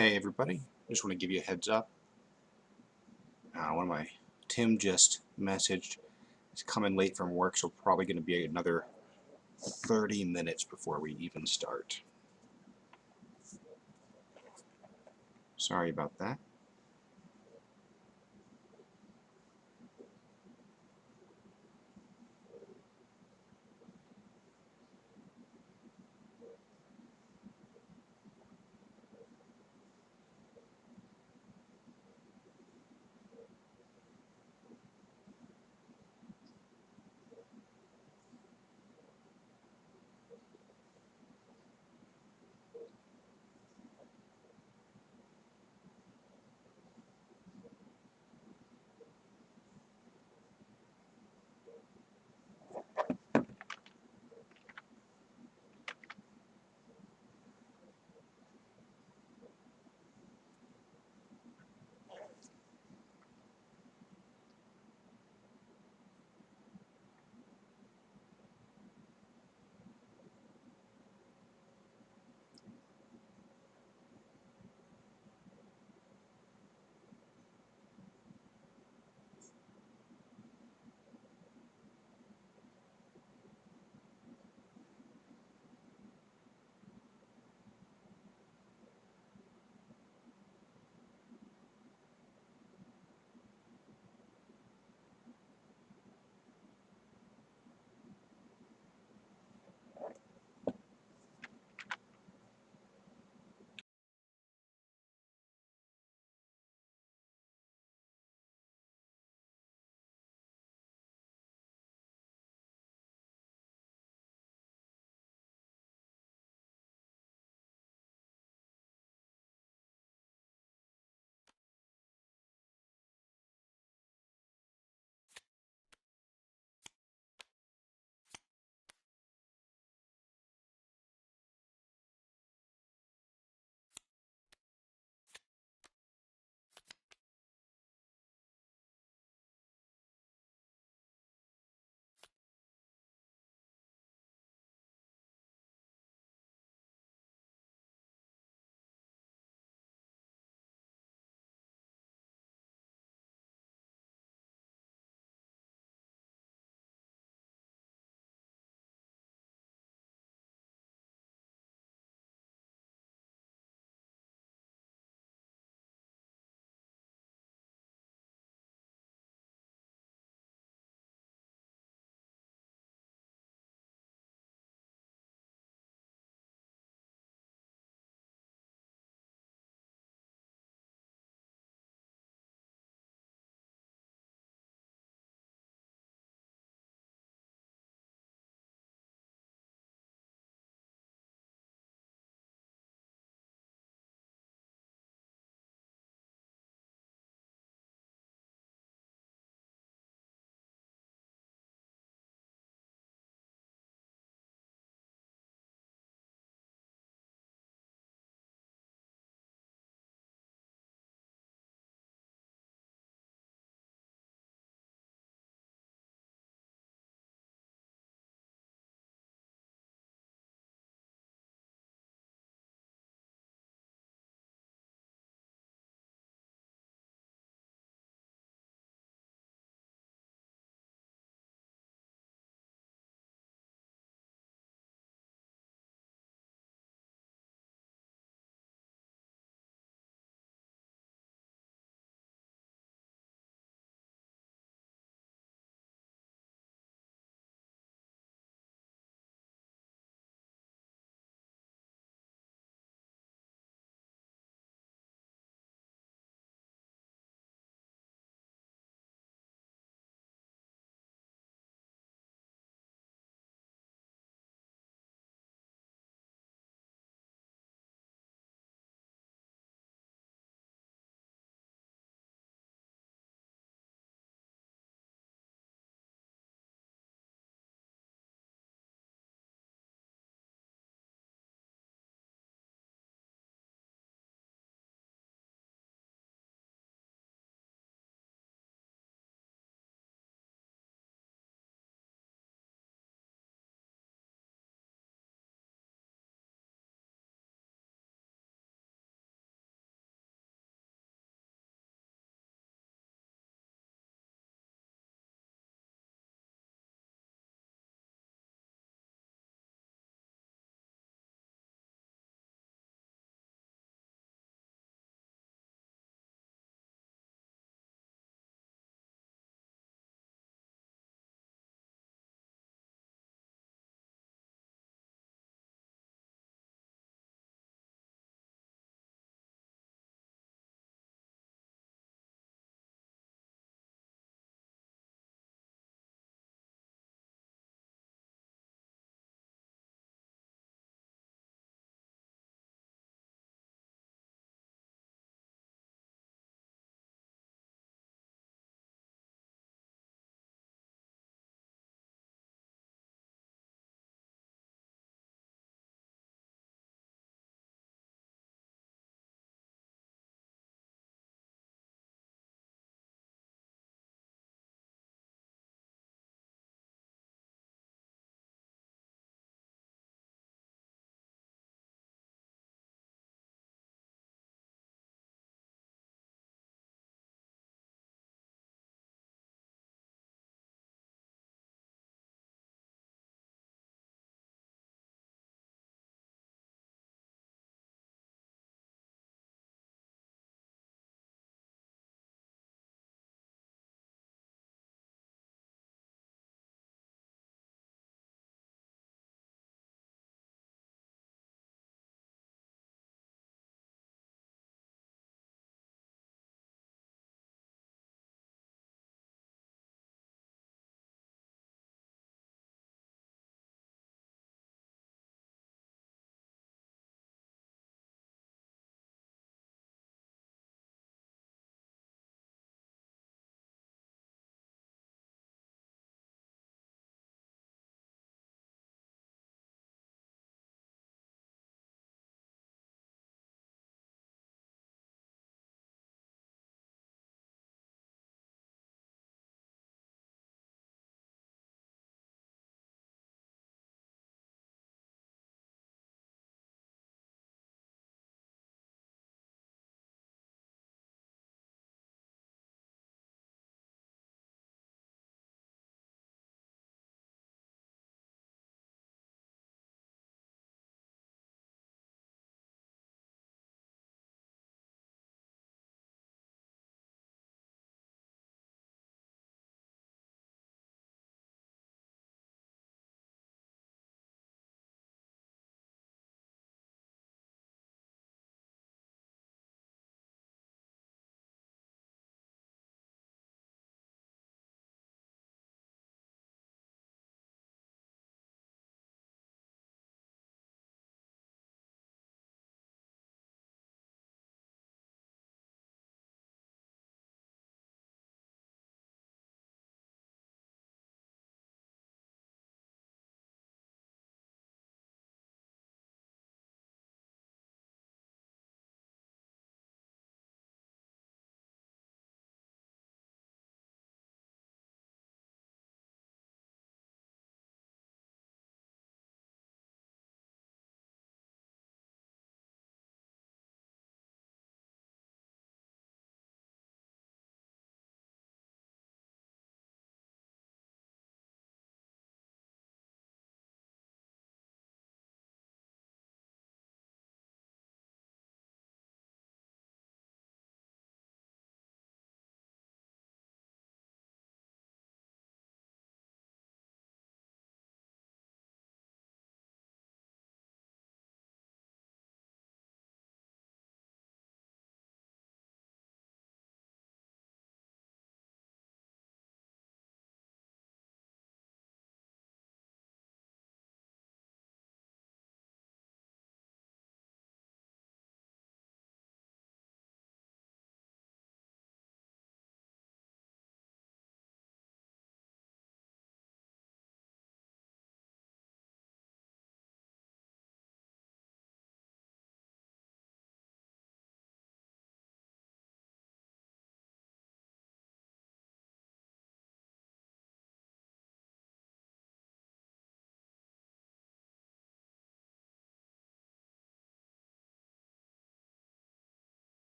Hey everybody, just want to give you a heads up. Tim just messaged. He's coming late from work, so probably going to be another 30 minutes before we even start. Sorry about that.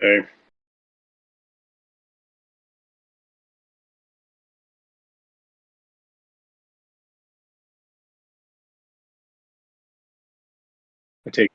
Hey, I take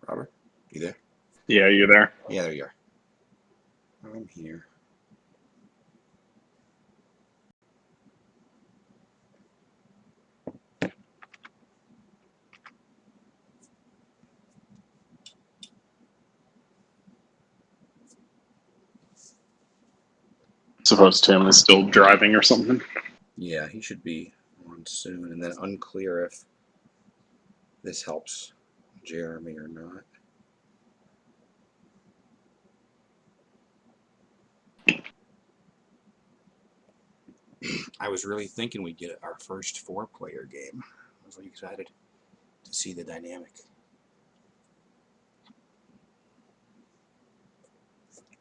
Robert, you there? Yeah, you there? Yeah, there you are. I'm here. Suppose Tim is still driving or something. Yeah, he should be on soon, and then unclear if this helps Jeremy or not. I was really thinking we'd get our first four-player game. I was really excited to see the dynamic.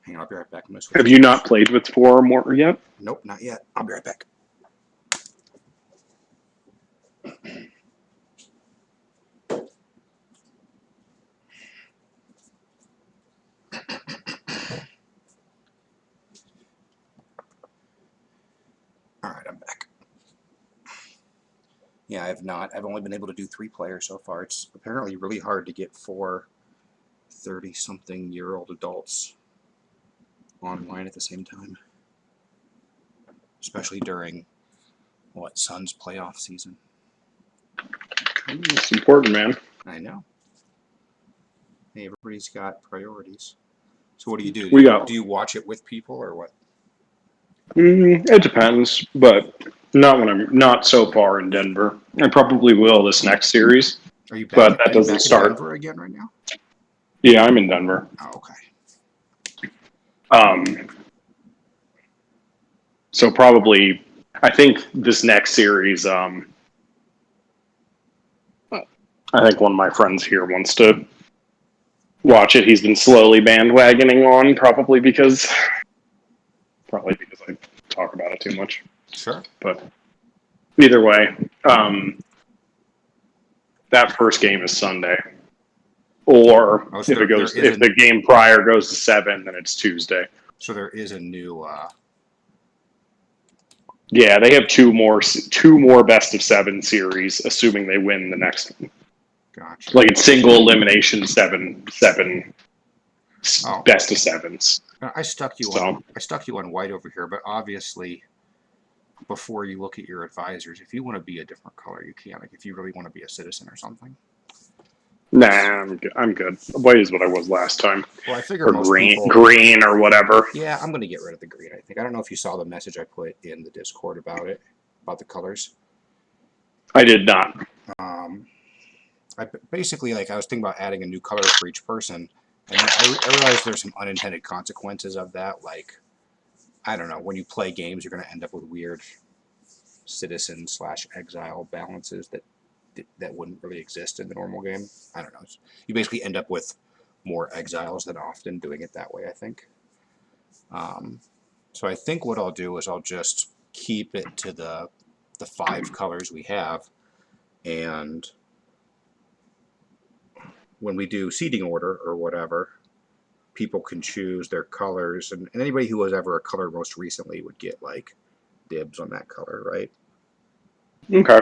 Hang on, I'll be right back. I'm gonna switch. Have you not played with four or more yet? Nope, not yet. I'll be right back. All right, I'm back. Yeah, I've not. I've only been able to do 3 players so far. It's apparently really hard to get 4 30-something-year-old adults online at the same time, especially during Suns playoff season. It's important, man. I know. Hey, everybody's got priorities. So what do you do? Do you watch it with people or what? It depends, but not when I'm not so far in Denver. I probably will this next series, Are you back? but that Are you doesn't back in start. Denver again right now? Yeah, I'm in Denver. Oh, okay. So probably, I think this next series. I think one of my friends here wants to watch it. He's been slowly bandwagoning on, probably because I talk about it too much. Sure. But either way, that first game is Sunday. Or so if the game prior goes to 7, then it's Tuesday. So there is a new. Yeah, they have two more best of 7 series, assuming they win the next one. Gotcha. Like it's single elimination 7 Oh. best of 7s. I stuck you on white over here, but obviously, before you look at your advisors, if you want to be a different color, you can. Like if you really want to be a citizen or something. Nah, I'm good. White is what I was last time. Well, I figure or most green or whatever. Yeah, I'm going to get rid of the green. I think. I don't know if you saw the message I put in the Discord about the colors. I did not. I basically I was thinking about adding a new color for each person, and I realized there's some unintended consequences of that. Like, I don't know, when you play games, you're going to end up with weird citizen/exile balances that wouldn't really exist in the normal game. I don't know. You basically end up with more exiles than often doing it that way, I think. So I think what I'll do is I'll just keep it to the 5 colors we have, and when we do seating order or whatever, people can choose their colors, and anybody who was ever a color most recently would get like dibs on that color, right? Okay.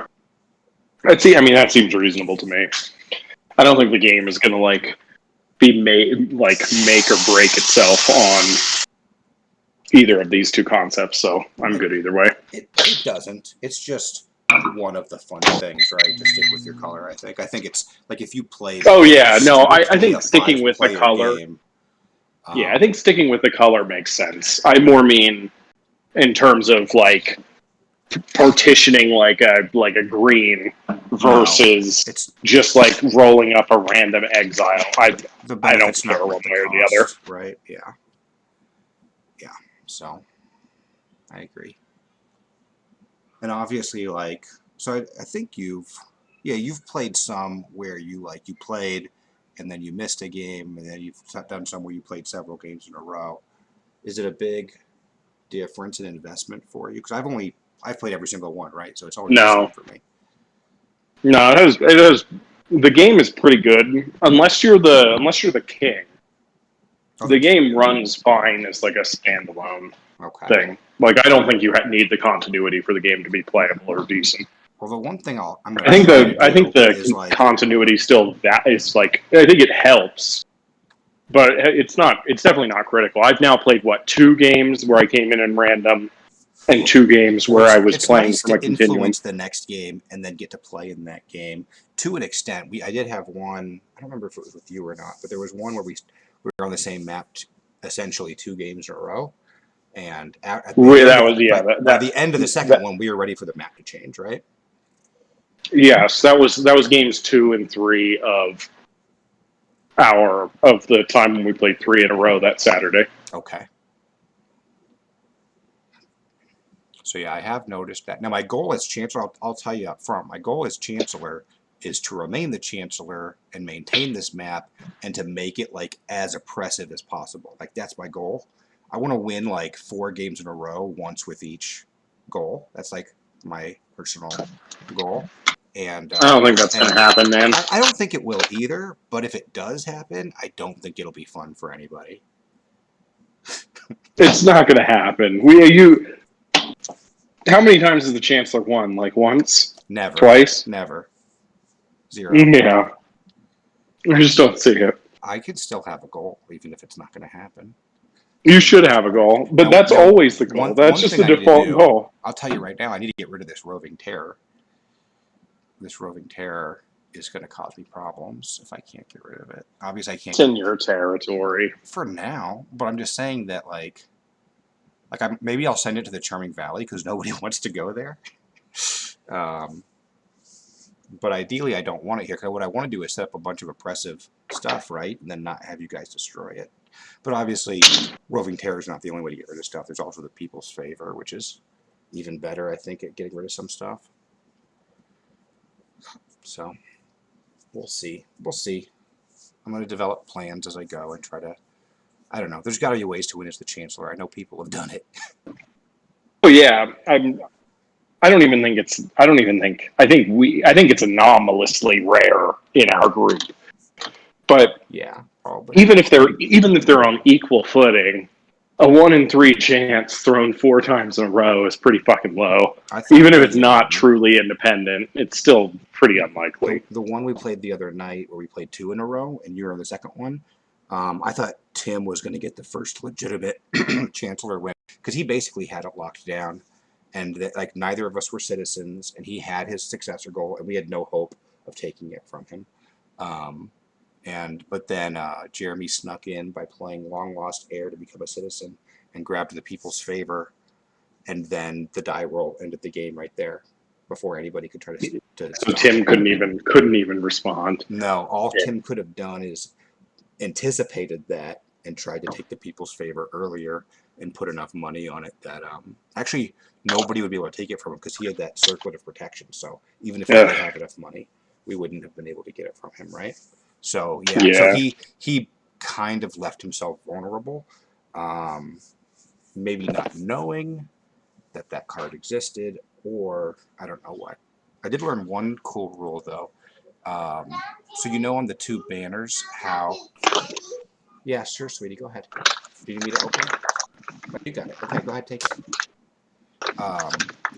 I mean, that seems reasonable to me. I don't think the game is going to like be made like make or break itself on either of these two concepts. So I'm good either way. It doesn't. It's just one of the fun things, right? To stick with your color. I think it's like if you played Oh yeah, no, I strictly a think sticking with the five-player color. game. Yeah, I think sticking with the color makes sense. I more mean in terms of like partitioning like a green versus it's just like rolling up a random exile. the I don't benefit's care not one worth the way or the other. cost, right? Yeah, yeah. So I agree. And obviously, like, so I think you've played some where you played and then you missed a game, and then you've done some where you played several games in a row. Is it a big difference in investment for you? Because I've played every single one, right? So it's always the same No, for me. no, it is. The game is pretty good unless you're the king. The game runs fine as like a standalone Okay. thing. Like I don't think you need the continuity for the game to be playable or decent. Well, the one thing I'm I going to think try to the I think do is the like, continuity still that is like I think it helps, but it's not. It's definitely not critical. I've now played what 2 games where I came in random, and 2 games well, where I was it's playing nice from a to continuum. influence the next game and then get to play in that game to an extent. I did have one. I don't remember if it was with you or not, but there was one where we were on the same map, essentially 2 games in a row. And at the end That of was yeah by the end of the second that one, we were ready for the map to change, right? yes that was games 2 and 3 of the time when we played 3 in a row that Saturday. Okay. So yeah, I have noticed that. Now my goal as chancellor, I'll tell you up front, my goal as chancellor is to remain the chancellor and maintain this map and to make it like as oppressive as possible. Like that's my goal. I want to win like 4 games in a row, once with each goal. That's like my personal goal. And I don't think that's gonna happen, man. I don't think it will either. But if it does happen, I don't think it'll be fun for anybody. It's not gonna happen. You. How many times has the Chancellor won? Like once, Never. twice? Never. 0. Yeah, I just don't see it. I could still have a goal, even if it's not going to happen. You should have a goal, but that's always the goal. That's just the default goal. I'll tell you right now, I need to get rid of this roving terror. This roving terror is going to cause me problems if I can't get rid of it. Obviously, I can't. It's in your territory for now, but I'm just saying that maybe I'll send it to the Charming Valley because nobody wants to go there. But ideally, I don't want it here because what I want to do is set up a bunch of oppressive stuff, right, and then not have you guys destroy it. But obviously, roving terror is not the only way to get rid of stuff. There's also the people's favor, which is even better, I think, at getting rid of some stuff. So we'll see. We'll see. I'm going to develop plans as I go and try to. I don't know. There's got to be ways to win as the chancellor. I know people have done it. Oh yeah, I don't even think it's. I don't even think. I think it's anomalously rare in our group. But yeah, probably. Even if they're on equal footing, a 1 in 3 chance thrown 4 times in a row is pretty fucking low. Even if it's not truly independent, it's still pretty unlikely. The one we played the other night, where we played 2 in a row, and you were on the second one. I thought Tim was going to get the first legitimate chancellor win because he basically had it locked down, and that, like, neither of us were citizens, and he had his successor goal, and we had no hope of taking it from him. But then Jeremy snuck in by playing Long Lost Heir to become a citizen and grabbed the people's favor, and then the die roll ended the game right there before anybody could try to. So Tim couldn't even respond. No, all Tim could have done is anticipated that and tried to take the people's favor earlier and put enough money on it that actually nobody would be able to take it from him because he had that circlet of protection. So even if he did have enough money, we wouldn't have been able to get it from him, right? So so he kind of left himself vulnerable, maybe not knowing that card existed, or I don't know what. I did learn one cool rule though. So on the 2 banners how Yeah, sure, sweetie. Go ahead. Do you need me to open it? Oh, you got it. Okay, go ahead, take it.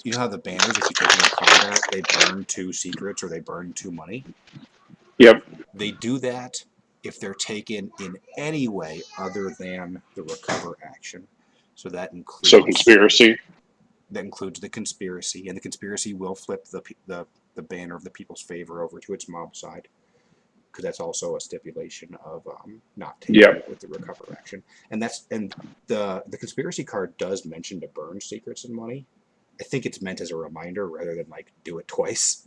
You know how the banners, if you take them in combat, they burn 2 secrets or they burn 2 money? Yep. They do that if they're taken in any way other than the recover action. So that So includes conspiracy. the conspiracy, and the conspiracy will flip the banner of the people's favor over to its mob side, because that's also a stipulation of not taking Yep. it with the recover action. And the conspiracy card does mention to burn secrets and money. I think it's meant as a reminder rather than like do it twice.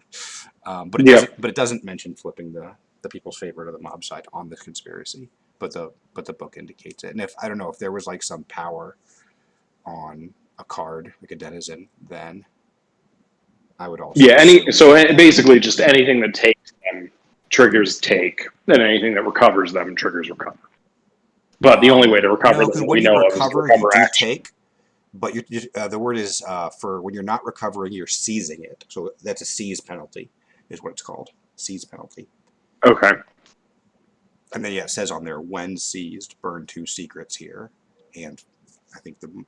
But it Yep. doesn't. But it doesn't mention flipping the people's favor to the mob side on the conspiracy. But the book indicates it. And if I don't know if there was like some power on a card like a denizen, then I would also Yeah. assume that. Basically just anything that takes them triggers take, and anything that recovers them triggers recover. But the only way to recover No, them because that when we you know of is the recover, you recover do action. take, but the word is for when you're not recovering, you're seizing it. So that's a seize penalty, is what it's called. Seize penalty. Okay. And then yeah, it says on there when seized, burn 2 secrets here, and I think the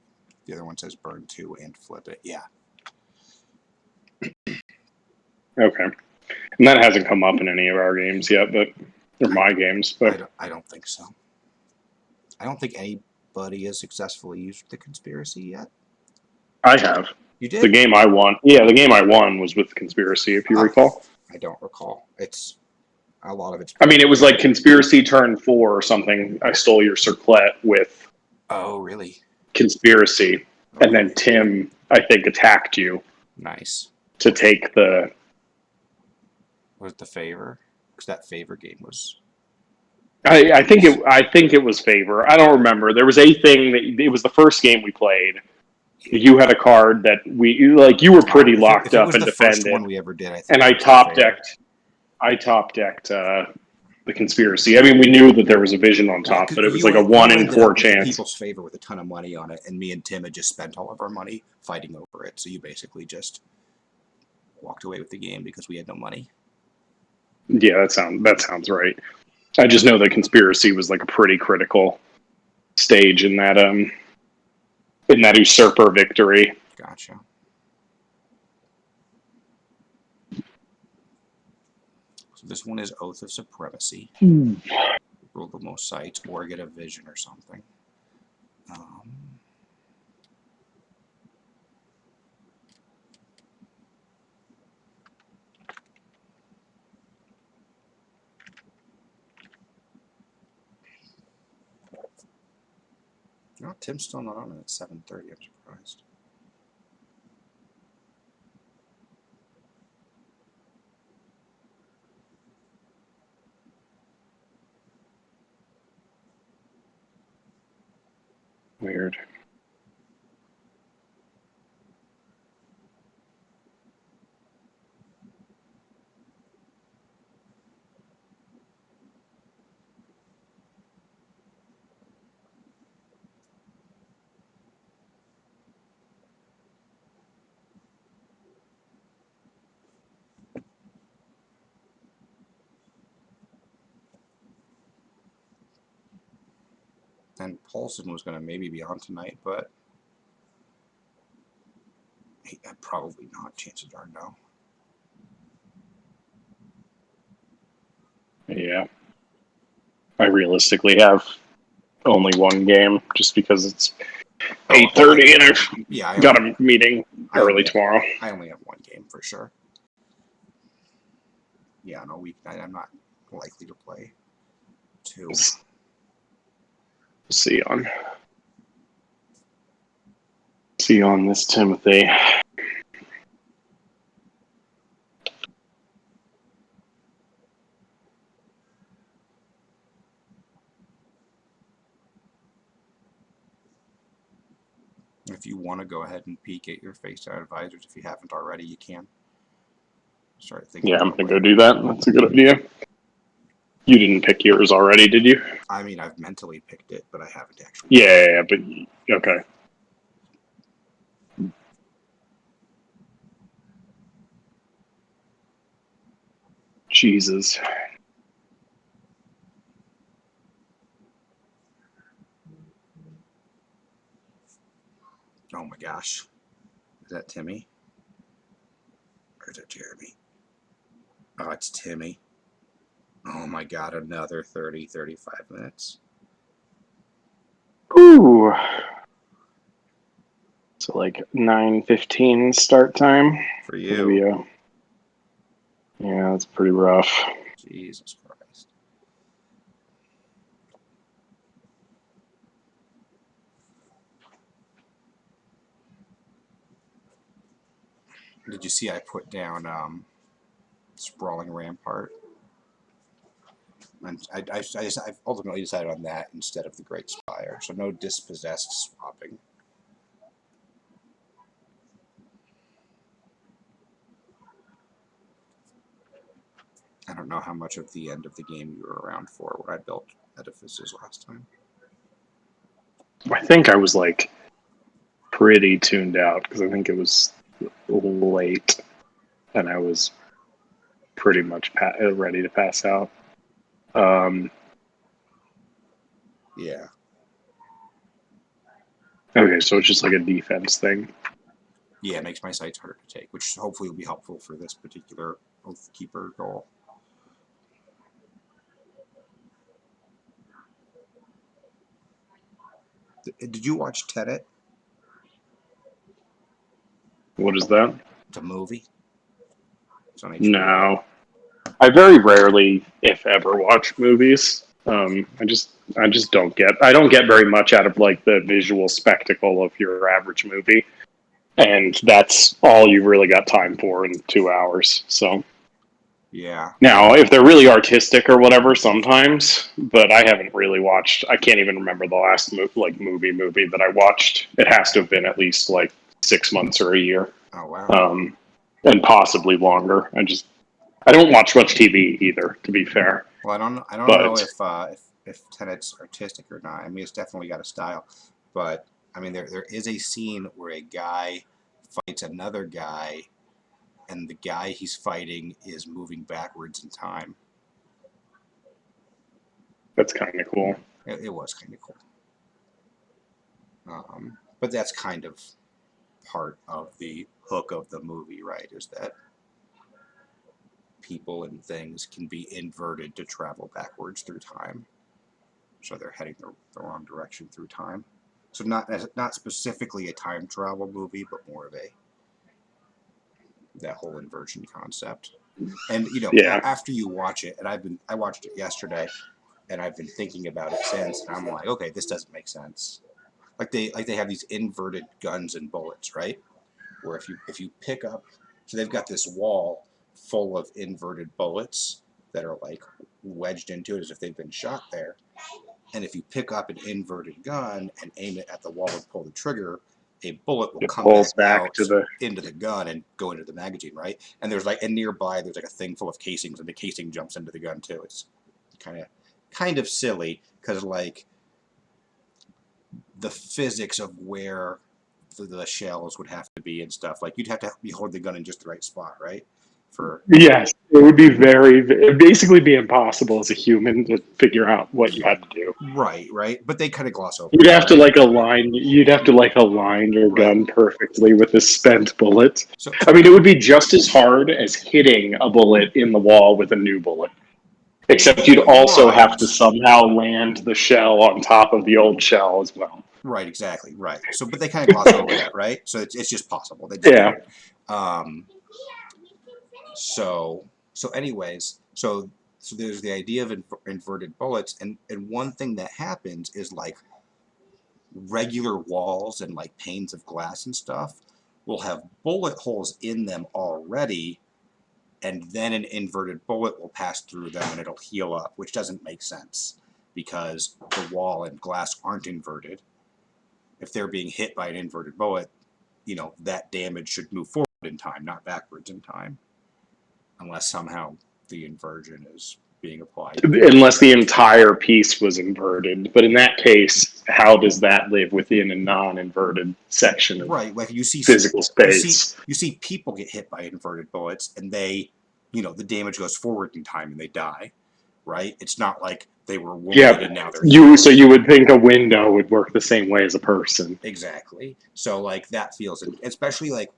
other one says burn 2 and flip it. Yeah. Okay. And that hasn't come up in any of our games yet, but or my games. But I don't think so. I don't think anybody has successfully used the conspiracy yet. I have. You The did? game I won. Yeah, the game I won was with conspiracy, if you Ah, recall. I don't recall. It's a lot of it's. I mean, it was like conspiracy turn 4 or something. I stole your circlet with Oh, really? conspiracy, and then Okay. Tim, I think, attacked you Nice. to take the. Was it the favor? Because that favor game was. I think it was favor. I don't remember. There was a thing that it was the first game we played. You had a card that you were pretty locked If it up was and the first defended, one we ever did, I and think it was the favor. I top decked the conspiracy. I mean, we knew that there was a vision on Yeah, top, because but it was like a one you in ended four up with the chance. people's favor with a ton of money on it, and me and Tim had just spent all of our money fighting over it. So you basically just walked away with the game because we had no money. Yeah, that sounds right. I just know that conspiracy was like a pretty critical stage in that usurper victory. Gotcha. So this one is Oath of Supremacy. Rule the most sites or get a vision or something. Um, no, Tim's still not on it at 7:30. I'm surprised. Weird. And Paulson was going to maybe be on tonight, but probably not. Chances are no. Yeah. I realistically have only one game just because it's 8:30 and I've got a meeting early tomorrow. I only have one game for sure. Yeah, on a weeknight, I'm not likely to play 2. See on this Timothy. If you want to go ahead and peek at your face down advisors, if you haven't already, you can start thinking. Yeah, I'm gonna go do that. That's a good idea. You didn't pick yours already, did you? I mean, I've mentally picked it, but I haven't actually. Yeah, but okay. Jesus. gosh. Is that Timmy? Or is it Jeremy? Oh, it's Timmy. Oh my god, another 30, 35 minutes. Ooh. So like 9:15 start time. For Maybe you. yeah, that's pretty rough. Jesus Christ. Did you see I put down Sprawling Rampart? And I ultimately decided on that instead of the Great Spire. So no dispossessed swapping. I don't know how much of the end of the game you were around for when I built edifices last time. I think I was like pretty tuned out because I think it was late and I was pretty much ready to pass out. Yeah. Okay, so it's just like a defense thing. Yeah, it makes my sites harder to take, which hopefully will be helpful for this particular Oathkeeper goal. Did you watch Tenet? What is that? It's a movie. It's on HBO. No, I very rarely, if ever, watch movies. I just don't get. I don't get very much out of like the visual spectacle of your average movie, and that's all you've really got time for in 2 hours. So Yeah. now, if they're really artistic or whatever, sometimes, but I haven't really watched. I can't even remember the last movie that I watched. It has to have been at least like 6 months or a year, Oh wow. and possibly longer. I don't watch much TV either, to be fair. Well, I don't know But if Tenet's artistic or not. I mean, it's definitely got a style, but I mean, there is a scene where a guy fights another guy, and the guy he's fighting is moving backwards in time. that's kind of cool. It was kind of cool. But that's kind of part of the hook of the movie, right? Is that people and things can be inverted to travel backwards through time. So they're heading the wrong direction through time. So not specifically a time travel movie, but more of that whole inversion concept. And Yeah. after you watch it, and I watched it yesterday, and I've been thinking about it since, and I'm like, okay, this doesn't make sense. Like they have these inverted guns and bullets, right? Where if you pick up, so they've got this wall full of inverted bullets that are like wedged into it as if they've been shot there. And if you pick up an inverted gun and aim it at the wall and pull the trigger, a bullet will It come pulls back back out to the. into the gun and go into the magazine, right? And and nearby there's like a thing full of casings, and the casing jumps into the gun too. It's kind of silly because like the physics of where the shells would have to be and stuff. Like you'd have to be holding the gun in just the right spot, right? For Yes, it would be it'd basically be impossible as a human to figure out what you had to do. right. But they kind of gloss over You'd that, have to right? like align. You'd have to like align your Right. gun perfectly with a spent bullet. So I mean, it would be just as hard as hitting a bullet in the wall with a new bullet. Except you'd also have to right, somehow land the shell on top of the old shell as well. right, exactly, right. So, but they kind of gloss over that, right? So it's just possible. They just do Yeah. it. Um, anyways, so there's the idea of inverted bullets, and one thing that happens is like regular walls and like panes of glass and stuff will have bullet holes in them already, and then an inverted bullet will pass through them and it'll heal up, which doesn't make sense because the wall and glass aren't inverted. If they're being hit by an inverted bullet, that damage should move forward in time, not backwards in time, unless somehow the inversion is being applied. Unless the entire piece was inverted. But in that case, how does that live within a non-inverted section of Right, like you see physical space? you see people get hit by inverted bullets, and they, the damage goes forward in time and they die. right? It's not like they were wounded Yeah. and now they're So healed. you would think a window would work the same way as a person. Exactly. So like that feels, especially like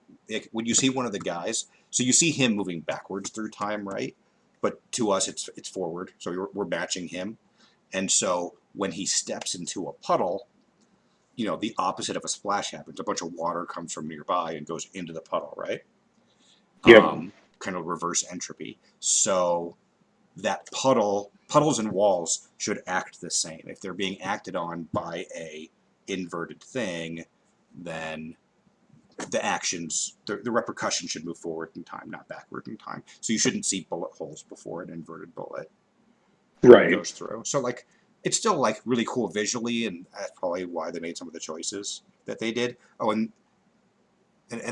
when you see one of the guys. So you see him moving backwards through time, right? But to us, it's forward. So we're matching him, and so when he steps into a puddle, the opposite of a splash happens. A bunch of water comes from nearby and goes into the puddle, right? Yep. Kind of reverse entropy. So that puddles and walls should act the same. If they're being acted on by a inverted thing, then the repercussion should move forward in time, not backward in time. So you shouldn't see bullet holes before an inverted bullet Right. goes through. So like it's still like really cool visually, and that's probably why they made some of the choices that they did. Oh, and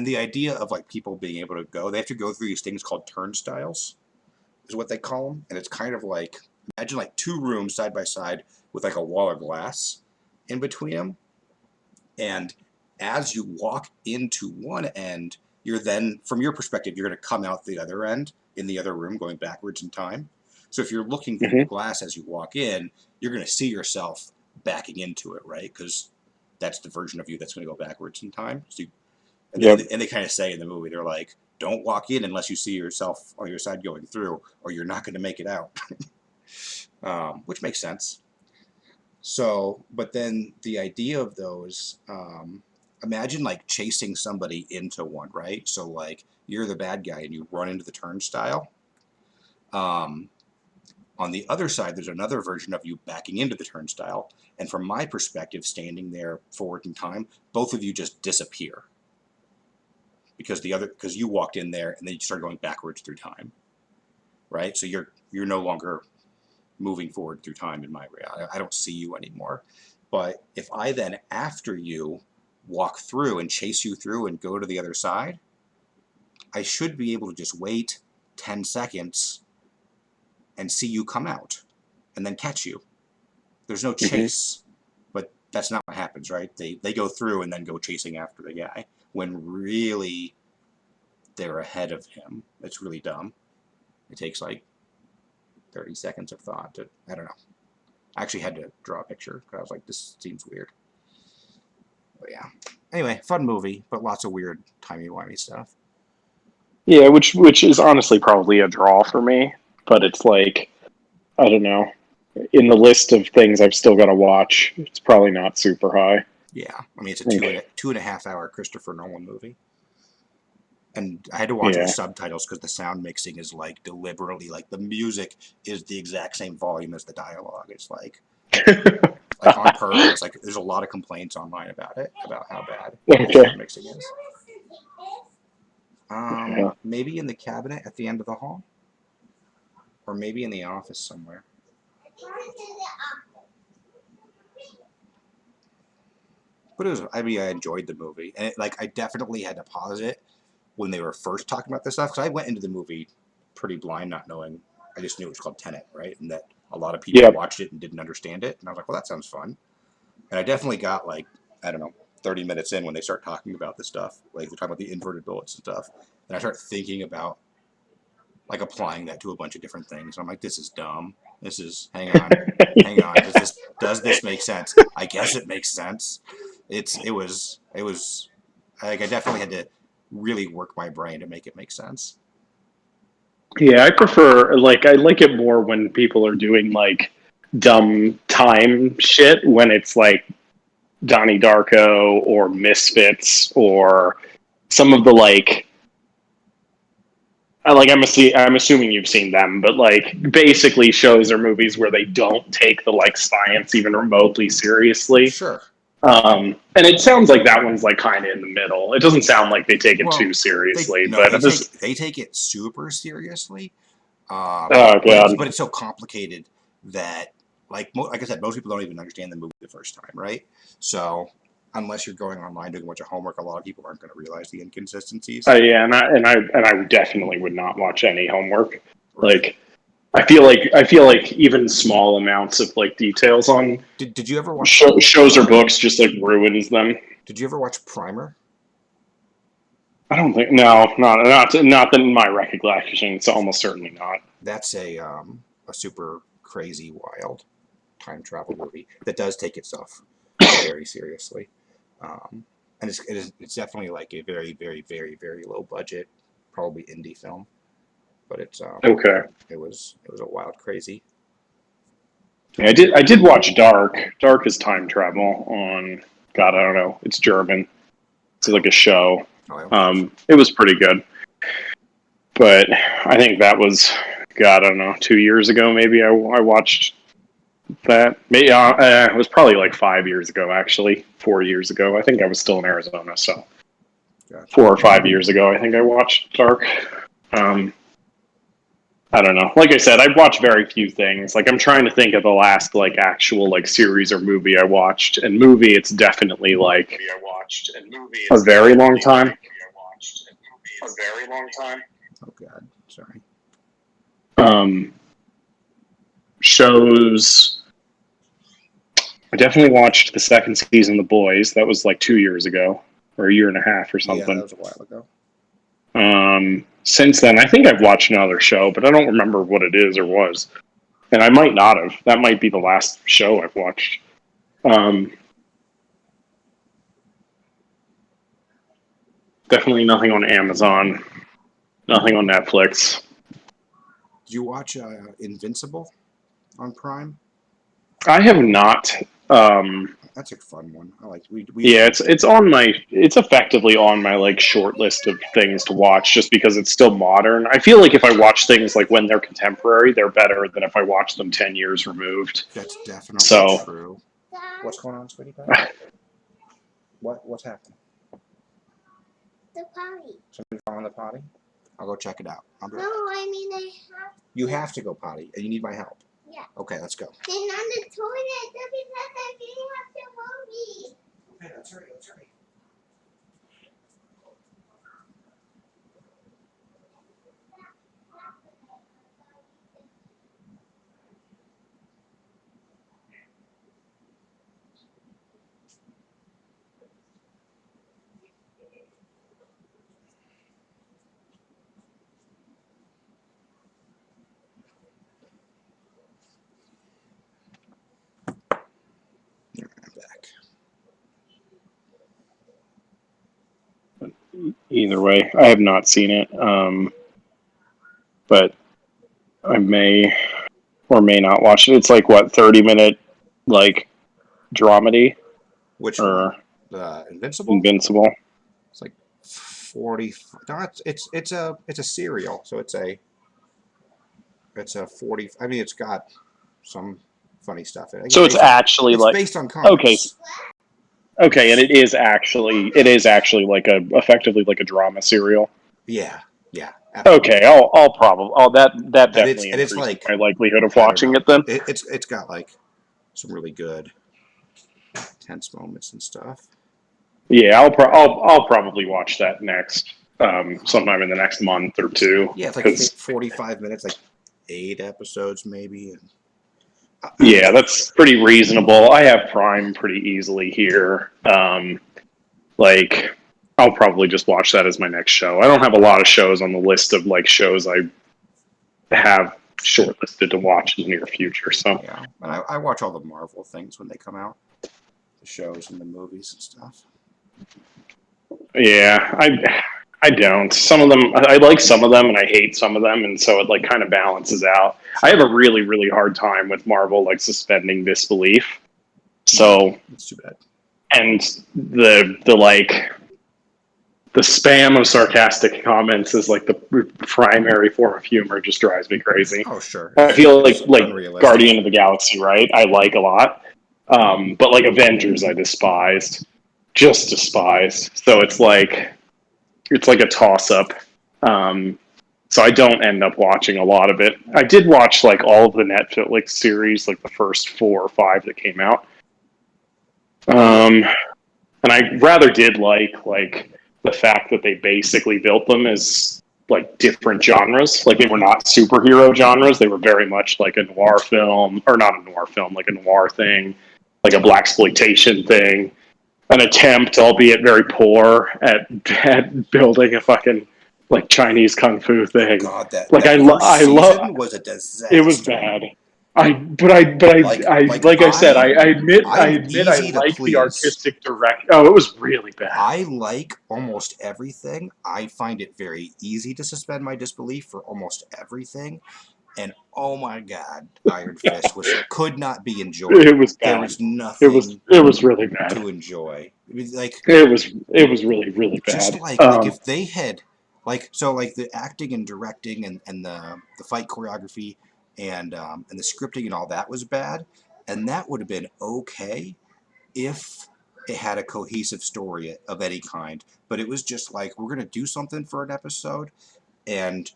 the idea of like people being able to they have to go through these things called turnstiles, is what they call them, and it's kind of like imagine like two rooms side by side with like a wall of glass in between them, and as you walk into one end, you're then, from your perspective, you're going to come out the other end in the other room going backwards in time. So if you're looking through the Hmm. glass as you walk in, you're going to see yourself backing into it, right? Because that's the version of you that's going to go backwards in time. Yep. And they kind of say in the movie, they're like, don't walk in unless you see yourself on your side going through, or you're not going to make it out, which makes sense. So, but then the idea of those, imagine like chasing somebody into one, right? So, like, you're the bad guy and you run into the turnstile. Um, on the other side, there's another version of you backing into the turnstile. And from my perspective, standing there forward in time, both of you just disappear because you walked in there and then you start going backwards through time, right? So you're no longer moving forward through time in my reality. I don't see you anymore. But if I then, after you, walk through and chase you through and go to the other side, I should be able to just wait 10 seconds and see you come out and then catch you. There's no Hmm. chase, but that's not what happens, right? They go through and then go chasing after the guy when really they're ahead of him. It's really dumb. It takes like 30 seconds of thought to, I don't know. I actually had to draw a picture because I was like, this seems weird. But yeah. Anyway, fun movie, but lots of weird timey-wimey stuff. Yeah, which is honestly probably a draw for me, but it's like I don't know. In the list of things I've still got to watch, it's probably not super high. Yeah. I mean, it's a Like, two and a half hour Christopher Nolan movie. And I had to watch it with yeah. subtitles because the sound mixing is like deliberately, like the music is the exact same volume as the dialogue. It's like on purpose. Like there's a lot of complaints online about it, about how bad the Okay. sound mixing is. Yeah. Maybe in the cabinet at the end of the hall, or maybe in the office somewhere. But it was, I mean, I enjoyed the movie, and I definitely had to pause it when they were first talking about this stuff because I went into the movie pretty blind, not knowing. I just knew it was called Tenet, right, and that a lot of people Yep. watched it and didn't understand it, and I was like, well, that sounds fun. And I definitely got like, I don't know, 30 minutes in when they start talking about this stuff, like they're talking about the inverted bullets and stuff, and I start thinking about like applying that to a bunch of different things. I'm like, this is dumb. This is hang on. Does this make sense? I guess it makes sense. It was like I definitely had to really work my brain to make it make sense. Yeah, I like it more when people are doing like dumb time shit when it's like Donnie Darko or Misfits or some of the like I'm assuming you've seen them, but like basically shows or movies where they don't take the like science even remotely seriously. Sure. And it sounds like that one's like kind of in the middle. It doesn't sound like they take it too Well, they seriously, no, but they this, take it super seriously. oh god, But it's so complicated that like I said, most people don't even understand the movie the first time, right? So unless you're going online doing a bunch of homework, a lot of people aren't going to realize the inconsistencies. yeah, and I definitely would not watch any homework. Right. Like I feel like even small amounts of like details on Did you ever watch shows or books just like ruins them. Did you ever watch Primer? I don't think no, not that in my recollection. It's almost certainly not. That's a super crazy, wild time travel movie that does take itself very seriously. And it's definitely like a very, very, very, very low budget, probably indie film. But Okay. it was a wild, crazy. Yeah, I did watch Dark. Dark is time travel on, God, I don't know. It's German. It's like a show. It was pretty good. But I think that was, God, I don't know, 2 years ago maybe I watched that. Maybe it was probably like 5 years ago, actually. 4 years ago. I think I was still in Arizona, so Gotcha. 4 or 5 years ago, I think I watched Dark. I don't know. Like I said, I've watched very few things. Like I'm trying to think of the last like actual like series or movie I watched. And movie, it's definitely like a very long time. Oh God, sorry. Shows. I definitely watched the second season of The Boys. That was like 2 years ago, or a year and a half, or something. Yeah, that was a while ago. Since then, I think I've watched another show, but I don't remember what it is or was. And I might not have. That might be the last show I've watched. Definitely nothing on Amazon. Nothing on Netflix. Did you watch Invincible on Prime? I have not. That's a fun one. I like. We Yeah, it's effectively on my like short list of things to watch, just because it's still modern. I feel like if I watch things like when they're contemporary, they're better than if I watch them 10 years removed. That's definitely So true. What's going on, sweetie pie? What's happening? The potty. Somebody falling in the potty? I'll go check it out. No, I mean I have. You have to go potty, and you need my help. Yeah. Okay, let's go. Then on the toilet, that's because I didn't have to mommy. Okay, let's hurry. Let's hurry. I'm back. either way, I have not seen it, but I may or may not watch it. It's like what 30-minute like dramedy Which or one? Invincible? Invincible. It's like 40. No, it's a serial, so it's a 40. I mean, it's got some funny stuff in it. So it's actually it's like based on comics. Okay, and it is actually like effectively like a drama serial. Yeah. Absolutely. Okay, I'll probably that definitely and it's increases like my likelihood of I don't watching know. it then. It's got like some really good tense moments and stuff. Yeah, I'll probably watch that next sometime in the next month or two. Yeah, it's like 45 minutes, like 8 episodes maybe. And yeah, that's pretty reasonable. I have Prime pretty easily here. Like, I'll probably just watch that as my next show. I don't have a lot of shows on the list of like shows I have shortlisted to watch in the near future. So yeah, and I watch all the Marvel things when they come out, the shows and the movies and stuff. yeah, I don't. Some of them I like some of them and I hate some of them, and so it like kind of balances out. I have a really really hard time with Marvel like suspending disbelief. So It's too bad. and the like the spam of sarcastic comments is like the primary form of humor. Just drives me crazy. Oh sure. I feel It's like unrealistic. Guardian of the Galaxy, right? I like a lot, but like Avengers, I despised, just despised. So it's like a toss up. So I don't end up watching a lot of it. I did watch like all of the Netflix series, like the first 4 or 5 that came out. And I rather did like the fact that they basically built them as like different genres. Like they were not superhero genres. They were very much like a noir film, or not a noir film, like a noir thing, like a blaxploitation thing. An attempt, albeit very poor, at building a fucking like Chinese kung fu thing. God, that Like that I first love. season was a disaster. It was bad. Like I said, I I'm admit I easy to like the please. artistic direct. Oh, it was really bad. I like almost everything. I find it very easy to suspend my disbelief for almost everything. And oh my God, Iron Fist could not be enjoyed. It was There bad. was nothing It was really bad. to enjoy. I mean, like It was really really just bad. like if they had like the acting and directing and the fight choreography and the scripting and all that was bad, and that would have been okay if it had a cohesive story of any kind. But it was just like we're gonna do something for an episode, and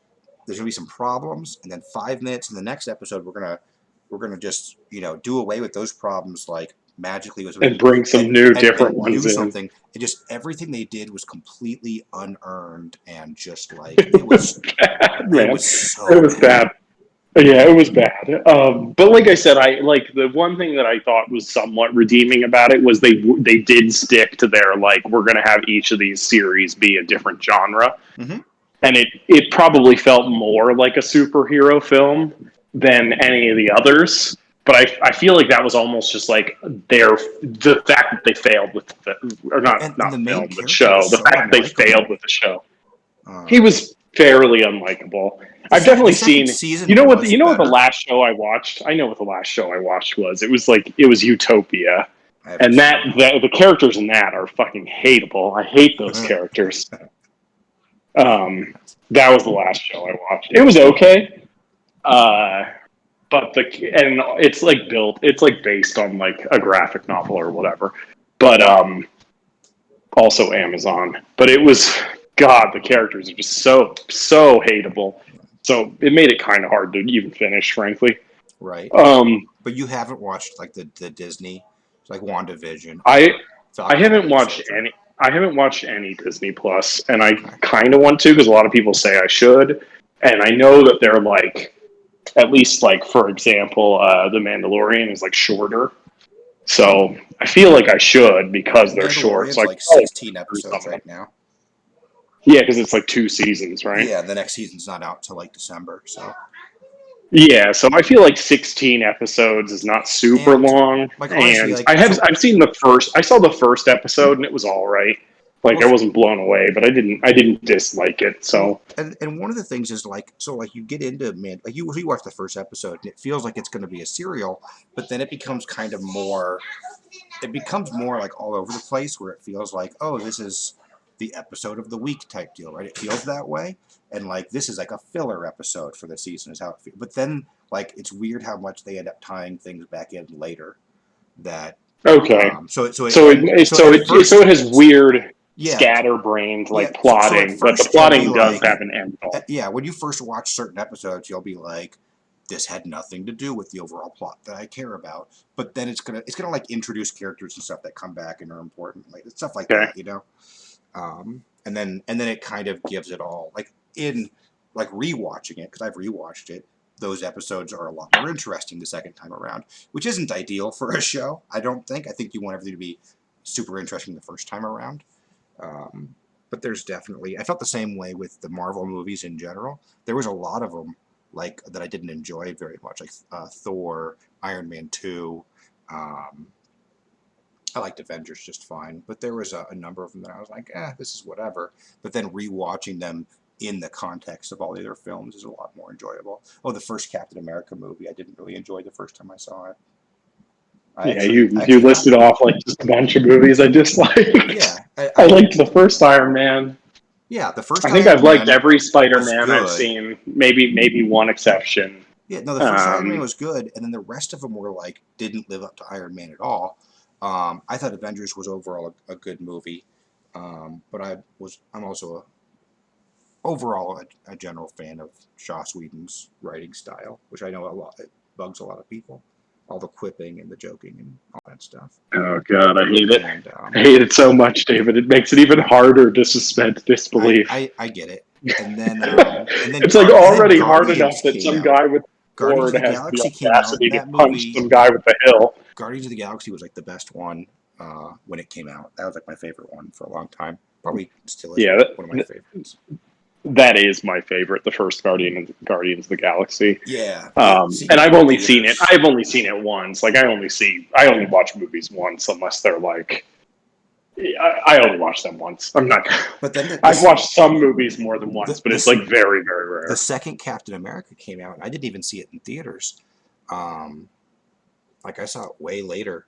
there's gonna be some problems, and then 5 minutes in the next episode we're gonna just do away with those problems like magically with and bring some new different and ones do in. something. And just everything they did was completely unearned and just like it was Bad, man. it was so It was bad. Yeah, it was bad. But like I said, I like the one thing that I thought was somewhat redeeming about it was they did stick to their like we're going to have each of these series be a different genre, Mm-hmm. and it probably felt more like a superhero film than any of the others. But I feel like that was almost just like the fact that they failed with or And not the main film but character show was the so fact that they failed unlikable. with the show. He was fairly unlikable. I've The definitely second seen. season was You know what the better. last show I watched. I know what the last show I watched was. It was Utopia, I haven't and seen that the characters in that are fucking hateable. I hate those that. characters. That was the last show I watched. It was okay, but it's like based on like a graphic novel or whatever. But also Amazon. But it was God. The characters are just so hateable. So it made it kind of hard to even finish, frankly. Right. Um, But you haven't watched like the Disney, like WandaVision, I I Falcon and the haven't Winter watched Soldier. any Disney Plus, and I Okay. kind of want to because a lot of people say I should, and I know that they're like at least like for example, The Mandalorian is like shorter, so I feel like I should because they're short. So Mandalorian's I like could probably 16 through some episodes of them. right now. Yeah, because it's like 2 seasons, right? Yeah, the next season's not out till like December. So, Yeah, so I feel like 16 episodes is not super and long, like honestly, and like so, I've seen I saw the first episode and it was all right. Like well, I wasn't blown away, but I didn't dislike it. well, So and one of the things is like so like you get into like you watch the first episode and it feels like it's going to be a serial, but then it becomes kind of more. It becomes more like all over the place where it feels like this is the episode of the week type deal, right? It feels that way, and like this is like a filler episode for the season is how it feels. But then like it's weird how much they end up tying things back in later. That okay, so it has weird yeah scatterbrained yeah. like So at plotting, but the first you'll be plotting does like have an end goal. yeah, when you first watch certain episodes, you'll be like, this had nothing to do with the overall plot that I care about. But then it's gonna like introduce characters and stuff that come back and are important, like stuff like Okay, that, and then it kind of gives it all like in like rewatching it because I've rewatched it. Those episodes are a lot more interesting the second time around, which isn't ideal for a show. I don't think. I think you want everything to be super interesting the first time around. But there's definitely I felt the same way with the Marvel movies in general. There was a lot of them like that I didn't enjoy very much, like Thor, Iron Man 2. Um, I liked Avengers just fine, but there was a number of them that I was like, this is whatever. But then rewatching them in the context of all the other films is a lot more enjoyable. Oh, the first Captain America movie, I didn't really enjoy the first time I saw it. yeah, I you actually got listed off like just a bunch of movies I disliked. yeah, I liked the first Iron Man. yeah, the first I think Iron I've liked Man every was Spider-Man I've good. seen. Maybe one exception. Yeah, no, the first Iron Man Um, was good, and then the rest of them were like didn't live up to Iron Man at all. I thought Avengers was overall a good movie, but I'm also overall a general fan of Joss Whedon's writing style, which I know it bugs a lot of people, all the quipping and the joking and all that stuff. oh God, I hate it. And I hate it so much, David. It makes it even harder to suspend disbelief. I get it. And then It's like already hard Guardians enough that came some out. guy with a Guardians sword of the has the Galaxy came out. audacity to That punch movie some guy with a hill. Guardians of the Galaxy was like the best one when it came out. That was like my favorite one for a long time. Probably still is Yeah, one of my favorites. that is my favorite. The first Guardians of the Galaxy. Yeah. And Seeing it I've in only seen it. theaters. I've only seen it once. Like I only watch movies once, unless they're like. I only watch them once. I'm not. But then I've watched some movies more than once, but it's the, like very, very the rare. second Captain America came out, and I didn't even see it in theaters. Like I saw it way later,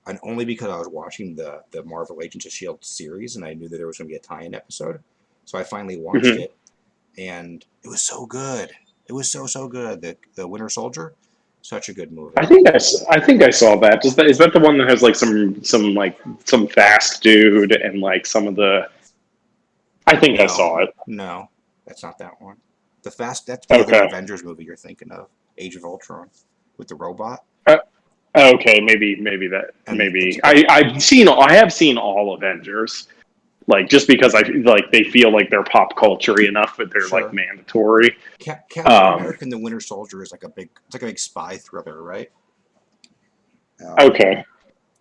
and only because I was watching the Marvel Agents of Shield series, and I knew that there was going to be a tie-in episode. So I finally watched Mhm. it, and it was so good. It was so good. The Winter Soldier, such a good movie. I think I saw that. Is that the one that has like some fast dude and like some of the? I think I No, saw it. no, that's not that one. That's the other Okay. Avengers movie you're thinking of, Age of Ultron, with the robot. Okay, maybe that And maybe I have seen all Avengers, like just because I like they feel like they're pop culture enough that they're like sure. mandatory. Captain America and the Winter Soldier is it's like a big spy thriller, right? Okay,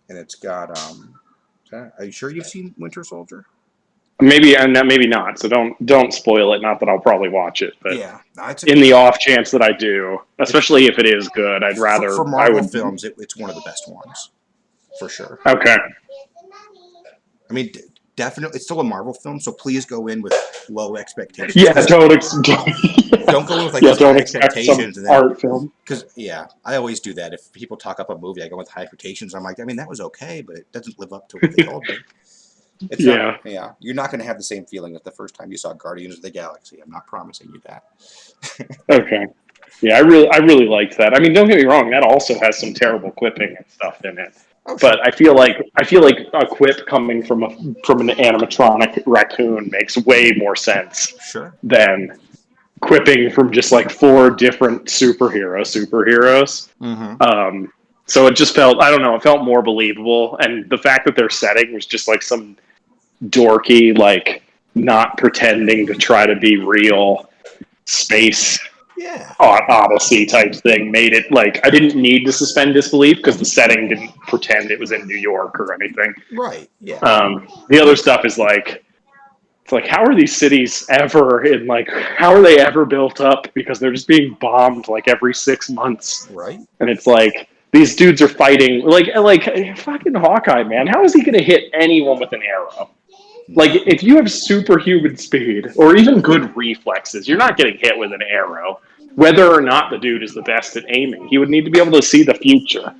And it's got are you sure you've seen Winter Soldier? maybe not. So don't spoil it. Not that I'll probably watch it, but Yeah, no, it's in the off chance that I do, it's especially if it is good, for I Marvel would. films. It's one of the best ones for sure. Okay, I mean, definitely, it's still a Marvel film, so please go in with low expectations. yeah, Don't go in with like yeah, these high don't expect some expectations, and then art film. because yeah, I always do that. If people talk up a movie, I go with high expectations. I'm like, I mean, that was okay, but it doesn't live up to what they told me. It's Yeah. not. Yeah, you're not going to have the same feeling as the first time you saw Guardians of the Galaxy. I'm not promising you that. Okay. Yeah, I really liked that. I mean, don't get me wrong, that also has some terrible quipping and stuff in it. Oh, sure. But I feel like a quip coming from an animatronic raccoon makes way more sense Sure. than quipping from just like four different superheroes. Mm-hmm. So it just felt, I don't know, it felt more believable, and the fact that their setting was just like some dorky, like not pretending to try to be real space Yeah. Odyssey type thing made it like I didn't need to suspend disbelief because the setting didn't pretend it was in New York or anything. Right. Yeah. The other stuff is like it's like how are these cities ever in like how are they ever built up because they're just being bombed like every 6 months, Right. and it's like these dudes are fighting like fucking Hawkeye, man. How is he going to hit anyone with an arrow? Like, if you have superhuman speed or even good reflexes, you're not getting hit with an arrow. Whether or not the dude is the best at aiming, he would need to be able to see the future.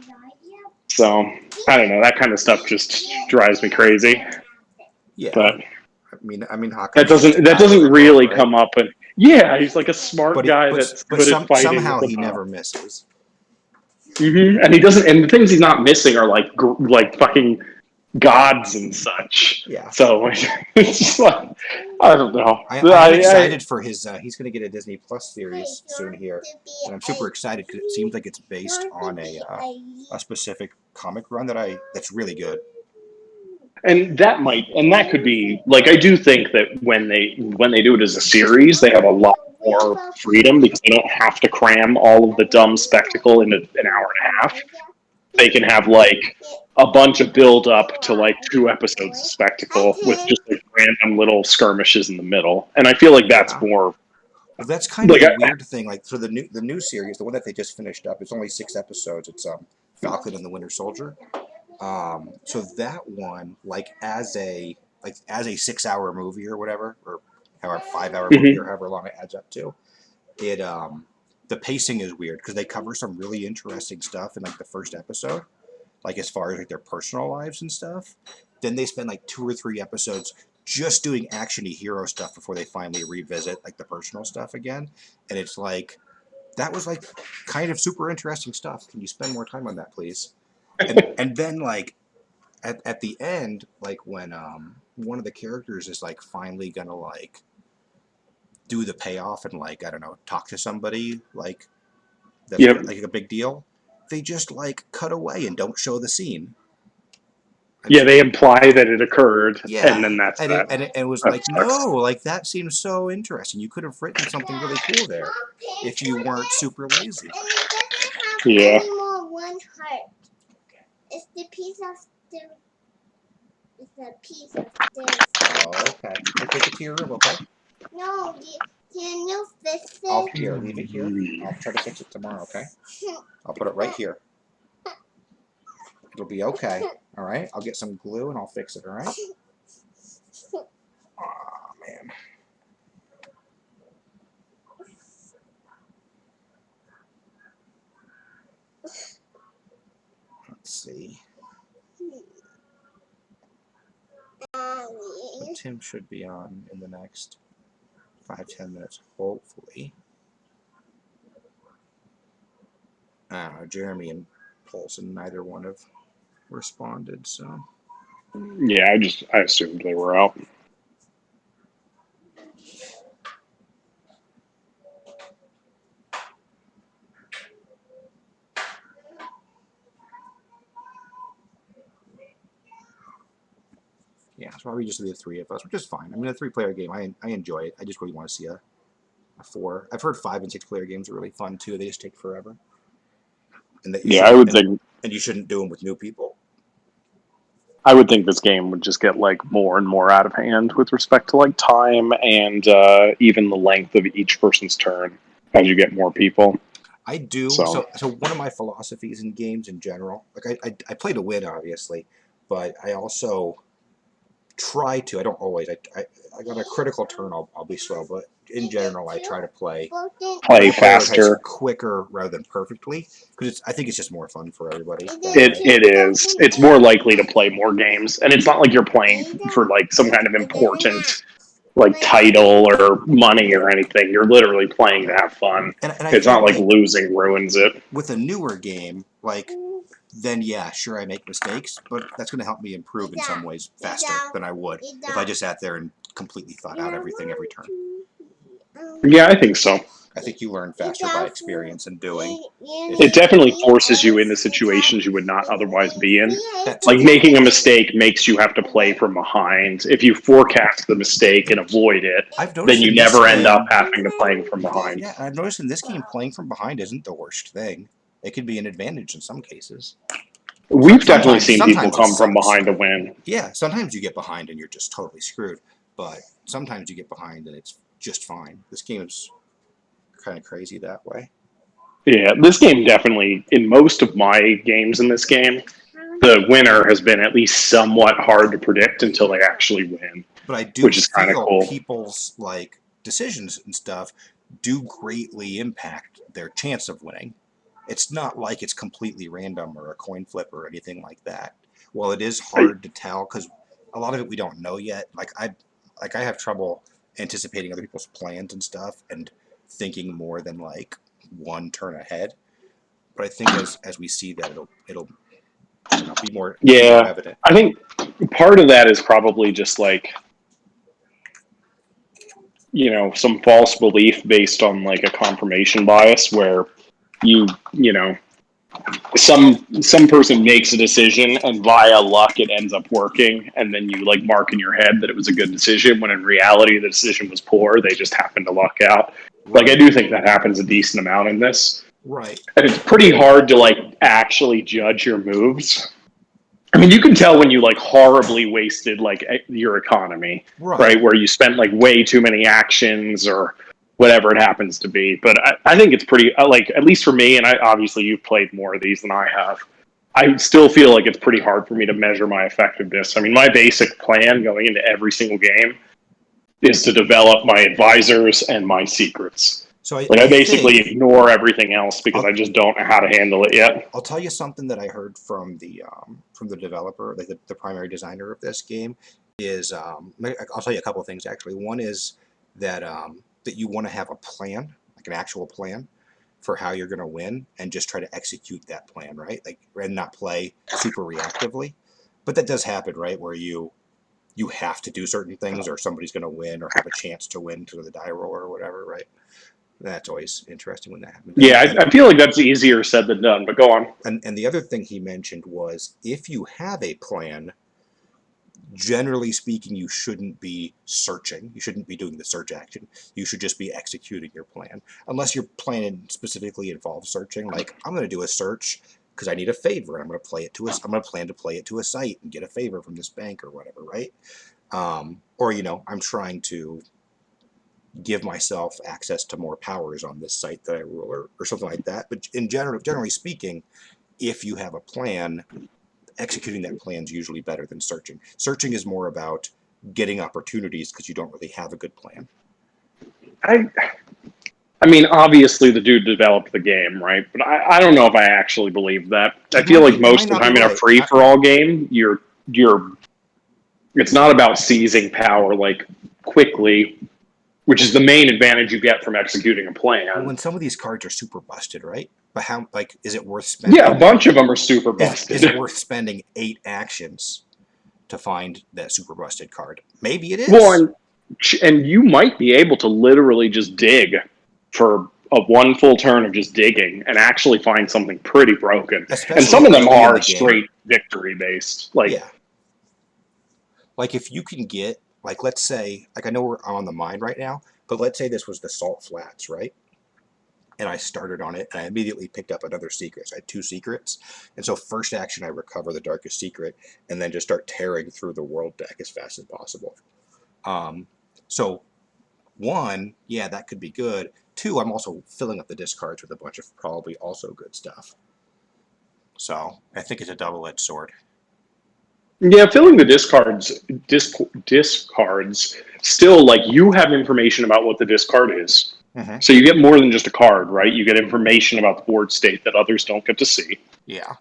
So, I don't know. That kind of stuff just drives me crazy. Yeah. But I mean, Hawkeye. that doesn't really come up. And yeah, he's like a smart guy that's good at fighting. Somehow he never misses. Mm-hmm. And he doesn't. And the things he's not missing are like fucking gods and such. Yeah. So it's just like I don't know. I'm excited for his. He's going to get a Disney Plus series soon here, and I'm super excited because it seems like it's based on a specific comic run that's really good. And that could be like I do think that when they do it as a series, they have a lot more freedom because they don't have to cram all of the dumb spectacle into an hour and a half. They can have like a bunch of build up to like 2 episodes of spectacle with just like random little skirmishes in the middle. And I feel like that's more. Well, that's kind of a weird thing. Like for the new series, the one that they just finished up, it's only 6 episodes. It's Falcon and the Winter Soldier. So that one, like as a 6-hour movie or whatever, or however 5-hour movie or however long it adds up to, it the pacing is weird because they cover some really interesting stuff in like the first episode, like as far as like their personal lives and stuff. Then they spend like 2 or 3 episodes just doing actiony hero stuff before they finally revisit like the personal stuff again. And it's like that was like kind of super interesting stuff. Can you spend more time on that, please? And then like at the end, like when one of the characters is like finally gonna like do the payoff and like I don't know talk to somebody like that's like a big deal, they just like cut away and don't show the scene. Yeah, they imply that it occurred, Yeah, and then that's and that. It was that like sucks. no, like that seems so interesting. You could have written something really cool there if you weren't super lazy. Yeah. One heart. It's the piece of It's a piece of this. Oh, okay. I'll take it to your room, okay? No, can you fix I'll it? here, leave it here. I'll try to fix it tomorrow, okay? I'll put it right here. It'll be okay. All right? I'll get some glue and I'll fix it, all right? Aw, man. Let's see. So Tim should be on in the next 5-10 minutes, hopefully. Jeremy and Paulson, neither one have responded, so. Yeah, I assumed they were out. Yeah, it's probably just the three of us, which is fine. I mean, a 3-player game, I enjoy it. I just really want to see a 4. I've heard 5 and 6-player games are really fun too. They just take forever. And that you Yeah, I would shouldn't- think and you shouldn't do them with new people. this game would just get like more and more out of hand with respect to like time and even the length of each person's turn as you get more people. I do. So- So one of my philosophies in games in general, like I play to win, obviously, but I also try to. I don't always. I got a critical turn. I'll be slow, but in general, I try to play Play prioritize faster. quicker rather than perfectly, because I think it's just more fun for everybody. It is. It's more likely to play more games, and it's not like you're playing for like some kind of important like title or money or anything. You're literally playing to have fun. And I It's feel not like losing ruins it. with a newer game, like then yeah, sure I make mistakes, but that's going to help me improve in some ways faster than I would if I just sat there and completely thought out everything every turn. Yeah, I think so. I think you learn faster by experience and doing. It definitely forces you into situations you would not otherwise be in. That's Like making a mistake makes you have to play from behind. If you forecast the mistake and avoid it, I've noticed then you in this never end game- up having to playing from behind. Yeah, and I've noticed in this game playing from behind isn't the worst thing. It could be an advantage in some cases. We've definitely seen people sometimes it come from sucks. behind to win. Yeah, sometimes you get behind and you're just totally screwed, but sometimes you get behind and it's just fine. This game is kind of crazy that way. Yeah, this game definitely, in most of my games in this game, the winner has been at least somewhat hard to predict until they actually win. But I do Which is kinda feel cool. people's like decisions and stuff do greatly impact their chance of winning. It's not like it's completely random or a coin flip or anything like that. Well, it is hard to tell because a lot of it we don't know yet. Like I have trouble anticipating other people's plans and stuff and thinking more than like one turn ahead. But I think as we see that, it'll I don't know, be more Yeah. evident. I think part of that is probably just like, you know, some false belief based on like a confirmation bias where you know, some person makes a decision and via luck it ends up working, and then you like mark in your head that it was a good decision when in reality the decision was poor. They just happened to luck out. Like I do think that happens a decent amount in this. Right. And it's pretty hard to like actually judge your moves. I mean, you can tell when you like horribly wasted like your economy, right? Where you spent like way too many actions or whatever it happens to be. But I think it's pretty like, at least for me, and obviously you've played more of these than I have. I still feel like it's pretty hard for me to measure my effectiveness. I mean, my basic plan going into every single game is to develop my advisors and my secrets. So I basically ignore everything else because I just don't know how to handle it yet. I'll tell you something that I heard from the developer, like the primary designer of this game, is I'll tell you a couple of things actually. One is that that you want to have a plan, like an actual plan, for how you're going to win, and just try to execute that plan, right? Like, and not play super reactively. But that does happen, right? Where you have to do certain things, or somebody's going to win, or have a chance to win to the die roll or whatever, right? That's always interesting when that happens. Yeah, I feel like that's easier said than done, but go on. And the other thing he mentioned was if you have a plan, generally speaking, you shouldn't be searching. You shouldn't be doing the search action. You should just be executing your plan. Unless your plan specifically involves searching. Like, I'm going to do a search because I need a favor. I'm going to I'm going to plan to play it to a site and get a favor from this bank or whatever, right? Or, you know, I'm trying to give myself access to more powers on this site that I rule, or something like that. But generally speaking, if you have a plan, executing that plan is usually better than searching. Searching is more about getting opportunities because you don't really have a good plan. I mean, obviously the dude developed the game, right? But I don't know if I actually believe that. I feel like most of the time in a free for all game, you're it's not about seizing power like quickly, which is the main advantage you get from executing a plan. Well, when some of these cards are super busted, right? But how, like, is it worth spending? Yeah, a bunch of them are super busted. Is it worth spending 8 actions to find that super busted card? Maybe it is. Well, and you might be able to literally just dig for a one full turn of just digging and actually find something pretty broken. Especially and some of them early in are the game. straight victory based. Like, yeah. Like if you can get, like, let's say, like, I know we're on the mine right now, but let's say this was the Salt Flats, right? And I started on it, and I immediately picked up another secret. So I had 2 secrets. And so first action, I recover the Darkest Secret, and then just start tearing through the world deck as fast as possible. So 1, yeah, that could be good. 2, I'm also filling up the discards with a bunch of probably also good stuff. So I think it's a double-edged sword. yeah, filling the discards still, like, you have information about what the discard is. Mm-hmm. So you get more than just a card, right? You get information about the board state that others don't get to see. Yeah.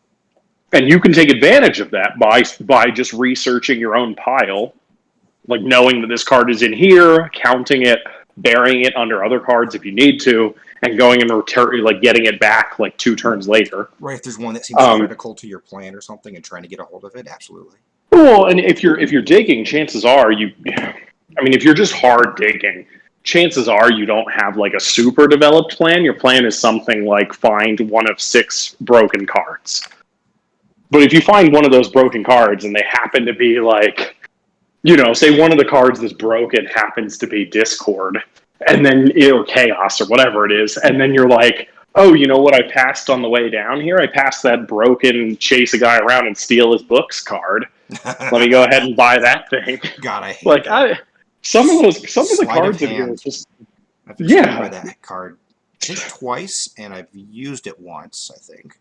And you can take advantage of that by just researching your own pile, like knowing that this card is in here, counting it, burying it under other cards if you need to, and going and like getting it back like 2 turns later. Right, if there's one that seems critical to your plan or something and trying to get a hold of it, absolutely. Well, and if you're digging, chances are if you're just hard digging, chances are you don't have like a super developed plan. Your plan is something like find one of 6 broken cards. But if you find one of those broken cards and they happen to be like, say one of the cards that's broken happens to be Discord, and then or Chaos or whatever it is, and then you're like, oh, you know what I passed on the way down here? I passed that broken chase a guy around and steal his books card. Let me go ahead and buy that thing. God, I hate like that. some of the cards in here just I've used that card I think twice, and I've used it once, I think.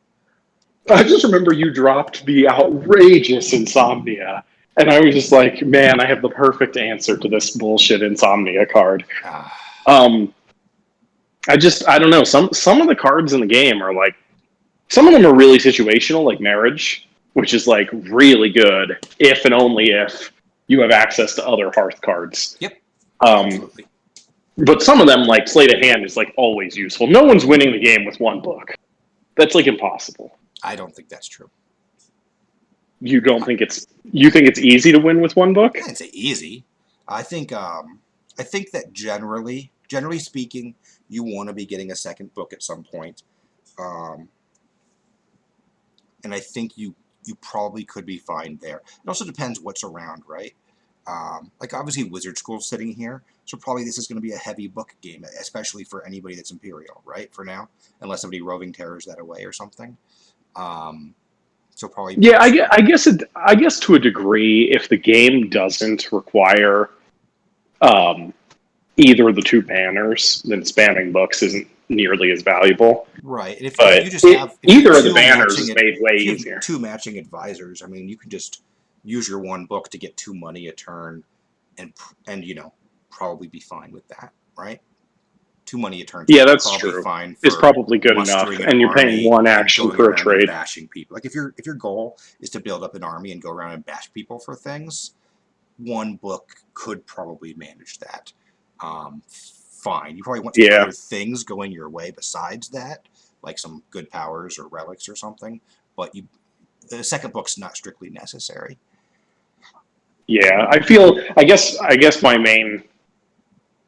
I just remember you dropped the outrageous Insomnia, and I was just like, man, I have the perfect answer to this bullshit Insomnia card. I don't know. Some of the cards in the game are like, some of them are really situational, like Marriage, which is like really good if and only if you have access to other Hearth cards. Yep. Absolutely. But some of them, like Sleight of Hand, is like always useful. No one's winning the game with 1 book. That's like impossible. I don't think that's true. You think it's easy to win with 1 book? I didn't say easy. I think that generally speaking, you want to be getting a second book at some point. And I think you probably could be fine there. It also depends what's around, right? Like obviously Wizard School's sitting here, so probably this is going to be a heavy book game, especially for anybody that's Imperial, right? For now, unless somebody Roving Terrors that away or something. So probably. Yeah, I guess to a degree, if the game doesn't require either of the 2 banners, then spamming books isn't nearly as valuable. Right. And if you just have either of the banners is made way easier. 2 matching advisors. I mean, you can just use your 1 book to get 2 money a turn, and probably be fine with that, right? 2 money a turn. Yeah, that's true. Fine. It's probably good enough, and you're paying 1 action for a trade. Bashing people. Like if your goal is to build up an army and go around and bash people for things, 1 book could probably manage that. Fine. You probably want some other things going your way besides that, like some good powers or relics or something. But the second book's not strictly necessary. Yeah, I guess my main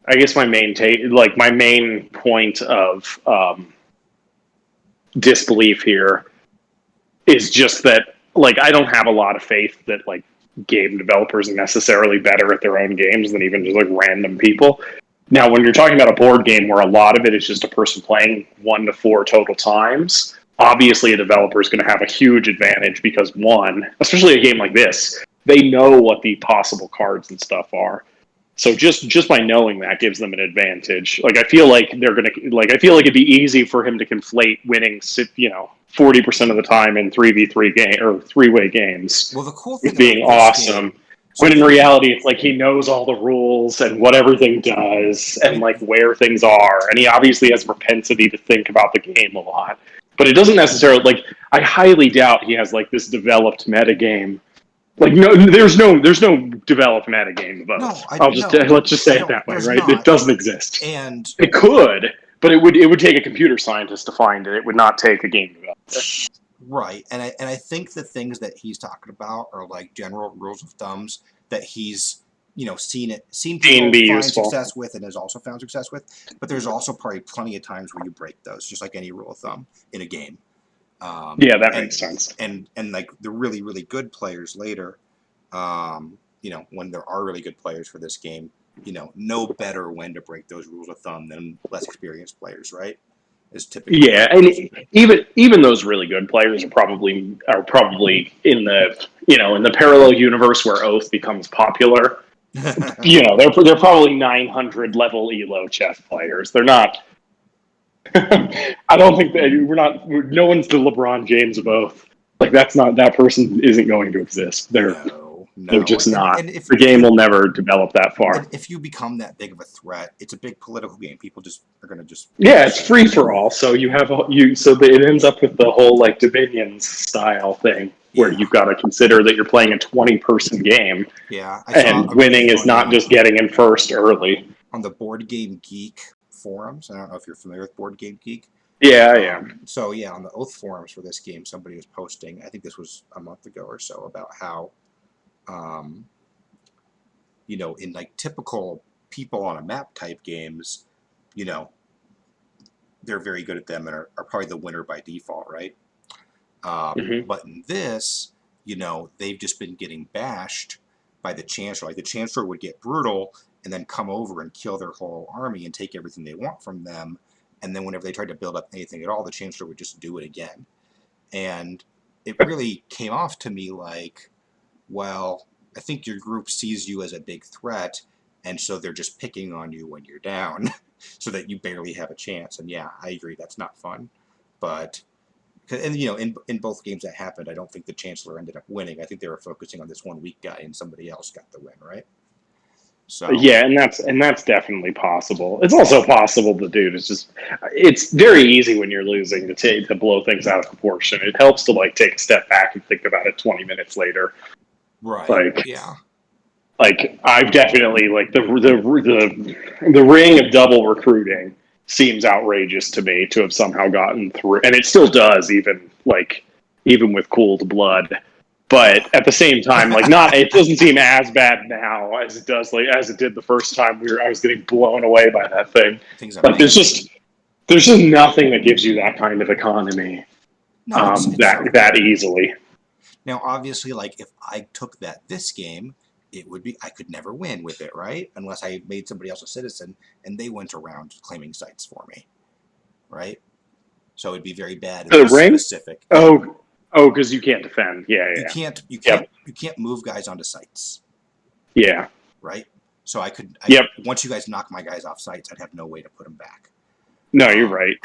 my main point of disbelief here is just that, like, I don't have a lot of faith that, like, game developers are necessarily better at their own games than even just, like, random people. Now, when you're talking about a board game where a lot of it is just a person playing 1 to 4 total times, obviously a developer is going to have a huge advantage because, 1, especially a game like this, they know what the possible cards and stuff are. So just by knowing that gives them an advantage. Like I feel like I feel like it'd be easy for him to conflate winning 40% of the time in 3v3 game or three-way games Well, the cool with thing being about this awesome. game, so When in reality, it's like he knows all the rules and what everything does and like where things are, and he obviously has a propensity to think about the game a lot. But it doesn't necessarily like. I highly doubt he has like this developed metagame. Like no, there's no developed metagame of no, oath. Let's just I say it don't. that way, There's right? It not, doesn't exist. and It could, but it would take a computer scientist to find it. It would not take a game developer. right, and I think the things that he's talking about are like general rules of thumbs that he's seen people D&B find useful. success with and has also found success with. But there's also probably plenty of times where you break those, just like any rule of thumb in a game. Yeah, that and, makes sense. And like the really really good players later, when there are really good players for this game, know better when to break those rules of thumb than less experienced players, right? Is typically Yeah, and even those really good players are probably in the in the parallel universe where Oath becomes popular. They're probably 900 level Elo chess players. They're not. I don't think that no one's the LeBron James of Oath. Like that person isn't going to exist. They're just not. And if the game will never develop that far. And if you become that big of a threat, it's a big political game. People just are going to just it's free for all. So it ends up with the whole like Dominions style thing where you've got to consider that you're playing a 20-person game. Yeah, and winning is not just getting in first early. On the Board Game Geek forums, I don't know if you're familiar with Board Game Geek. Yeah, I am. So yeah, on the Oath forums for this game, somebody was posting, I think this was a month ago or so, about how in like typical people on a map type games, they're very good at them and are probably the winner by default, right? But in this, they've just been getting bashed by the Chancellor. Like the Chancellor would get brutal and then come over and kill their whole army and take everything they want from them. And then whenever they tried to build up anything at all, the Chancellor would just do it again. And it really came off to me like, well, I think your group sees you as a big threat, and so they're just picking on you when you're down so that you barely have a chance. And yeah, I agree, that's not fun. But, and in both games that happened, I don't think the Chancellor ended up winning. I think they were focusing on this one weak guy and somebody else got the win, right? So yeah, and that's definitely possible. It's also possible it's very easy when you're losing to blow things out of proportion. It helps to like take a step back and think about it 20 minutes later. Right. Like, yeah. Like I've definitely like the ring of double recruiting seems outrageous to me to have somehow gotten through, and it still does, even with Cooled Blood. But at the same time, it doesn't seem as bad now as it did the first time I was getting blown away by that thing. Like there's just nothing that gives you that kind of economy that easily. Now, obviously, like if I took this game, it would be I could never win with it, right? Unless I made somebody else a citizen and they went around claiming sites for me, right? So it'd be very bad. The ring? Specific. Oh, because you can't defend. Yeah. You can't move guys onto sites. Yeah. Right. So once you guys knock my guys off sites, I'd have no way to put them back. No, you're right.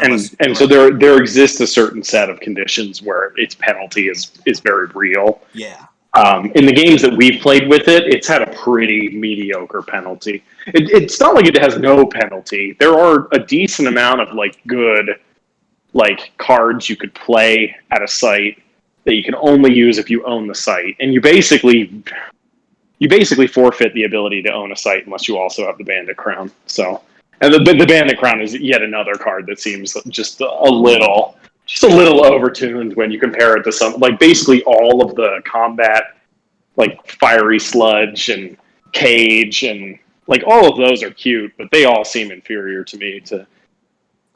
So there exists a certain set of conditions where its penalty is very real. Yeah. In the games that we've played with it, it's had a pretty mediocre penalty. It's not like it has no penalty. There are a decent amount of good cards you could play at a site that you can only use if you own the site, and you basically forfeit the ability to own a site unless you also have the Bandit Crown. So, and the Bandit Crown is yet another card that seems just a little overtuned when you compare it to some basically all of the combat, Fiery Sludge and Cage and all of those are cute, but they all seem inferior to me to.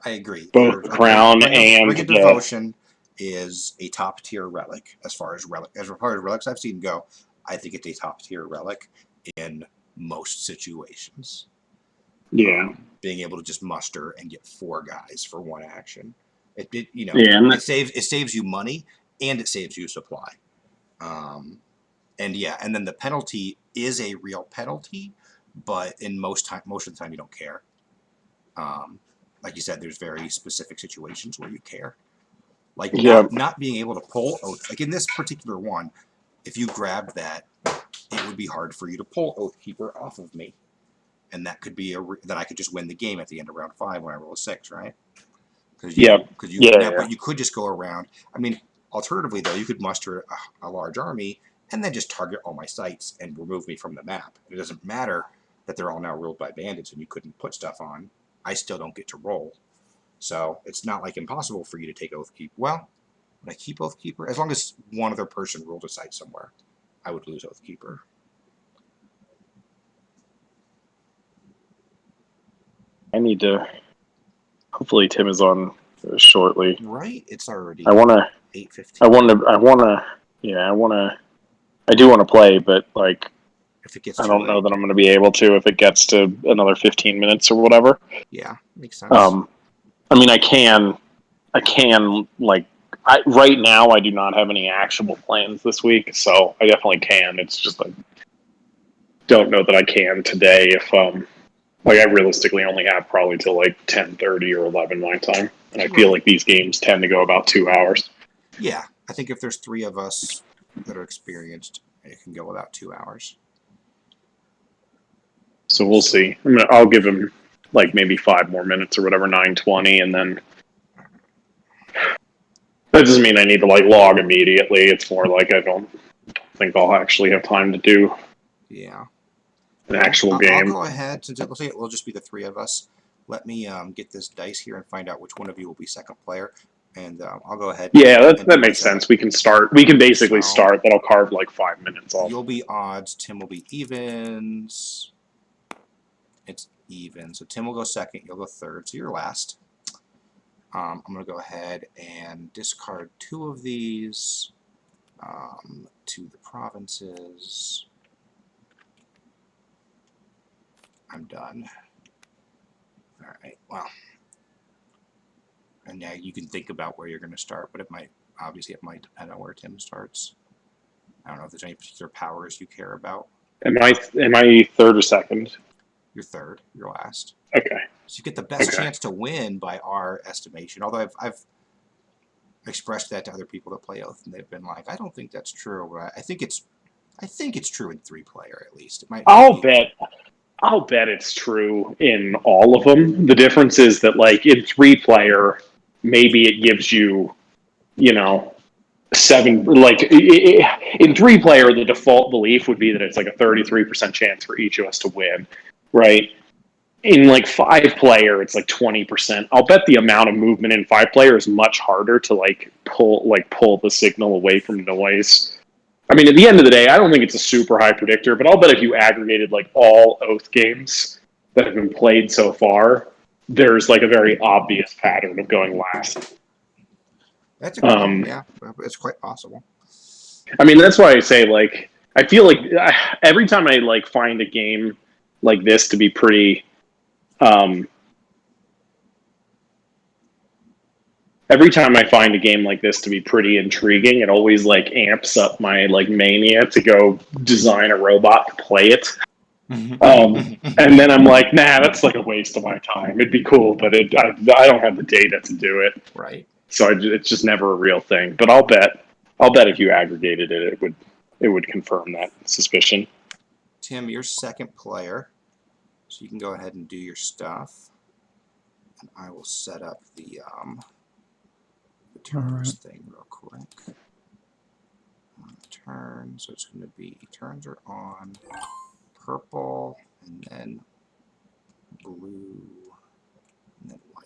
I agree. Both the Crown and Ring of Devotion is a top tier relic as far as relics I've seen go. I think it's a top tier relic in most situations. Yeah, being able to just muster and get 4 guys for 1 action, it saves you money and it saves you supply. And then the penalty is a real penalty, but in most of the time, you don't care. Like you said, there's very specific situations where you care. Like Yeah. not being able to pull Oath, like in this particular one, if you grabbed that, it would be hard for you to pull Oathkeeper off of me, and that could be that I could just win the game at the end of round 5 when I roll a 6, right? Because Yeah. but you could just go around. I mean, alternatively though, you could muster a large army and then just target all my sites and remove me from the map. It doesn't matter that they're all now ruled by bandits and you couldn't put stuff on. I still don't get to roll. So it's not like impossible for you to take Oathkeeper. Well, would I keep Oathkeeper? As long as one other person ruled a site somewhere, I would lose Oathkeeper. I need to. Hopefully, Tim is on shortly. Right? It's already I want to. 8:15. Yeah, I do want to play, but like, If it gets I too don't know late. that I'm going to be able to if it gets to another 15 minutes or whatever. Yeah, makes sense. I mean, I can, like, right now I do not have any actionable plans this week, so I definitely can. It's just like, don't know that I can today if, like, I realistically only have probably till like 10:30 or 11 my time, and I feel Right. like these games tend to go about 2 hours. Yeah, I think if there's 3 of us that are experienced, it can go about 2 hours. So we'll see. I'll give him like maybe 5 more minutes or whatever, 9:20, and then that doesn't mean I need to like log immediately. It's more like I don't think I'll actually have time to do Yeah. an actual I'll game. go ahead, since it looks like it will just be the 3 of us. Let me get this dice here and find out which one of you will be second player. And I'll go ahead. Yeah, and that makes sense. We can start. We can basically So- start. That'll carve like 5 minutes off. You'll be odds. Tim will be evens. It's even. So Tim will go second. You'll go third. So you're last. I'm going to go ahead and discard 2 of these to the provinces. I'm done. All right. Well, and now you can think about where you're going to start, but it might depend on where Tim starts. I don't know if there's any particular powers you care about. Am I third or second? You're third. You're last. Okay. So you get the best Okay. chance to win by our estimation. Although I've expressed that to other people that play Oath, and they've been like, I don't think that's true. But I think it's true in 3-player at least. It might. I'll bet it's true in all of them. The difference is that like in 3-player, maybe it gives you, 7. Like in 3-player, the default belief would be that it's like a 33% chance for each of us to win, right? In like 5-player, it's like 20%. I'll bet the amount of movement in 5-player is much harder to pull the signal away from noise. I mean, at the end of the day, I don't think it's a super high predictor, but I'll bet if you aggregated like all Oath games that have been played so far, there's like a very obvious pattern of going last. That's a good yeah, it's quite possible. I mean, that's why I say like I feel like every time I like find a game like this to be pretty. Every time I find a game like this to be pretty intriguing, it always like amps up my like mania to go design a robot to play it. And then I'm like, nah, that's like a waste of my time. It'd be cool, but I don't have the data to do it. Right. So it's just never a real thing. But I'll bet if you aggregated it, it would confirm that suspicion. Tim, you're second player, so you can go ahead and do your stuff, and I will set up the turns thing real quick. Turn, so it's going to be turns are on purple, and then blue, and then white.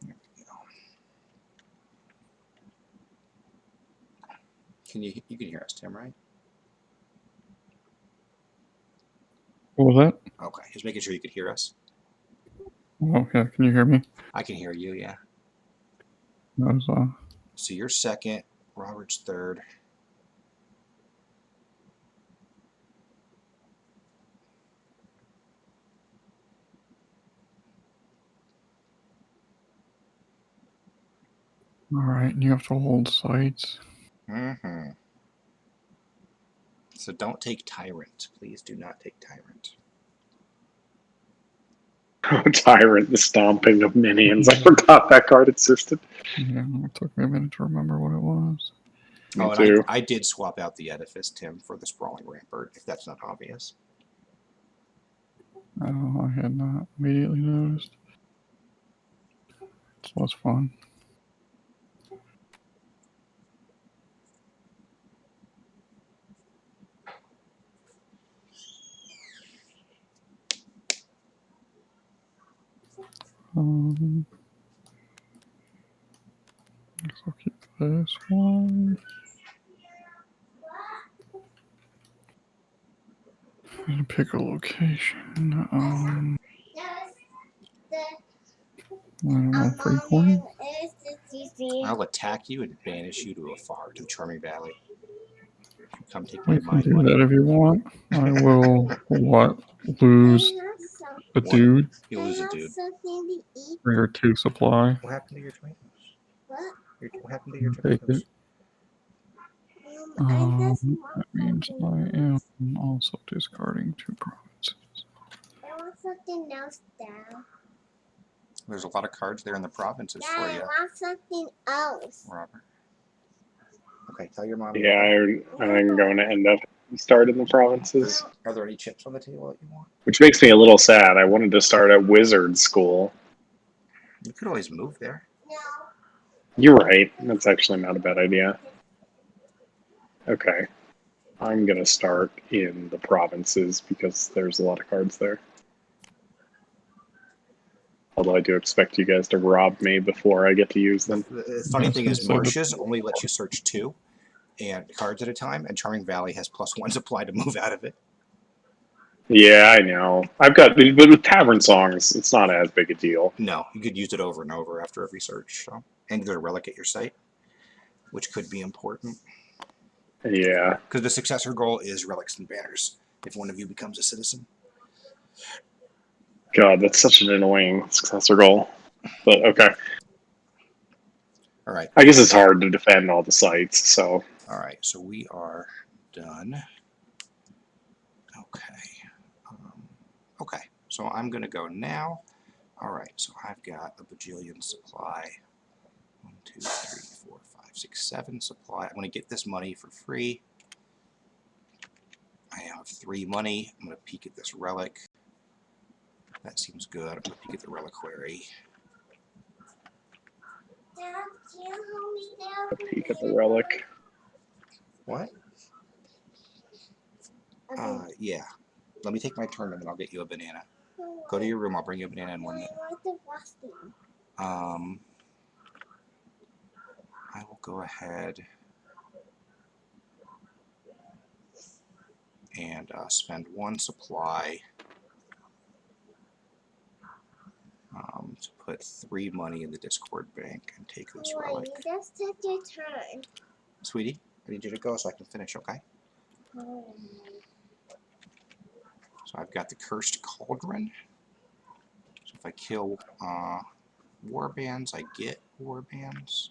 There we go. You can hear us, Tim, right? What was that? Okay, just making sure you could hear us. Okay, can you hear me? I can hear you, yeah. That was, So you're second, Robert's third. Alright, and you have to hold sites. Mm-hmm. So don't take Tyrant. Please do not take Tyrant. Tyrant, the stomping of minions. I forgot that card existed. Yeah, it took me a minute to remember what it was. Me Oh, and too. I did swap out the Edifice, Tim, for the Sprawling Rampart, if that's not obvious. Oh, I had not immediately noticed. It's less fun. Guess I'll keep this one. I'm gonna pick a location. I don't know, free coin? I'll attack you and banish you to Afar, to Charming Valley. Come take You my can mind do money. that if you want. I will, what, lose a What? dude You'll lose a dude. for your 2 supply. What happened to your tomatoes? What? What happened to your Take tomatoes? it. That means I am also discarding 2 provinces. I want something else, Dad. There's a lot of cards there in the provinces Dad, for I you, want something else. Robert. Okay, tell your mom. Yeah, I'm going to end up starting the provinces, Are there any chips on the table that you want? which makes me a little sad. I wanted to start at wizard school. You could always move there. No. You're right. That's actually not a bad idea. Okay. I'm going to start in the provinces because there's a lot of cards there. Although I do expect you guys to rob me before I get to use them. The funny I was thing gonna is, say that- Marshes only lets you search 2 and cards at a time, and Charming Valley has +1 supply to move out of it. Yeah, I know. I've got, but with Tavern Songs, it's not as big a deal. No, you could use it over and over after every search. So. And there's a relic at your site, which could be important. Yeah. Because the successor goal is relics and banners, if one of you becomes a citizen. God, that's such an annoying successor goal. But okay. All right. I guess it's hard to defend all the sites, so. All right, so we are done. Okay. Okay, so I'm going to go now. All right, so I've got a bajillion supply. 1, 2, 3, 4, 5, 6, 7 supply. I'm going to get this money for free. I have 3 money. I'm going to peek at this relic. That seems good. I'm going to peek at the reliquary. Dad, can you hold me down? A peek at the relic. What? Okay. Yeah. Let me take my turn and then I'll get you a banana. Go to your room. I'll bring you a banana in 1 minute. I want the frosting. I will go ahead and spend 1 supply to put 3 money in the Discord bank and take this relic. Wait, you just took your turn. Sweetie, I need you to go so I can finish, okay? Oh. So I've got the Cursed Cauldron. So if I kill warbands, I get warbands.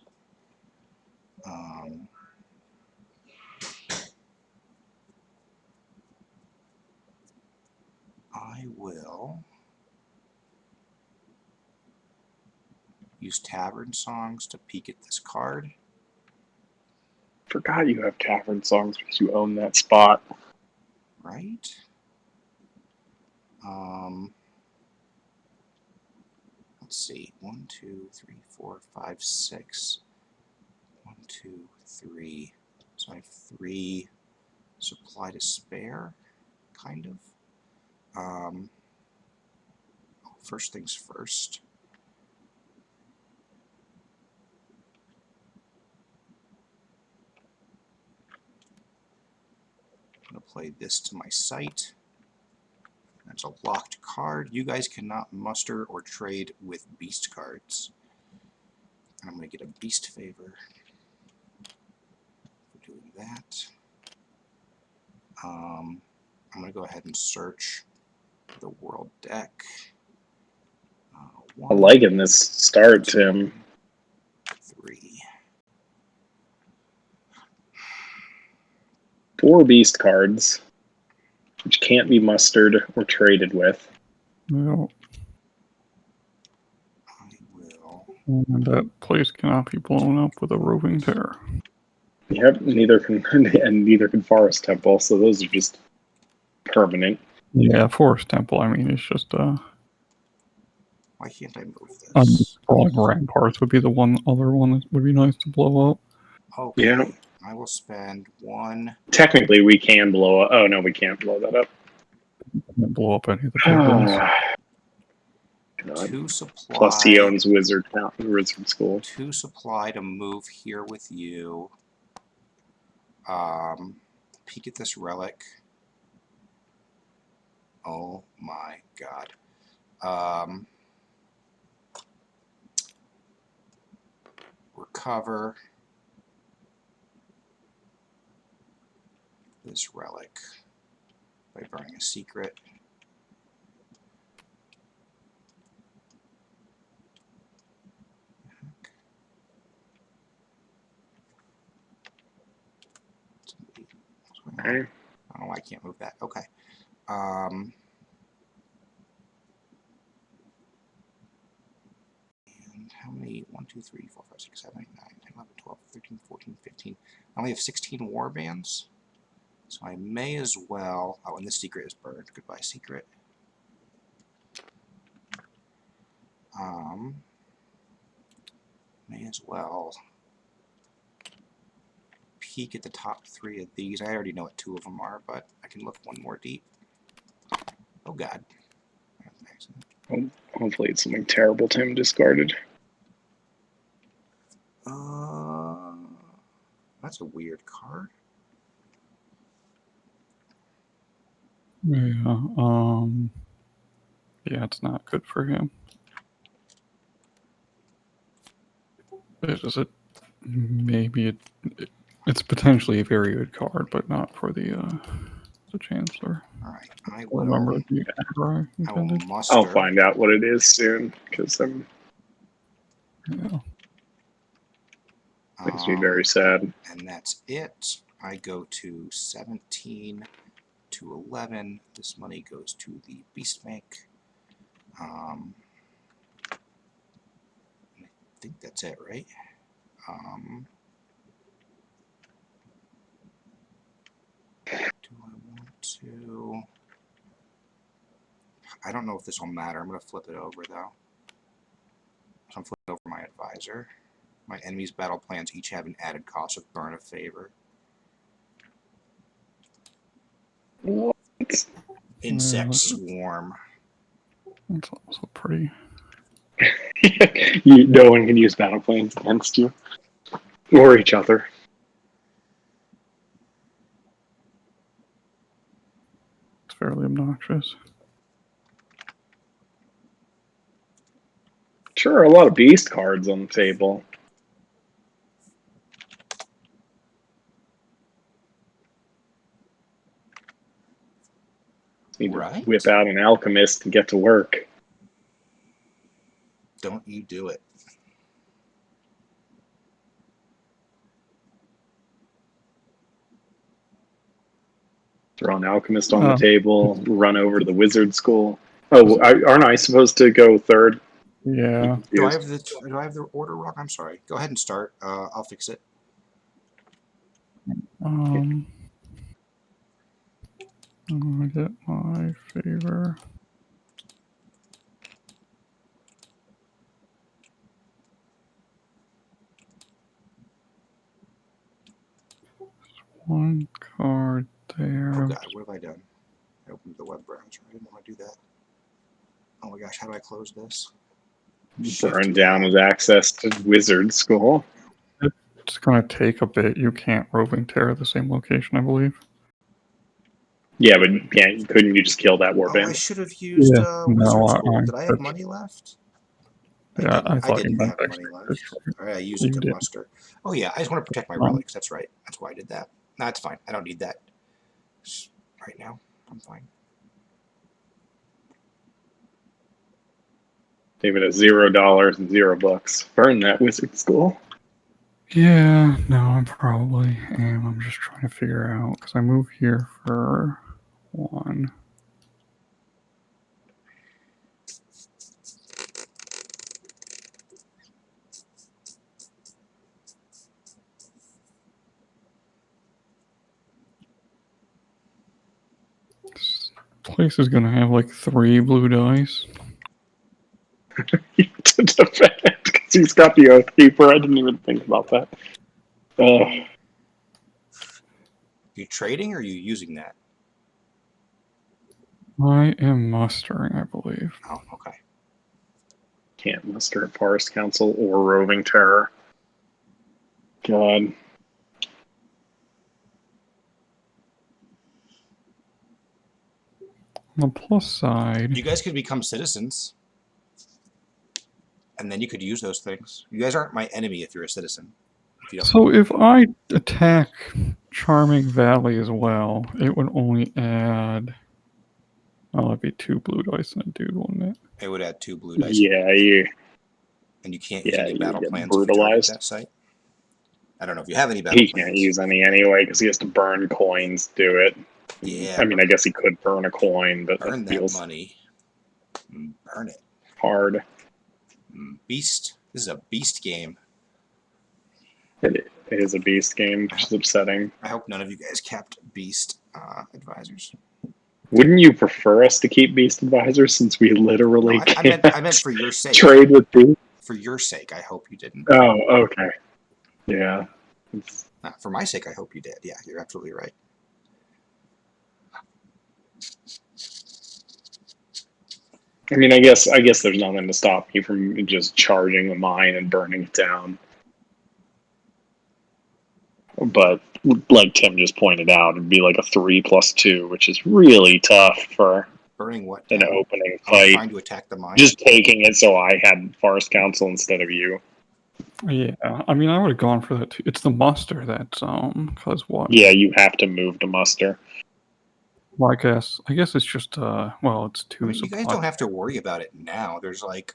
I will use Tavern Songs to peek at this card. Forgot you have Tavern Songs because you own that spot. Right? Let's see. 1, 2, 3, 4, 5, 6. 1, 2, 3. So I have 3 supply to spare, kind of. First things first. I'm going to play this to my site. That's a locked card. You guys cannot muster or trade with beast cards. And I'm going to get a beast favor for doing that. I'm going to go ahead and search the world deck. I'm liking this start, Tim. 3. 4 beast cards, which can't be mustered or traded with. No, I will. and that place cannot be blown up with a roving terror. Yep, neither can and neither can Forest Temple, so those are just permanent. Yeah, Forest Temple. I mean, it's just Why can't I move this? Ramparts would be the one other one that would be nice to blow up. Okay. Yeah. I will spend 1. Technically, we can blow up. Oh no, we can't blow that up. Can't blow up any of the big ones. God. 2 supply. Plus, he owns Wizard School. 2 supply to move here with you. Peek at this relic. Oh my god. Recover this relic by burning a secret. Okay. I don't know why I can't move that. Okay. And how many? 1, 2, 3, 4, 5, 6, 7, 8, 9, 10, 11, 12, 13, 14, 15. I only have 16 war bands. So I may as well. Oh, and this secret is burned. Goodbye, secret. May as well peek at the top 3 of these. I already know what 2 of them are, but I can look one more deep. Oh god. Hopefully, it's something terrible Tim discarded. That's a weird card. Yeah. Yeah, it's not good for him. It's potentially a very good card, but not for the Chancellor. All right, I Or remember will. the order I I will intended. muster. I'll find out what it is soon because I'm Yeah. makes me very sad. And that's it. I go to 17 to 11. This money goes to the Beast Bank. I think that's it, right? Do I want to? I don't know if this will matter. I'm going to flip it over, though. So I'm flipping over my advisor. My enemy's battle plans each have an added cost of burn of favor. What? Insect Yeah. swarm. It's also pretty. No one can use battle planes against you or each other. It's fairly obnoxious. Sure, a lot of beast cards on the table. Need to Right? whip out an alchemist and get to work. Don't you do it. Throw an alchemist on the table, run over to the wizard school. Oh, aren't I supposed to go third? Yeah. Do I have the order wrong? I'm sorry. Go ahead and start. I'll fix it. I get my favor. One card there. Oh god, what have I done? I opened the web browser. I didn't want to do that. Oh my gosh, how do I close this? Burn down his access to wizard school. It's going to take a bit. You can't roving terror the same location, I believe. Yeah, but couldn't you just kill that Oh, I warband? should have used wizard school. Did I have but- money left? Yeah, I thought you didn't meant have money left. extra. All right, I used it You to did. muster. Oh yeah, I just want to protect my relics. That's right. That's why I did that. No, it's fine. I don't need that right now. I'm fine. Even at $0 and $0. Burn that wizard school. Yeah, no, I probably am. I'm just trying to figure out because I move here for 1. This place is gonna have like 3 blue dice. To defend because he's got the Oath Keeper. I didn't even think about that. You trading or are you using that? I am mustering, I believe. Oh, okay. Can't muster at Forest Council or Roving Terror. God. On the plus side, You guys could become citizens. And then you could use those things. You guys aren't my enemy if you're a citizen. If you don't. so if I attack Charming Valley as well, it would only add. Oh, that'd be 2 blue dice and a dude, wouldn't it? It would add 2 blue dice. Yeah, you And you can't use any you battle get plans if you target brutalized. that site. I don't know if you have any battle He plans. can't use any anyway because he has to burn coins to do it. Yeah. I mean, I guess he could burn a coin, but Burn that that feels money. Burn it. hard. Beast. This is a beast game. It is a beast game, which is upsetting. I hope none of you guys kept beast advisors. Wouldn't you prefer us to keep beast advisors since we literally No, can't I meant for your sake. trade with beast? For your sake, I hope you didn't. Oh, okay. Yeah. For my sake, I hope you did. Yeah, you're absolutely right. I mean, I guess there's nothing to stop me from just charging the mine and burning it down. But like Tim just pointed out, it'd be like a 3+2, which is really tough for Burning what? an opening Trying fight. to attack the mine. Just taking it so I had Forest Council instead of you. Yeah, I mean, I would have gone for that too. It's the muster that's cause what? Yeah, you have to move to muster. Well, I guess it's just well, it's 2 I mean, you supply. guys don't have to worry about it now. There's like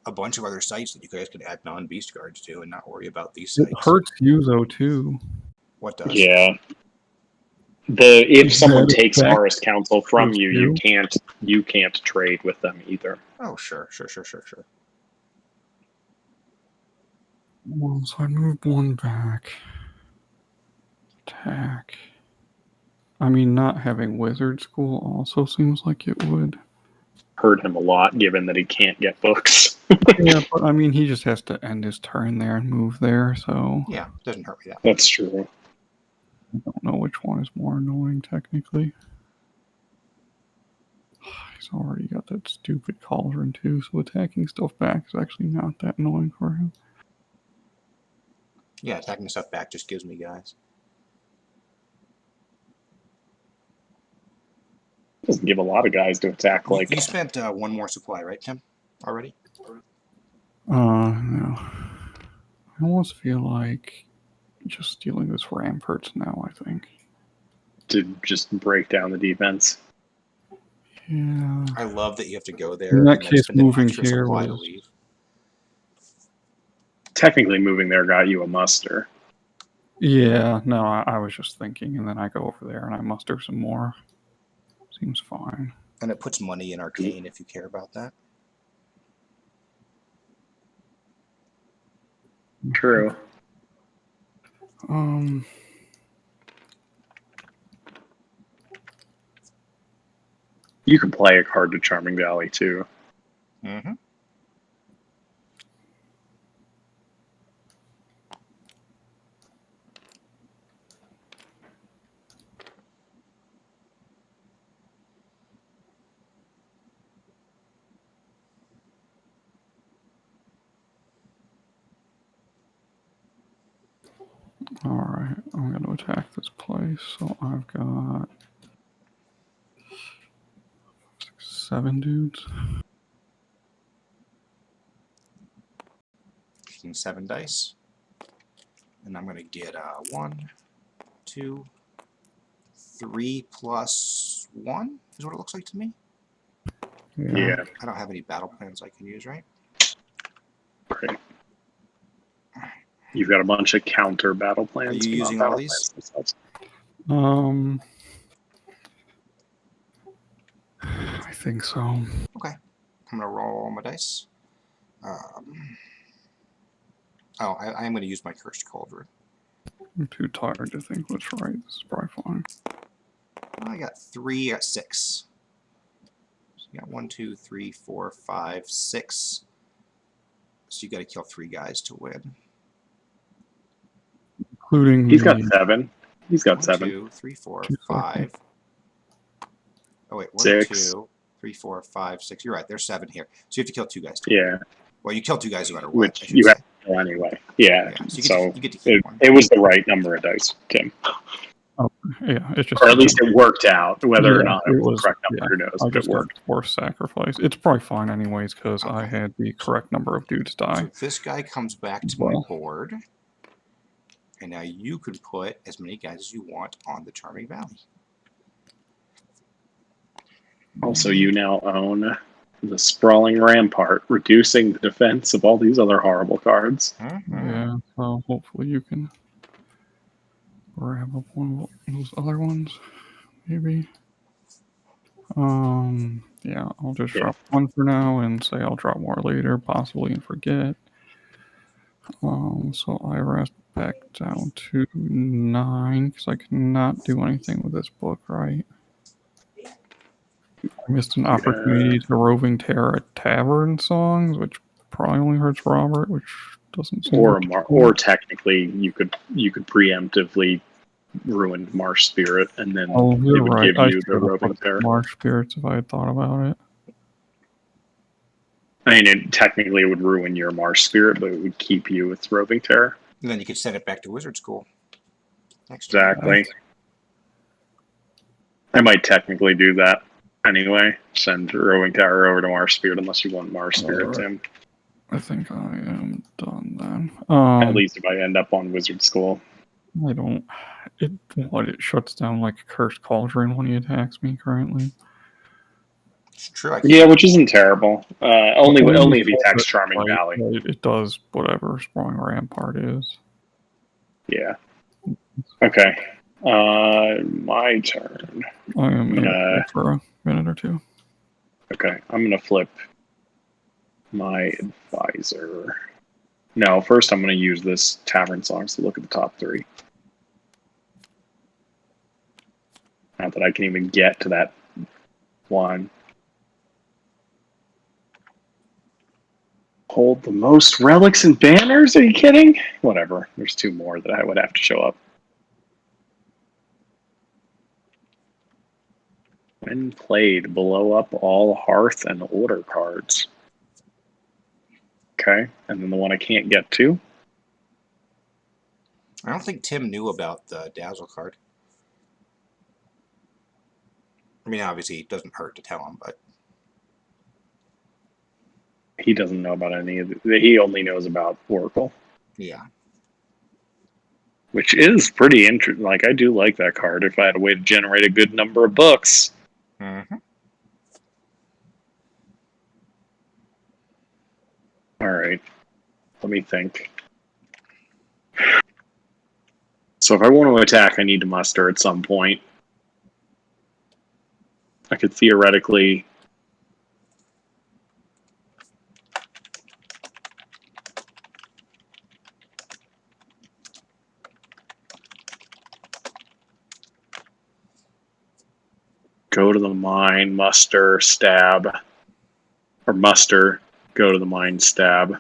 a bunch of other sites that you guys could add non-beast guards to and not worry about these sites. It hurts you though too. What does? Yeah. If someone That takes effect Forest Council from hurts you, you. you can't trade with them either. Oh, sure. Well, so I moved 1 back. Attack. I mean, not having wizard school also seems like it would. Hurt him a lot, given that he can't get books. Yeah, but I mean, he just has to end his turn there and move there, so Yeah, doesn't hurt me that. That's true. I don't know which one is more annoying technically. He's already got that stupid cauldron too, so attacking stuff back is actually not that annoying for him. Yeah, attacking stuff back just gives me guys. Doesn't give a lot of guys to attack like. You spent 1 more supply, right, Tim? Already? No. I almost feel like just stealing this ramparts now, I think. To just break down the defense. Yeah. I love that you have to go there. In that and then case, spend an moving extra here supply to was- leave. Technically, moving there got you a muster. Yeah, no, I was just thinking, and then I go over there and I muster some more. Seems fine. And it puts money in Arcane if you care about that. True. You can play a card to Charming Valley too. Mm-hmm. Alright, I'm going to attack this place. So I've got 7 dudes. King 7 dice. And I'm going to get 1, 2, 3 plus 1 is what it looks like to me. Yeah. I don't have any battle plans I can use, right? Great. You've got a bunch of counter battle plans. Are you but not using battle all these? plans themselves. I think so. Okay. I'm gonna roll my dice. I am gonna use my cursed cauldron. I'm too tired to think what's right. This is probably fine. I got 3 at 6. So you got 1, 2, 3, 4, 5, 6. So you got to kill 3 guys to win. Including He's got the 7. He's got 1, 7. 2, 3, 4, Two, 5. Oh wait, 1, 6. 2, 3, 4, 5, 6. You're right. There's 7 here. So you have to kill 2 guys to win. Yeah, Well, you kill 2 guys no matter what. which I should you say. have to kill anyway. Yeah, Yeah, so so you get to keep one. it was the right number of dice, Tim. yeah, it's just Or at least it worked out. Whether or Yeah, not it was the correct yeah, number, who knows, I but it just got worked. forced sacrifice. It's probably fine anyways because I Okay. had the correct number of dudes die. So this guy comes back to my Well. board, and now you can put as many guys as you want on the Charming Valley. Also, you now own the Sprawling Rampart, reducing the defense of all these other horrible cards. Yeah, so hopefully you can grab up one of those other ones, maybe. Yeah, I'll just Yeah. drop one for now and say I'll drop more later, possibly, and forget. So I rest back down to 9 because I cannot do anything with this book, right? I missed an opportunity to Roving Terror at Tavern Songs, which probably only hurts Robert, which doesn't seem Or technically, you could preemptively ruin Marsh Spirit, and then Oh, it you're would right. give I you should the have Roving put Terror. Marsh Spirits if I had thought about it. I mean, technically it would ruin your Marsh Spirit, but it would keep you with Roving Terror. And then you could send it back to Wizard School. Next turn. Exactly. I might technically do that anyway. Send Roving Tower over to Marsh Spirit unless you want Marsh Spirit, Alright. Tim. I think I am done then. At least if I end up on Wizard School. I don't. It shuts down like a cursed cauldron when he attacks me currently. It's true. Yeah, which isn't terrible. Only if he attacks Right, Charming Valley. right, it does whatever Sprawling Rampart is. Yeah. Okay. My turn. I am in it for a minute or two. Okay, I'm gonna flip my advisor. No, first I'm gonna use this Tavern Songs to look at the top 3. Not that I can even get to that one. Hold the most relics and banners? Are you kidding? Whatever. There's 2 more that I would have to show up. When played, blow up all Hearth and Order cards. Okay, and then the one I can't get to. I don't think Tim knew about the Dazzle card. I mean, obviously, it doesn't hurt to tell him, but He doesn't know about any of the, he only knows about Oracle, yeah. which is pretty interesting. Like, I do like that card if I had a way to generate a good number of books. Mm-hmm. All right, let me think. So if I want to attack, I need to muster at some point. I could theoretically go to the mine, muster, stab, or muster, go to the mine, stab.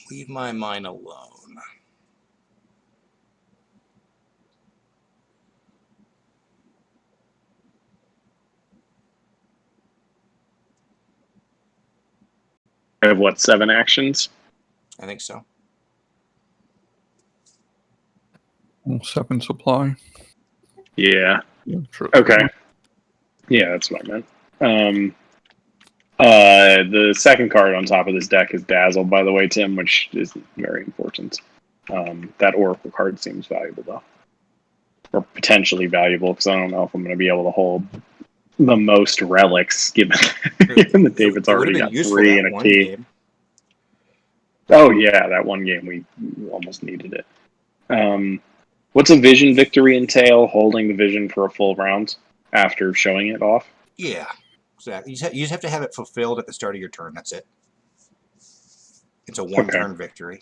Leave my mind alone. I have what, 7 actions? I think so. 7 supply. Yeah. Yeah, sure. Okay. Yeah, that's what I meant. The second card on top of this deck is Dazzle, by the way, Tim, which is very important. That Oracle card seems valuable, though. Or potentially valuable, because I don't know if I'm going to be able to hold the most relics, given, given that David's It would have already been got useful 3 that and a one key. game. Oh yeah, that one game we almost needed it. What's a vision victory entail? Holding the vision for a full round after showing it off. Yeah, exactly. You just have to have it fulfilled at the start of your turn. That's it. It's a one-turn victory.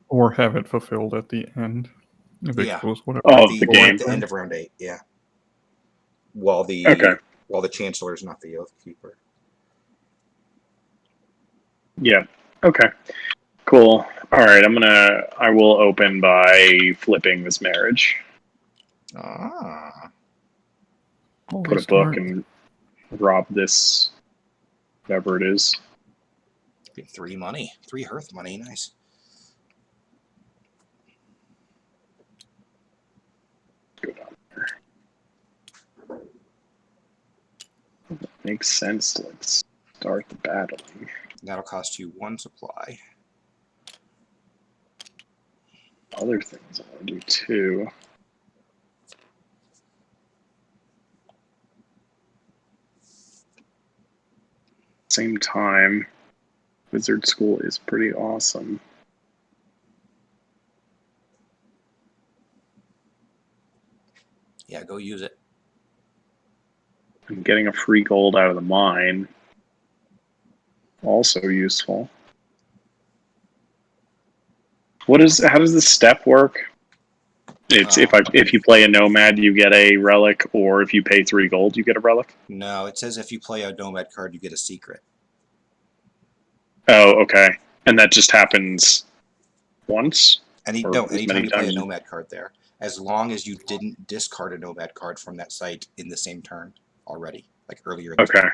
Or have it fulfilled at the end. If it Yeah. goes whatever. Oh, Or the game. at the end of round 8. Yeah. While the Chancellor is not the Oath Keeper. Yeah. Okay. Cool. All right. I will open by flipping this marriage. Ah. Put a book and rob this, whatever it is. Get 3 money. 3 hearth money. Nice. Go down there. Makes sense to start the battling. That'll cost you 1 supply. Other things I want to do too. Same time, Wizard School is pretty awesome. Yeah, go use it. And getting a free gold out of the mine, also useful. How does this step work? It's if you play a nomad, you get a relic, or if you pay 3 gold, you get a relic. No, it says if you play a nomad card, you get a secret. Oh, okay. And that just happens once? Anytime you play a nomad card there, as long as you didn't discard a nomad card from that site in the same turn already, like earlier in the turn.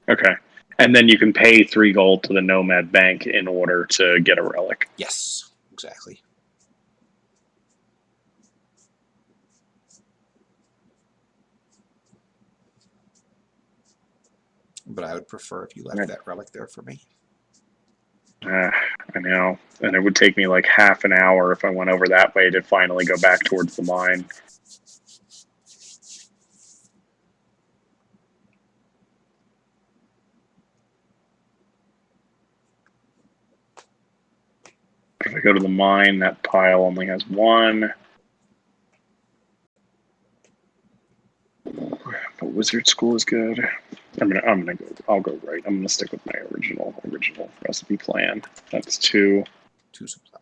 Okay. And then you can pay 3 gold to the nomad bank in order to get a relic. Yes, exactly. But I would prefer if you left that relic there for me. I know. And it would take me like half an hour if I went over that way to finally go back towards the mine. If I go to the mine, that pile only has 1. But Wizard School is good. I'll go right. I'm gonna stick with my original recipe plan. That's 2. 2 supply.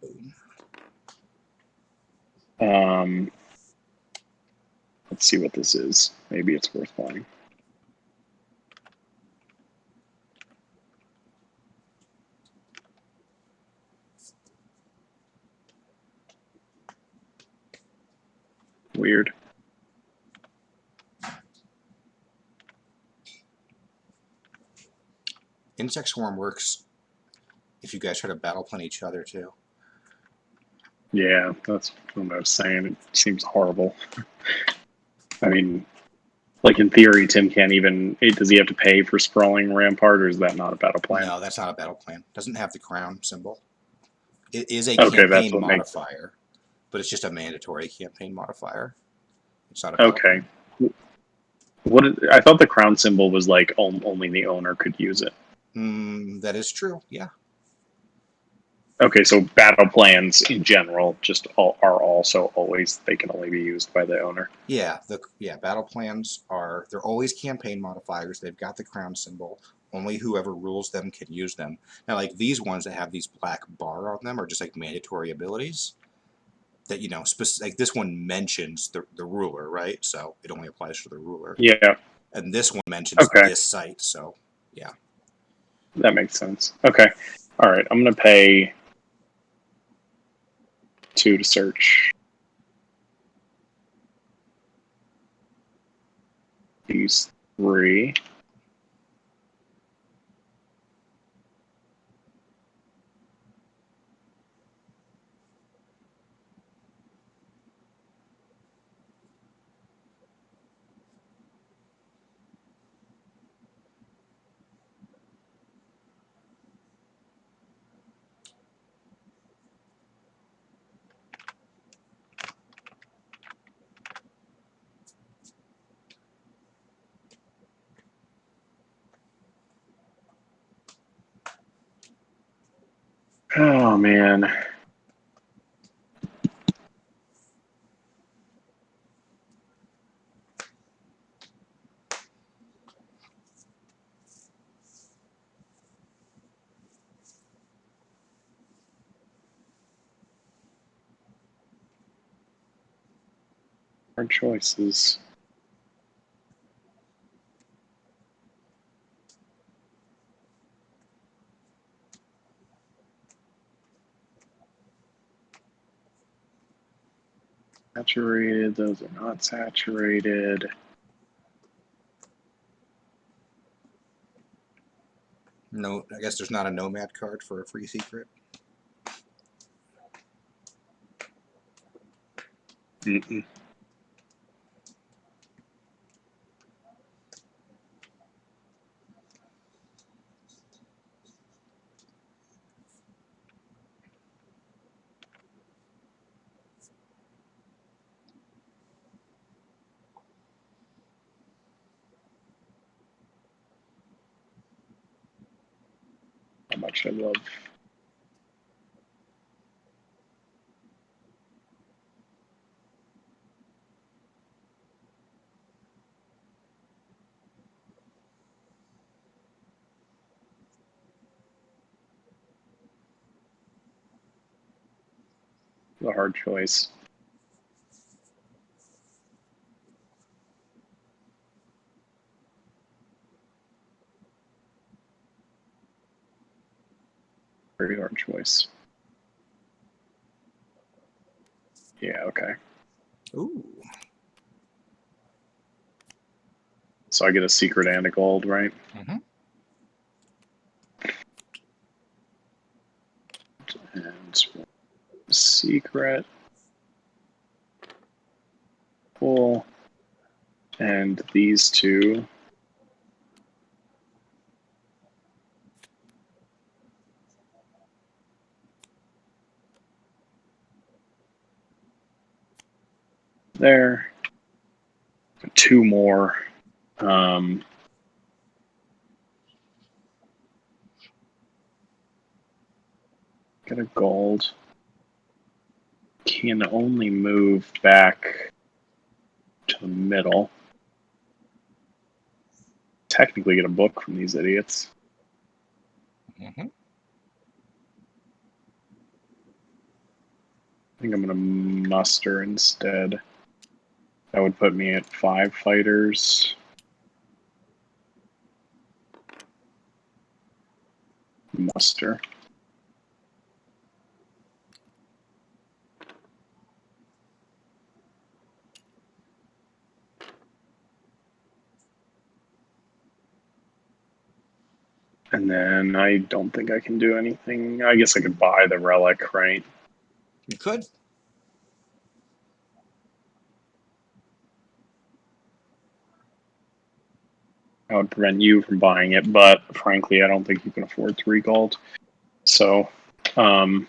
Boom. Let's see what this is. Maybe it's worth buying. Weird. Insect Swarm works if you guys try to battle plan each other too. Yeah, that's what I was saying. It seems horrible. I mean, like in theory, Tim can't even. Does he have to pay for Sprawling Rampart, or is that not a battle plan? No, that's not a battle plan. Doesn't have the crown symbol. It is a Okay, campaign modifier, but it's just a mandatory campaign modifier. It's not a battle Okay. plan. I thought the crown symbol was like only the owner could use it. That is true. Yeah. Okay, so battle plans in general are also always, they can only be used by the owner. Yeah, battle plans they're always campaign modifiers. They've got the crown symbol. Only whoever rules them can use them. Now, like these ones that have these black bar on them are just like mandatory abilities that, like this one mentions the ruler, right? So it only applies to the ruler. Yeah. And this one mentions this site, so yeah. That makes sense. Okay. All right, I'm going to pay 2 to search these 3. Oh man. Hard choices. Saturated, those are not saturated. No, I guess there's not a Nomad card for a free secret. Mm-mm. How much I love. The hard choice. Very hard choice. Yeah, okay. Ooh. So I get a secret and a gold, right? Mm-hmm. And secret. Cool. And these two. There. Two more. Get a gold. Can only move back to the middle. Technically get a book from these idiots. Mm-hmm. I think I'm gonna muster instead. That would put me at 5 fighters. Muster. And then I don't think I can do anything. I guess I could buy the relic, right? You could. That would prevent you from buying it, but frankly, I don't think you can afford 3 gold. So, I'm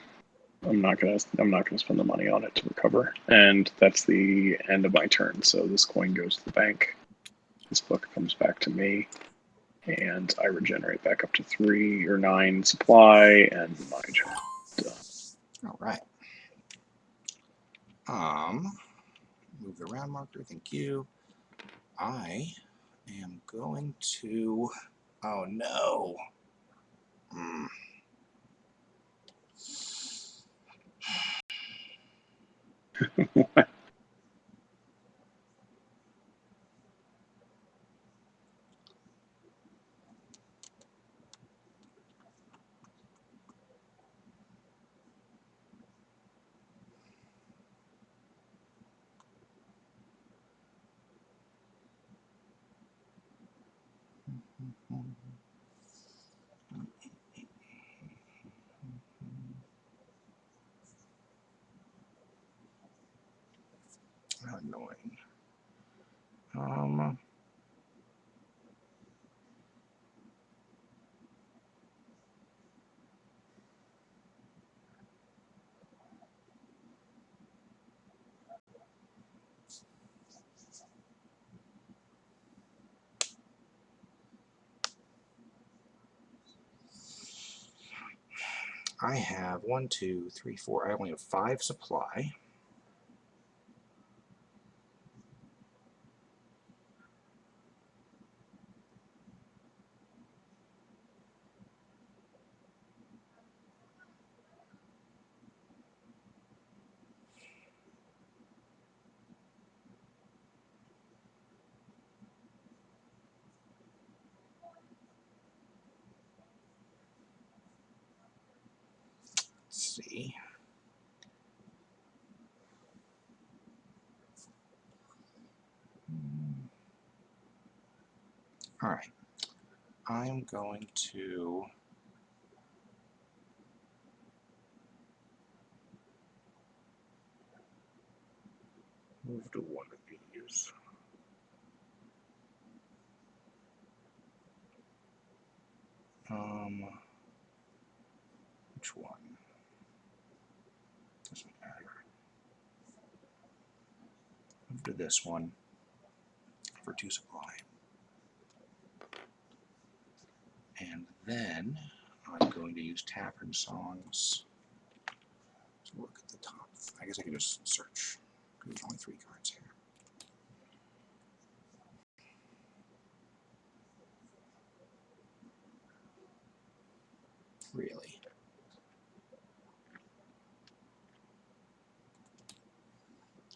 not gonna spend the money on it to recover. And that's the end of my turn. So this coin goes to the bank. This book comes back to me, and I regenerate back up to 3 or 9 supply, and my turn. Done. All right. Move the round marker. Thank you. I am going to. Oh no. Hmm. How annoying. I have 1, 2, 3, 4. I only have 5 supply. Let's see. All right. I'm going to move to one of these. Which one? Doesn't matter. Move to this one for 2 supply. And then I'm going to use Tavern Songs to look at the top. I guess I can just search. There's only 3 cards here. Really?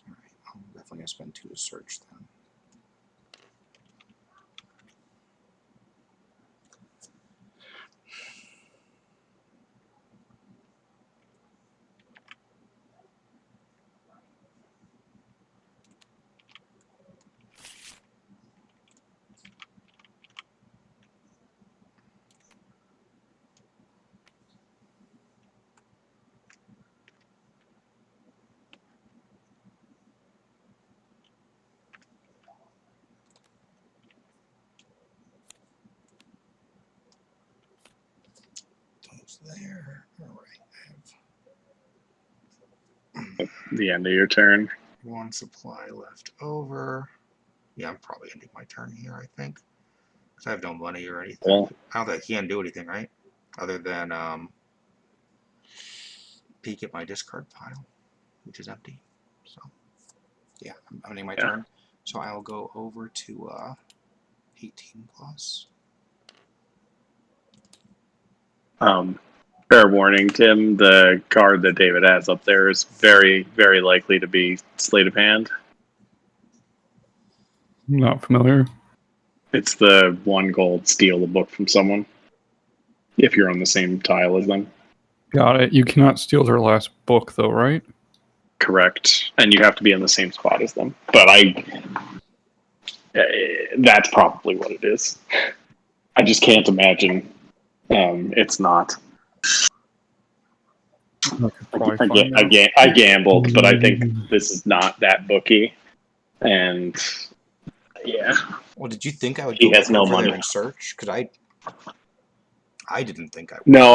Alright, I'm definitely going to spend 2 to search then. Those there. Alright, I have The end of your turn. 1 supply left over. Yeah, I'm probably ending my turn here, I think. Because I have no money or anything. Well, I don't think I can do anything, right? Other than peek at my discard pile, which is empty. So, yeah, I'm ending my turn. So I'll go over to 18 plus. Fair warning, Tim. The card that David has up there is very, very likely to be Sleight of Hand. Not familiar. It's the 1 gold steal the book from someone. If you're on the same tile as them. Got it. You cannot steal their last book, though, right? Correct. And you have to be in the same spot as them. But that's probably what it is. I just can't imagine it's not. I could probably find out. I gambled, but I think this is not that bookie. And yeah, Well, did you think I would he go has no over money. there and search? Because I didn't think I would. No,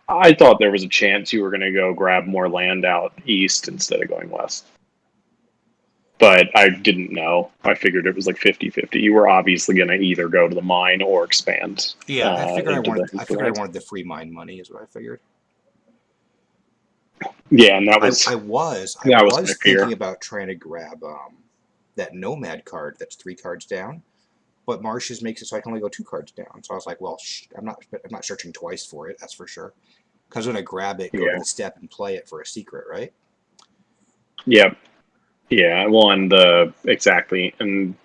I thought there was a chance you were going to go grab more land out east instead of going west. But I didn't know. I figured it was like 50-50. You were obviously going to either go to the mine or expand. Yeah, I figured I into wanted the free mine money, is what I figured. Yeah, and that was I was my fear. thinking about trying to grab that Nomad card that's 3 cards down, but Marshes makes it so I can only go 2 cards down. So I was like, well, I'm not searching twice for it. That's for sure. Because when I grab it, go to the step and play it for a secret, right? Yep. Yeah. Well, and exactly, and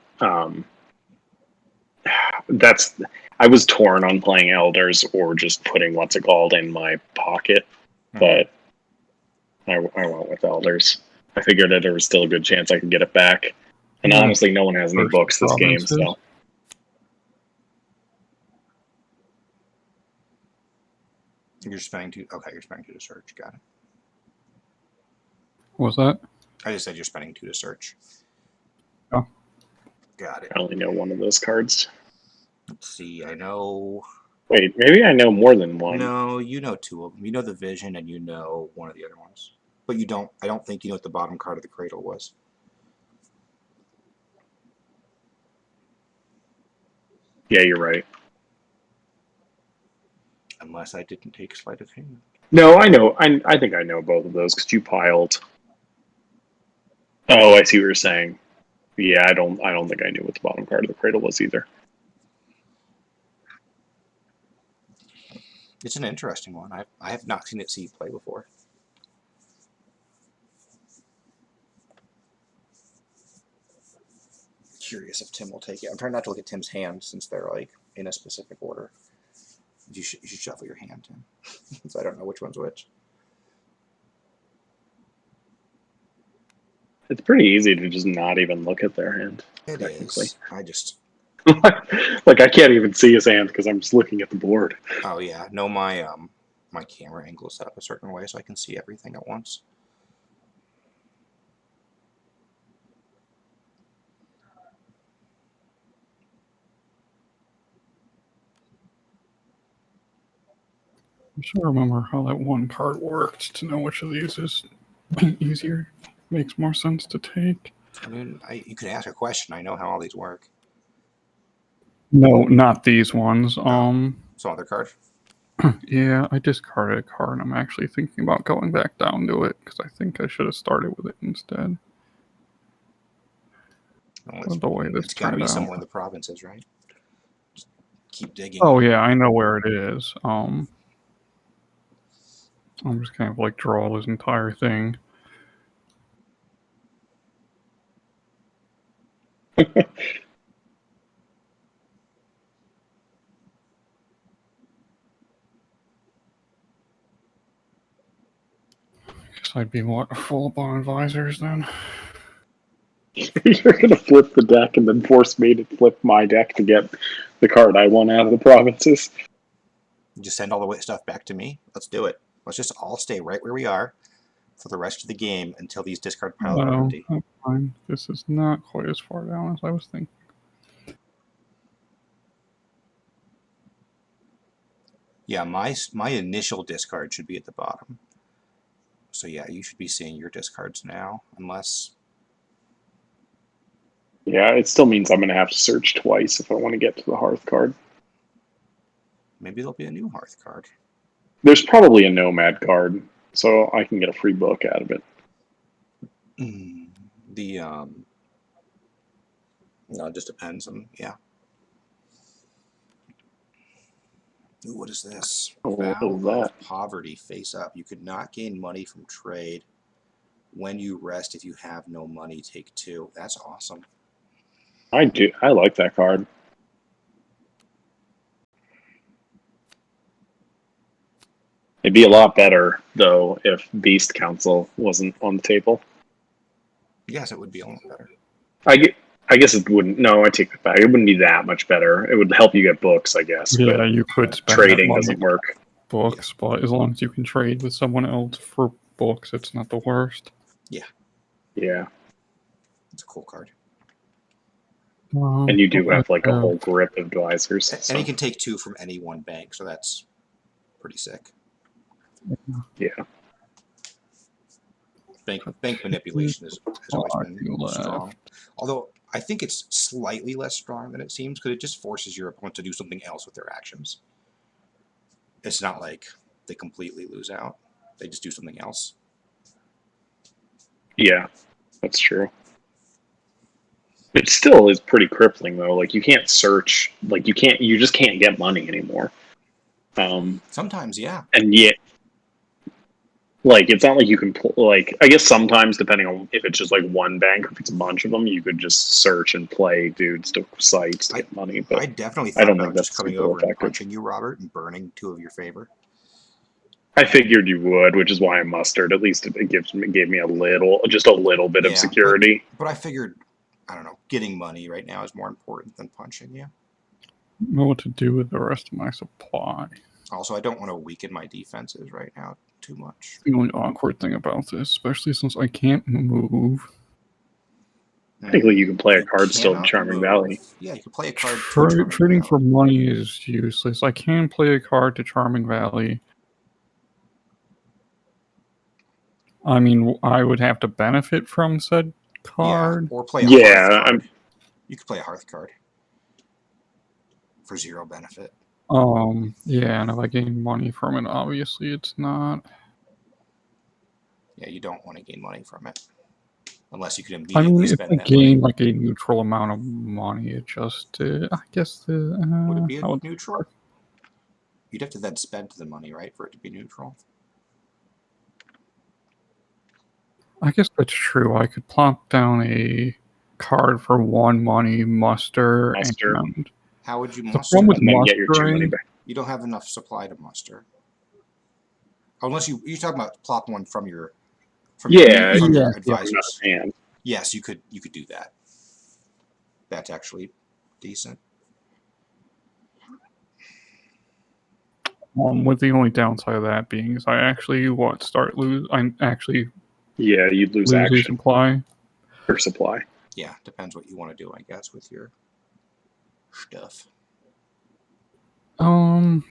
that's. I was torn on playing Elders or just putting what's it called in my pocket, but I went with Elders. I figured that there was still a good chance I could get it back. And honestly, no one has any books this game, so. You're spending 2. Okay, you're spending 2 to search. Got it. What was that? I just said you're spending 2 to search. Oh. Got it. I only know one of those cards. Let's see. I know. Wait, maybe I know more than one. No, you know 2 of them. You know the Vision, and you know one of the other ones. But you don't. I don't think you know what the bottom card of the Cradle was. Yeah, you're right. Unless I didn't take Sleight of Hand. No, I know. I think I know both of those because you piled. Oh, I see what you're saying. Yeah, I don't think I knew what the bottom card of the cradle was either. It's an interesting one. I have not seen it see play before. Curious if Tim will take it. I'm trying not to look at Tim's hands since they're like in a specific order. You should shuffle your hand, Tim. So I don't know which one's which. It's pretty easy to just not even look at their hand. It Technically. is. I just. Like I can't even see his hand because I'm just looking at the board. Oh yeah. No, my camera angle is set up a certain way so I can see everything at once. I'm trying to remember how that one card worked to know which of these is easier, makes more sense to take. I mean, you could ask a question. I know how all these work. No, not these ones. Some other card. Yeah, I discarded a card and I'm actually thinking about going back down to it because I think I should have started with it instead. Well, The way this it's got to turned be out. somewhere in the provinces, right? Just keep digging. Oh yeah, I know where it is. I'm just kind of like draw this entire thing. Guess I'd be what, full up on advisors then? You're gonna flip the deck and then force me to flip my deck to get the card I want out of the provinces. Just send all the stuff back to me. Let's do it. Let's just all stay right where we are for the rest of the game until these discard piles are No, empty. that's fine. This is not quite as far down as I was thinking. Yeah, my initial discard should be at the bottom. So yeah, you should be seeing your discards now, unless. Yeah, it still means I'm gonna have to search twice if I want to get to the Hearth card. Maybe there'll be a new Hearth card. There's probably a Nomad card, so I can get a free book out of it. No, it just depends on Ooh, what is this? Oh, what Vow is that? of Poverty, face up. You could not gain money from trade. When you rest, if you have no money, take 2. That's awesome. I do. I like that card. It'd be a lot better though if Beast Council wasn't on the table. Yes, it would be a lot better. I guess it wouldn't. No, I take it back. It wouldn't be that much better. It would help you get books, I guess. Yeah, but you could spend trading that doesn't money work. books, but as long as you can trade with someone else for books, it's not the worst. Yeah, It's a cool card. and you do have like a whole grip of advisors. And you can take 2 from any one bank, so that's pretty sick. Yeah. Bank manipulation has always been left. strong. Although I think it's slightly less strong than it seems because it just forces your opponent to do something else with their actions. It's not like they completely lose out. They just do something else. Yeah, that's true. It still is pretty crippling though. Like you can't search. Like you just can't get money anymore. Sometimes, yeah. And yet, like it's not like you can like. I guess sometimes, depending on if it's just like one bank, or if it's a bunch of them, you could just search and play dudes to sites to get money. But I definitely I thought don't about think just that's coming super over and effective. punching you, Robert, and burning 2 of your favor. I figured you would, which is why I mustered. At least it gave me a little bit of security. But I figured, I don't know, getting money right now is more important than punching you. Know what to do with the rest of my supply. Also, I don't want to weaken my defenses right now too much. The only awkward thing about this, especially since I can't move. Technically, you can play a card still in Charming Valley. Yeah, you can play a card. Trading for money is useless. I can play a card to Charming Valley. I mean, I would have to benefit from said card. Yeah, or play a Hearth card. You could play a Hearth card for 0 benefit. Yeah, and if I gain money from it, obviously it's not. Yeah, you don't want to gain money from it. Unless you can I immediately mean, if spend I that money. gain like a neutral amount of money, it just, I guess the. Would it be how would that neutral? work? You'd have to then spend the money, right, for it to be neutral? I guess that's true. I could plop down a card for 1 money, muster, Muster, and How would you the problem muster? with and then get your 2 money mustering, back. You don't have enough supply to muster. Unless you're talking about plop one from your Yeah, from your yeah, advisors. hand. Yes, you could do that. That's actually decent. with the only downside of that being is I actually I actually Yeah, you'd lose lose a action supply. or supply. Yeah, depends what you want to do, I guess, with your stuff. Um,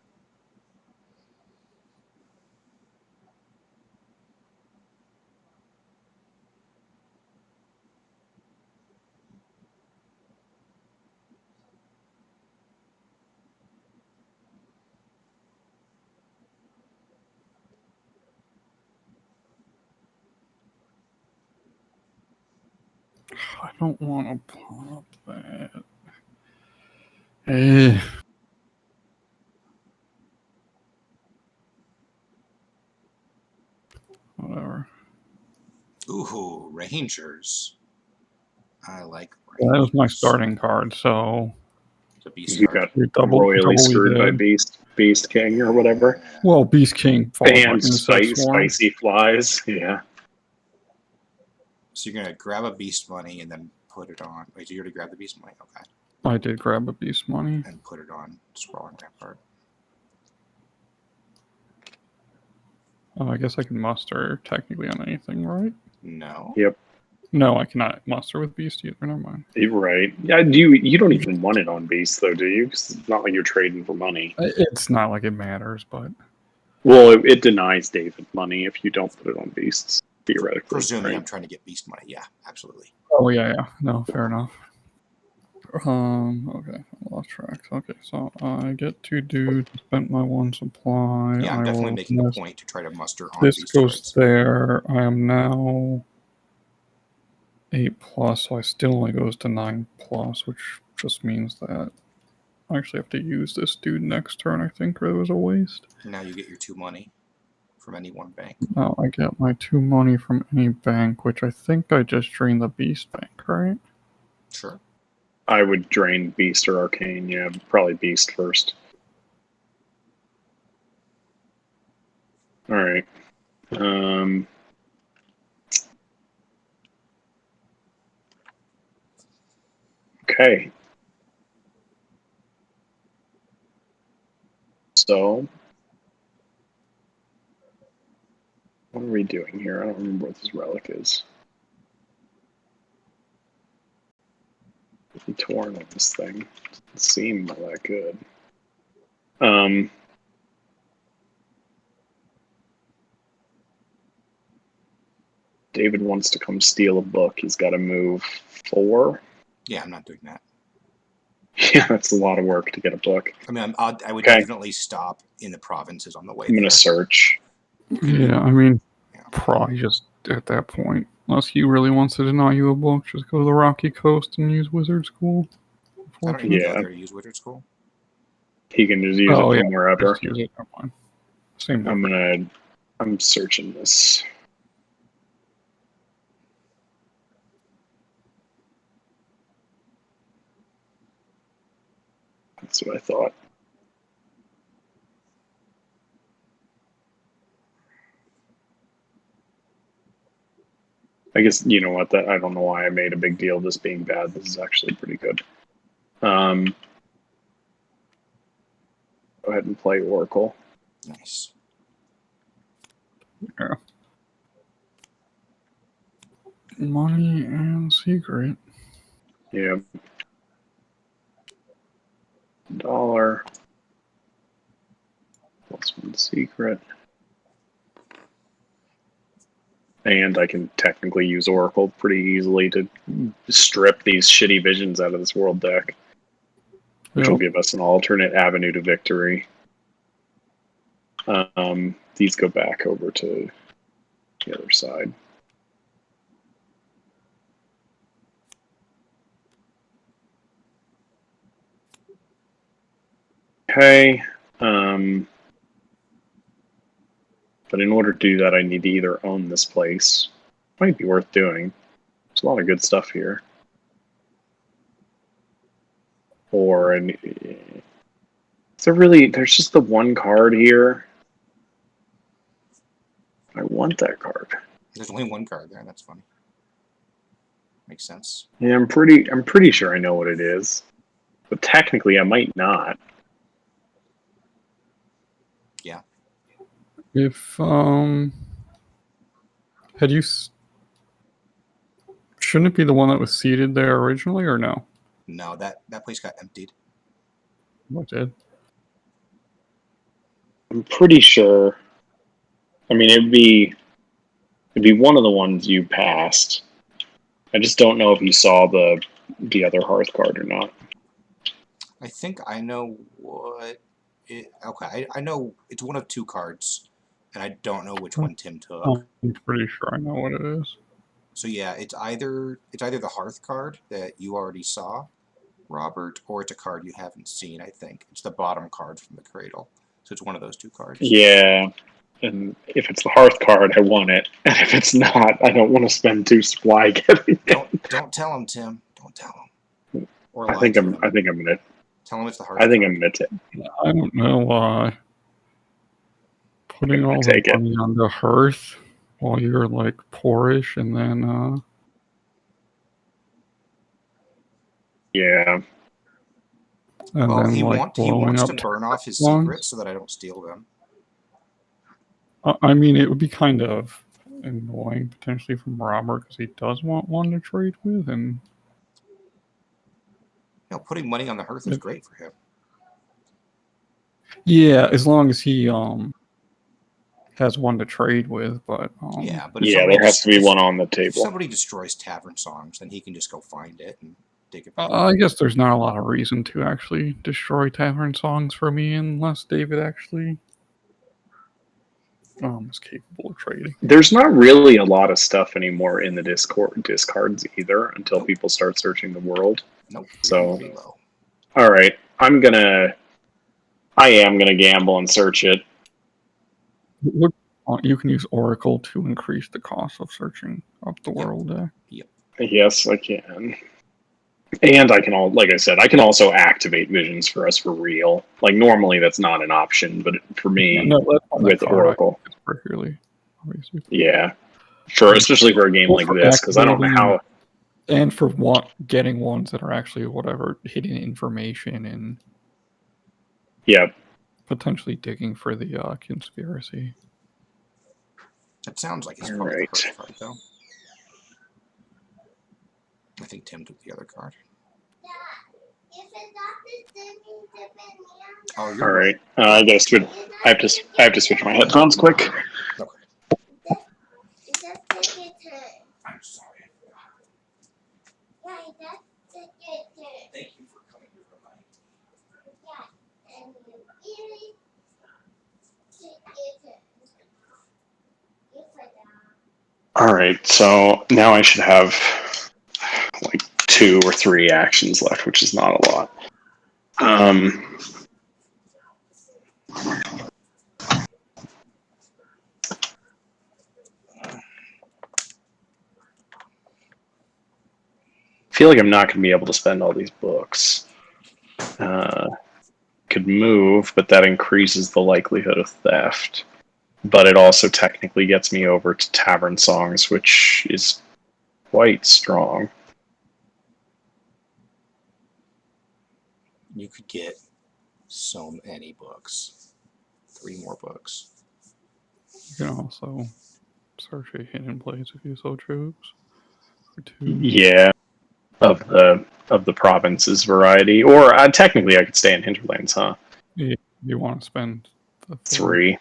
I don't want to pop that. Eh. Whatever. Ooh, Rangers. I like That was my Rangers. starting card, so The beast You card. got you're royally doubly screwed by dead. Beast King or whatever. Well, Beast King followed by And Insect Swarm. spicy flies. Yeah. So you're gonna grab a beast money and then put it on. Wait, did you already grab the beast money? Okay. I did grab a Beast money. And put it on Sprawling Rampart. Oh, I guess I can muster technically on anything, right? No. Yep. No, I cannot muster with Beast either. Never mind. You're right. Yeah. You don't even want it on Beast though, do you? 'Cause it's not like you're trading for money. It's not like it matters, but Well, it denies David money if you don't put it on Beasts. Theoretically, Presuming right? I'm trying to get beast money. Yeah, absolutely. oh yeah. No, fair enough. Okay, I lost track. Okay, so I get 2 dudes, spent my 1 supply. Yeah, I'm I definitely will making a miss. point to try to muster on This beast goes cards. there. I am now 8+, so I still only goes to 9+, which just means that I actually have to use this dude next turn, I think, or it was a waste. Now you get your 2 money from any one bank. Now I get my 2 money from any bank, which I think I just drained the Beast Bank, right? Sure. I would drain Beast or Arcane. Yeah, probably Beast first. All right. Okay. So, what are we doing here? I don't remember what this relic is. I'm torn on this thing. Doesn't seem all that good. David wants to come steal a book. He's got to move 4. Yeah, I'm not doing that. Yeah, that's a lot of work to get a book. I mean, I would Okay. definitely stop in the provinces on the way I'm going there. to search. Yeah, I mean, Yeah. probably just at that point, unless he really wants to deny you a book, just go to the Rocky Coast and use Wizard School. I don't even Yeah. go there to use Wizard School. He can just use it from wherever. Just use it. Never mind. Same. I'm searching this. That's what I thought. I guess you know what, that I don't know why I made a big deal of this being bad. This is actually pretty good. Go ahead and play Oracle. Nice. Yeah. Money and secret. Yeah. $1 plus 1 secret. And I can technically use Oracle pretty easily to strip these shitty visions out of this world deck. which will Yep. give us an alternate avenue to victory. These go back over to the other side. Okay. But in order to do that, I need to either own this place. Might be worth doing. There's a lot of good stuff here. Or is there really? There's just the one card here. I want that card. There's only one card there. That's funny. Makes sense. Yeah, I'm pretty sure I know what it is, but technically I might not. If had you shouldn't it be the one that was seated there originally, or no? No, that place got emptied. What did? I'm pretty sure. I mean, it'd be one of the ones you passed. I just don't know if you saw the other hearth card or not. I think I know what it. Okay, I know it's one of two cards, and I don't know which one Tim took. I'm pretty sure I know what it is. So yeah, it's either the hearth card that you already saw, Robert, or it's a card you haven't seen. I think it's the bottom card from the cradle. So it's one of those two cards. Yeah, and if it's the hearth card, I want it, and if it's not, I don't want to spend 2 supply getting it. Don't tell him, Tim. Don't tell him. Or I think I'm gonna. Tell him it's the hearth. I think card. I'm gonna take. I don't know why putting all the Take it. money on the hearth while you're like poorish, and then Yeah. and Well, then he like blowing wants up to burn off his ones. secrets so that I don't steal them. I mean, it would be kind of annoying potentially from Robert because he does want one to trade with, and Putting money on the hearth is great for him. yeah, as long as he has one to trade with. But Yeah, but if Yeah, somebody there has to be if- one on the If table. somebody destroys Tavern Songs, then he can just go find it and dig it back. I guess there's not a lot of reason to actually destroy Tavern Songs for me unless David actually is capable of trading. There's not really a lot of stuff anymore in the discards either until people start searching the world. Nope. So- Pretty low. All right, I am gonna gamble and search it. You can use Oracle to increase the cost of searching up the world. Yes, I can. And I can like I said, I can also activate visions for us for real. Like normally that's not an option, but for me No, that's not with that far, Oracle, it's particularly obviously. yeah, especially for a game like this, because I don't know how. And for getting ones that are actually whatever hidden information and Yeah, potentially digging for the conspiracy. That sounds like it's All probably right. the hearth card, though. I think Tim took the other card. Oh, all you're right. I gotta switch. I have to switch my headphones quick. Okay. I'm sorry. Thank you for coming to remind me. All right, so now I should have like 2 or 3 actions left, which is not a lot. I feel like I'm not going to be able to spend all these books. Could move, but that increases the likelihood of theft. But it also technically gets me over to Tavern Songs, which is quite strong. You could get so many books. 3 more books. You can also search a hidden place if you so choose. For 2. Yeah, of the provinces variety, or technically I could stay in Hinterlands, huh? You want to spend the 3.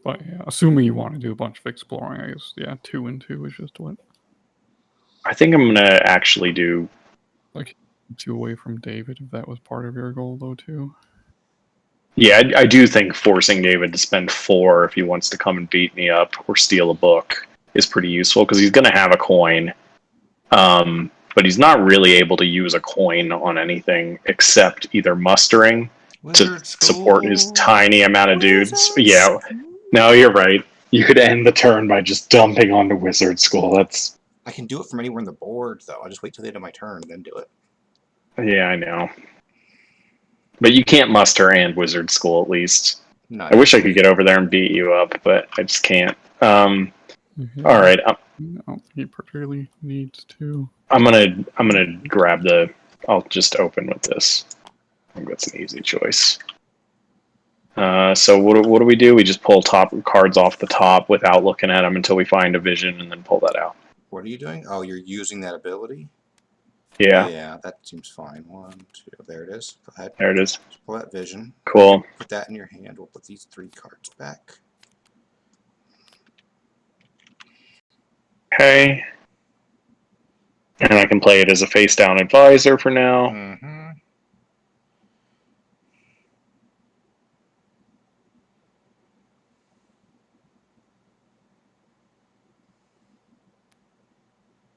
But yeah, assuming you want to do a bunch of exploring, I guess 2 and 2 is just what. I think I'm gonna actually do. keeps you away from David if that was part of your goal, though, too. Yeah, I do think forcing David to spend 4 if he wants to come and beat me up or steal a book is pretty useful because he's going to have a coin. But he's not really able to use a coin on anything except either mustering to support his tiny amount of dudes. Yeah, no, you're right. You could end the turn by just dumping onto Wizard School. That's I can do it from anywhere in the board, though. I'll just wait till the end of my turn and then do it. yeah, I know. But you can't muster and Wizard School at least. No, I wish I could get over there and beat you up, but I just can't. Yeah, All right, I don't think he particularly needs to. I'm gonna grab the. I'll just open with this. I think that's an easy choice. So what do we do? We just pull top cards off the top without looking at them until we find a vision, and then pull that out. What are you doing? Oh, you're using that ability? Yeah, Yeah, that seems fine. 1, 2, there it is. Go ahead. there it is. Just pull that vision. Cool. Put that in your hand. We'll put these 3 cards back. Okay. And I can play it as a face down advisor for now. Mm-hmm.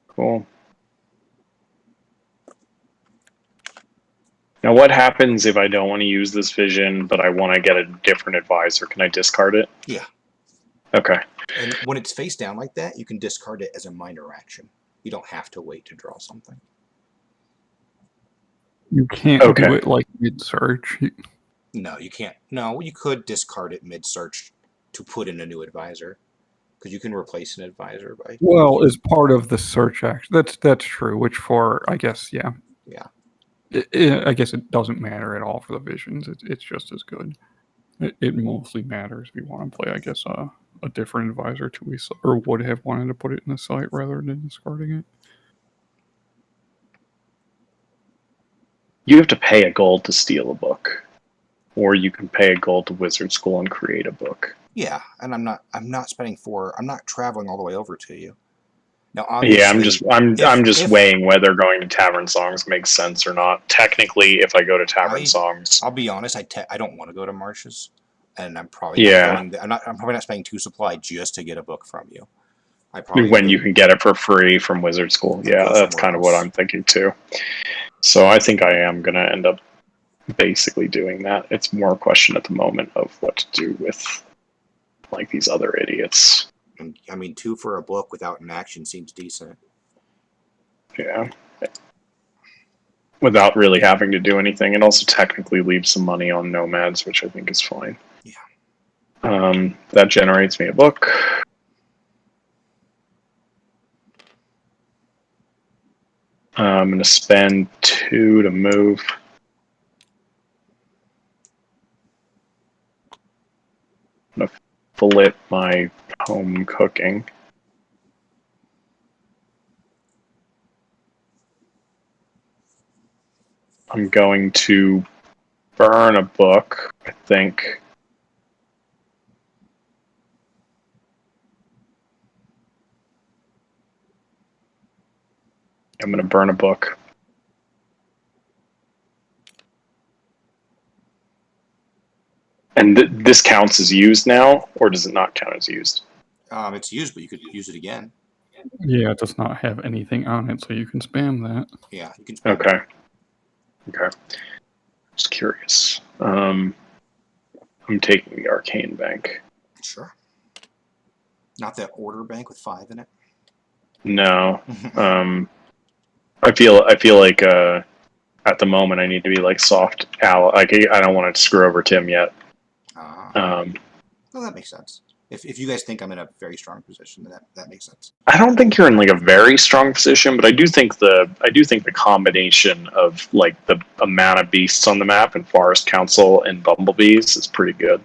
Cool. Now, what happens if I don't want to use this vision, but I want to get a different advisor? Can I discard it? Yeah. Okay. And when it's face down like that, you can discard it as a minor action. You don't have to wait to draw something. You can't Okay. do it like mid-search. No, you can't. No, you could discard it mid-search to put in a new advisor. Because you can replace an advisor by... Well, as part of the search action. That's true, which for, I guess, yeah. Yeah. I guess it doesn't matter at all for the visions. It's just as good. It mostly matters if you want to play, I guess, a different advisor to or would have wanted to put it in the site rather than discarding it. You have to pay a gold to steal a book, or you can pay a gold to Wizard School and create a book. Yeah, and I'm not spending 4. I'm not traveling all the way over to you. Now, obviously, Yeah, I'm just weighing whether going to Tavern Songs makes sense or not. Technically, if I go to Tavern Songs, I'll be honest. I don't want to go to Marshes, and I'm probably not I'm probably not spending 2 supply just to get a book from you. When you can get it for free from Wizard School. Yeah, that's kind of what I'm thinking too. So I think I am going to end up basically doing that. It's more a question at the moment of what to do with like these other idiots. I mean, 2 for a book without an action seems decent. Yeah. Without really having to do anything. It also technically leaves some money on Nomads, which I think is fine. Yeah. That generates me a book. I'm going to spend 2 to move. I'm going to flip my home cooking. I'm going to burn a book, I think. I'm going to burn a book. And this counts as used now, or does it not count as used? It's used, but you could use it again. Yeah, it does not have anything on it, so you can spam that. Yeah, you can spam Okay. it. Okay. Just curious. I'm taking the Arcane Bank. Sure. Not that order bank with 5 in it. No. I feel like at the moment I need to be like soft ally. Like I don't want to screw over Tim yet. Well, that makes sense. If you guys think I'm in a very strong position, then that makes sense. I don't think you're in like a very strong position, but I do think the combination of like the amount of beasts on the map and Forest Council and bumblebees is pretty good.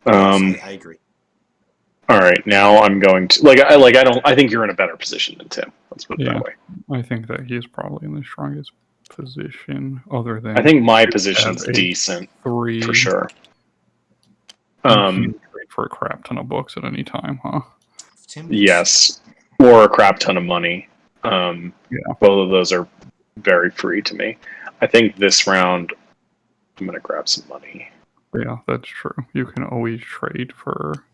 I agree. All right, now I'm going to I think you're in a better position than Tim. Let's put it that way. I think that he's probably in the strongest position, other than I think my position's decent 3 for sure. For a crap ton of books at any time, huh? Yes, or a crap ton of money. Both of those are very free to me. I think this round I'm gonna grab some money. Yeah, that's true. You can always trade for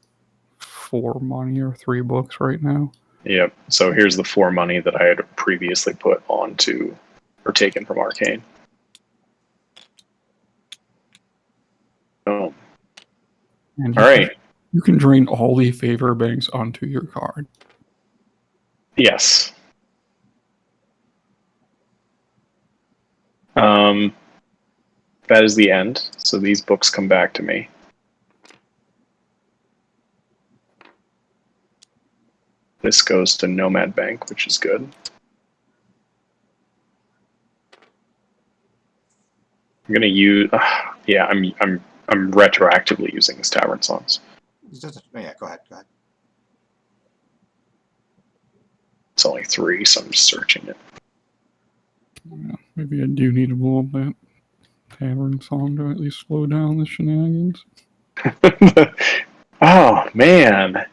4 money or 3 books right now. Yep. So here's the 4 money that I had previously put onto or taken from Arcane. Oh. And All right. You can drain all the favor banks onto your card. Yes. That is the end. So these books come back to me. This goes to Nomad Bank, which is good. I'm gonna use. Yeah, I'm retroactively using this Tavern Songs. Yeah, go ahead. It's only 3, so I'm just searching it. Yeah, maybe I do need a little bit Tavern Song to at least slow down the shenanigans. Oh man.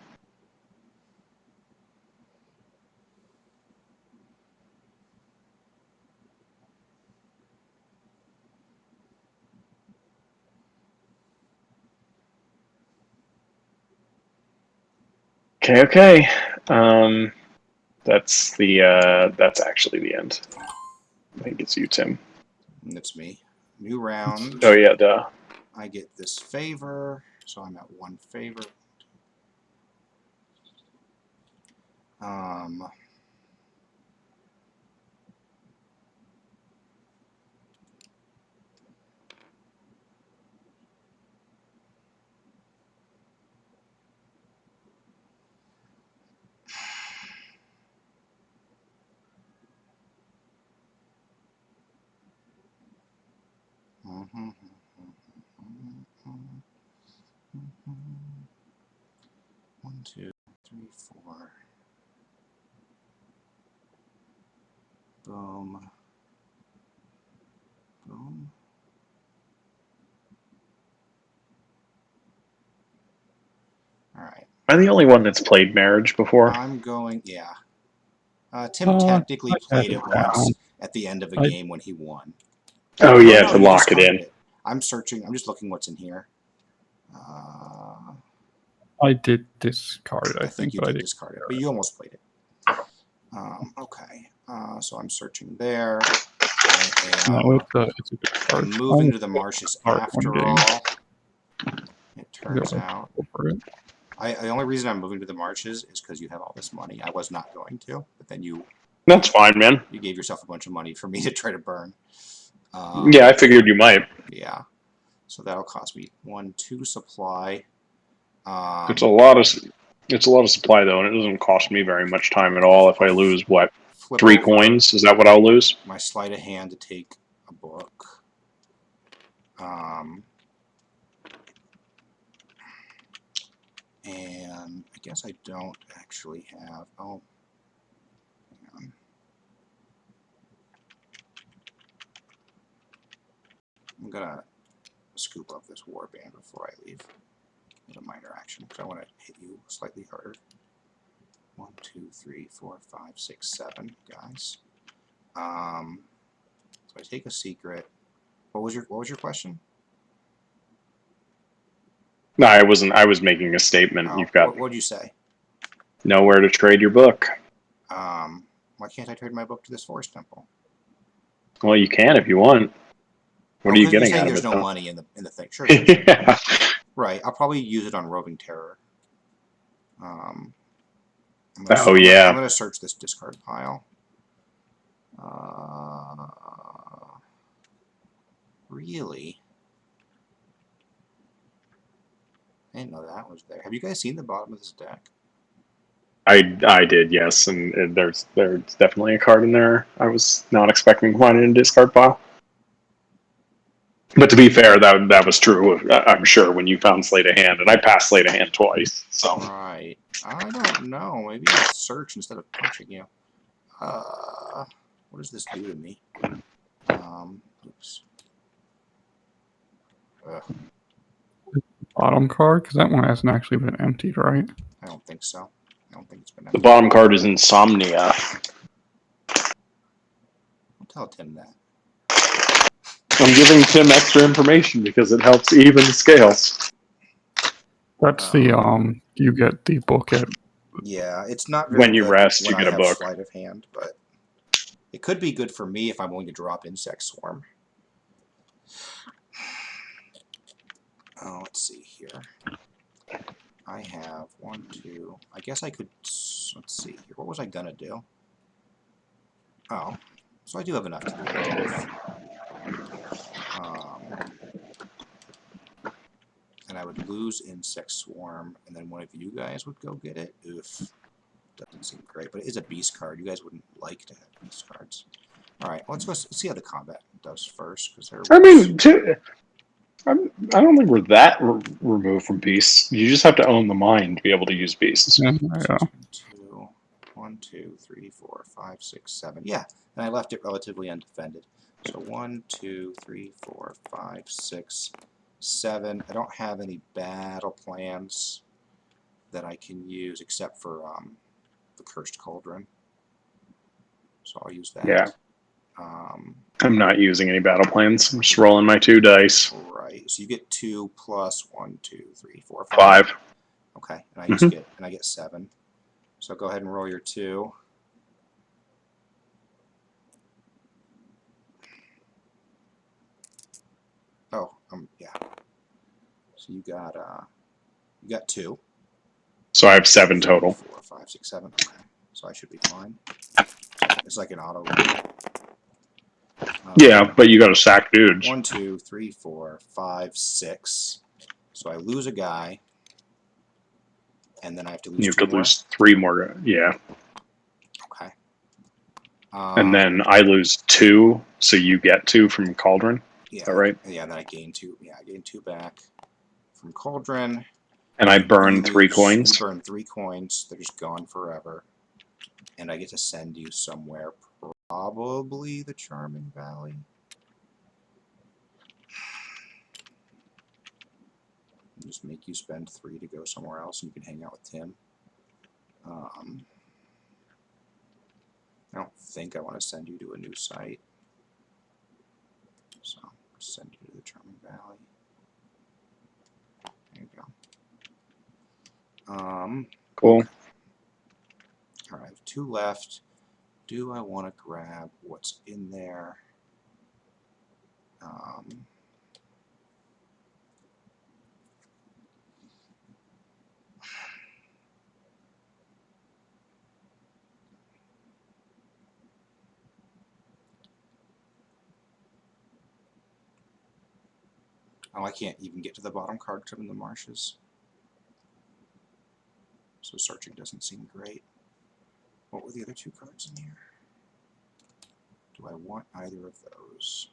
Okay. That's actually the end. I think it's you, Tim. And it's me. New round. Oh yeah, duh. I get this favor, so I'm at 1 favor. One, two, three, four. Boom. Boom. All right. Am I the only one that's played Marriage before? I'm going. Yeah. Tim technically played it once at the end of a game when he won. Oh yeah, no, to you lock it discarded in. I'm searching. I'm just looking what's in here. I did discard it, I think you but I did did discard it, but you almost played it. Okay. So I'm searching there. No, it's a good card. I'm moving to the marshes Start after one game. all. It turns Yeah, out. go for it. The only reason I'm moving to the marshes is because you have all this money. I was not going to, but then you That's fine, man. you gave yourself a bunch of money for me to try to burn. Yeah, I figured you might. Yeah. So that'll cost me 1, 2 supply. It's a lot of supply though, and it doesn't cost me very much time at all. If I lose what, Flip 3 over coins, is that what I'll lose? my sleight of hand to take a book. And I guess I don't actually have. Oh, hang on. I'm gonna scoop up this warband before I leave. As a minor action, because I want to hit you slightly harder. 1, 2, 3, 4, 5, 6, 7 guys. So I take a secret. What was your question? No, I wasn't. I was making a statement. Oh, You've got what'd you say? nowhere to trade your book. Why can't I trade my book to this forest temple? Well, you can if you want. What are you getting out of there's it? no Though? money in the thing. Sure. Yeah. Right. I'll probably use it on Roving Terror. I'm Yeah. gonna search this discard pile. Really? I didn't know that was there. Have you guys seen the bottom of this deck? I did, yes, and there's definitely a card in there I was not expecting to find in a discard pile. But to be fair, that was true. I'm sure when you found Sleight of Hand, and I passed Sleight of Hand twice. So Right. I don't know. Maybe I'll search instead of punching you. What does this do to me? Oops. Bottom card, because that one hasn't actually been emptied, right? I don't think so. I don't think it's been the bottom card is Insomnia. Don't tell Tim that. I'm giving Tim extra information because it helps even the scales. That's the you get the book at Yeah, it's not very When you good rest, when you I get a have book. sleight of hand, but it could be good for me if I'm willing to drop Insect Swarm. Oh, let's see here. I have 1, 2. I guess I could. Let's see here. What was I gonna do? Oh, so I do have enough to do both. And I would lose Insect Swarm, and then one of you guys would go get it. Oof. Doesn't seem great, but it is a beast card. You guys wouldn't like to have beast cards. Alright, let's go see how the combat does first, because there was... I mean, I don't think we're that removed from beasts. You just have to own the mind to be able to use beasts. yeah. 2, 1, 2, 3, 4, 5, 6, 7. Yeah, and I left it relatively undefended. So 1, 2, 3, 4, 5, 6, 7. I don't have any battle plans that I can use except for the Cursed Cauldron. So I'll use that. Yeah. I'm not using any battle plans. I'm just rolling my 2 dice. Right. So you get 2 plus 1, 2, 3, 4, 5. Okay, and I just get 7. So go ahead and roll your 2. Oh, yeah. So you got 2. So I have 7 total. 4, 5, 6, 7. Okay. So I should be fine. It's like an auto roll. Yeah, but you got to sack dudes. 1, 2, 3, 4, 5, 6. So I lose a guy, and then I have to lose You have 2 to more. lose 3 more. Yeah. Okay. And then I lose 2, so you get 2 from Cauldron. Yeah, Is that right? Yeah, and then I gain 2. Yeah, I gain 2 back from Cauldron. And I burn 3 coins. You burn 3 coins. They're just gone forever. And I get to send you somewhere. Probably the Charming Valley. Just make you spend 3 to go somewhere else, and you can hang out with Tim. I don't think I want to send you to a new site. So, I'll send you to the Charming Valley. There you go. Cool. Alright, I have 2 left. Do I want to grab what's in there? Oh, I can't even get to the bottom card because I'm in the marshes. So searching doesn't seem great. What were the other 2 cards in here? Do I want either of those?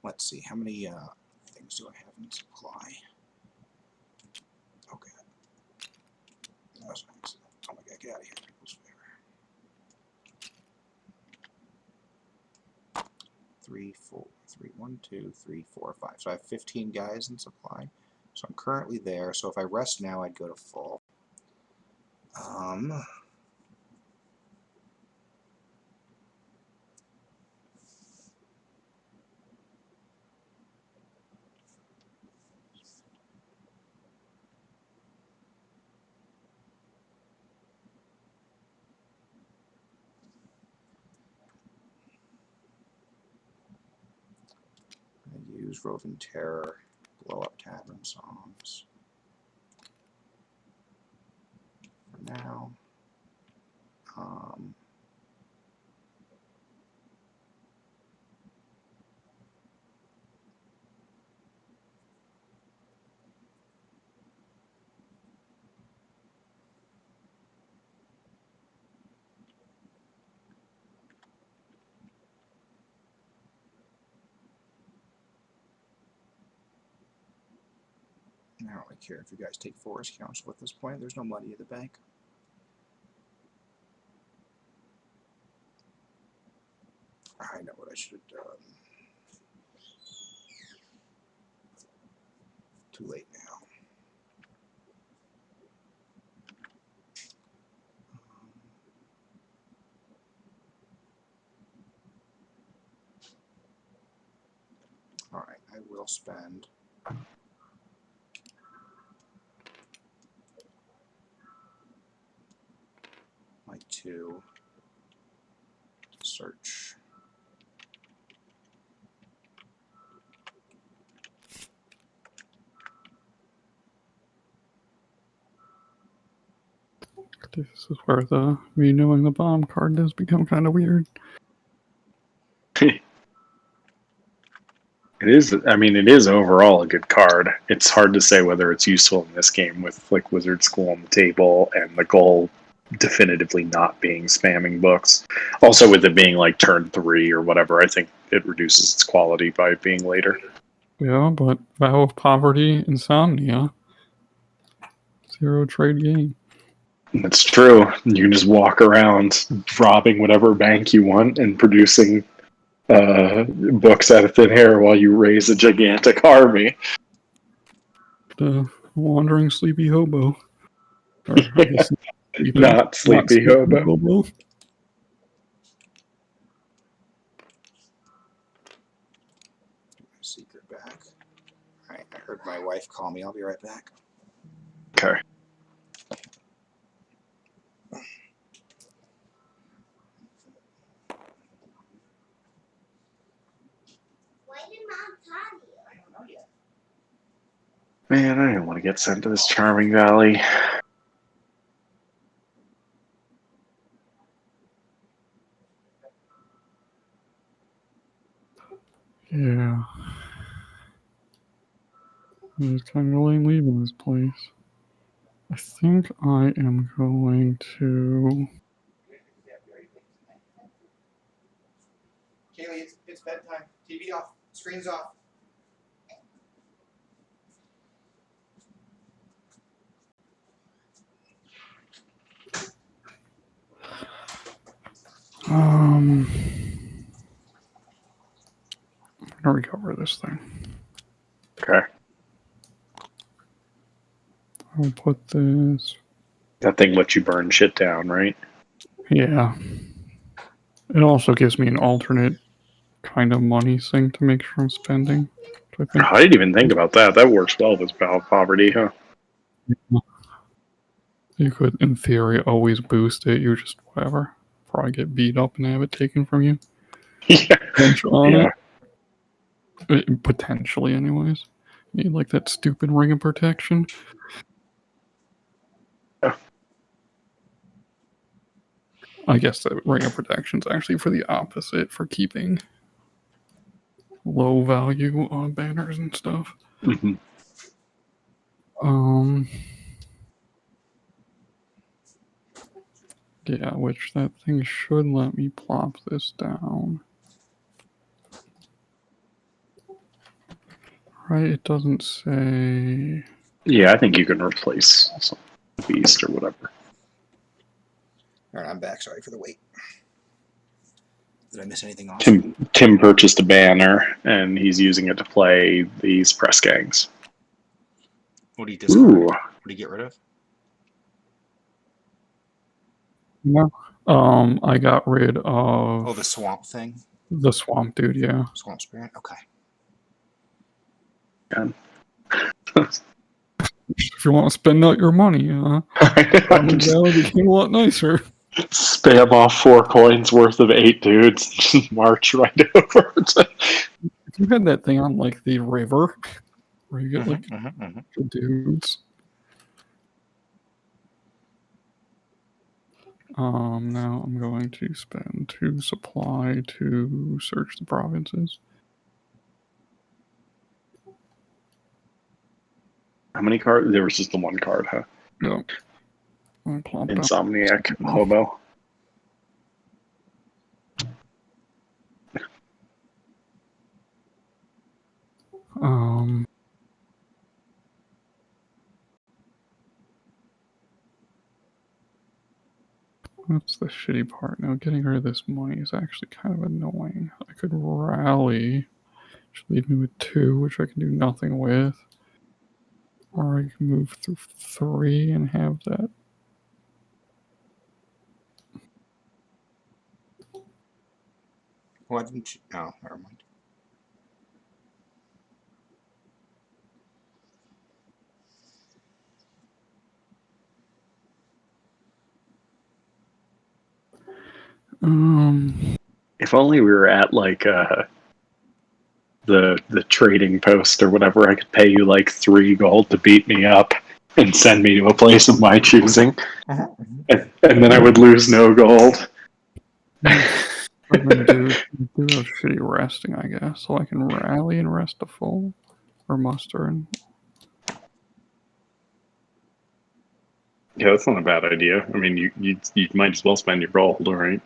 Let's see, how many things do I have in supply? Okay. That was an accident. Oh my god, get out of here. People's favor. 3, 4, 3, 1, 2, 3, 4, 5. So I have 15 guys in supply. So I'm currently there. So if I rest now, I'd go to full. I use Roving Terror, blow up Tavern Songs. For now. I don't really care if you guys take Forest Council at this point. There's no money in the bank. I know what I should have done. Too late now. All right, I will spend. My 2 to search. This is where the renewing the bomb card does become kind of weird. It is. I mean, it is overall a good card. It's hard to say whether it's useful in this game with like Wizard School on the table and the goal definitively not being spamming books. Also, with it being like turn 3 or whatever, I think it reduces its quality by being later. Yeah, but Vow of Poverty, Insomnia, 0 trade game. That's true. You can just walk around robbing whatever bank you want and producing books out of thin air while you raise a gigantic army. The Wandering Sleepy Hobo. Or, I guess, Not Sleepy Hobo. Secret back. All right, I heard my wife call me. I'll be right back. Okay. Why did Mom tell you? I don't know yet. Man, I didn't want to get sent to this Charming Valley. Yeah. I was kind of late leaving this place. I think I am going to. Kaylee, it's bedtime. TV off. Screen's off. I'm gonna recover this thing. Okay. I'll put this. That thing lets you burn shit down, right? Yeah. It also gives me an alternate kind of money thing to make sure I'm spending. I think I didn't even think about that. That works well with poverty, huh? you could, in theory, always boost it. You just whatever. Probably get beat up and have it taken from you. Yeah. On it. Potentially, anyways. Need like that stupid ring of protection. Yeah. I guess the ring of protection is actually for the opposite, for keeping low value on banners and stuff. Mm-hmm. Yeah, which that thing should let me plop this down. Right, it doesn't say. Yeah, I think you can replace some beast or whatever. All right, I'm back. Sorry for the wait. Did I miss anything else? Tim purchased a banner, and he's using it to play these press gangs. What do you discard? Ooh. What do you get rid of? No. I got rid of. Oh, the swamp thing? The swamp dude, yeah. Swamp spirit? Okay. If you want to spend out your money, it became a lot nicer. Spam off 4 coins worth of 8 dudes, just march right over. If you had that thing on like the river, where you get like the dudes. Now I'm going to spend 2 supply to search the provinces. How many cards? There was just the 1 card, huh? Yeah. Insomniac Hobo. That's the shitty part. Now, getting rid of this money is actually kind of annoying. I could rally, which leave me with 2, which I can do nothing with. Or I can move through 3 and have that. Why didn't you? Oh, never mind. If only we were at like the trading post or whatever, I could pay you like 3 gold to beat me up and send me to a place of my choosing, and then I would lose no gold. I'm gonna do a shitty resting, I guess, so I can rally and rest a full, or muster and. Yeah, that's not a bad idea. I mean, you might as well spend your gold, right?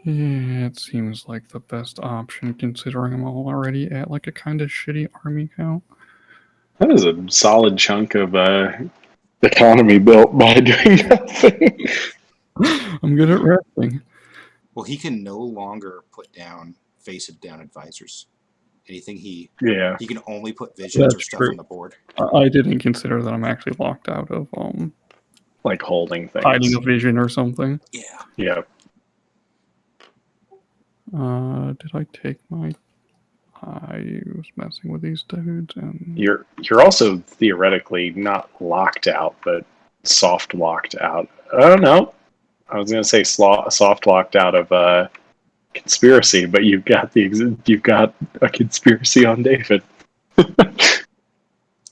Yeah, it seems like the best option considering I'm already at like a kind of shitty army count. That is a solid chunk of economy built by doing nothing. I'm good at resting. Well, he can no longer put down face-it down advisors. Anything he Yeah, can only put visions or That's stuff true. on the board. I didn't consider that I'm actually locked out of like holding things. hiding a vision or something. Yeah. Yeah. Did I take my? I was messing with these dudes and You're also theoretically not locked out, but soft locked out. I don't know. I was gonna say soft locked out of conspiracy, but you've got a conspiracy on David.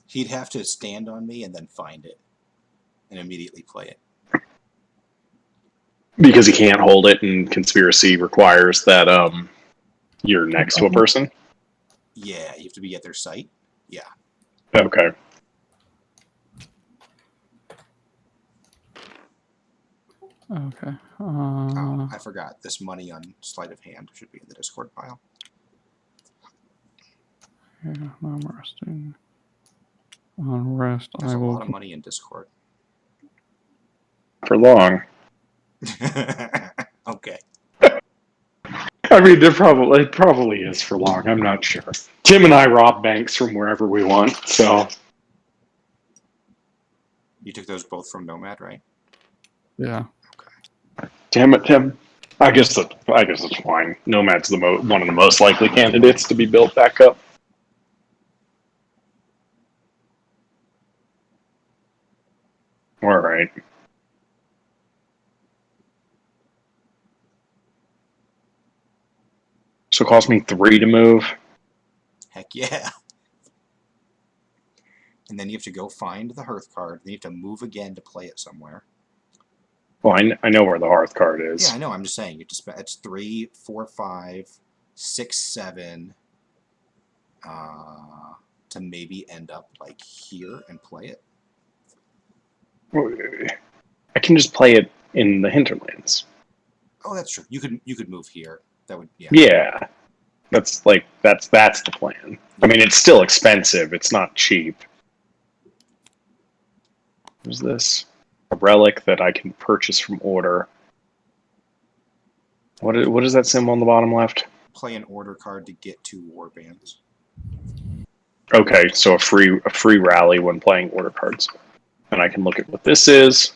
He'd have to stand on me and then find it and immediately play it. Because he can't hold it, and conspiracy requires that you're next to a person. Yeah, you have to be at their site. Yeah. Okay. okay. Oh, I forgot. This money on sleight of hand should be in the Discord pile. Yeah, I'm resting. On rest, There's I a will. lot of money in Discord. For long. Okay. I mean, it probably is for long. I'm not sure. Tim and I rob banks from wherever we want, so. You took those both from Nomad, right? Yeah. Damn it, Tim. I guess it's fine. Nomad's one of the most likely candidates to be built back up. All right. So it cost me 3 to move. Heck yeah. And then you have to go find the Hearth card. Then you have to move again to play it somewhere. Well, I know where the Hearth card is. Yeah, I know. I'm just saying. You have to spend. It's 3, 4, 5, 6, 7. To maybe end up like here and play it. I can just play it in the hinterlands. Oh, that's true. You could move here. That would Yeah. That's the plan. I mean, it's still expensive. It's not cheap. What's this? A relic that I can purchase from order. What is that symbol on the bottom left? Play an order card to get 2 warbands. Okay, so a free rally when playing order cards. And I can look at what this is.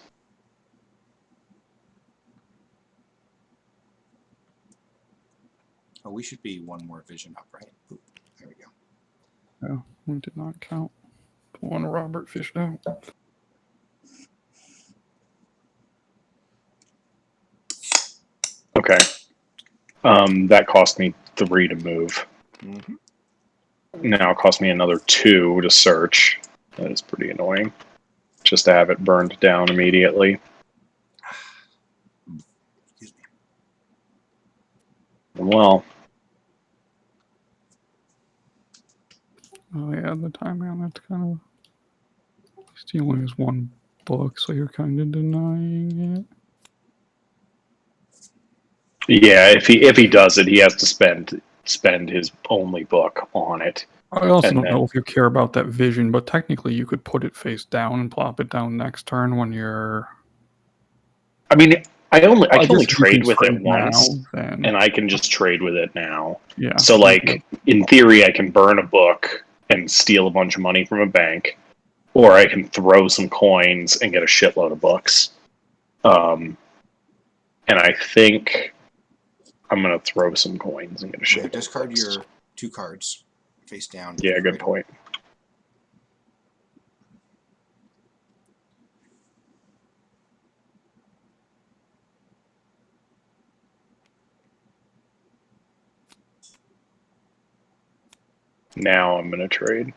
Oh, we should be 1 more vision up, right? Oop, there we go. No, we did not count the one Robert fished out. Okay. That cost me 3 to move. Mm-hmm. Now it cost me another 2 to search. That is pretty annoying. Just to have it burned down immediately. Excuse me. Well. Oh yeah, the timeout. That's kind of. He only has 1 book, so you're kind of denying it. Yeah, if he does it, he has to spend his only book on it. I also And don't then- know if you care about that vision, but technically you could put it face down and plop it down next turn when you're. I mean, I can only guess if you trade can with it trade once, now, then and I can just trade with it now. yeah. So, you like, could. in theory, I can burn a book and steal a bunch of money from a bank, or I can throw some coins and get a shitload of books. And I think I'm gonna throw some coins and get a shitload. Yeah, discard of books. your 2 cards face down. Yeah, good point. Now I'm gonna trade.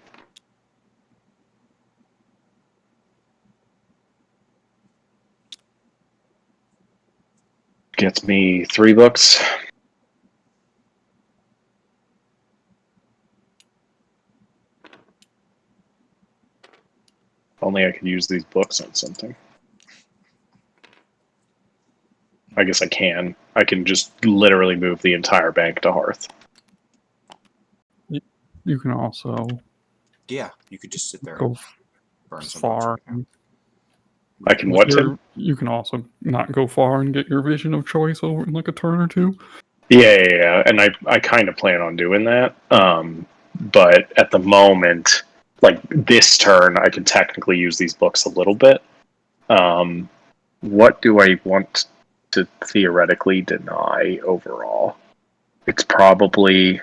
Gets me 3 books. Only I could use these books on something. I guess I can. I can just literally move the entire bank to Hearth. You can also Yeah, you could just sit there go and burn some far. books right now. I can what, Tim? You can also not go far and get your vision of choice over in like a turn or two. Yeah. And I kind of plan on doing that. But at the moment, like this turn, I can technically use these books a little bit. What do I want to theoretically deny overall? It's probably...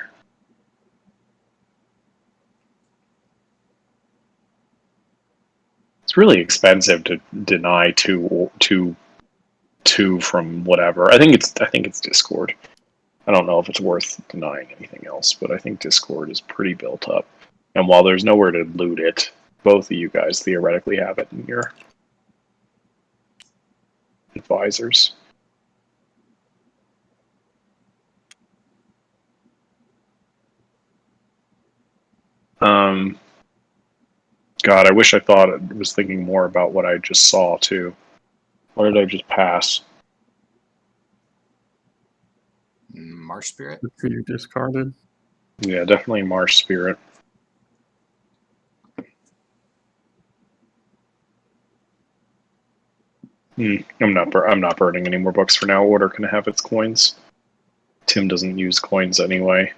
It's really expensive to deny two from whatever. I think it's Discord. I don't know if it's worth denying anything else, but I think Discord is pretty built up. And while there's nowhere to loot it, both of you guys theoretically have it in your advisors. God, I wish I thought it was thinking more about what I just saw too. What did I just pass? Marsh Spirit. Who you discarded. Yeah, definitely Marsh Spirit. I'm not burning any more books for now. Order can have its coins. Tim doesn't use coins anyway.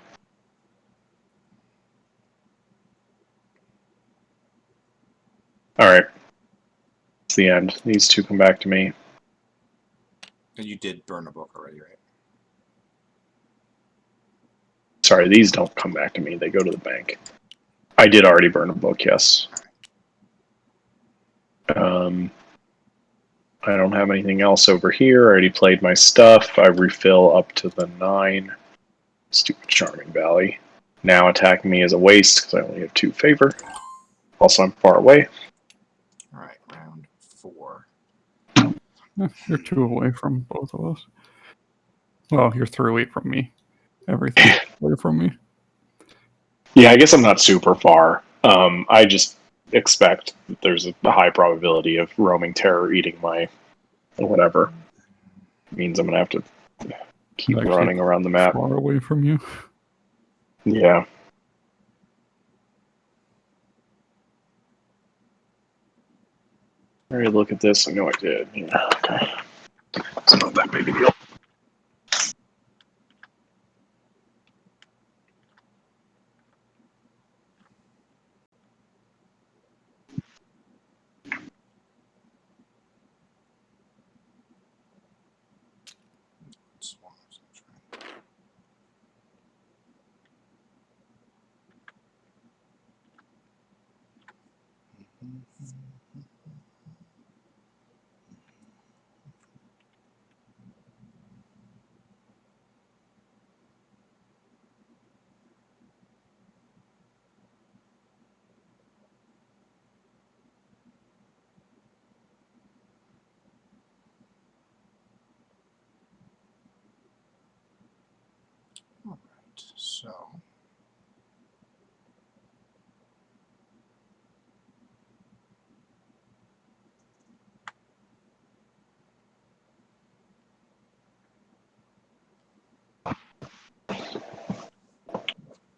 Alright. It's the end. These two come back to me. And you did burn a book already, right? Sorry, these don't come back to me. They go to the bank. I did already burn a book, yes. I don't have anything else over here. I already played my stuff. I refill up to the 9. Stupid Charming Valley. Now attacking me is a waste because I only have 2 favor. Also, I'm far away. Alright, round 4. You're 2 away from both of us. Well, you're 3 away from me. Everything away from me. Yeah, I guess I'm not super far. I just expect that there's a high probability of roaming terror eating my whatever. It means I'm going to have to keep Actually, running around the map. Far away from you. Yeah. All right, look at this. I know I did. Yeah, okay. It's not that big a deal. Alright, so.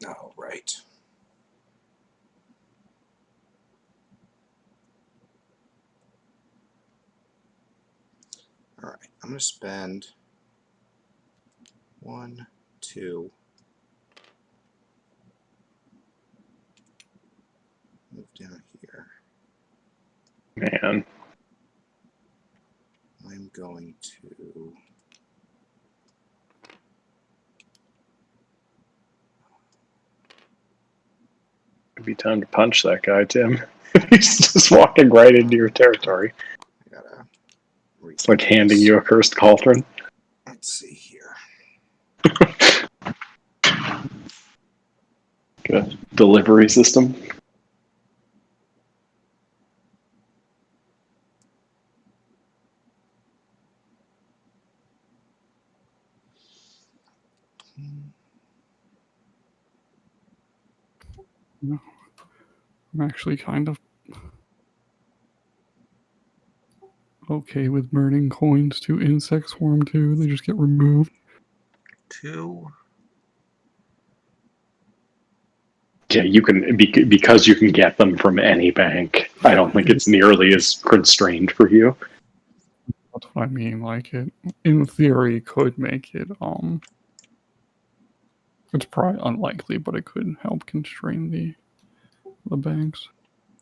Alright. All right, I'm going to spend 1, 2. Move down here. Man. I'm going to. It'd be time to punch that guy, Tim. He's just walking right into your territory. I gotta. It's like handing you a cursed cauldron. Let's see here. Good delivery system. I'm actually kind of okay with burning coins to insect swarm too. They just get removed. 2. Yeah, you can because you can get them from any bank. I don't think it's nearly as constrained for you. That's what I mean. Like it, in theory, could make it. It's probably unlikely, but it could help constrain the banks.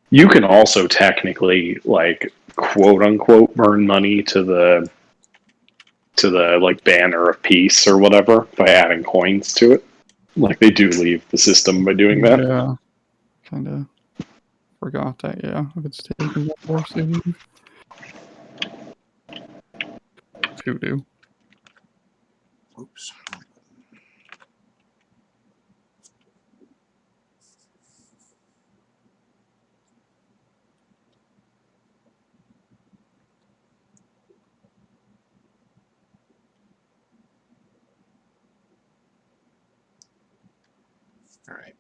You can also technically like quote unquote burn money to the like banner of peace or whatever by adding coins to it. Like they do leave the system by doing that. Yeah, kind of forgot that. Yeah, if it's taken by force, they leave. 2 do. Oops. All right.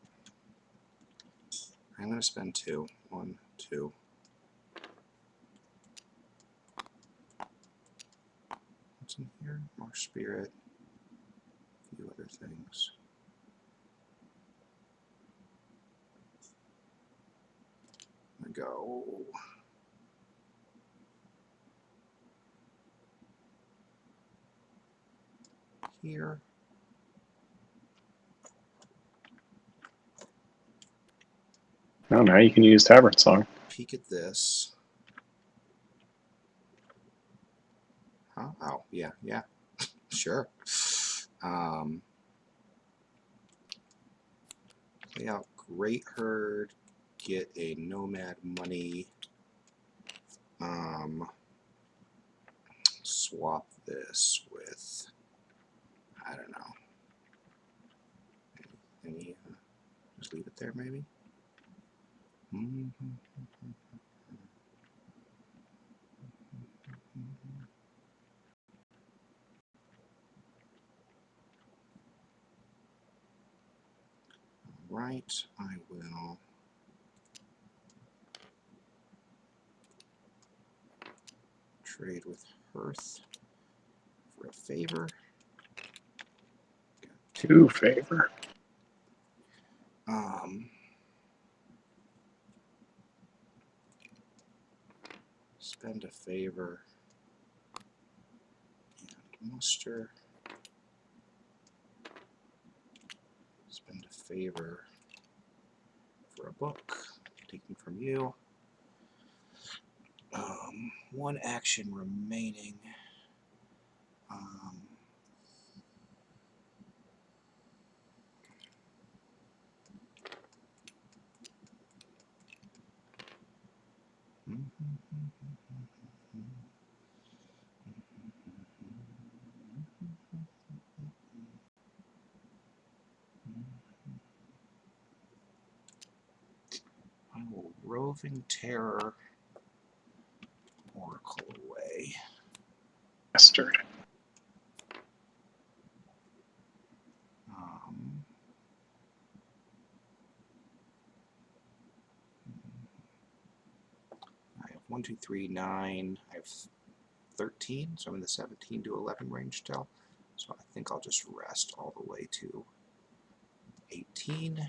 I'm going to spend 2. 1, 2. What's in here? More spirit. A few other things. I'm going to go. Here. Oh, now you can use Tavern Song. Peek at this. Huh? Oh, yeah, yeah. Sure. Lay out Great Herd. Get a Nomad money. Swap this with, I don't know. Any just leave it there, maybe. Right, I will trade with Hearth for a favor. Got 2 favor. Spend a favor and muster. Spend a favor for a book taken from you. 1 action remaining. I will Roving Terror Oracle away. Bastard. I have 1, 2, 3, 9. I have 13, so I'm in the 17 to 11 range still. So I think I'll just rest all the way to 18.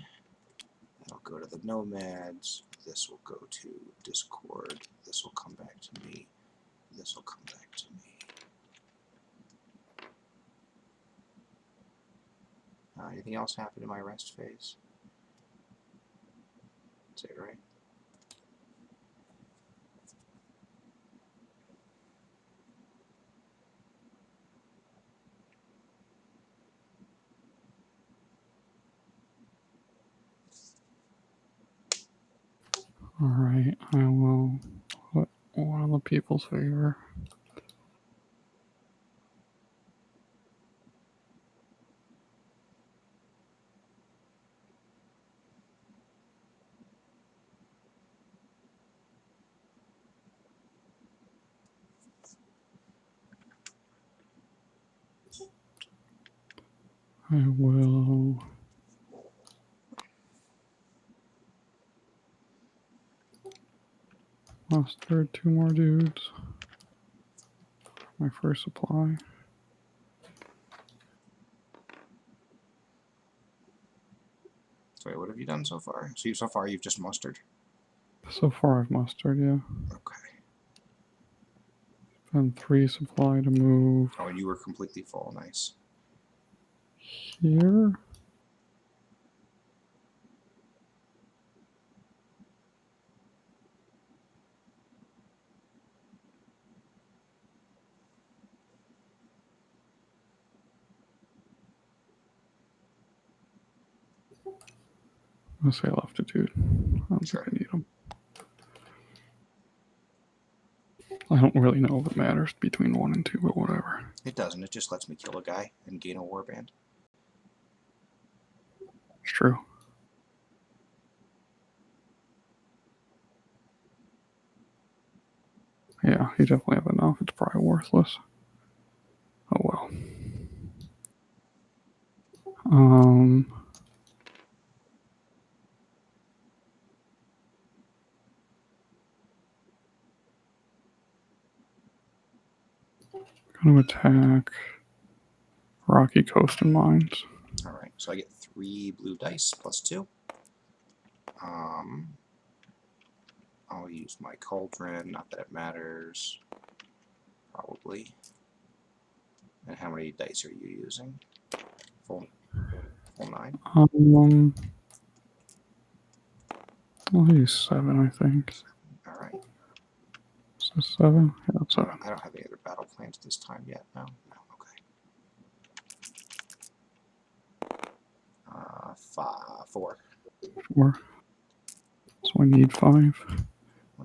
That'll go to the Nomads. This will go to Discord. This will come back to me. This will come back to me. Anything else happen in my rest phase? That's it, right? Alright, I will put one of the people's favor. I will muster 2 more dudes. My first supply. So wait, what have you done so far? So far you've just mustered. So far I've mustered, yeah. Okay. And 3 supply to move Oh, and you were completely full. Nice. here. Let's say I left a dude. I don't Sure. think I need him. I don't really know if it matters between 1 and 2, but whatever. It doesn't. It just lets me kill a guy and gain a warband. It's true. Yeah, you definitely have enough. It's probably worthless. Oh well. Gonna attack Rocky Coast and Mines. All right. So I get 3 blue dice plus 2. I'll use my cauldron. Not that it matters. Probably. And how many dice are you using? Full 9. I'll use 7, I think. All right. So 7? Yeah, that's 7. I don't have any other battle plans this time yet. No. No. Okay. 4. 4. So I need 5.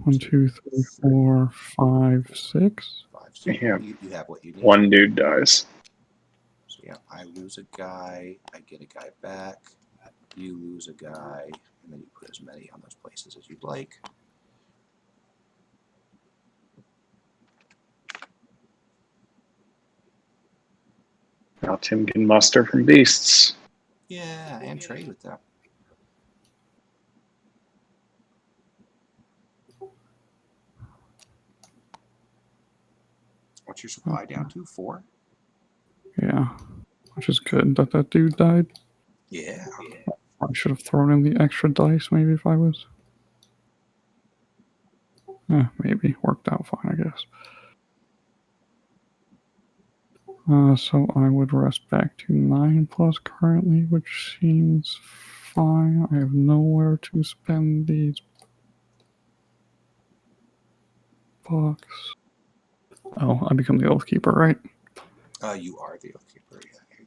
1, 2, 3, 4, 5, 6. 5. So Yeah. you have what you need. 1 dude dies. So yeah, I lose a guy. I get a guy back. You lose a guy, and then you put as many on those places as you'd like. Now Tim can muster from beasts. Yeah, and trade with them. What's your supply down to? 4? Yeah, which is good that that dude died. Yeah. I should have thrown in the extra dice maybe if I was. Maybe. Worked out fine, I guess. So I would rest back to 9 plus currently, which seems fine. I have nowhere to spend these bucks. Oh, I become the Oath Keeper, right? You are the Oath Keeper. Yeah, here you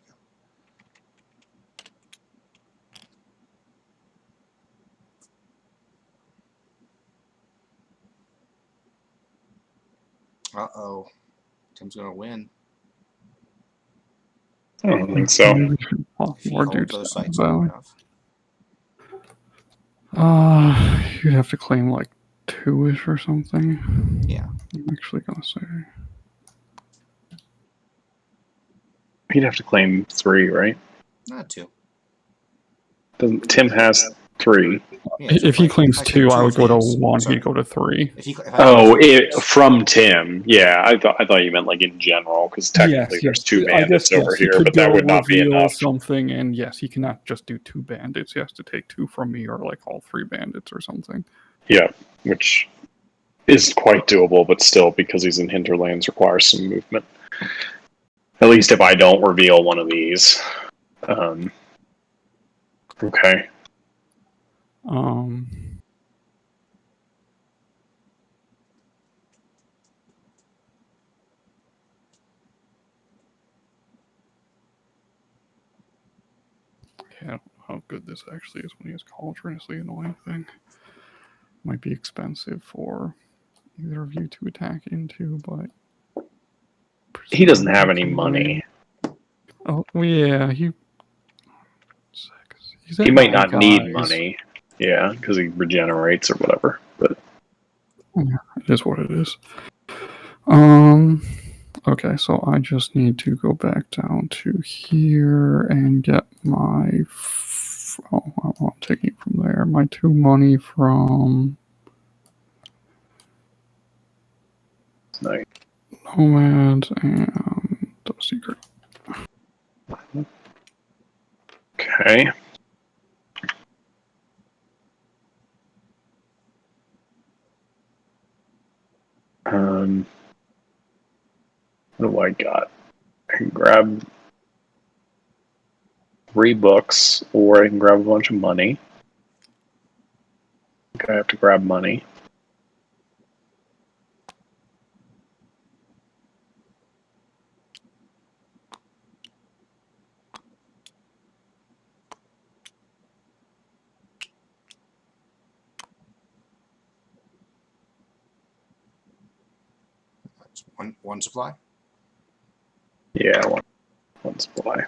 go. Uh-oh. Tim's going to win. I don't think so. Maybe we should pop If he more holds dudes those down the sites long valley. enough. You'd have to claim like 2-ish or something. Yeah. I'm actually gonna say. He'd have to claim 3, right? Not 2. Tim has 3. Yeah, so If he I claims claim 2, I would go to of his. 1. Sorry. He'd go to 3. If I Oh, claim 2 from Tim. Yeah, I thought you meant like in general, because technically there's 2 bandits over here, but that would not be enough. Something, and yes, he cannot just do 2 bandits. He has to take 2 from me, or like all 3 bandits or something. Yeah, which is quite doable, but still, because he's in hinterlands, requires some movement. At least if I don't reveal one of these. Okay. Um, yeah, I don't know how good this actually is when he has Cauldron. Is the annoying thing. Might be expensive for either of you to attack into, but He doesn't have any money. Oh yeah, he's at He might 9 not need guys. money. Yeah, because he regenerates or whatever. But Yeah, it is what it is. Okay, so I just need to go back down to here and get my. I'm taking it from there. My 2 money from nice. Nomads and the Secret. Okay. What do I got? I can grab 3 books, or I can grab a bunch of money. I think I have to grab money. That's one supply. Yeah, one supply.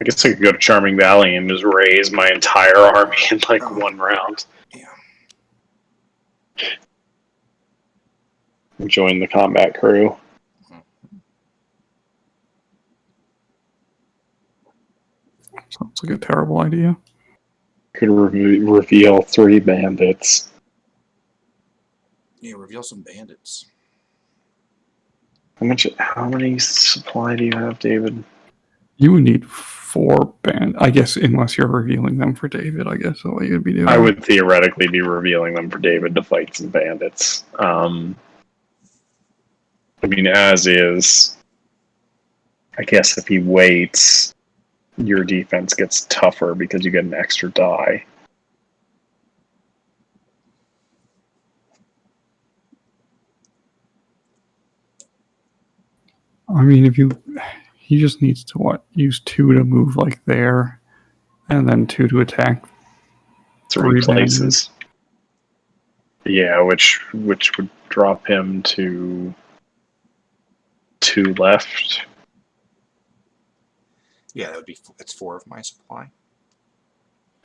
I guess I could go to Charming Valley and just raise my entire army in like one round. Yeah. Join the combat crew. Sounds like a terrible idea. Could reveal 3 bandits. Yeah, reveal some bandits. How many supply do you have, David? You would need 4 band. I guess unless you're revealing them for David, I guess that's what you'd be doing. I would theoretically be revealing them for David to fight some bandits. I mean, as is, I guess if he waits, your defense gets tougher because you get an extra die. I mean, he just needs to use 2 to move like there, and then 2 to attack 3 3 places. bandits. Yeah, which would drop him to 2 left. Yeah, that would be. It's 4 of my supply.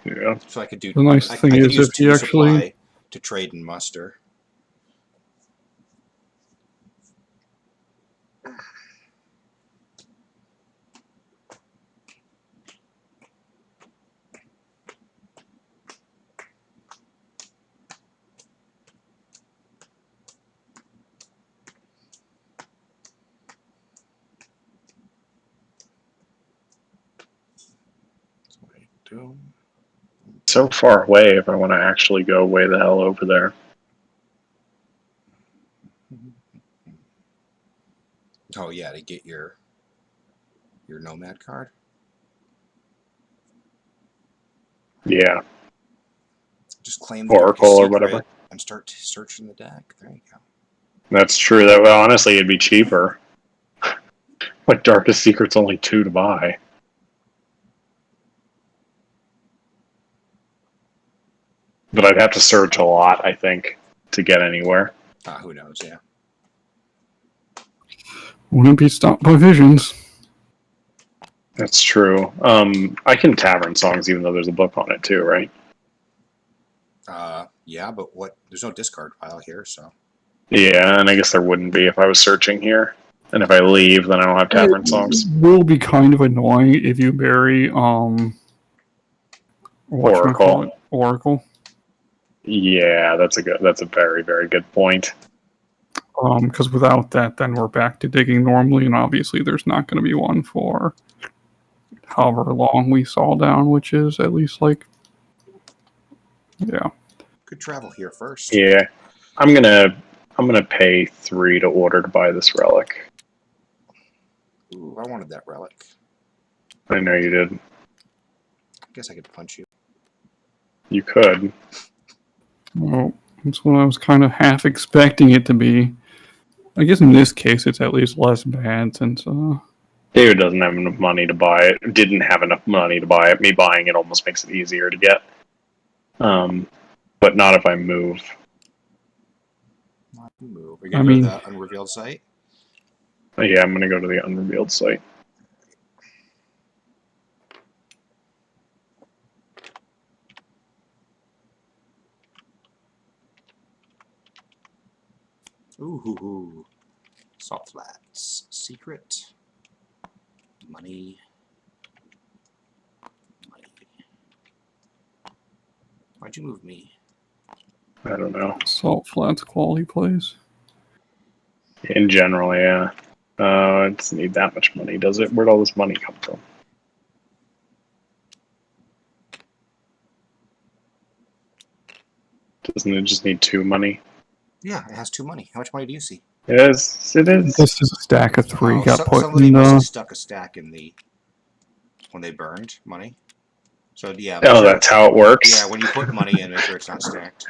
Yeah. So I could do. The nice I thing could is use if he 2 actually supply to trade and muster. That's what I do. So far away if I want to actually go way the hell over there. Oh yeah, to get your nomad card. Yeah. Just claim the Oracle Darkest or Secret whatever. and start searching the deck. There you go. That's true. That honestly, it'd be cheaper. Like Darkest Secret's only 2 to buy. But I'd have to search a lot, I think, to get anywhere. Who knows? Yeah. wouldn't be stopped by visions. That's true. I can tavern songs even though there's a book on it too, right? Yeah, but what? There's no discard pile here, so. Yeah, and I guess there wouldn't be if I was searching here. And if I leave, then I don't have tavern songs. It will be kind of annoying if you bury Oracle. Oracle. Yeah, that's a very, very good point. Because without that, then we're back to digging normally, and obviously there's not going to be one for however long we saw down, which is at least like, yeah. Could travel here first. Yeah, I'm gonna pay 3 to order to buy this relic. Ooh, I wanted that relic. I know you did. I guess I could punch you. You could. Well, that's what I was kind of half expecting it to be. I guess in this case, it's at least less bad since. David doesn't have enough money to buy it. Didn't have enough money to buy it. Me buying it almost makes it easier to get. But not if I move. Move. Are you gonna go to the unrevealed site? Yeah, I'm gonna go to the unrevealed site. Ooh. Salt flats. Secret. Money. Why'd you move me? I don't know. Salt Flats quality place. In general, yeah. It doesn't need that much money, does it? Where'd all this money come from? Doesn't it just need 2 money? Yeah, it has 2 money. How much money do you see? It is. It is. This is a stack of 3 got put somebody in must have the. stuck a stack in the when they burned money. So yeah. Oh, that's how it works? Yeah, when you put money in, make sure it's not stacked.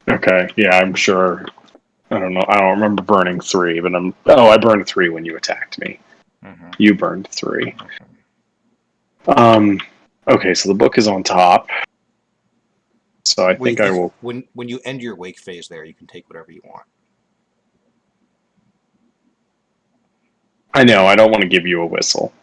Okay, yeah, I'm sure. I don't know. I don't remember burning 3, but I burned 3 when you attacked me. Mm-hmm. You burned 3. Okay, so the book is on top. So I think I will. When you end your wake phase there, you can take whatever you want. I know, I don't want to give you a whistle.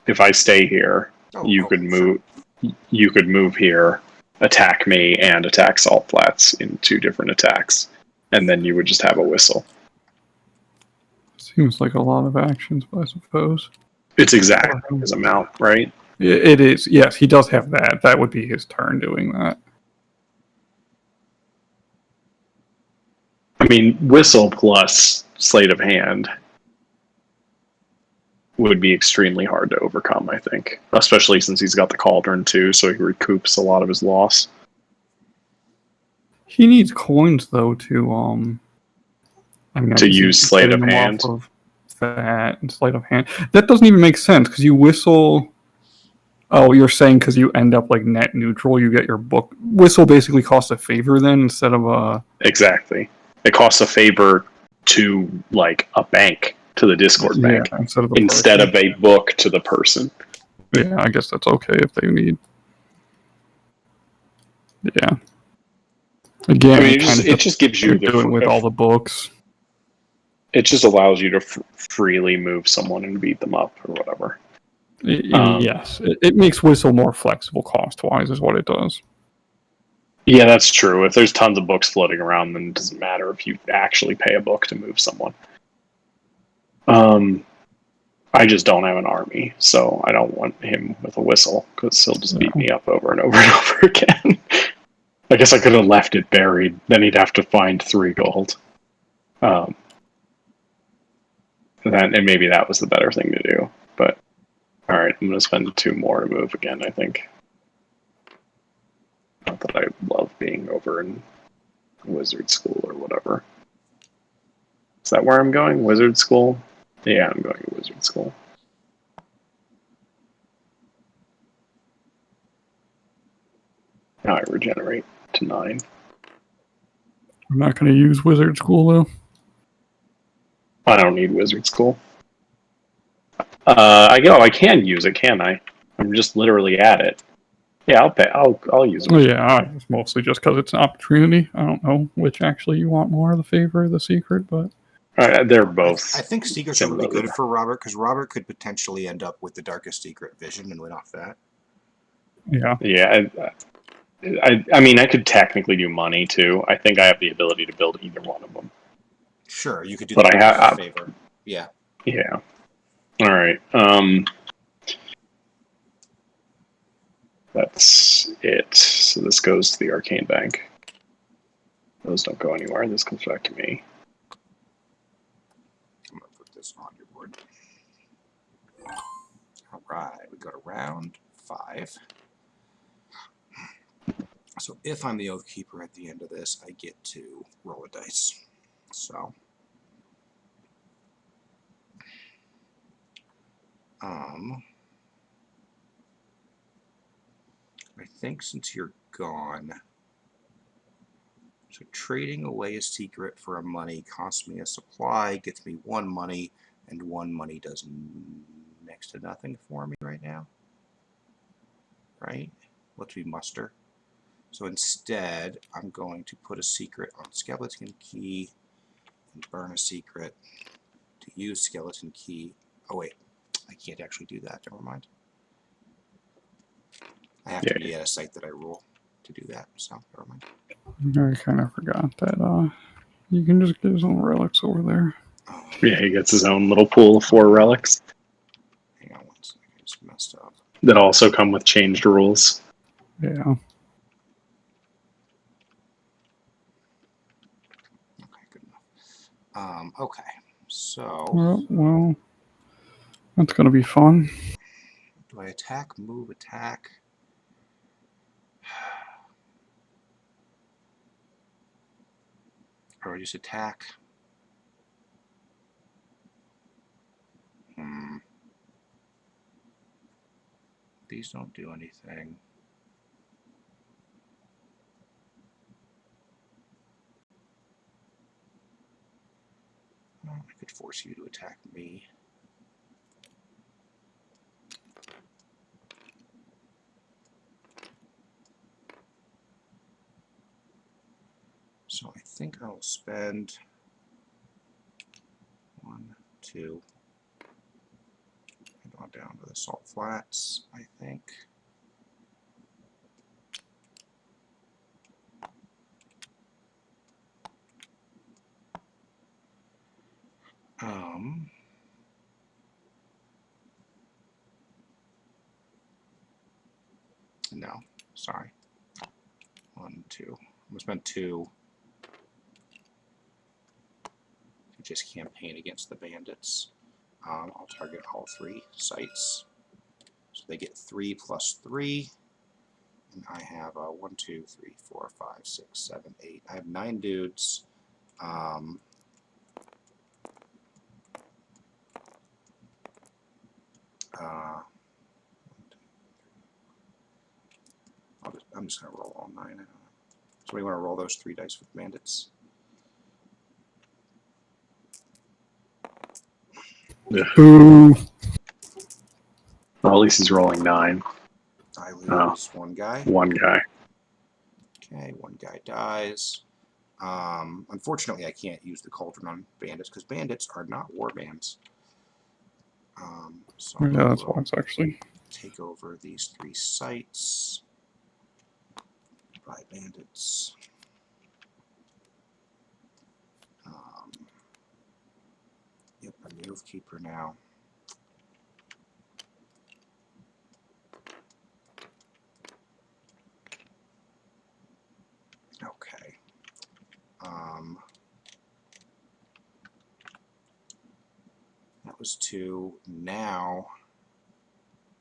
If I stay here, you could move. Sure. You could move here, attack me, and attack Salt Flats in 2 different attacks, and then you would just have a whistle. Seems like a lot of actions, I suppose. It's exactly his amount, right? It is. Yes, he does have that. That would be his turn doing that. I mean, whistle plus sleight of hand would be extremely hard to overcome, I think. Especially since he's got the cauldron too, so he recoups a lot of his loss. He needs coins though to to use sleight of hand. Of that and sleight of hand. That doesn't even make sense because you whistle. Oh, you're saying because you end up like net neutral, you get your book. Whistle basically costs a favor then instead of a. Exactly. It costs a favor to like a bank, to the Discord bank, instead of a book to the person. Yeah, I guess that's okay if they need. Yeah. Again, I mean, it just gives you the doing with all the books. It just allows you to freely move someone and beat them up or whatever. Yes, it makes Whistle more flexible cost-wise, is what it does. Yeah, that's true. If there's tons of books floating around, then it doesn't matter if you actually pay a book to move someone. I just don't have an army, so I don't want him with a whistle, because he'll just beat me up over and over and over again. I guess I could have left it buried, then he'd have to find 3 gold. And maybe that was the better thing to do, but alright, I'm going to spend 2 more to move again, I think. Not that I love being over in wizard school or whatever. Is that where I'm going? Wizard school? Yeah, I'm going to wizard school. Now I regenerate to 9. I'm not going to use wizard school though. I don't need wizard school. I can use it, can I? I'm just literally at it. Yeah, I'll pay. I'll use it. Oh yeah, it's mostly just because it's an opportunity. I don't know which actually you want more, the favor or the secret, but they're both. I think secrets are really good for Robert because Robert could potentially end up with the darkest secret vision and win off that. Yeah. Yeah. I mean, I could technically do money too. I think I have the ability to build either one of them. Sure, you could do but that I have favor. Yeah. Yeah. All right. That's it. So this goes to the Arcane Bank. Those don't go anywhere. This comes back to me. right, we go to round 5. So if I'm the Oath Keeper at the end of this, I get to roll a dice. So, I think since you're gone, so trading away a secret for a money costs me a supply, gets me 1 money, and 1 money does next to nothing for me right now. Right? Let's be muster. So instead, I'm going to put a secret on Skeleton Key and burn a secret to use Skeleton Key. Oh wait, I can't actually do that. Never mind. I have to be at a site that I rule to do that. So never mind. I kind of forgot that you can just get some relics over there. Oh, Yeah, he gets his own little pool of 4 relics hang on one second. I just messed up. that also come with changed rules. Yeah. Okay, good enough. Okay, so Well, that's gonna be fun. do I attack, move, attack? Or just attack? These don't do anything. I could force you to attack me. So I think I'll spend 1, 2, and on down to the Salt Flats, I think. No, sorry. 1, 2. I'm gonna spend 2 to just campaign against the bandits. I'll target all 3 sites. So they get 3 plus 3. And I have 1, 2, 3, 4, 5, 6, 7, 8. I have 9 dudes. I'm just going to roll all 9. I don't know. Somebody want to roll those 3 dice for the bandits? Boo. Well, at least he's rolling 9. I lose 1 guy. 1 guy. Okay, 1 guy dies. Unfortunately, I can't use the Cauldron on bandits because bandits are not war bands. So Yeah, that's why it's actually. take over these 3 sites by bandits. Yep, I'm the Oath Keeper now. Okay. That was 2. Now,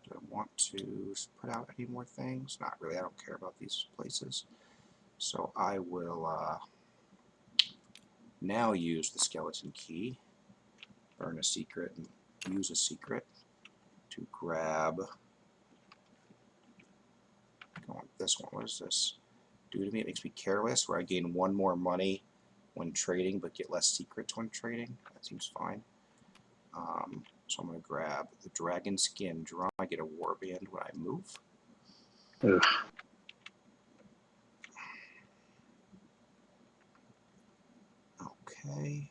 do I want to put out any more things? Not really. I don't care about these places. So I will now use the Skeleton Key, burn a secret, and use a secret to grab. Go on this one. What does this do to me? It makes me careless, where I gain 1 more money when trading, but get less secrets when trading. That seems fine. So I'm going to grab the Dragon Skin Drum. I get a Warband when I move. Ugh. Okay.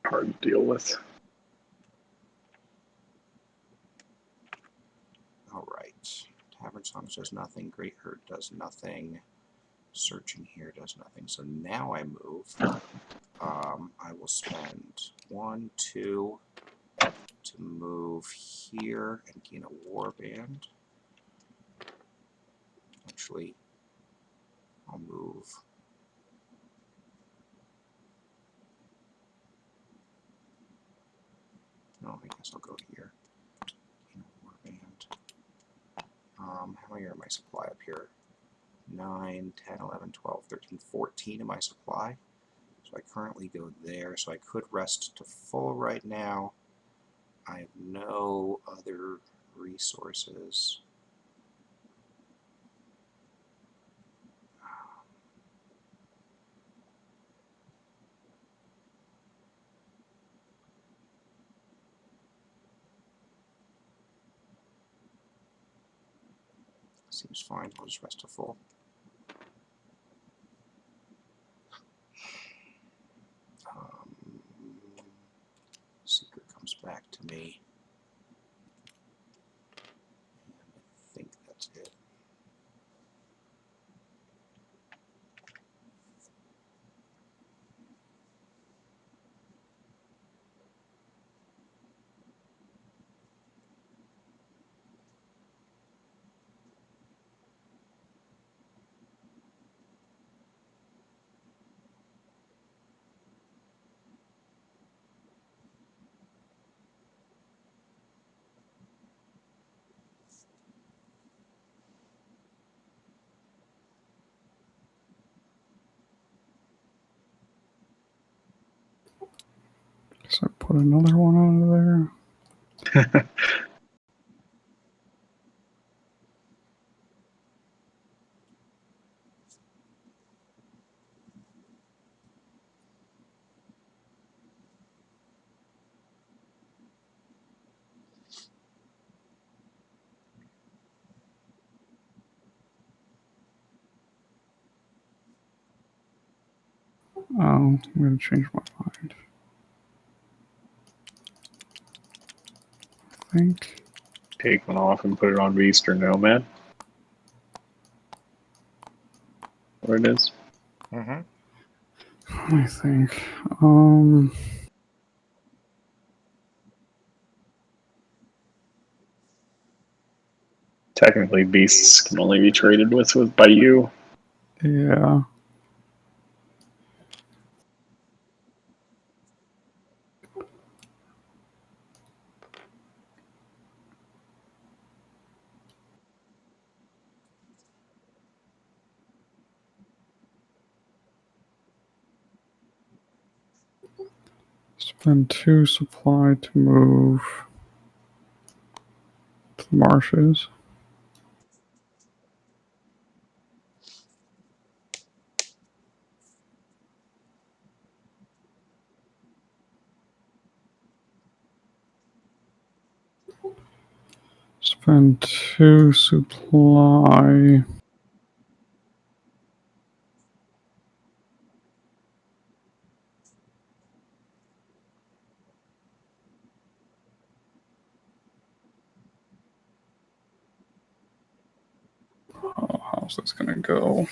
Hard to deal with. Alright. Tavern Songs does nothing. Great Hurt does nothing. Searching here does nothing. So now I move. I will spend 1, 2 to move here and gain a Warband. Actually, I'll move. No, I guess I'll go here. Gain How many are my supply up here? 9, 10, 11, 12, 13, 14 in my supply. So I currently go there, so I could rest to full right now. I have no other resources. Seems fine. I'll just rest to full. Secret comes back to me. And I think that's it. Guess I put another one under there. I'm going to change my mind. I think. Take one off and put it on Beast or Nomad. Where it is. I think. Technically, Beasts can only be traded with by you. Yeah. Spend 2 supply to move to the marshes. Spend 2 supply. Oh, how's this gonna go?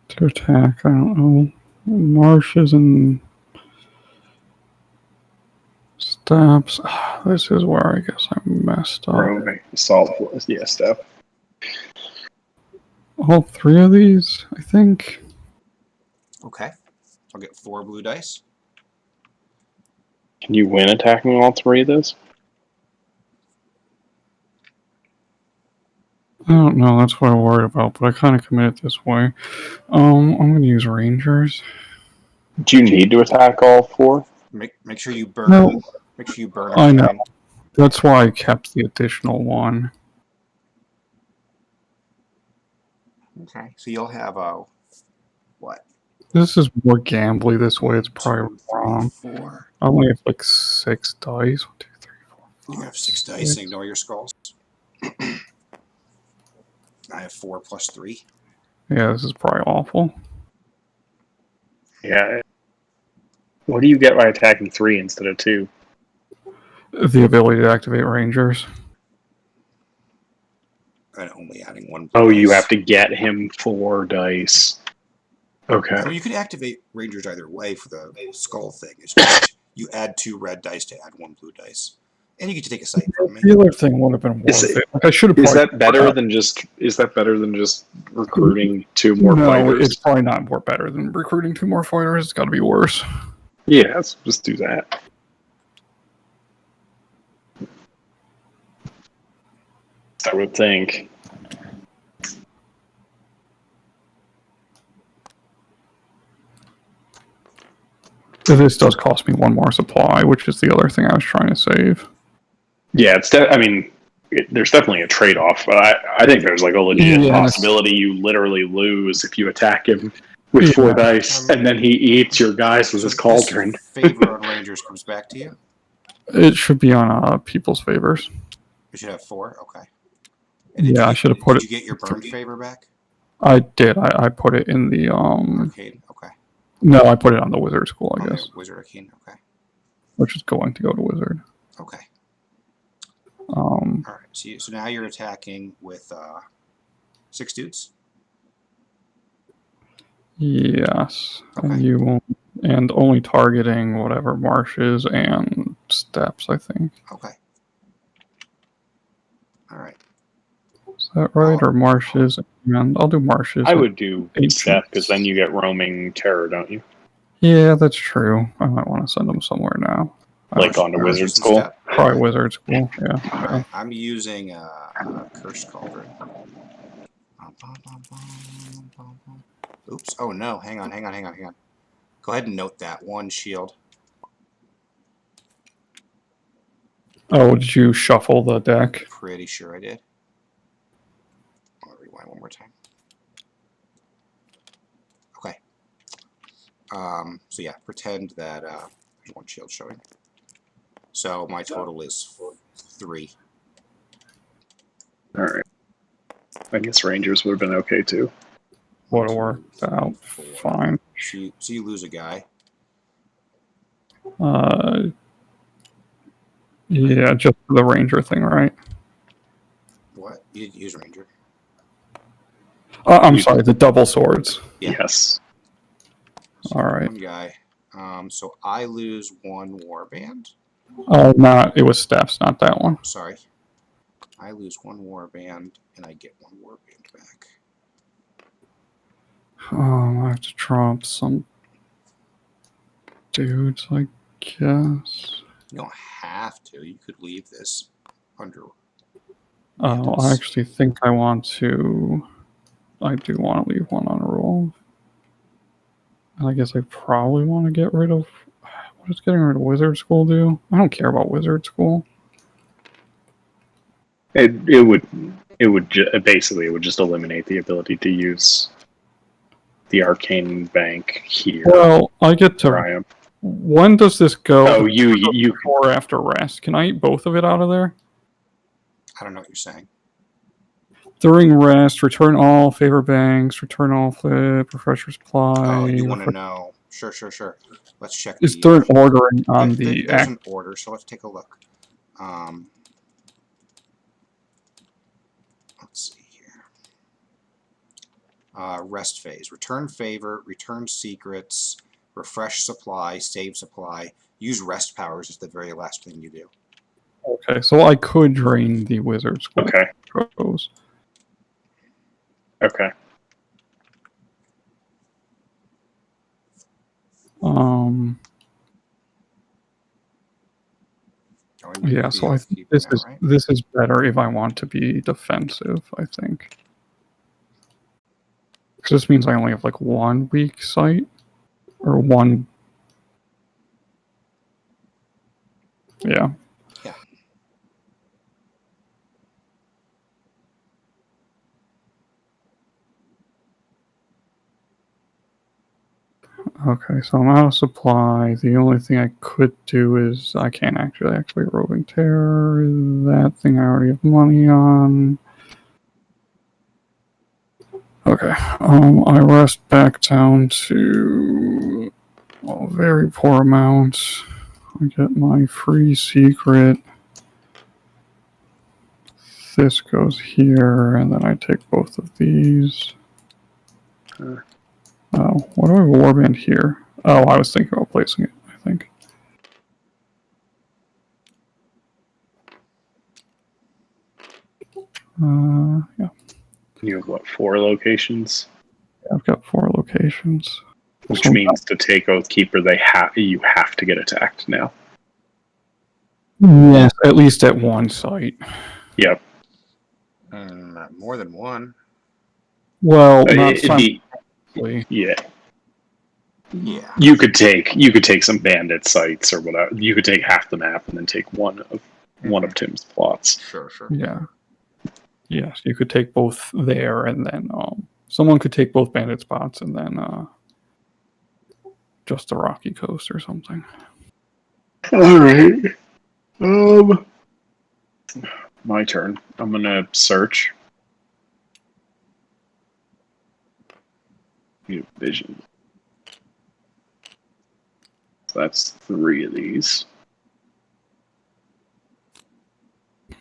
To attack, I don't know. Marshes and steps. This is where I guess I messed up. Roaming, Salt Forest, yeah, stuff. All 3 of these, I think. Okay. I'll get 4 blue dice. Can you win attacking all 3 of those? I don't know, that's what I'm worried about, but I kind of committed this way. I'm going to use Rangers. Do you need to attack all 4? Make sure you burn. No, Make sure you burn I know. everything. That's why I kept the additional one. Okay. So you'll have what? This is more gambly this way, it's 1, probably 2, 3, wrong. 4. I only have like 6 dice. 1, 2, 3, 4. You have 6 dice and ignore your skulls. I have 4 plus 3. Yeah, this is probably awful. Yeah. What do you get by attacking 3 instead of 2? The ability to activate Rangers. And only adding 1 blue Oh, you dice. have to get him 4 dice. Okay. I mean, you can activate Rangers either way for the skull thing. It's just you add 2 red dice to add 1 blue dice, and you get to take a site from me. The other thing would have been Is worth it- it. Like I should have. Is that better than just recruiting 2 more No, fighters? it's probably not more better than recruiting 2 more fighters. It's got to be worse. Yeah, let's just do that. I would think. This does cost me 1 more supply, which is the other thing I was trying to save. Yeah, there's definitely a trade-off, but I think there's like a legit Yeah, possibility you literally lose if you attack him with 4 Yeah. dice, and then he eats your guys with his cauldron. This favor on Rangers comes back to you. It should be on people's favors. You should have 4. Okay. Yeah, I should have put Did it. you get your burn favor back? I did. I put it in the Arcade. Okay. No, I put it on the wizard school, I On the guess, Wizard Arcane. Okay. which is going to go to wizard. Okay. Um, All right. So now you're attacking with 6 dudes. yes, Okay. and you won't, and only targeting whatever marshes and steps. I think Okay. All right. is that right, or marshes? And I'll do marshes. I would do 18. Steph, because then you get roaming terror, don't you? Yeah, that's true. I might want to send them somewhere now. Like on to Alright, Wizard just School? step. Probably wizard school. Yeah. All right. I'm using Curse Cauldron. Oops. Oh no. Hang on. Go ahead and note that 1 shield. Oh, did you shuffle the deck? Pretty sure I did. I'll rewind one more time. Okay. So yeah, pretend that there's 1 shield showing. So my total is 3. Alright. I guess Rangers would have been okay too. Would have worked out fine. So you lose a guy. Yeah, just the ranger thing, right? What? You didn't use Ranger. I'm sorry, the double swords. Yeah. Yes. So All right. 1 guy. So I lose 1 warband. Not it was steps, not that one. Sorry. I lose 1 warband and I get 1 warband back. I have to trump some dudes, I guess. You don't have to. You could leave this under. Oh, I actually think I want to. I do want to leave 1 on a roll. I guess I probably want to get rid of. What does getting rid of wizard school do? I don't care about wizard school. It would just eliminate the ability to use the arcane bank here. Well, I get to. Where I am. When does this go? Oh, you Before or after rest? Can I eat both of it out of there? I don't know what you're saying. During rest, return all favor banks, return all flip, refresh supply. Oh, you want to know? Sure. Let's check. Is there an ordering on the There's act? an order, so let's take a look. Let's see here. Rest phase. Return favor, return secrets, refresh supply, save supply. Use rest powers is the very last thing you do. Okay, so I could drain the wizard school. Okay. Pros. Okay. Yeah, so I think this is better if I want to be defensive, I think. Because this means I only have like 1 weak site. Or 1. Yeah. Yeah. Okay, so I'm out of supply. The only thing I could do is I can't actually roving terror. That thing I already have money on. Okay, I rest back down to a very poor amount. I get my free secret. This goes here, and then I take both of these. Oh, what do I have a warband here? Oh, I was thinking about placing it, I think. Yeah, You have what, 4 locations? I've got 4 locations. Which So- means to take Oathkeeper, you have to get attacked now. Yes, at least at one site. Yep. More than one. Well, not It'd be, simultaneously. yeah. Yeah. You could take some bandit sites or whatever. You could take half the map and then take one of Tim's plots. Sure. Yeah. Yes, you could take both there, and then someone could take both bandit spots, and then just the Rocky Coast or something. All right. My turn. I'm gonna search. New vision. So that's 3 of these. You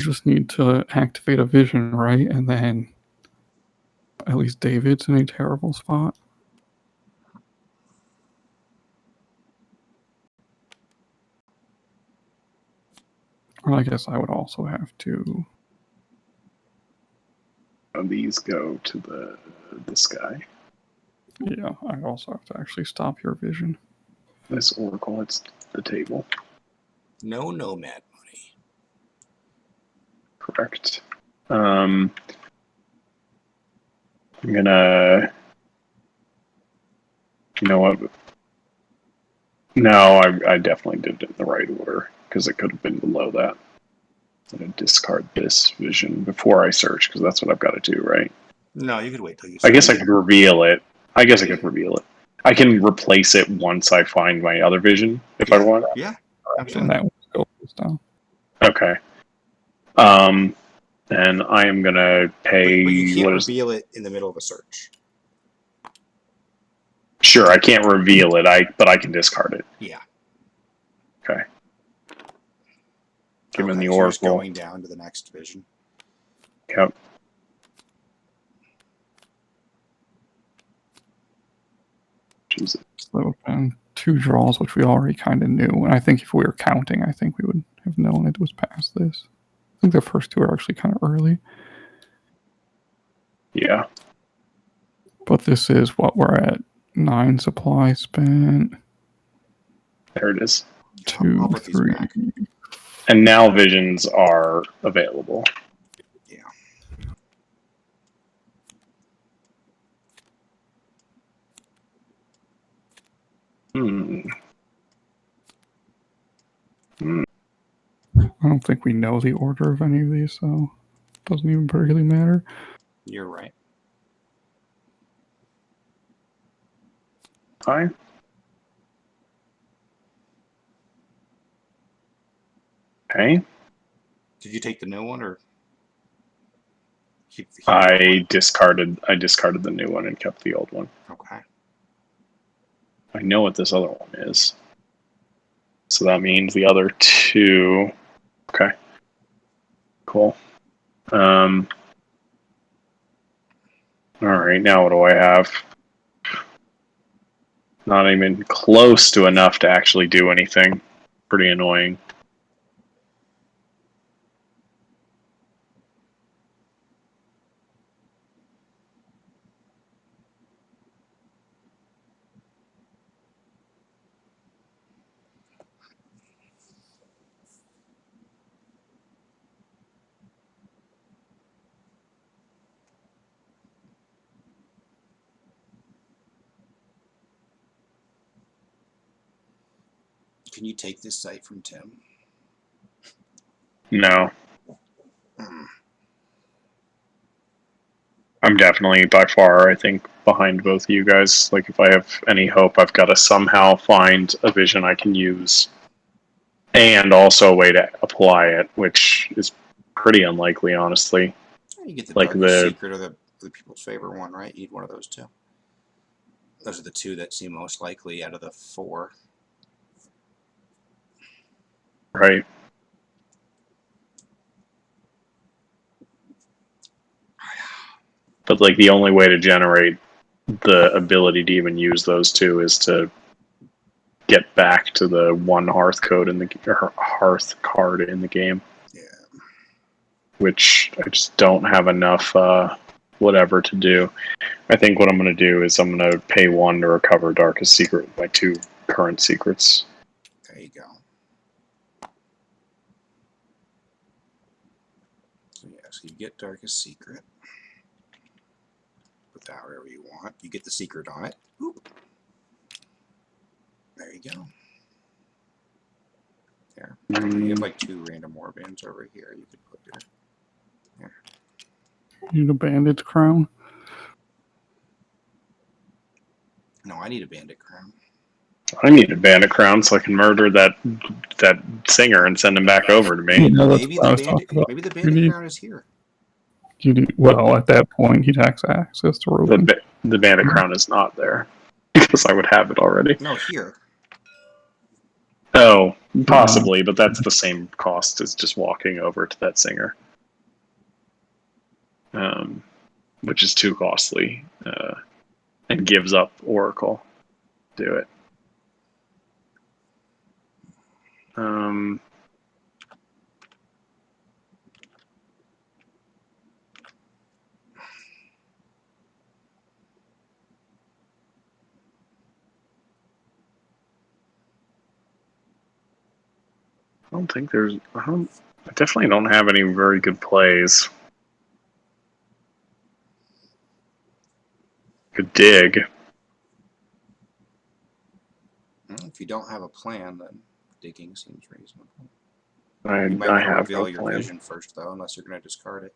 just need to activate a vision, right? And then at least David's in a terrible spot. Well, I guess I would also have to. These go to this guy. Yeah, I'd also have to actually stop your vision. This Oracle hits the table. No nomad money. Correct. I'm gonna. You know what? No, I definitely did it in the right order because it could have been below that. I'm gonna discard this vision before I search because that's what I've got to do, right? No, you could wait till you. I guess I could reveal it. I I can replace it once I find my other vision if I want. Yeah. And Absolutely. that would go down. Okay. And I am gonna pay. But you can't what is? reveal it in the middle of a search. Sure, I can't reveal it. But I can discard it. Yeah. Okay. Given the so you're just Oracle. going down to the next vision. Yep. Jesus. So there would have been 2 draws, which we already kind of knew. And I think if we were counting, I think we would have known it was past this. I think the first 2 are actually kind of early. Yeah. But this is what we're at. 9 supply spent. There it is. 2, I'll put these 3. back. And now visions are available. Yeah. I don't think we know the order of any of these, so it doesn't even particularly matter. You're right. Fine. Okay. Did you take the new one or keep the I discarded the new one and kept the old one. Okay. I know what this other one is. So that means the other 2. Okay. Cool. All right, now what do I have? Not even close to enough to actually do anything. Pretty annoying. Can you take this site from Tim? No. Hmm. I'm definitely by far, I think, behind both of you guys. Like, if I have any hope, I've got to somehow find a vision I can use. And also a way to apply it, which is pretty unlikely, honestly. You get the Like Darkest the- Secret or the People's Favor one, right? You need one of those 2. Those are the 2 that seem most likely out of the 4. Right? But, like, the only way to generate the ability to even use those two is to get back to the one hearth code in the hearth card in the game. Yeah. Which I just don't have enough whatever to do. I think what I'm going to do is I'm going to pay 1 to recover Darkest Secret with my 2 current secrets. There you go. So yeah, so you get Darkest Secret. Put that wherever you want. You get the secret on it. Oop. There you go. There. You have like 2 random warbands over here. You could put your. Here. You need a bandit's crown. No, I need a bandit crown. I need a bandit crown so I can murder that singer and send him back over to me. No, that's Maybe what I the was bandit. talking about. Maybe the bandit crown is here. You need, well, at that point, he'd have access to Rogan. The bandit crown is not there because I would have it already. No, here. Oh, possibly, but that's the same cost as just walking over to that singer, which is too costly and gives up Oracle. Do it. I don't think there's. I definitely don't have any very good plays. Could dig. If you don't have a plan, then digging seems reasonable. I You might want to have reveal no your plan. vision first, though, unless you're going to discard it.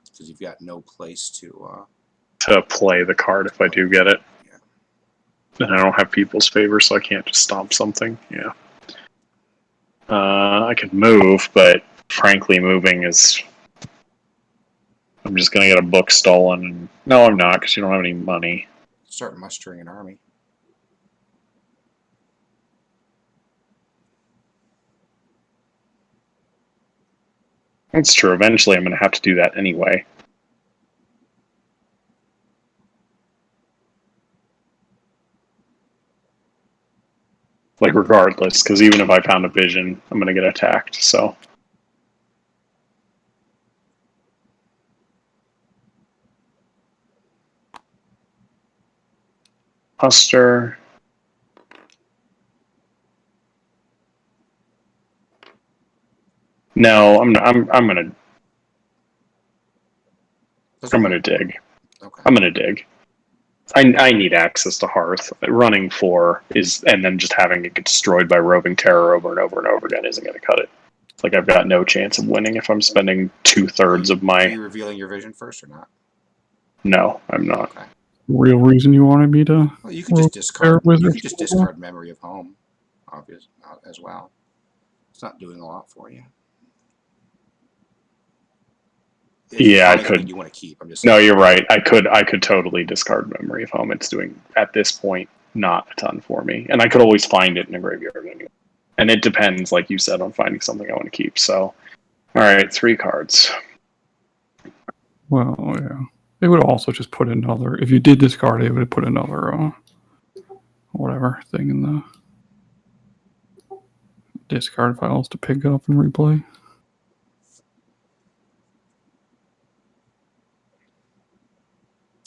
Because you've got no place to. To play the card if I do get it. Yeah. And I don't have people's favor, so I can't just stomp something. Yeah. I could move, but frankly, moving is. I'm just gonna get a book stolen. And no, I'm not, because you don't have any money. Start mustering an army. That's true. Eventually, I'm gonna have to do that anyway. Like, regardless, because even if I found a vision, I'm gonna get attacked. So. Huster. No, I'm gonna dig. Okay. I'm gonna dig. I need access to Hearth. Running 4 is, and then just having it get destroyed by roving terror over and over and over again isn't gonna cut it. Like, I've got no chance of winning if I'm spending 2/3 of Are my. you revealing your vision first or not? No, I'm not. Okay. Real reason you wanted me to? Well, you could just discard. Wizard You could just School? discard Memory of Home, obvious as well. It's not doing a lot for you. If you Yeah, I find something could. You want to keep? I'm just. No, saying. you're right. I could totally discard Memory of Home. It's doing, at this point, not a ton for me, and I could always find it in a graveyard anyway. And it depends, like you said, on finding something I want to keep. So, all right, 3 cards. Well, yeah. They would also just put another. If you did discard it, it would put another, whatever thing in the discard files to pick up and replay.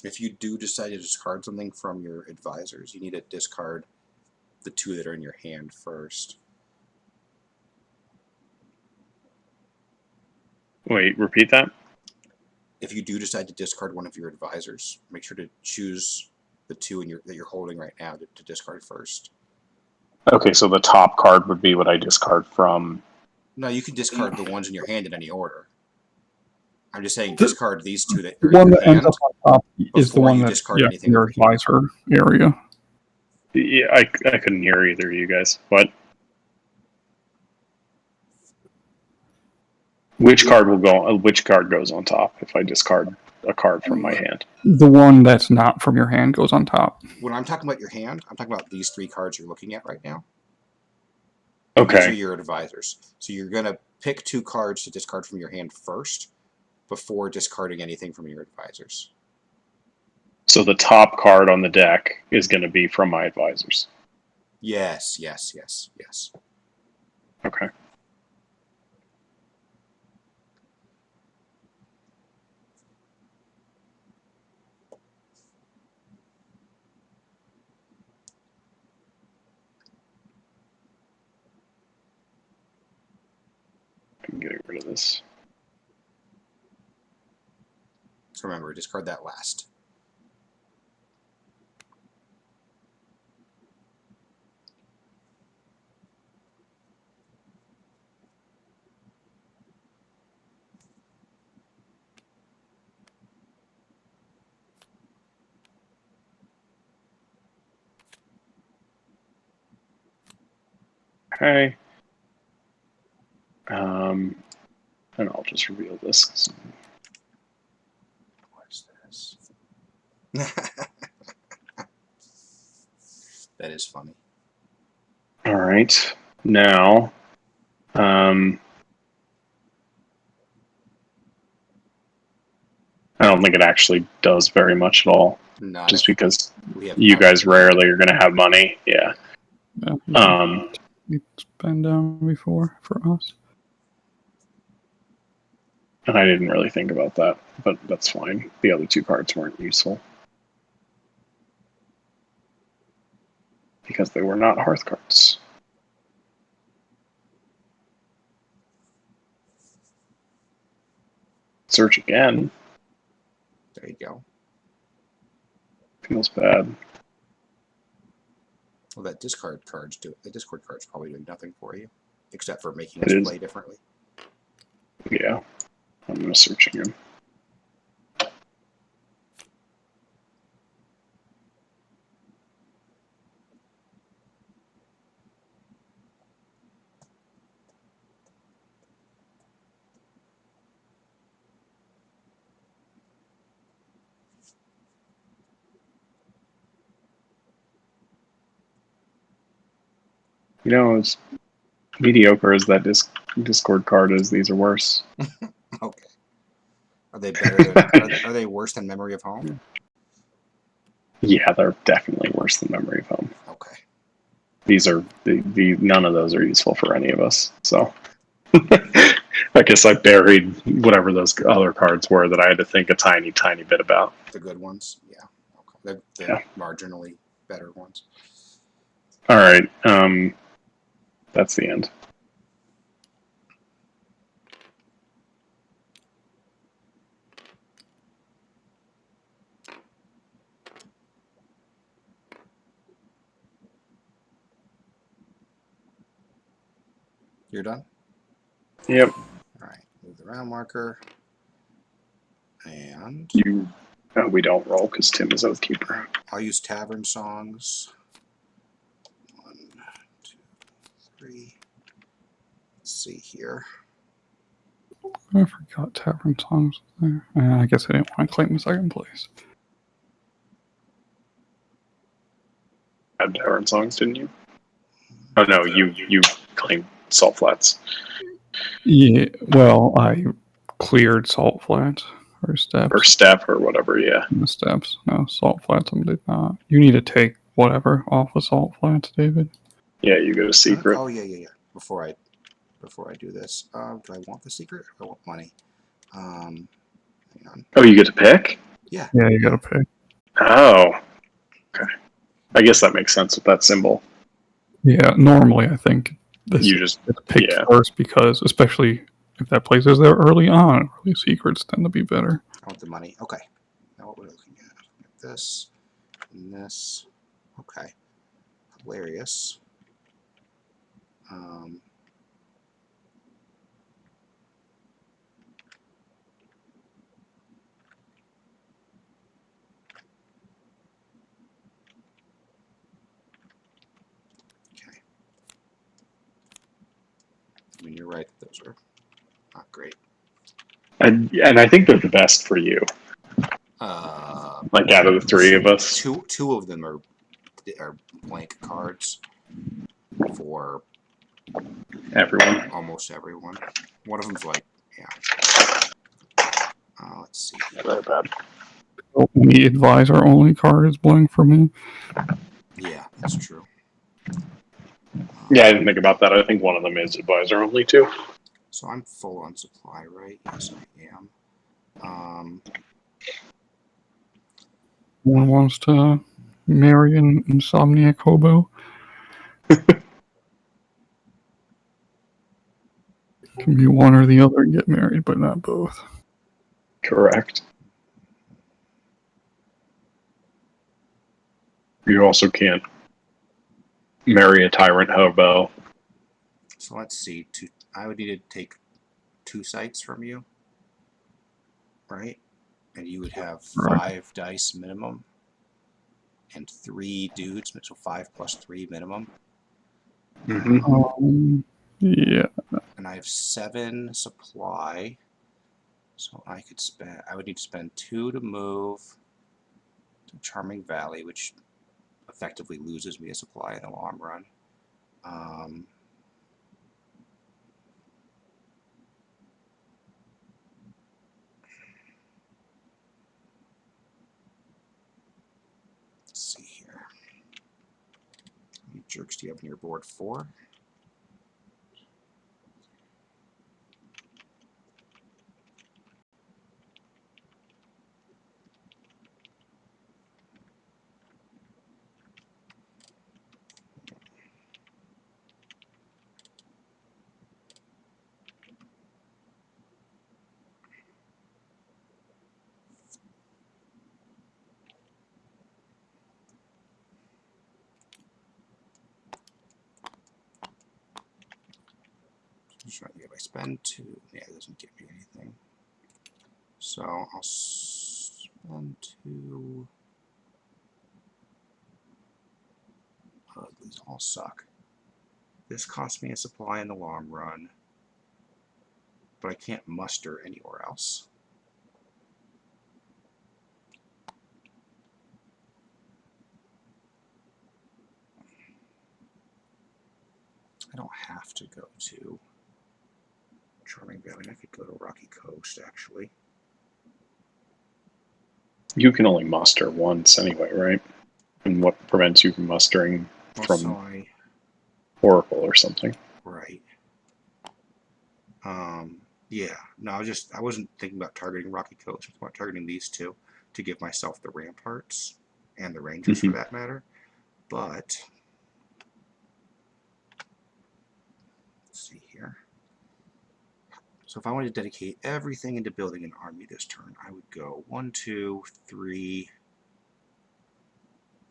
If you do decide to discard something from your advisors, you need to discard the 2 that are in your hand first. Wait, repeat that? If you do decide to discard one of your advisors, make sure to choose the 2 that you're holding right now to discard first. Okay, so the top card would be what I discard from. No, you can discard the ones in your hand in any order. I'm just saying discard these 2 that are The one in your that ends hand. up on top is the before one you that's discard anything your over here. advisor area. Yeah, I couldn't hear either of you guys. What? Which card will go? Which card goes on top if I discard a card from my hand? The one that's not from your hand goes on top. When I'm talking about your hand, I'm talking about these 3 cards you're looking at right now. These are Okay. your advisors. So you're going to pick 2 cards to discard from your hand first, before discarding anything from your advisors. So the top card on the deck is going to be from my advisors. Yes. Okay. I'm getting rid of this. So remember, discard that last. Okay. And I'll just reveal this. What's this? That is funny. All right. Now, I don't think it actually does very much at all, Not just if because we have you guys unlimited. rarely are going to have money. Yeah. Yeah, it's been down before for us. And I didn't really think about that, but that's fine. The other two cards weren't useful because they were not hearth cards. Search again. There you go. Feels bad. Well, that discard card's the discord card's probably doing nothing for you, except for making It us is. play differently. Yeah. I'm going to search again. You know, as mediocre as that Discord card is, these are worse. Okay. Are they better? Are they worse than Memory of Home? Yeah, they're definitely worse than Memory of Home. Okay. These are none of those are useful for any of us. So I guess I buried whatever those other cards were that I had to think a tiny bit about. The good ones? Yeah. Okay. The Yeah. marginally better ones. All right. That's the end. You're done? Yep. All right. Move the round marker. And We don't roll because Tim is Oathkeeper. I'll use Tavern Songs. 1, 2, 3. Let's see here. I forgot Tavern Songs was there. I guess I didn't want to claim second place. Had Tavern Songs, didn't you? Oh no, you claimed Salt Flats. Yeah, well, I cleared Salt Flats or steps. Or Step or whatever, yeah. The steps. No, Salt Flats I did not. You need to take whatever off of Salt Flats, David. Yeah, you get a secret. Oh yeah. Before I do this, do I want the secret? Or I want money. Hang on. Oh, you get to pick? Yeah. Yeah, you gotta pick. Oh. Okay. I guess that makes sense with that symbol. Yeah, normally I think this You just is picked yeah. first because, especially if that place is there early on, early secrets tend to be better. I want the money. Okay. Now what we're looking at. This and this. Okay. Hilarious. Okay. I mean, you're right. Those are not great. And I think they're the best for you. Like out of the three of us. Two of them are blank cards for Everyone. almost everyone. One of them's like, yeah. Let's see. Very bad. The advisor only card is blank for me. Yeah, that's true. Yeah, I didn't think about that. I think one of them is advisor only too. So I'm full on supply, right? Yes, I am. One wants to marry an insomniac hobo. Can be one or the other and get married, but not both. Correct. You also can't marry a tyrant hobo. So let's see. I would need to take 2 sites from you, right? And you would have Right. 5 dice minimum and 3 dudes, so 5 plus 3 minimum. Mm-hmm. Yeah. And I have 7 supply, so I would need to spend 2 to move to Charming Valley, which effectively loses me a supply in the long run. Let's see here. How many jerks do you have on your board? 4? I'm trying to think if I spend 2. Yeah, it doesn't give me anything. So I'll spend 2. Oh, these all suck. This costs me a supply in the long run, but I can't muster anywhere else. I don't have to go to Charming Valley. I could go to Rocky Coast, actually. You can only muster once anyway, right? And what prevents you from mustering from Oracle or something? Right. Yeah. No, I wasn't thinking about targeting Rocky Coast. I was about targeting these 2 to give myself the Ramparts and the Rangers for that matter. But let's see here. So if I wanted to dedicate everything into building an army this turn, I would go 1, 2, 3,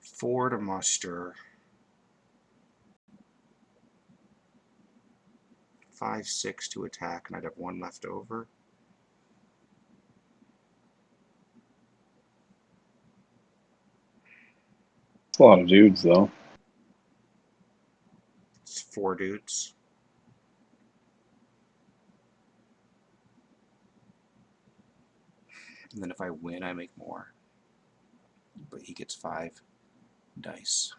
4 to muster, 5, 6 to attack, and I'd have 1 left over. It's a lot of dudes, though. It's 4 dudes. And then if I win, I make more. But he gets 5 dice.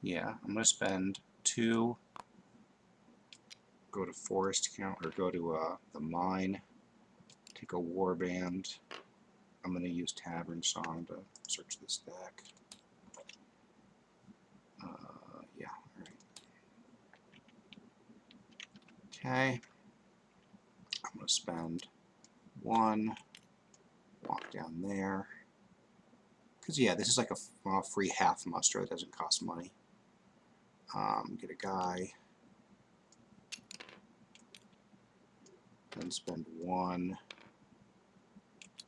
Yeah, I'm going to spend 2, go to Forest Count, or go to the Mine, take a Warband. I'm going to use Tavern Song to search this deck. Yeah, alright. Okay. I'm going to spend 1, walk down there. Because, yeah, this is like a free half muster that doesn't cost money. Get a guy. Then spend 1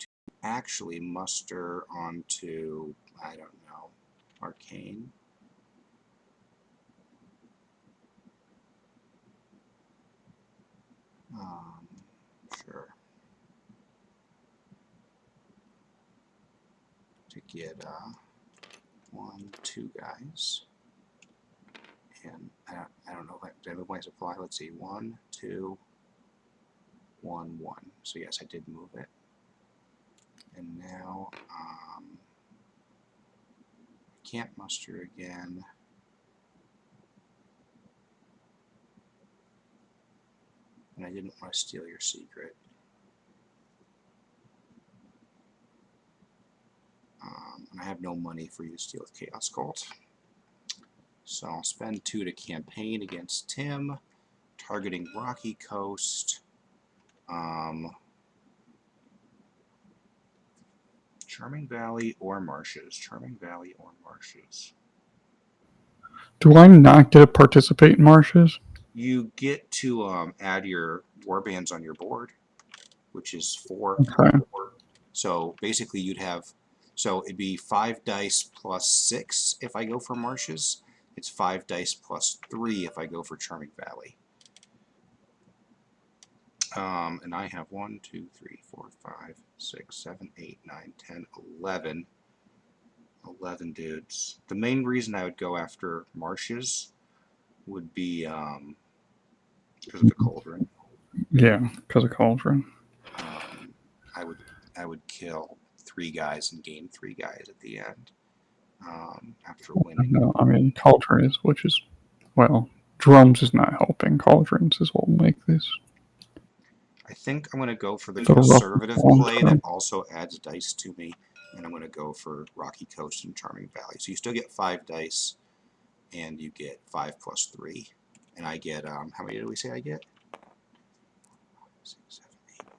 to actually muster onto, I don't know, Arcane. Sure. To get 1, 2 guys. And I don't know if I move my supply. Let's see, 1, 2, 1, 1. So yes, I did move it. And now can't muster again. And I didn't want to steal your secret. And I have no money for you to steal with Chaos Cult. So I'll spend 2 to campaign against Tim, targeting Rocky Coast. Charming Valley or Marshes. Charming Valley or Marshes. Do I not get to participate in marshes? You get to add your warbands on your board, which is 4. Okay. So basically you'd have, so it'd be 5 dice plus 6 if I go for Marshes. It's 5 dice plus 3 if I go for Charming Valley. And I have 1, 2, 3, 4, 5, 6, 7, 8, 9, 10, 11. 11 dudes. The main reason I would go after Marshes would be because of the Cauldron. Yeah, because of Cauldron. I would kill 3 guys and gain 3 guys at the end after winning. No, I mean Cauldron is, which is, well, drums is not helping. Cauldrons is what will make this. I think I'm going to go for the So conservative long play term. that also adds dice to me, and I'm going to go for Rocky Coast and Charming Valley. So you still get 5 dice, and you get 5 plus 3, and I get how many did we say I get? 6, 7, 8, 9.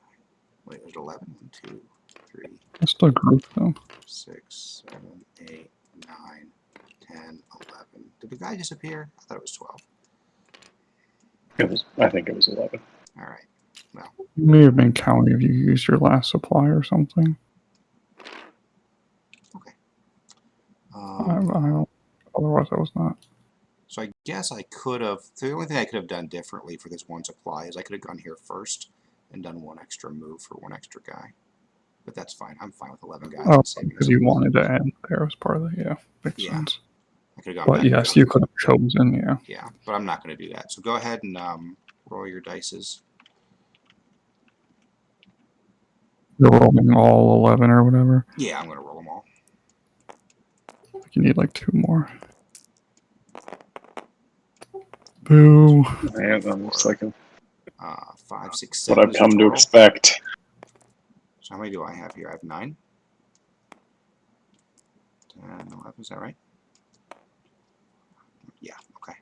Wait, it was 11. 1, 2, 3, That's the group though. 6, 7, 8, 9, 10, 11. Did the guy disappear? I thought it was 12. I think it was 11. All right. Well, You may have been counting if you used your last supply or something. okay. I don't. Otherwise, I was not. So I guess I could have, the only thing I could have done differently for this 1 supply is I could have gone here first and done 1 extra move for 1 extra guy. But that's fine. I'm fine with 11 guys Oh, and saving because some. you wanted to end there as part of the, yeah, makes Yeah. sense. I could have gone But back. yes, you could have chosen, yeah. Yeah, but I'm not going to do that. So go ahead and roll your dices. You're rolling all 11 or whatever. Yeah, I'm going to roll them all. You need like 2 more. Boo. Yeah, that looks like 5, 6, what 7 I've is come your to total. expect. So how many do I have here? I have 9. 10, 11, is that right? Yeah, okay.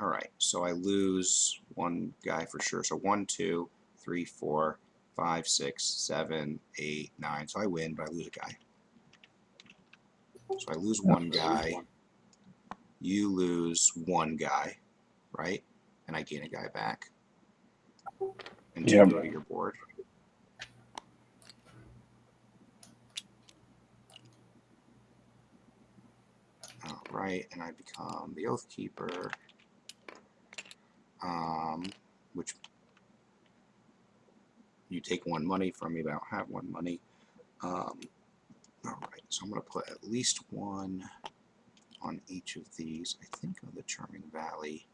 All right, so I lose 1 guy for sure. So 1, 2, 3, 4, 5, 6, 7, 8, 9. So I win, but I lose a guy. So I lose 1 guy. You lose 1 guy, right? And I gain a guy back. And 2 Yep. go to your board. All right, and I become the Oath Keeper, which you take 1 money from me, but I don't have 1 money. All right, so I'm going to put at least 1 on each of these. I think of the Charming Valley.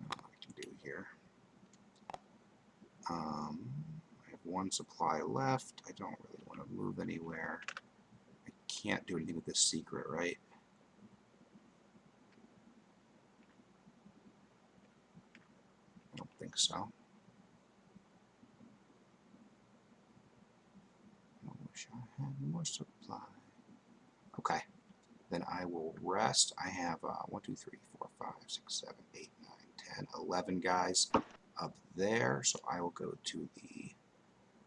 What I can do here. I have 1 supply left. I don't really want to move anywhere. I can't do anything with this secret, right? I don't think so. I wish I had more supply. Okay, then I will rest. I have 1, 2, 3, 4, 5, 6, 7, 8, 9, 10, 11 guys up there. So I will go to the,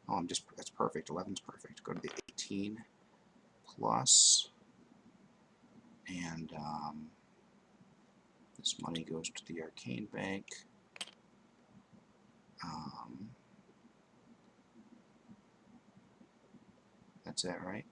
oh, that's perfect. 11's perfect. Go to the 18 plus, and this money goes to the Arcane Bank. That's it, right?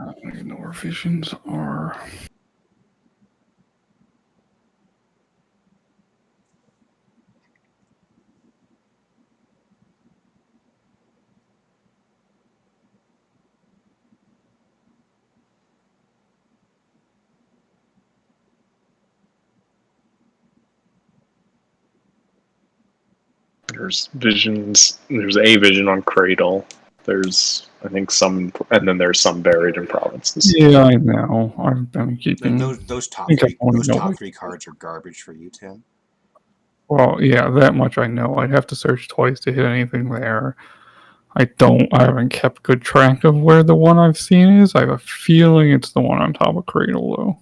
I don't even know where visions are. There's visions. There's a vision on Cradle. There's, I think, some, and then there's some buried in provinces. Yeah, I know. I've been keeping. Those top think I three only those know, top like- three cards are garbage for you, Tim. Well, yeah, that much I know. I'd have to search twice to hit anything there. I haven't kept good track of where the one I've seen is. I have a feeling it's the one on top of Cradle, though.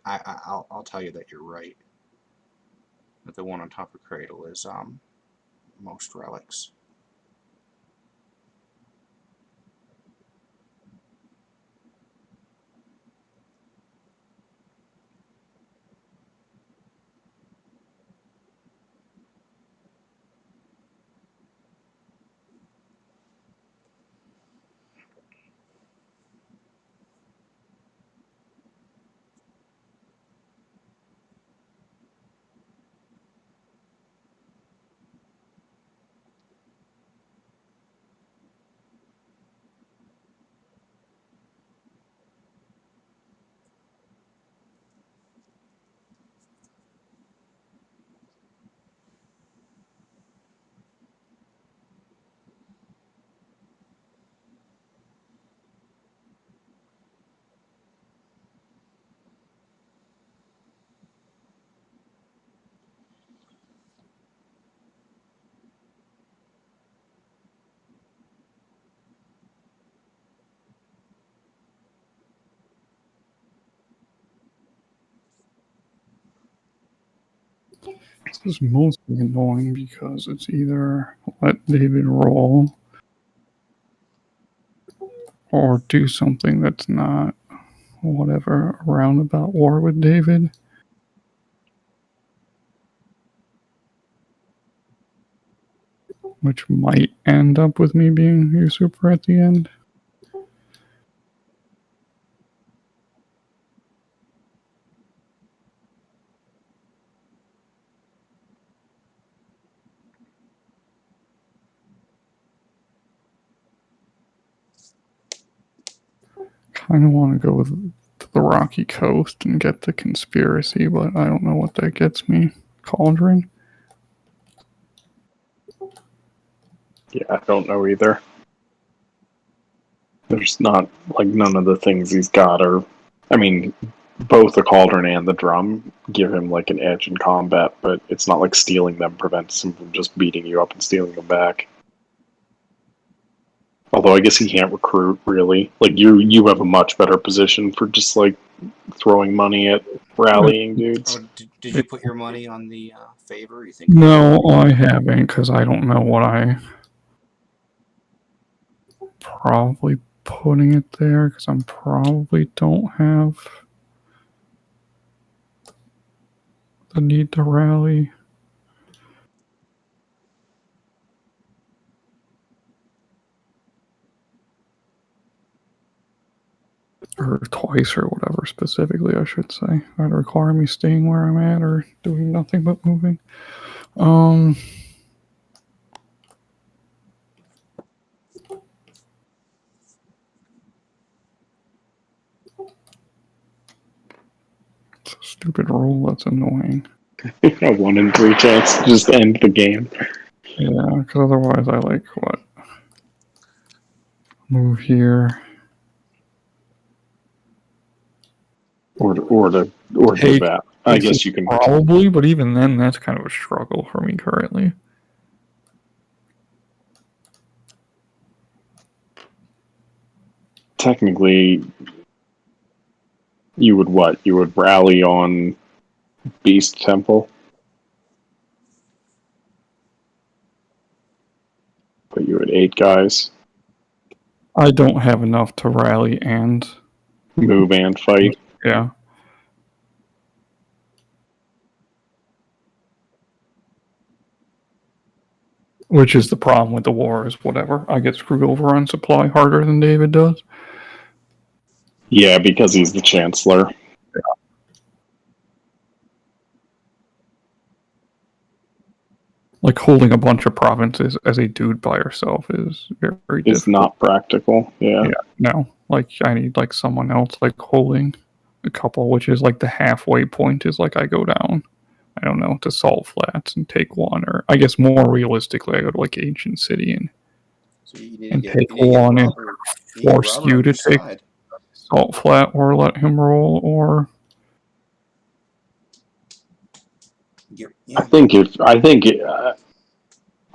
I'll tell you that you're right. That the one on top of Cradle is most relics. This is mostly annoying because it's either let David roll or do something that's not whatever a roundabout war with David. Which might end up with me being your super at the end. Kind of want to go with the Rocky Coast and get the conspiracy, but I don't know what that gets me. Cauldron? Yeah, I don't know either. There's not, like, none of the things he's got are, I mean, both the Cauldron and the Drum give him, like, an edge in combat, but it's not like stealing them prevents him from just beating you up and stealing them back. Although I guess he can't recruit, really. Like, you have a much better position for just, like, throwing money at rallying dudes. Oh, did you put your money on the favor? You think? No, I haven't, because I don't know what I... Probably putting it there, because I probably don't have the need to rally. Or twice or whatever specifically, I should say. Either require me staying where I'm at or doing nothing but moving. It's a stupid rule that's annoying. A 1 in 3 chance to just end the game. Yeah, because otherwise I like what? Move here. Or do Take- that. I guess you can. Probably, but even then, that's kind of a struggle for me currently. Technically, you would what? You would rally on Beast Temple? But you had 8 guys. I don't have enough to rally and... Move and fight. Yeah. Which is the problem with the war is whatever. I get screwed over on supply harder than David does. Yeah, because he's the chancellor. Like holding a bunch of provinces as a dude by yourself is very It's difficult. not practical. Yeah. No, like I need like someone else like holding a couple, which is like the halfway point is like I go down, I don't know, to Salt Flats and take one, or I guess more realistically I go to like Ancient City and So you need and to take you need to one and Robert, you need to get force Robert you on to your take side. Salt Flat or let him roll or Yeah.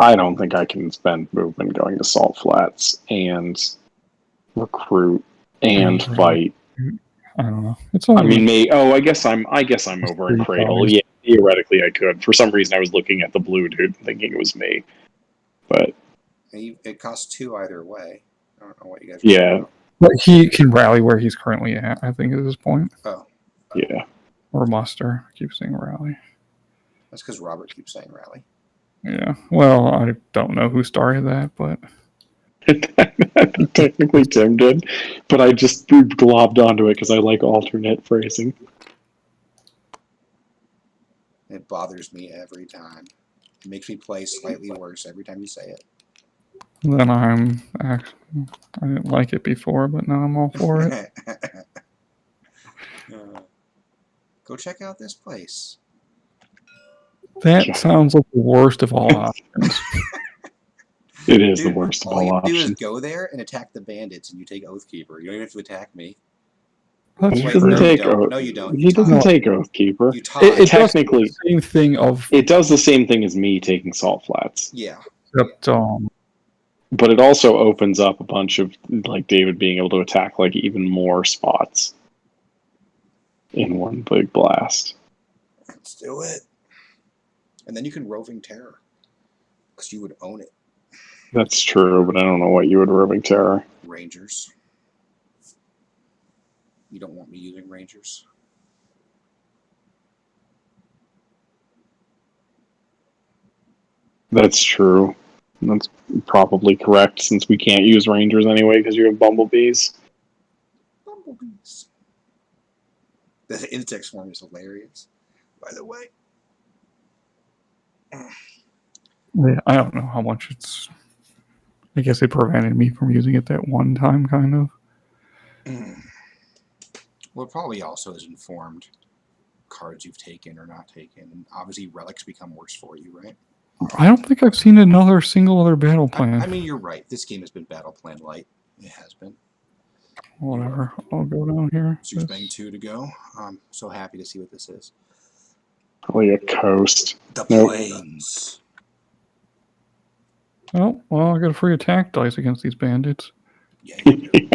I don't think I can spend movement going to Salt Flats and recruit and Mhm. fight. I don't know. It's only I mean, I guess I'm over in 3 Cradle. dice. Yeah, theoretically I could. For some reason, I was looking at the blue dude, thinking it was me. But It costs 2 either way. I don't know what you guys. yeah, But he can rally where he's currently at, I think, at this point. Oh, yeah. Or muster. I keep saying rally. that's because Robert keeps saying rally. Yeah. Well, I don't know who started that, but Technically, Tim did, but I just globbed onto it because I like alternate phrasing. It bothers me every time. It makes me play slightly worse every time you say it. then I'm actually, I didn't like it before, but now I'm all for it. Go check out this place. That sounds like the worst of all options. It is Dude, the worst of all you all do is options. go there and attack the bandits, and you take Oathkeeper. You don't even have to attack me. That's He Wait, doesn't no, true. you take don't. Oath. No, you don't. He You doesn't tie. take Oathkeeper. You tie. It does Technically, the same thing of it does the same thing as me taking Salt Flats, Yeah. except but it also opens up a bunch of like David being able to attack like even more spots in one big blast. Let's do it. And then you can Roving Terror, because you would own it. That's true, but I don't know what you would Roving Terror. Rangers. You don't want me using Rangers. That's true. That's probably correct since we can't use Rangers anyway because you have Bumblebees. Bumblebees. The insect swarm is hilarious, by the way. yeah, I don't know how much it's. I guess it prevented me from using it that one time, kind of. Well, it probably also has informed cards you've taken or not taken. And obviously, relics become worse for you, right? I don't think I've seen another single other battle plan. I mean, you're right. This game has been battle plan light. It has been. Whatever. I'll go down here. Zeus Bang 2 to go. I'm so happy to see what this is. Probably a coast. The Nope. Plains. Oh, well, I got a free attack dice against these bandits. Yeah, you do.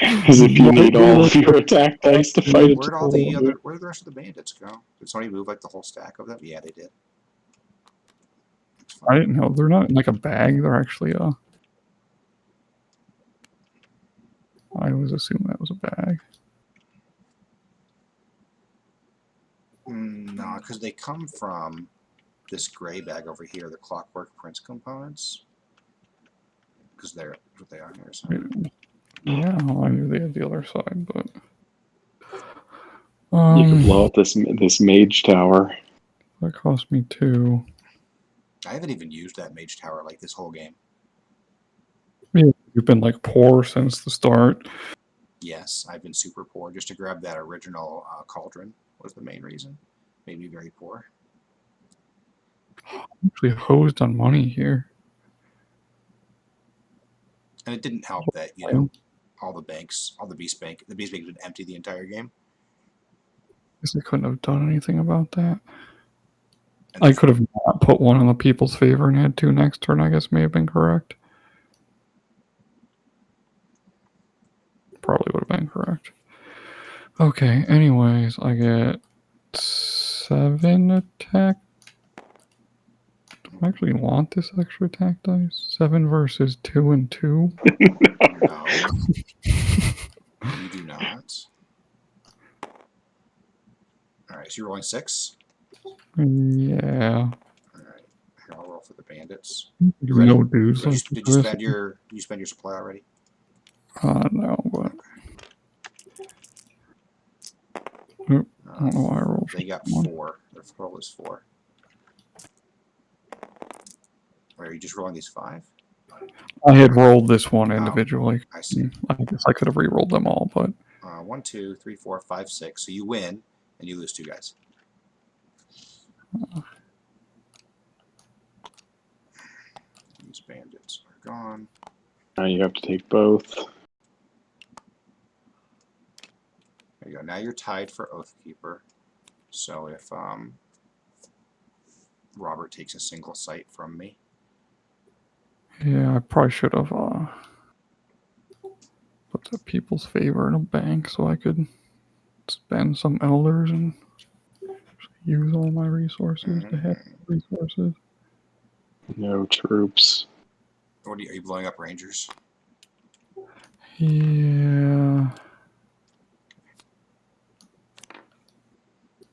As if you need all of your attack dice to fight it. Where'd the rest of the bandits go? Did somebody move like the whole stack of them? Yeah, they did. I didn't know. They're not in like a bag. They're actually I always assumed that was a bag. No, because they come from this gray bag over here, the Clockwork Prince components. Because they're what they are here. So. Yeah, well, I knew they had the other side, but You could blow up this mage tower. that cost me 2. I haven't even used that mage tower like this whole game. Yeah, you've been like poor since the start. Yes, I've been super poor. Just to grab that original cauldron was the main reason. Made me very poor. I'm actually hosed on money here. And it didn't help that, you know, all the banks, the beast bank had been empty the entire game. Guess I couldn't have done anything about that. I could have not put one on the people's favor and had 2 next turn, I guess may have been correct. Probably would have been correct. Okay, anyways, I get 7 attack. Do I actually want this extra attack dice? 7 versus 2 and 2? No. You do not. Alright, so you're rolling 6? Yeah. Alright. Here, I'll roll for the band. bandits. You ready? No dudes. Did you, like did you this. spend your supply already? No, but I don't know why I rolled. They got one. 4. Their roll is 4. Or are you just rolling these 5? I had rolled this one Oh, individually. I see. I guess I could have re-rolled them all, but 1, 2, 3, 4, 5, 6. So you win, and you lose 2 guys. These bandits are gone. Now you have to take both. There you go. Now you're tied for Oathkeeper. So if Robert takes a single site from me, yeah, I probably should have put the people's favor in a bank so I could spend some elders and use all my resources to have resources. No troops. what are you blowing up Rangers? Yeah.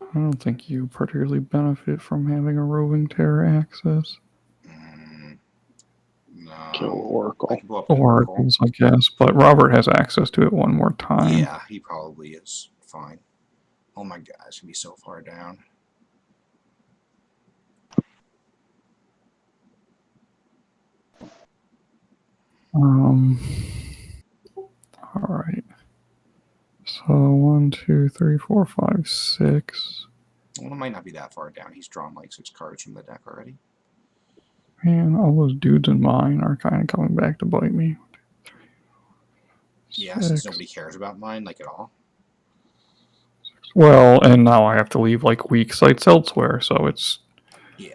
I don't think you particularly benefit from having a roving terror access. No. Kill I Oracle. can blow up Oracles, I guess, but Robert has access to it one more time. Yeah, he probably is fine. Oh my god, it's gonna be so far down. All right. So 1, 2, 3, 4, 5, 6. Well, it might not be that far down. He's drawn like 6 cards from the deck already. Man, all those dudes in mine are kind of coming back to bite me. Yeah, since nobody cares about mine like at all. Well, and now I have to leave like weak sites elsewhere, so it's Yeah.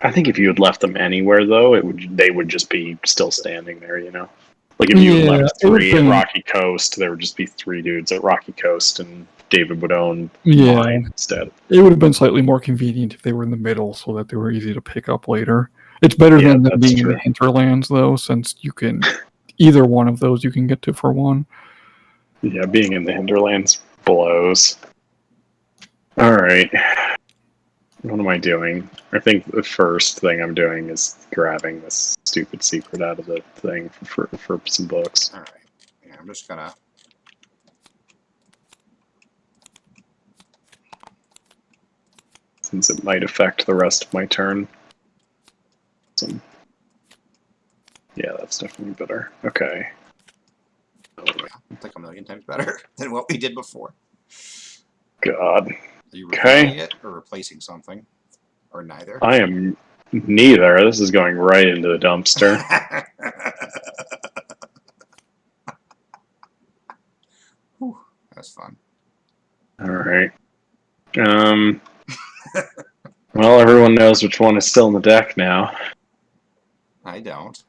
I think if you had left them anywhere, though, they would just be still standing there. You know, like if you had left 3 at Rocky Coast, there would just be 3 dudes at Rocky Coast, and David would own mine instead. It would have been slightly more convenient if they were in the middle, so that they were easy to pick up later. It's better than them being in the hinterlands, though, since you can either one of those you can get to for 1. Yeah, being in the hinterlands blows. All right. What am I doing? I think the first thing I'm doing is grabbing this stupid secret out of the thing for some books. All right. Yeah, I'm just gonna. Since it might affect the rest of my turn. Yeah, that's definitely better. Okay. Yeah, it's like a million times better than what we did before. God. Are you replacing it or replacing something? Or neither? I am neither. This is going right into the dumpster. Whew, that's fun. All right. Well, everyone knows which one is still in the deck now. I don't.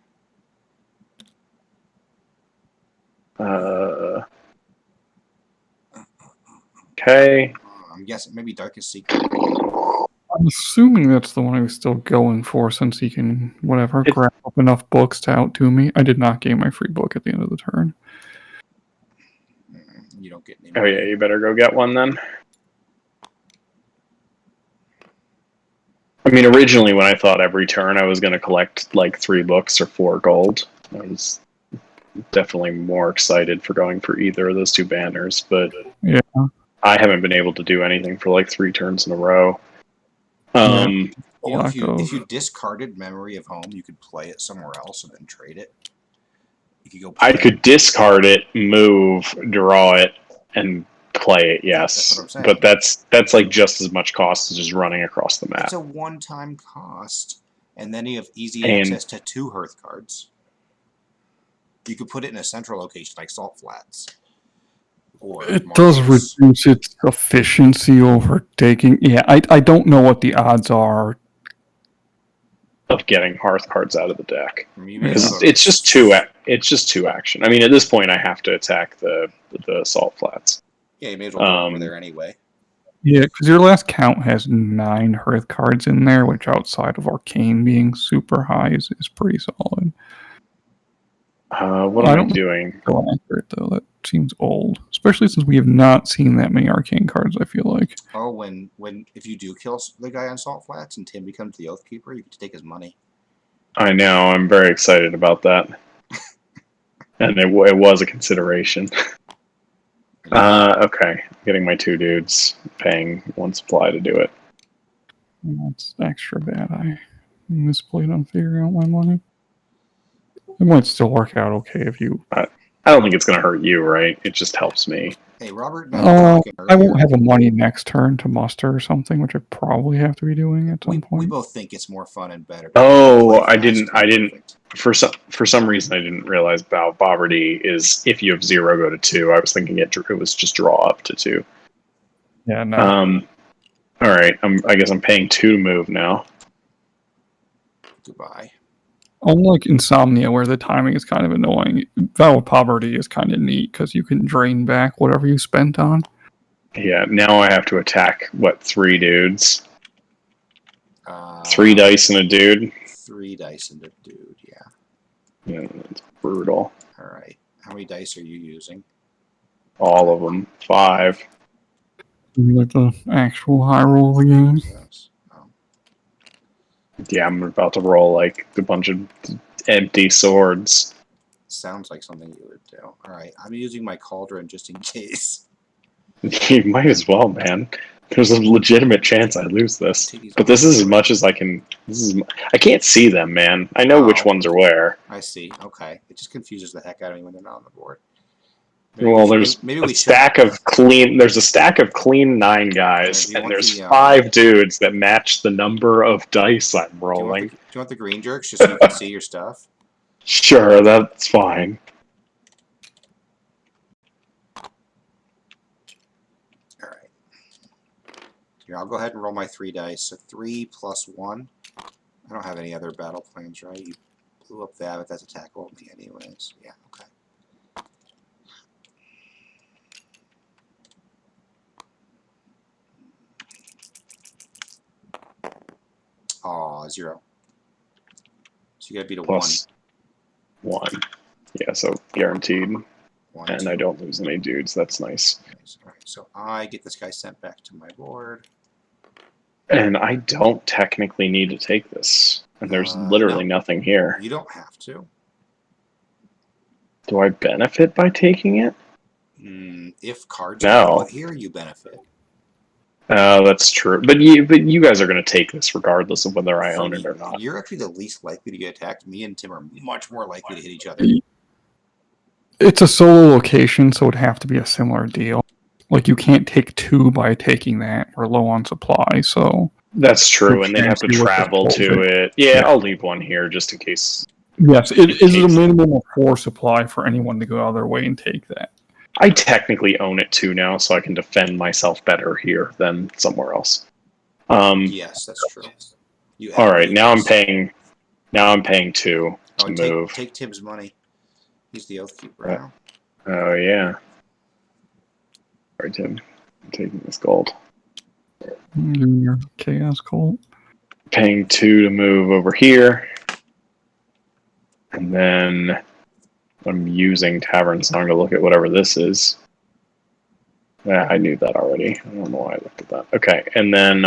Okay. I'm guessing maybe Darkest Secret. I'm assuming that's the one he was still going for, since he can, whatever, grab up enough books to out to me. I did not gain my free book at the end of the turn. You don't get any. Oh yeah, you better go get one then. I mean, originally when I thought every turn I was going to collect like 3 books or 4 gold, I was definitely more excited for going for either of those 2 banners, but yeah, I haven't been able to do anything for like 3 turns in a row. You know, if you discarded Memory of Home, you could play it somewhere else and then trade it. You could go. I could discard it, move, draw it, and play it. Yes, but that's like just as much cost as just running across the map. It's a one-time cost, and then you have easy access to 2 Hearth cards. You could put it in a central location like Salt Flats. Or it does reduce its efficiency over taking. Yeah, I don't know what the odds are of getting Hearth cards out of the deck. It's just 2. It's just 2 action. I mean, at this point, I have to attack the Salt Flats. Yeah, you may as well go over there anyway. Yeah, because your last count has 9 Hearth cards in there, which outside of Arcane being super high is pretty solid. What am I doing? Go accurate though. That seems old, especially since we have not seen that many arcane cards. I feel like. Oh, when if you do kill the guy on Salt Flats and Tim becomes the Oath Keeper, you get to take his money. I know. I'm very excited about that. And it was a consideration. Okay. Getting my 2 dudes, paying 1 supply to do it. That's extra bad. I misplayed on figuring out my money. It might still work out okay if you. I don't think it's going to hurt you, right? It just helps me. Hey, Robert mentioned talking I earlier. won't have a money next turn to muster or something, which I probably have to be doing at some point. We both think it's more fun and better. Oh, Play I fast didn't. and perfect. For some reason, I didn't realize about Poverty is if you have 0, go to 2. I was thinking it was just draw up to 2. Yeah, no. All right. I guess I'm paying 2 to move now. Goodbye. Unlike Insomnia, where the timing is kind of annoying, Vow of Poverty is kind of neat because you can drain back whatever you spent on. Yeah. Now I have to attack 3 dudes. 3 Uh, dice and a dude. 3 dice and a dude. Yeah. Yeah, it's brutal. All right. How many dice are you using? All of them. 5. Like the actual high roll of the game. Yes. Yeah, I'm about to roll like a bunch of empty swords. Sounds like something you would do. All right. I'm using my cauldron just in case. You might as well, man. There's a legitimate chance I lose this. But this is as much as I can. I can't see them, man. I know which Oh. ones are where. I see. Okay. It just confuses the heck out of me when they're not on the board. Well, there's a stack of clean 9 guys, and there's 5 dudes that match the number of dice I'm rolling. Do you want the green jerks just so you can see your stuff? Sure, that's fine. All right. Here, I'll go ahead and roll my 3 dice. So 3 plus 1. I don't have any other battle plans, right? You blew up that, but that's attackable with me anyways. Yeah, okay. Aw, 0. So you gotta beat a Plus 1. Yeah, so guaranteed. 1. And 2. I don't lose any dudes. That's nice. All right, so I get this guy sent back to my board. And I don't technically need to take this. And there's literally nothing here. You don't have to. Do I benefit by taking it? If cards are put here, you benefit. That's true. But you guys are going to take this regardless of whether I own it or not. You're actually the least likely to get attacked. Me and Tim are much more likely to hit each other. It's a solo location, so it'd have to be a similar deal. Like, you can't take 2 by taking that. We're low on supply, so... That's true, and they'd have to travel to it. Yeah, I'll leave 1 here just in case. Yes, it is a minimum of 4 supply for anyone to go out of their way and take that. I technically own it too now, so I can defend myself better here than somewhere else. Yes, that's true. All right, now I'm paying 2 to move. Take Tim's money. He's the Oath Keeper now. Oh yeah. All right, Tim. I'm taking this gold. Your Chaos Cult. Paying 2 to move over here. And then I'm using Tavern Song to look at whatever this is. Yeah, I knew that already. I don't know why I looked at that. Okay, and then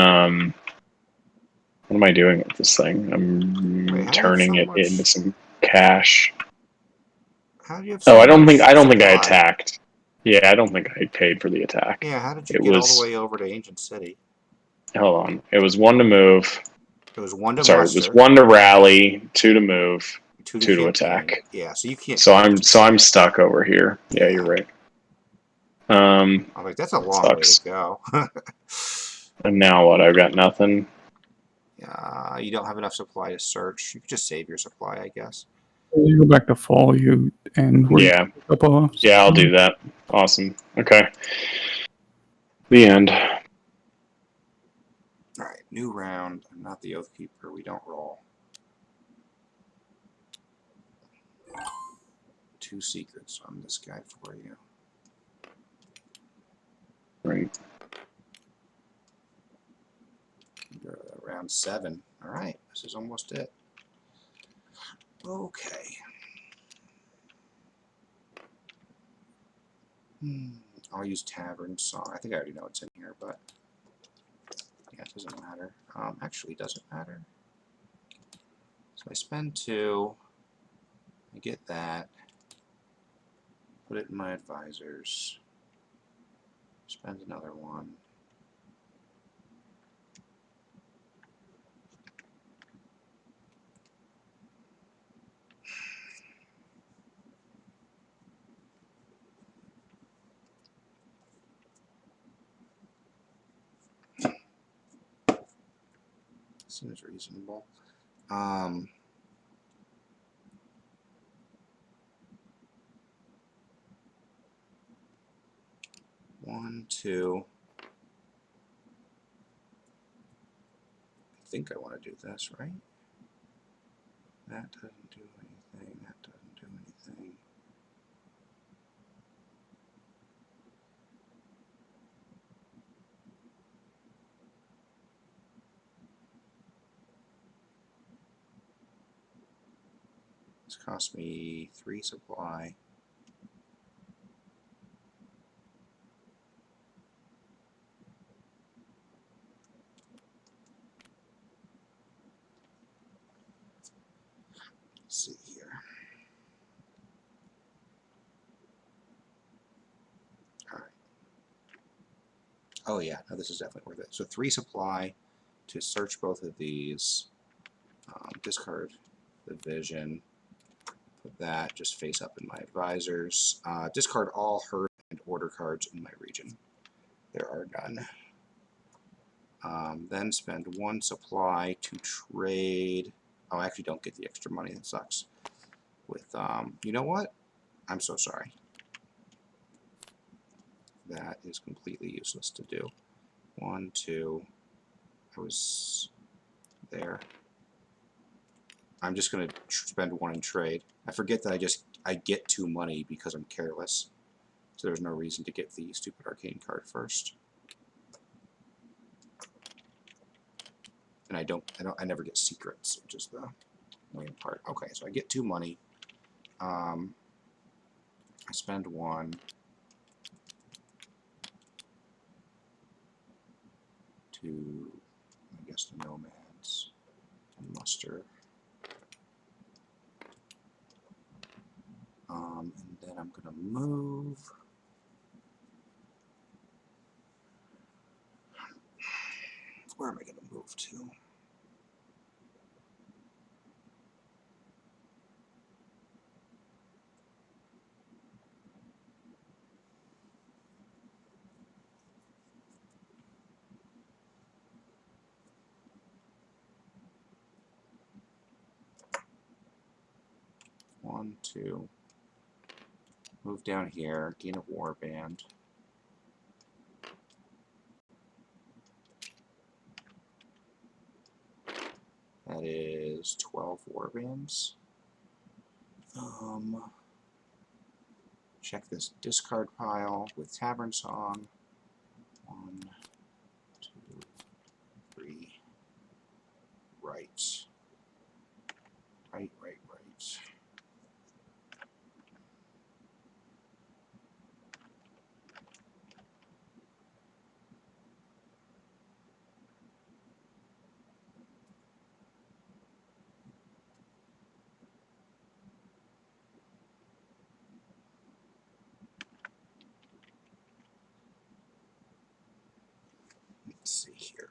what am I doing with this thing? I'm turning it into some cash. How do you have I don't think I attacked. Yeah, I don't think I paid for the attack. Yeah, how did you get all the way over to Ancient City? Hold on. It was 1 to move. It was 1 to Sorry, muster. it was 1 to rally, 2 to move, 2 to campaign. attack. Yeah, so you can't. So I'm stuck over here. Yeah, you're right. I'm like, that's a long way to go. And now what? I've got nothing. You don't have enough supply to search. You could just save your supply, I guess. You go back to fall, Yeah, I'll do that. Awesome. Okay. The end. All right, new round. I'm not the Oath Keeper. We don't roll. 2 secrets on this guy for you. Right. Round 7. All right, this is almost it. Okay. I'll use Tavern Song. I think I already know what's in here, but yeah, it doesn't matter. Actually, it doesn't matter. So I spend 2. I get that. Put it in my advisors. Spend another 1. Seems reasonable. 1, 2. I think I want to do this, right? That doesn't do anything. That doesn't do anything. This cost me 3 supply. Let's see here. All right. Oh yeah, no, this is definitely worth it. So 3 supply to search both of these. Discard the vision. Put that just face up in my advisors. Discard all herd and order cards in my region. There are none. Then spend 1 supply to trade. Oh, I actually don't get the extra money. That sucks. With you know what? I'm so sorry. That is completely useless to do. 1, 2. I was there. I'm just going to spend 1 in trade. I forget that I get 2 money because I'm careless. So there's no reason to get the stupid arcane card first. And I never get secrets, which is the main part. Okay, so I get 2 money. I spend 1 to, I guess, the nomads and muster. And then I'm going to move. Where am I going to move to? One, two. Move down here. Gain a warband. That is 12 warbands. Check this discard pile with Tavern Song. 1, 2, 3. Right. Right. Let's see here.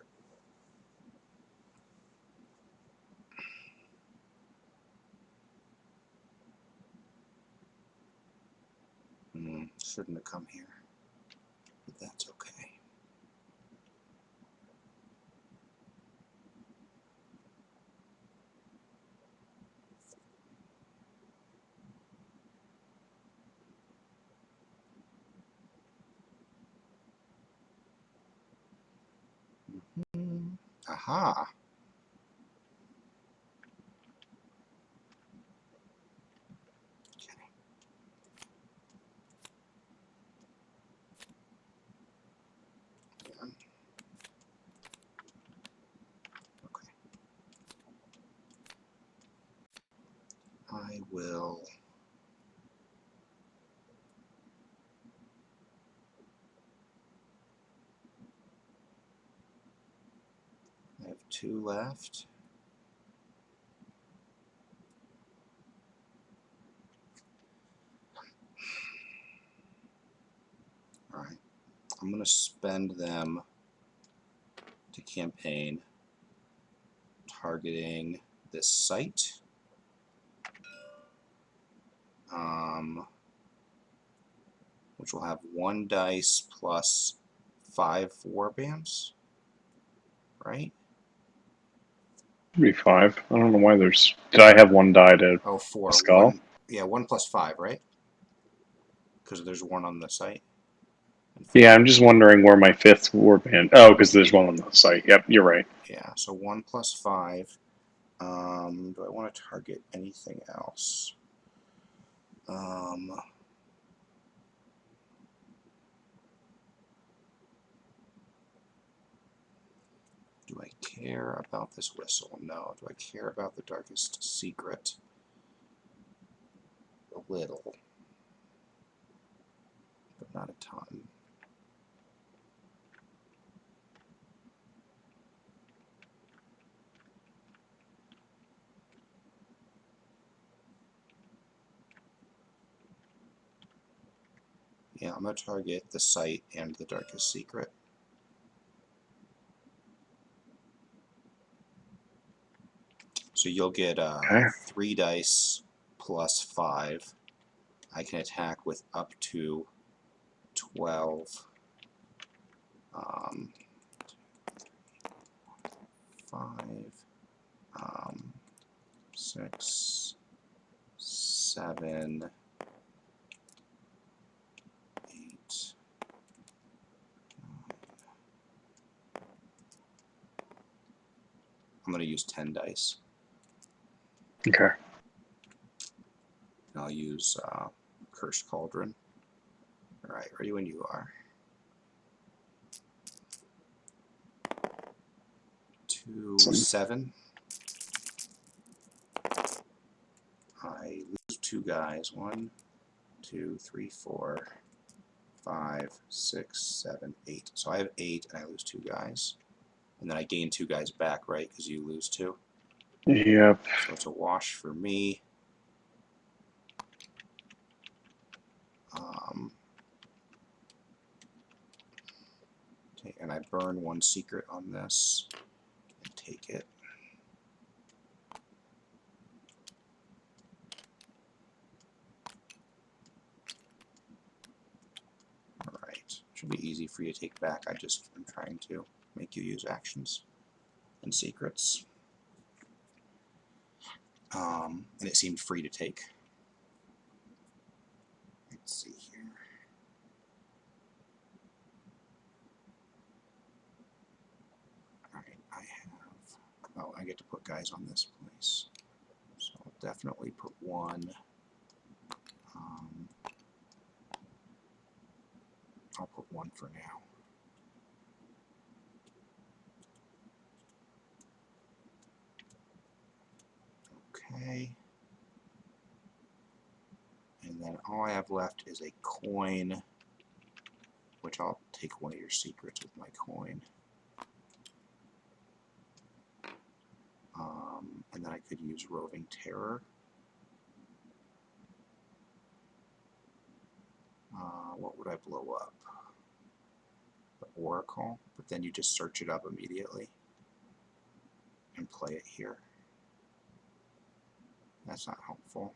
Shouldn't have come here, but that's okay. Aha! Okay. Yeah. Okay. I will 2 left. Alright. I'm going to spend them to campaign, targeting this site. Which will have 1 dice plus 5 warbams, right? Maybe 5. I don't know why there's. Did I have 1 die to Oh, 4. skull? 1, yeah, 1 plus 5, right? Because there's 1 on the site. Yeah, I'm just wondering where my 5th warband. Oh, because there's 1 on the site. Yep, you're right. Yeah, so 1 plus 5. Do I want to target anything else? Do I care about this whistle? No. Do I care about the darkest secret? A little, but not a ton. Yeah, I'm going to target the site and the darkest secret. So you'll get Okay. 3 dice plus 5. I can attack with up to 12. 5, 6, 7, 8. I'm going to use 10 dice. Okay. I'll use Cursed Cauldron. Alright, ready when you are. 2, 7. I lose 2 guys. 1, 2, 3, 4, 5, 6, 7, 8. So I have 8 and I lose 2 guys. And then I gain 2 guys back, right? Because you lose 2. Yep. So it's a wash for me. Okay, and I burn 1 secret on this and take it. Alright, should be easy for you to take back. I just am trying to make you use actions and secrets. And it seemed free to take. Let's see here. Alright, I have... Oh, I get to put guys on this place. So I'll definitely put 1. I'll put 1 for now. Okay. And then all I have left is a coin, which I'll take 1 of your secrets with my coin. And then I could use Roving Terror. What would I blow up? The Oracle, but then you just search it up immediately and play it here. That's not helpful.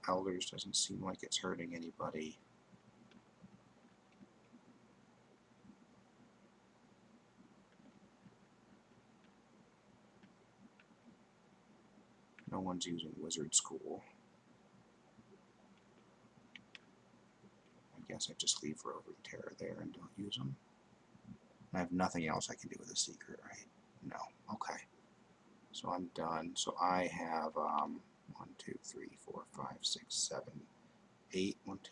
Elders doesn't seem like it's hurting anybody. No one's using Wizard School. I guess I just leave Roving Terror there and don't use them. I have nothing else I can do with a secret, right? No. Okay. So I'm done. So I have 1, 2, 3, 4, 5, 6, 7, 8. 1, 2,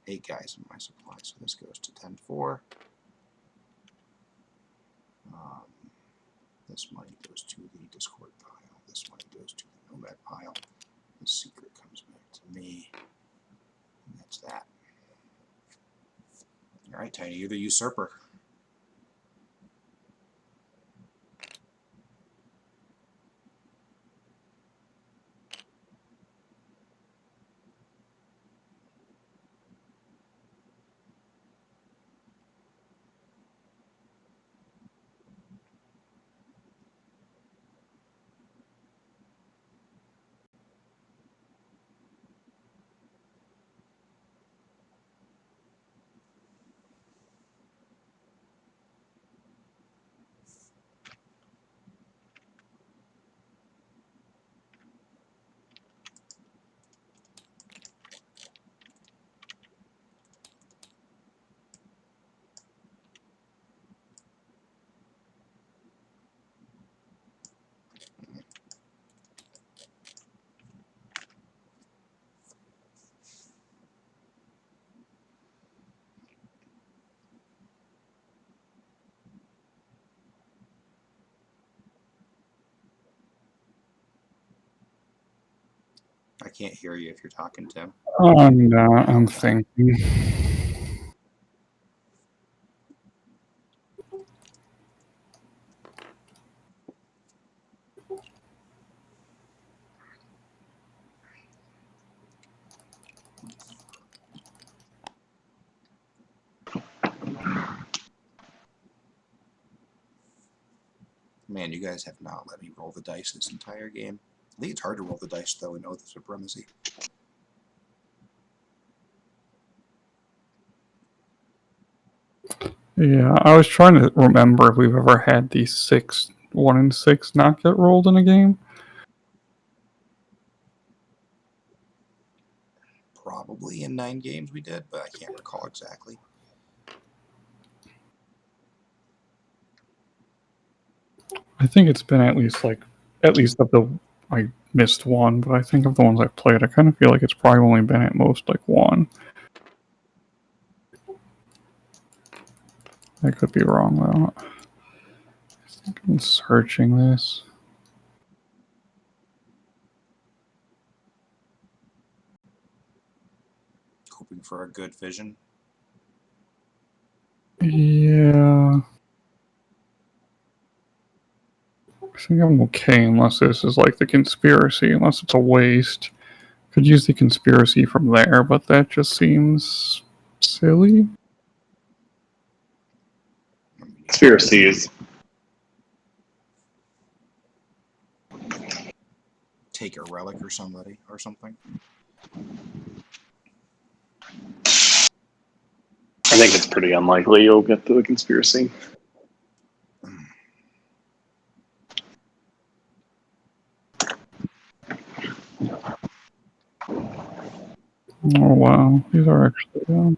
3, 8 guys in my supply. So this goes to 10-4. This money goes to the Discord pile. this one. It goes to the nomad pile. The secret comes back to me. And that's that. All right, Tiny, you're the usurper. I can't hear you if you're talking, Tim. I'm thinking. Man, you guys have not let me roll the dice this entire game. I think it's hard to roll the dice, though, in Oath of Supremacy. Yeah, I was trying to remember if we've ever had these 1 and 6 not get rolled in a game. Probably in 9 games we did, but I can't recall exactly. I think it's been at least of the I missed one, but I think of the ones I've played, I kind of feel like it's probably only been at most like 1. I could be wrong though. I think I'm searching this. Hoping for a good vision. Yeah. I think I'm okay unless this is like the conspiracy, unless it's a waste. Could use the conspiracy from there, but that just seems silly. Conspiracy is Take a relic or something. I think it's pretty unlikely you'll get to the conspiracy. Oh wow, these are actually.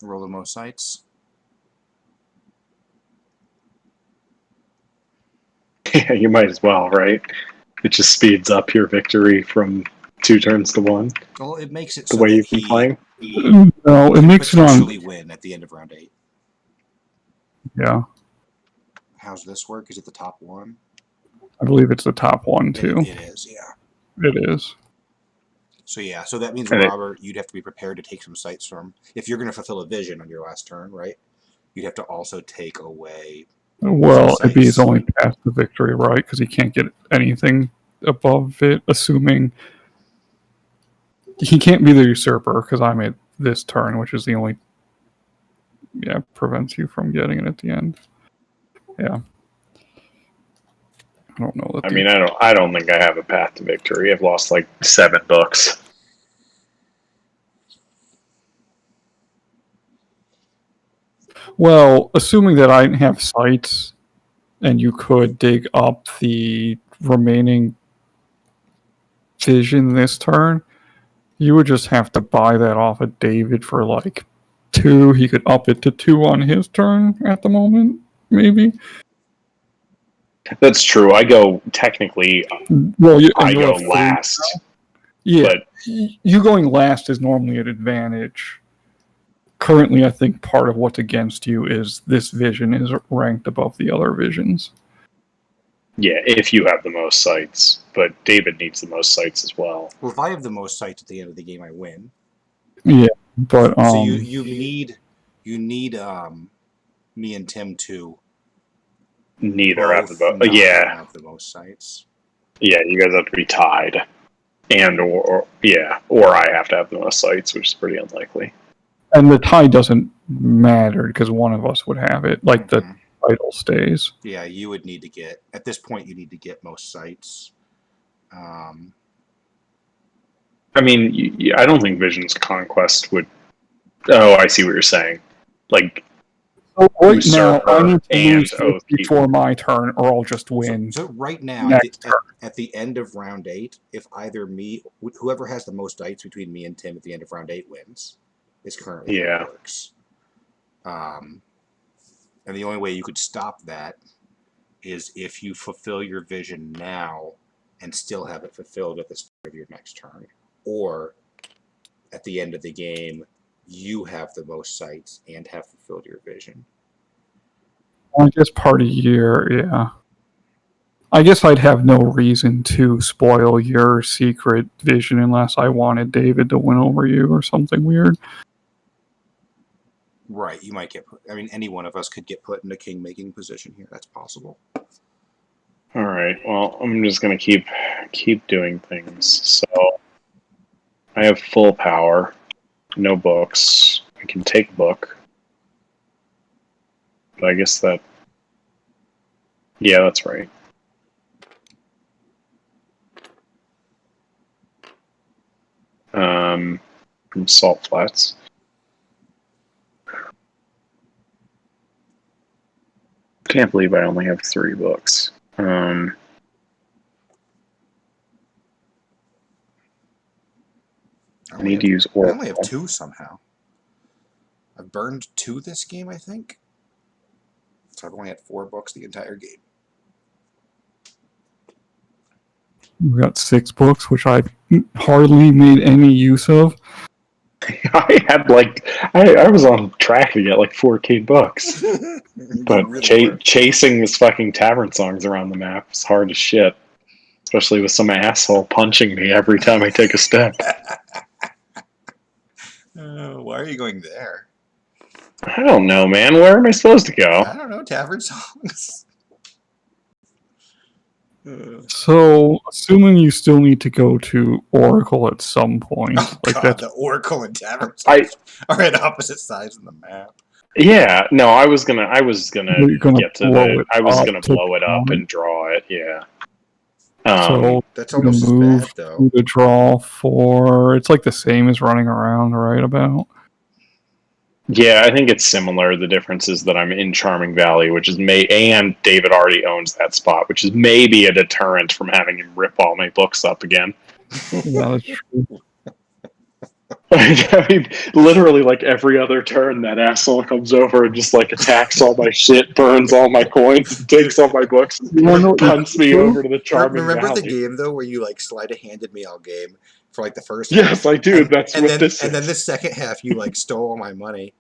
Roll the most sites. Yeah, you might as well, right? It just speeds up your victory from 2 turns to 1. Well, it makes it The so way that you've been playing. No, it makes it on. Potentially win at the end of round 8. Yeah, How's this work? Is it the top 1? I believe it's the top one too. It is, yeah. It is. So yeah, so that means, And Robert, you'd have to be prepared to take some sites from. If you're going to fulfill a vision on your last turn, right? You'd have to also take away. Well, Some it'd be his sites. only path to victory, right? Because he can't get anything above it, assuming he can't be the usurper because I'm at this turn, which is the only prevents you from getting it at the end. Yeah. I don't know. I mean, I don't think I have a path to victory. I've lost like 7 books. Well, assuming that I didn't have sites and you could dig up the remaining vision this turn, you would just have to buy that off of David for like 2. He could up it to 2 on his turn at the moment, maybe. That's true. I go technically. Well, I you go have 3 last. now. Yeah, But you going last is normally an advantage. currently, I think part of what's against you is this vision is ranked above the other visions. Yeah, if you have the most sights, but David needs the most sights as well. Well, if I have the most sights at the end of the game, I win. Yeah, but So you need me and Tim to Neither have the both most. not Yeah, have the most sights. yeah, you guys have to be tied, and or I have to have the most sights, which is pretty unlikely. and the tie doesn't matter because one of us would have it. Like the title stays. Yeah, you would need to get at this point. You need to get most sights. I mean, I don't think Vision's Conquest would. Oh, I see what you're saying. Like, So right now, Usurper I need to and lose this Oathkeeper. before my turn, or I'll just win. So right now, Next at the end of round 8, if either me, whoever has the most dice between me and Tim at the end of round 8 wins. Is currently how it works. And the only way you could stop that is if you fulfill your vision now and still have it fulfilled at the start of your next turn, or at the end of the game, you have the most sights and have fulfilled your vision. I guess part of year, yeah. I guess I'd have no reason to spoil your secret vision unless I wanted David to win over you or something weird. Right, you might get put. I mean, any one of us could get put in a king-making position here. That's possible. all right. Well, I'm just gonna keep doing things. So I have full power, no books. I can take a book, but I guess that. Yeah, that's right. From Salt Flats. Can't believe I only have 3 books. I need to use I Oracle. only have 2 somehow. I've burned 2 this game, I think. So I've only had 4 books the entire game. We got 6 books, which I've hardly made any use of. I had I was on track to get like 14 books, but chasing this fucking tavern songs around the map is hard as shit, especially with some asshole punching me every time I take a step. Why are you going there? I don't know, man. Where am I supposed to go? I don't know, tavern songs. So, assuming you still need to go to Oracle at some point, Oh, like God, that's the Oracle and tavern songs are at opposite sides of the map. Yeah, no, I was gonna You're gonna get to blow the. it I was up gonna to blow it up draw it. and draw it. Yeah. So That's you're gonna almost as move bad, though. to draw for. It's like the same as running around, right? About. Yeah, I think it's similar. The difference is that I'm in Charming Valley, which is and David already owns that spot, which is maybe a deterrent from having him rip all my books up again. Yeah, that's true. I mean, literally, like every other turn, that asshole comes over and just like attacks all my shit, burns all my coins, takes all my books, punts me over to the Charming Remember Valley. the game, though, where you like sleight-of-handed me all game for like the first Yes, half? I do. And, That's and what then, this and is. then the second half, you like stole all my money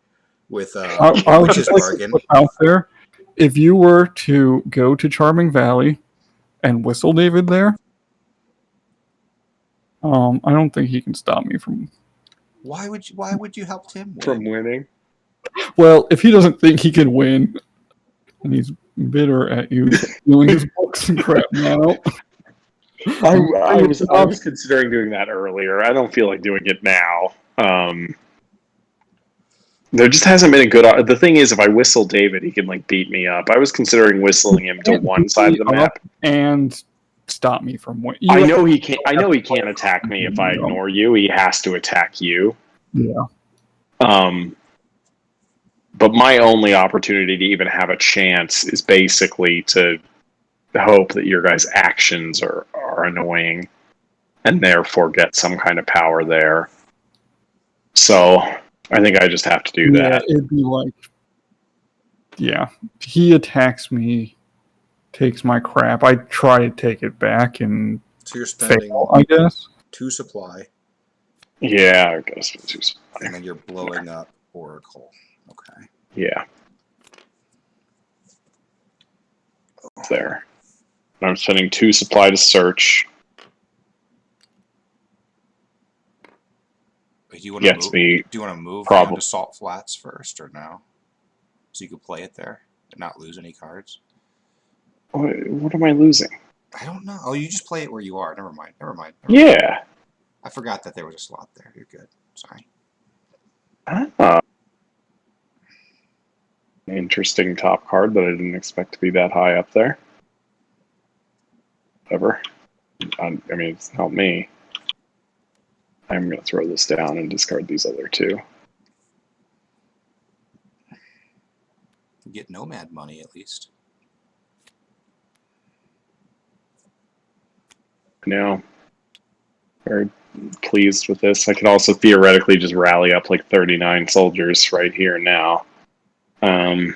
with I would Witch's just like to Bargain. put out there, if you were to go to Charming Valley and whistle David there, I don't think he can stop me from. Why would you help Tim win? From winning. Well, if he doesn't think he can win, and he's bitter at you stealing his books and crap now. I was considering doing that earlier. I don't feel like doing it now. There just hasn't been a good. The thing is, if I whistle David, he can like beat me up. I was considering whistling him to one side of the map and stop me from winning. I know he can't. I know he can't attack me if I ignore you. He has to attack you. Yeah. But my only opportunity to even have a chance is basically to hope that your guys' actions are annoying, and therefore get some kind of power there. So I think I just have to do that. Yeah, it'd be like, he attacks me, takes my crap. I try to take it back and So you're spending fail, I guess. 2 supply, Yeah, I guess. and then you're blowing up Oracle. Okay. Yeah. There. I'm spending 2 supply to search. But do you want to Gets move? me Do you want to move down problem. to Salt Flats first, or no? So you could play it there and not lose any cards. What am I losing? I don't know. Oh, you just play it where you are. Never mind. Yeah. I forgot that there was a slot there. You're good. Sorry. Interesting top card that I didn't expect to be that high up there. Whatever. I mean, it's not me. I'm going to throw this down and discard these other 2. You get Nomad money at least. No. Very pleased with this. I could also theoretically just rally up like 39 soldiers right here now. I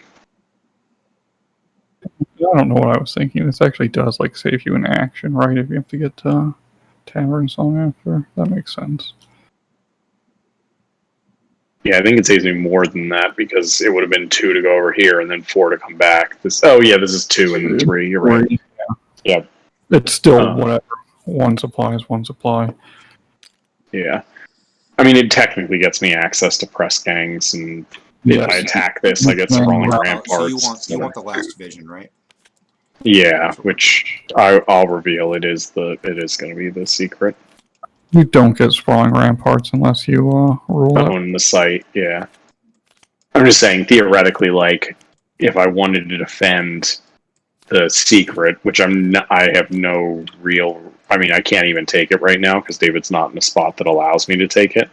don't know what I was thinking. This actually does like save you an action, right? If you have to get Tavern Song after, that makes sense. Yeah, I think it saves me more than that because it would have been 2 to go over here and then 4 to come back. This is 2 and 3. You're right. Yeah. Yep. It's still whatever. One supply is one supply. Yeah. I mean, it technically gets me access to press gangs, and if I attack this, I get Sprawling Ramparts. So you want the last vision, right? Yeah, which I'll reveal. It is going to be the secret. You don't get Sprawling Ramparts unless you rule it. Own the site. Yeah. I'm just saying, theoretically, like if I wanted to defend the secret, which I have no real. I mean, I can't even take it right now because David's not in a spot that allows me to take it.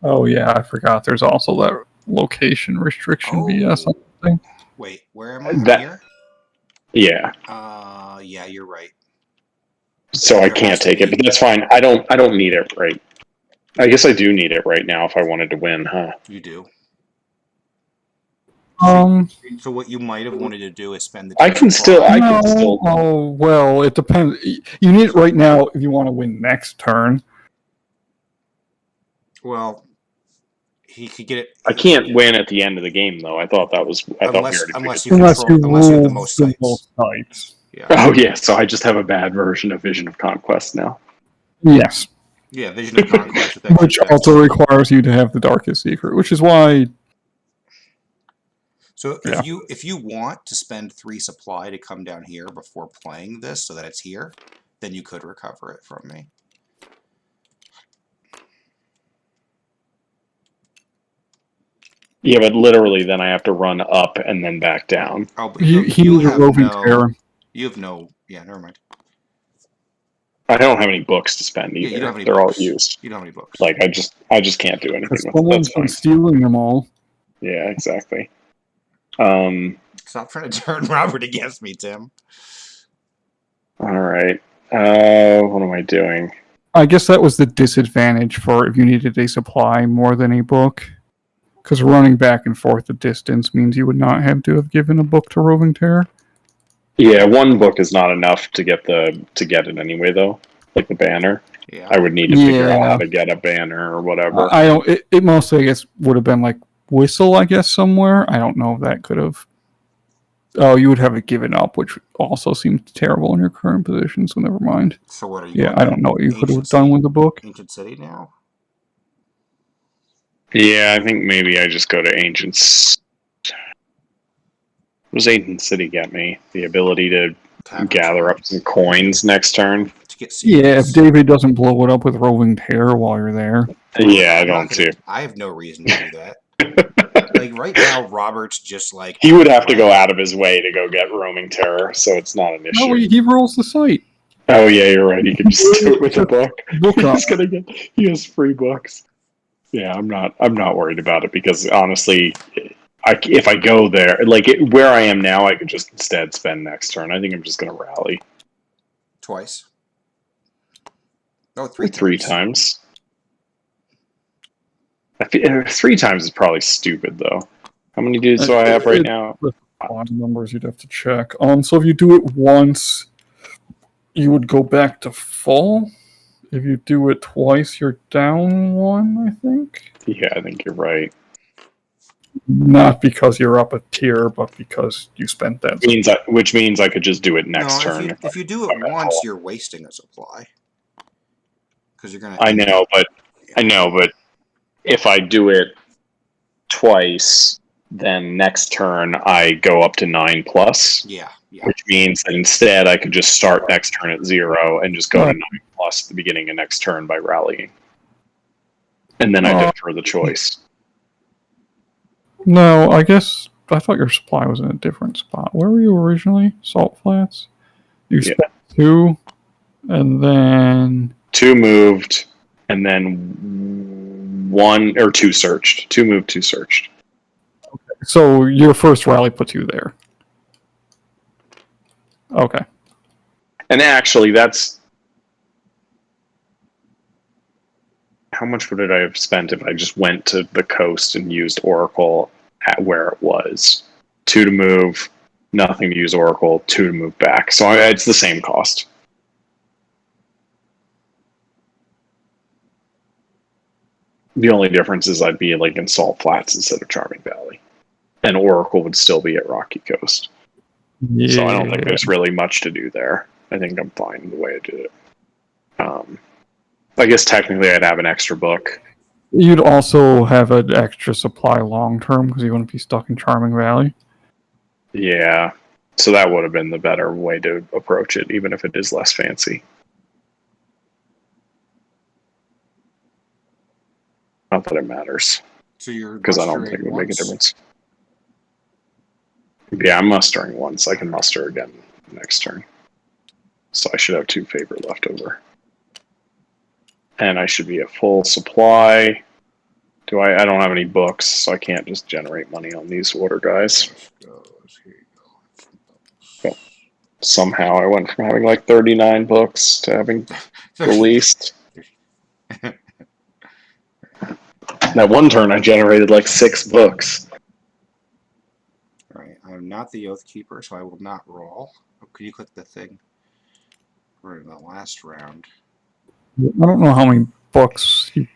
Oh yeah, I forgot. There's also that location restriction via something. Wait, where am I? Here? Yeah. Yeah, you're right. So I can't take it, but that's fine. I don't need it right. I guess I do need it right now if I wanted to win, huh? You do. So what you might have wanted to do is spend the. I can still. Oh well, it depends. You need it right now if you want to win next turn. Well, he could get it. I can't win at the end of the game, though. I thought that was. Unless you have the most sites. Yeah. Oh yeah, so I just have a bad version of Vision of Conquest now. Yes. Yeah, Vision of Conquest. Which also requires you to have the Darkest Secret, which is why. So if you want to spend 3 supply to come down here before playing this, so that it's here, then you could recover it from me. Yeah, but literally, then I have to run up and then back down. Oh, but you have a roving terror. You have no. Yeah, never mind. I don't have any books to spend either. Yeah, you don't have any They're books. all used. You don't have any books. Like I just can't do anything with it. Someone's been stealing them all. Yeah, exactly. Stop trying to turn Robert against me, Tim. All right. What am I doing? I guess that was the disadvantage for if you needed a supply more than a book. Because running back and forth the distance means you would not have to have given a book to Roving Terror. Yeah, 1 book is not enough to get it anyway, though. Like the banner. Yeah. I would need to figure out how to get a banner or whatever. I don't. It mostly, I guess, would have been like Whistle, I guess, somewhere. I don't know if that could have. Oh, you would have it given up, which also seems terrible in your current position. So never mind. So what are you? Yeah, I don't know what you could have done with the book. Ancient City now. Yeah, I think maybe I just go to Ancients. What does Ancient City get me? The ability to gather up some coins next turn? Yeah, if David doesn't blow it up with Roving Terror while you're there. Yeah, I don't see it. I have no reason to do that. Like right now, Robert's just like... He would have to go out of his way to go get Roaming Terror, so it's not an issue. No, he rolls the site. Oh yeah, you're right. He can just do it with a book. He has free books. Yeah, I'm not worried about it because honestly, if I go there, where I am now, I could just instead spend next turn. I think I'm just going to rally. Twice. Oh, 3 times. 3 times. 3 times is probably stupid though. How many dudes do I have right now? A lot of numbers you'd have to check. So if you do it once, you would go back to full. If you do it twice, you're down 1, I think. Yeah, I think you're right. Not because you're up a tier, but because you spent that. Which means I could just do it next no, turn. if you do it once, you're wasting a supply. Because you're gonna. I know, but if I do it twice, then next turn I go up to 9+. Yeah. Which means that instead I could just start next turn at 0 and just go to 9+ at the beginning of next turn by rallying. And then I defer the choice. No, I thought your supply was in a different spot. Where were you originally? Salt Flats? You spent 2, and then 2 moved, and then 1 or 2 searched. 2 moved, 2 searched. So your first rally puts you there. Okay. And actually, that's... How much would I have spent if I just went to the coast and used Oracle at where it was? 2 to move, nothing to use Oracle, 2 to move back. So it's the same cost. The only difference is I'd be like in Salt Flats instead of Charming Valley. And Oracle would still be at Rocky Coast. Yeah. So I don't think there's really much to do there. I think I'm fine the way I did it. I guess technically I'd have an extra book. You'd also have an extra supply long term because you wouldn't be stuck in Charming Valley. Yeah. So that would have been the better way to approach it, even if it is less fancy. Not that it matters. So you're because I don't think it would make a difference. Yeah, I'm mustering once. I can muster again next turn. So I should have 2 favor left over. And I should be at full supply. I don't have any books, so I can't just generate money on these order guys. But somehow I went from having like 39 books to having released. That one turn I generated like 6 books. Alright, I'm not the Oath Keeper, so I will not roll. Oh, could you click the thing for the last round? I don't know how many books you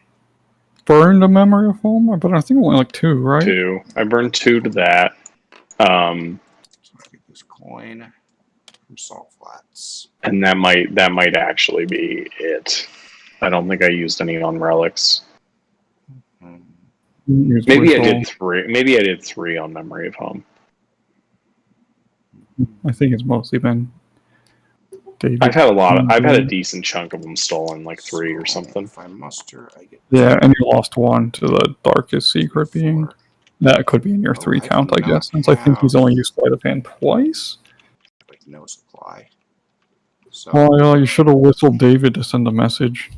burned a Memory of Home, but I think only like 2, right? 2. I burned 2 to that. So I get this coin from Salt Flats. And that might actually be it. I don't think I used any on relics. Maybe I did 3. Maybe I did 3 on Memory of Home. I think it's mostly been David. I've had a decent chunk of them stolen, like 3 or something. If I muster, I get. Yeah, and you lost 1 to the Darkest Secret being. That could be in your 3 count, I guess, since I think he's only used Sleight of Hand twice. Like no supply. So Well, you should have whistled David to send a message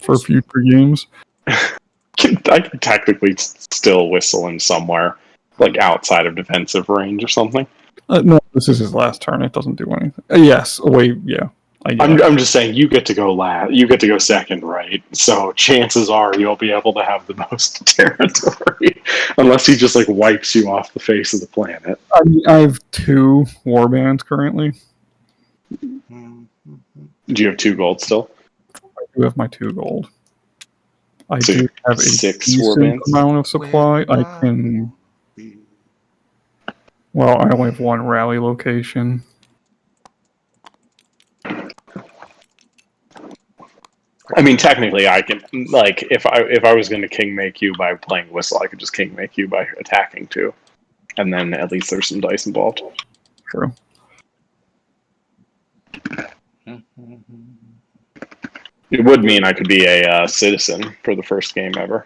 for future games. I can technically still whistle him somewhere, like outside of defensive range or something. No, this is his last turn. It doesn't do anything. Yes, wait, yeah. I'm just saying you get to go last. You get to go second, right? So chances are you'll be able to have the most territory, unless he just like wipes you off the face of the planet. I mean, I have 2 warbands currently. Do you have 2 gold still? I do have my 2 gold. I So do have a 6 decent warbands amount of supply. I can. Well, I only have 1 rally location. I mean, technically, I can like if I was going to king make you by playing whistle, I could just king make you by attacking too, and then at least there's some dice involved. True. It would mean I could be a citizen for the first game ever.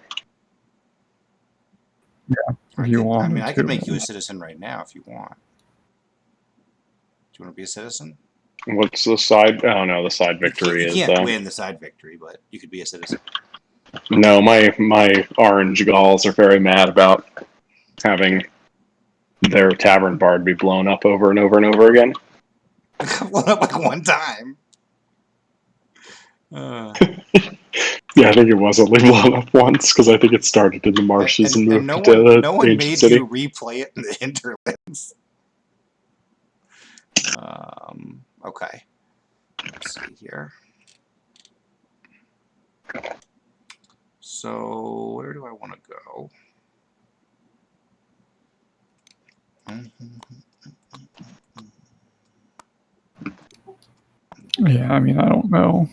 Yeah, if you want. I mean, I could to. make you a citizen right now if you want. Do you want to be a citizen? What's the side? Oh no, the side victory you is. can't win the side victory, but you could be a citizen. No, my orange Gauls are very mad about having their tavern bard be blown up over and over and over again. Blown up like one time. Yeah, I think it was only blown up once because I think it started in the marshes and moved to no one Ancient made City. you replay it in the hinterlands. Okay. Let's see here. So where do I want to go? Yeah, I mean, I don't know.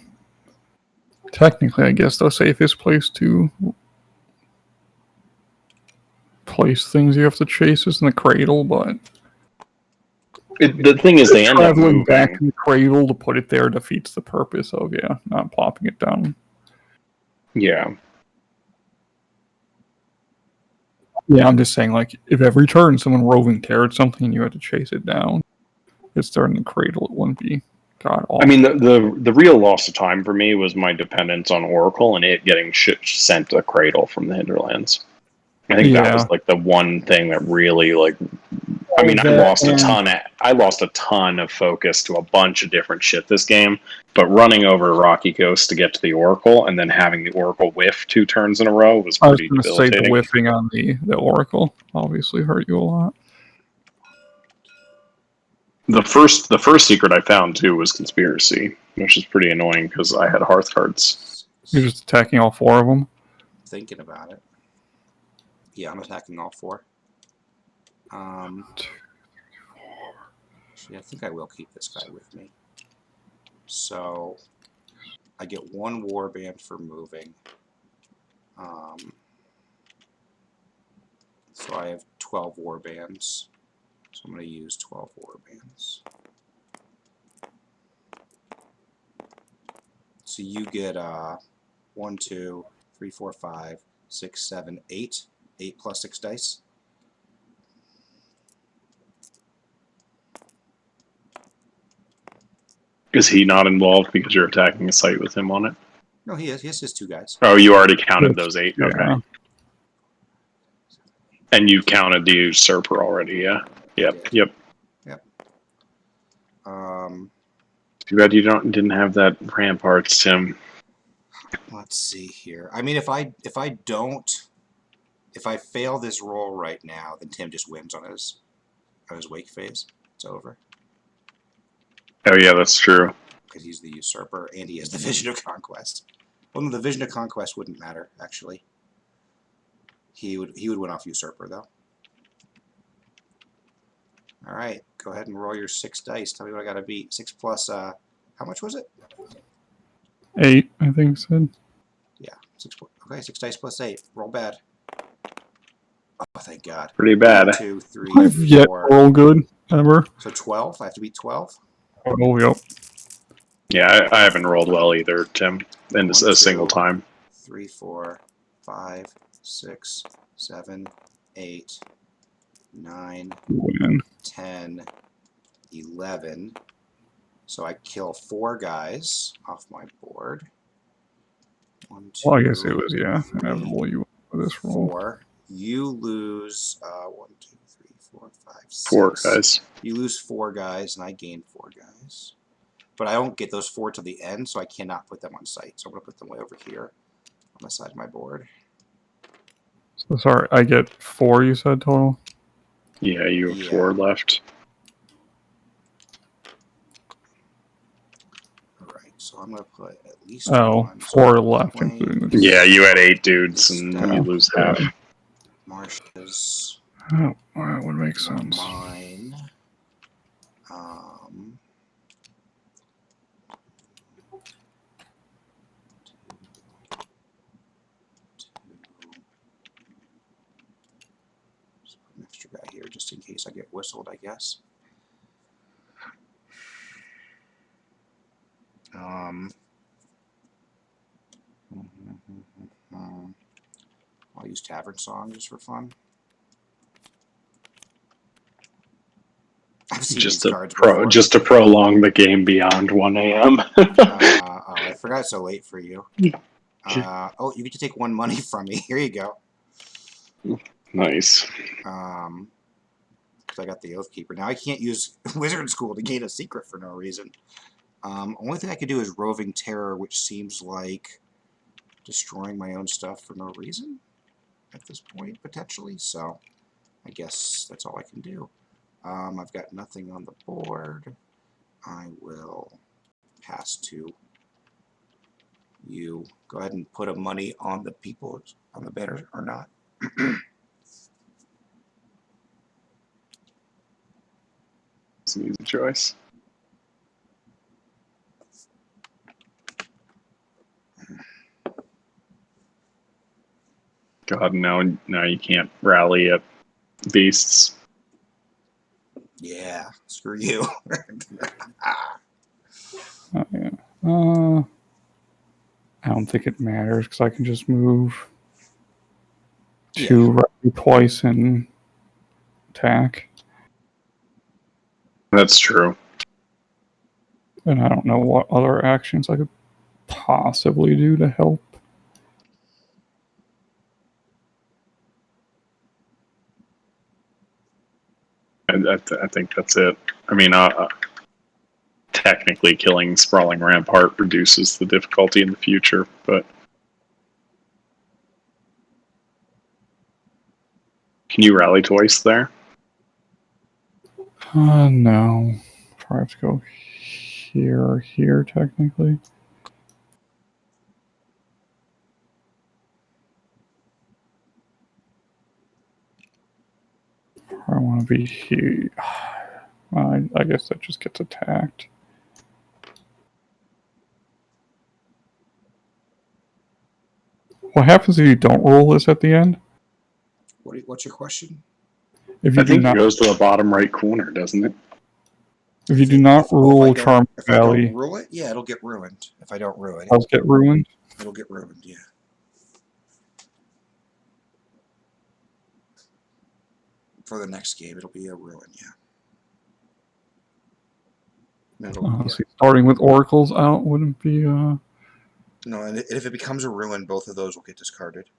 Technically, I guess the safest place to place things you have to chase is in the cradle, but The thing is, they end up traveling back moving. in the cradle to put it there defeats the purpose of, not plopping it down. Yeah. Yeah, I'm just saying, like, if every turn someone roving teared something and you had to chase it down, it's there in the cradle, it wouldn't be god awful. I mean, the real loss of time for me was my dependence on Oracle and it getting sent to the cradle from the Hinterlands. I think that was like the one thing that really like. I mean, I lost a ton of focus to a bunch of different shit this game, but running over Rocky Coast to get to the Oracle and then having the Oracle whiff 2 turns in a row was I was pretty going to say the debilitating. whiffing on the Oracle obviously hurt you a lot. The first secret I found too was Conspiracy, which is pretty annoying because I had Hearth cards. You're just attacking all 4 of them? Thinking about it. Yeah, I'm attacking all 4. Actually, I think I will keep this guy with me. So I get 1 warband for moving. So I have 12 warbands. So I'm going to use 12 warbands. So you get 1, 2, 3, 4, 5, 6, 7, 8. 8 plus 6 dice. Is he not involved because you're attacking a site with him on it? No, he is. He has his 2 guys. Oh, you already counted those 8. Yeah. Okay. And you counted the usurper already, yeah? Yep. Too bad you didn't have that ramparts, Tim. Let's see here. I mean, if I fail this roll right now, then Tim just wins on his wake phase. It's over. Oh yeah, that's true. Because he's the usurper and he has the Vision of Conquest. Well, no, the Vision of Conquest wouldn't matter actually. He would win off usurper though. All right, go ahead and roll your 6 dice. Tell me what I got to beat. 6 plus how much was it? 8, I think it said. Yeah, 6. Okay, 6 dice plus 8. Roll bad. Oh, thank God. Pretty bad. 1, 2, 3, I've 4. yet to roll good, ever. So 12. I have to beat 12. Oh, yep. Yeah, I haven't rolled well either, Tim, in a single time. 3, 4, 5, 6, 7, 8, 9, Win. 10, 11. So I kill 4 guys off my board. 1, 2, Well, I guess it was, 3, inevitable you for this roll. 4. You lose 1, 2, 3, 4, 5, 6. 4 guys. You lose 4 guys, and I gain 4 guys. But I don't get those 4 to the end, so I cannot put them on site. So I'm going to put them way over here on the side of my board. So sorry, I get 4, you said, total? Yeah, you have 4 left. Alright, so I'm going to put at least 4 left, including the Yeah, you had 8 dudes, and you lose half. Marsha's. Oh, that would make sense. Mine. Just put an extra guy here just in case I get whistled, I guess. I'll use Tavern Song just for fun. I've seen Just these cards before. just to prolong the game beyond 1 a.m. Oh, I forgot it's so late for you. Oh, you get to take 1 money from me. Here you go. Nice. Because I got the Oathkeeper. Now I can't use Wizard School to gain a secret for no reason. Only thing I could do is Roving Terror, which seems like destroying my own stuff for no reason at this point, potentially. So I guess that's all I can do. I've got nothing on the board. I will pass to you go ahead and put a money on the people on the banner or not. It's an easy choice. God, now you can't rally at beasts. Yeah, screw you. Oh, yeah. I don't think it matters because I can just move Yeah. two rally twice and attack. That's true. And I don't know what other actions I could possibly do to help. I think that's it. I mean, technically, killing Sprawling Rampart reduces the difficulty in the future, but can you rally twice there? No. Probably have to go here or here, technically. I want to be here. I guess that just gets attacked. What happens if you don't roll this at the end? What's your question? If you I do think not, it goes to the bottom right corner, doesn't it? if you do not rule Charm If I don't Valley, rule it, yeah, it'll get ruined. If I don't ruin it, I'll get ruined. it'll get ruined. Yeah. For the next game, it'll be a ruin. Yeah. Yeah. See, starting with oracles out wouldn't be. No, and if it becomes a ruin, both of those will get discarded.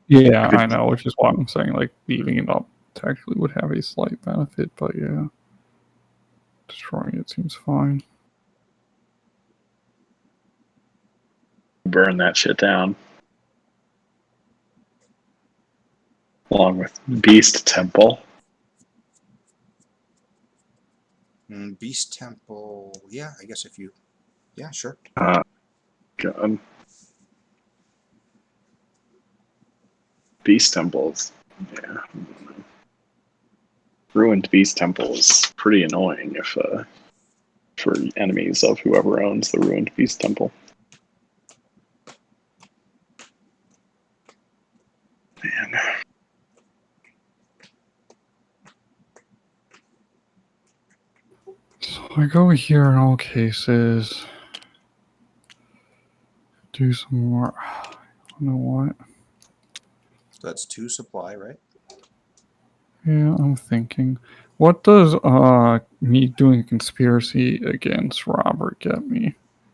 Yeah, I know, which is why I'm saying like leaving it up technically would have a slight benefit, but yeah, destroying it seems fine. Burn that shit down. Along with Beast Temple. Beast Temple. Yeah, I guess if you. Yeah, sure. God. Beast Temples. Yeah. Ruined Beast Temple is pretty annoying if for enemies of whoever owns the Ruined Beast Temple. Man. So I go here in all cases. Do some more. You know what? So that's 2 supply, right? Yeah, I'm thinking. What does me doing a conspiracy against Robert get me?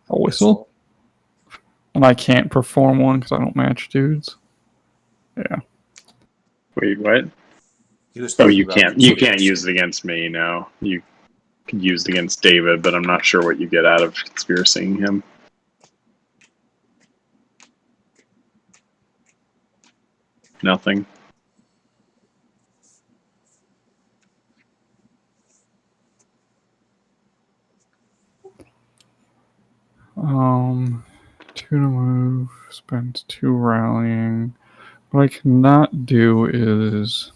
A whistle? And I can't perform one because I don't match dudes. Yeah. Wait, what? He was Oh, talking you about can't use it against me now. You can use it against David, but I'm not sure what you get out of conspiracying him. Nothing. Two to move, spend 2 rallying. What I cannot do is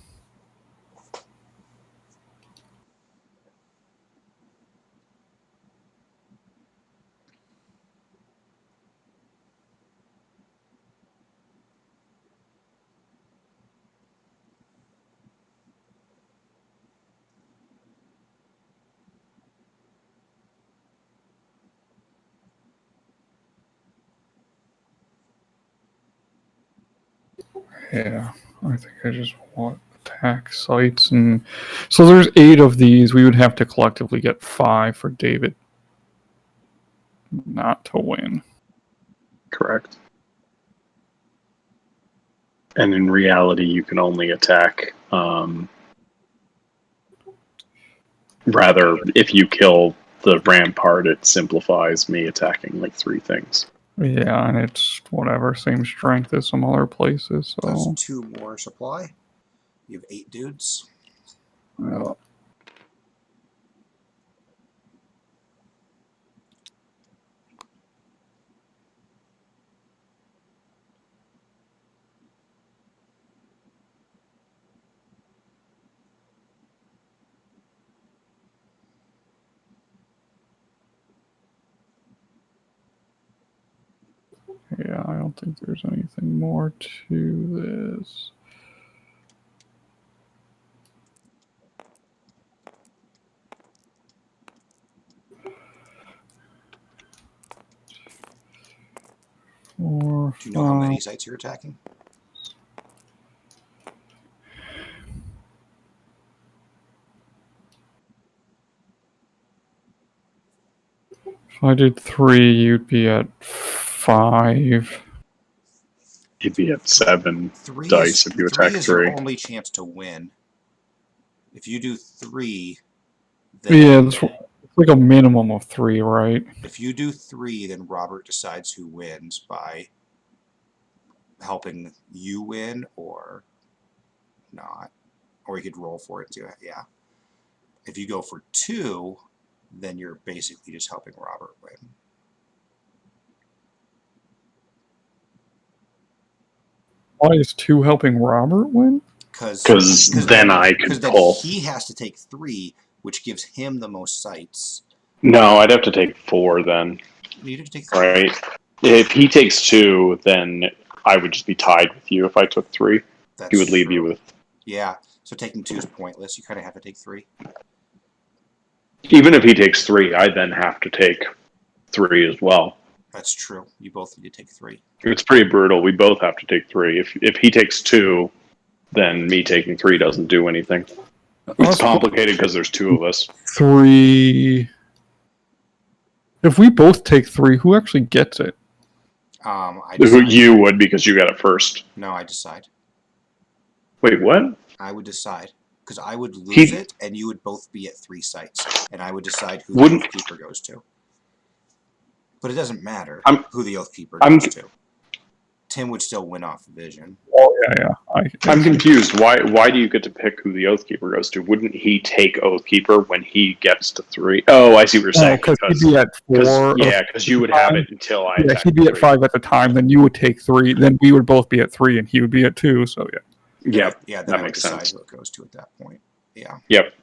yeah, I think I just want attack sites, and so there's 8 of these. We would have to collectively get 5 for David not to win. Correct. And in reality, you can only attack. Rather, if you kill the rampart, it simplifies me attacking like 3 things. Yeah, and it's whatever, same strength as some other places. So that's 2 more supply. You have 8 dudes. Yeah, I don't think there's anything more to this. Four, Do you know how many five. sites you're attacking? If I did 3, you'd be at 5. You'd be at 7 Three dice is if you three attack is your 3. only chance to win. If you do 3, Yeah, then it's like a minimum of 3, right? if you do 3, then Robert decides who wins by helping you win or not, or he could roll for it too. Yeah. If you go for 2, then you're basically just helping Robert win. Why is 2 helping Robert win? Because then I could pull. He has to take 3, which gives him the most sites. No, I'd have to take 4 then, You have to take 3. right? If he takes 2, then I would just be tied with you if I took 3. That's He would leave true. you with. Yeah, so taking 2 is pointless. You kind of have to take 3. Even if he takes 3, I then have to take 3 as well. That's true. You both need to take 3. It's pretty brutal. We both have to take 3. If he takes 2, then me taking 3 doesn't do anything. It's complicated because there's 2 of us. 3. If we both take 3, who actually gets it? I decide. You would because you got it first. No, I decide. Wait, what? I would decide. Because I would lose it, and you would both be at 3 sites. And I would decide who the Oath Keeper goes to. But it doesn't matter who the Oath Keeper goes to. Tim would still win off Vision. Oh, yeah. I'm confused. Why do you get to pick who the Oathkeeper goes to? Wouldn't he take Oathkeeper when he gets to 3? Oh, I see what you're saying. Because he'd be at 4. Because you would have it until I. Yeah, he'd be at 5 at the time. Then you would take 3. Then we would both be at 3, and he would be at 2. So yeah. Yep. Yeah, then that I would makes decide sense. who it goes to at that point. Yeah. Yep.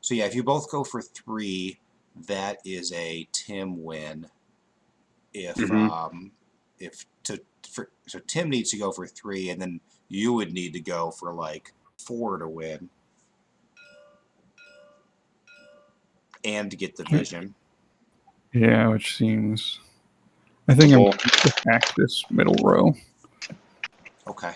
So yeah, if you both go for 3, that is a Tim win. So Tim needs to go for 3, and then you would need to go for like 4 to win, and to get the Vision. Yeah, which seems. I think I'm going to hack this middle row. Okay.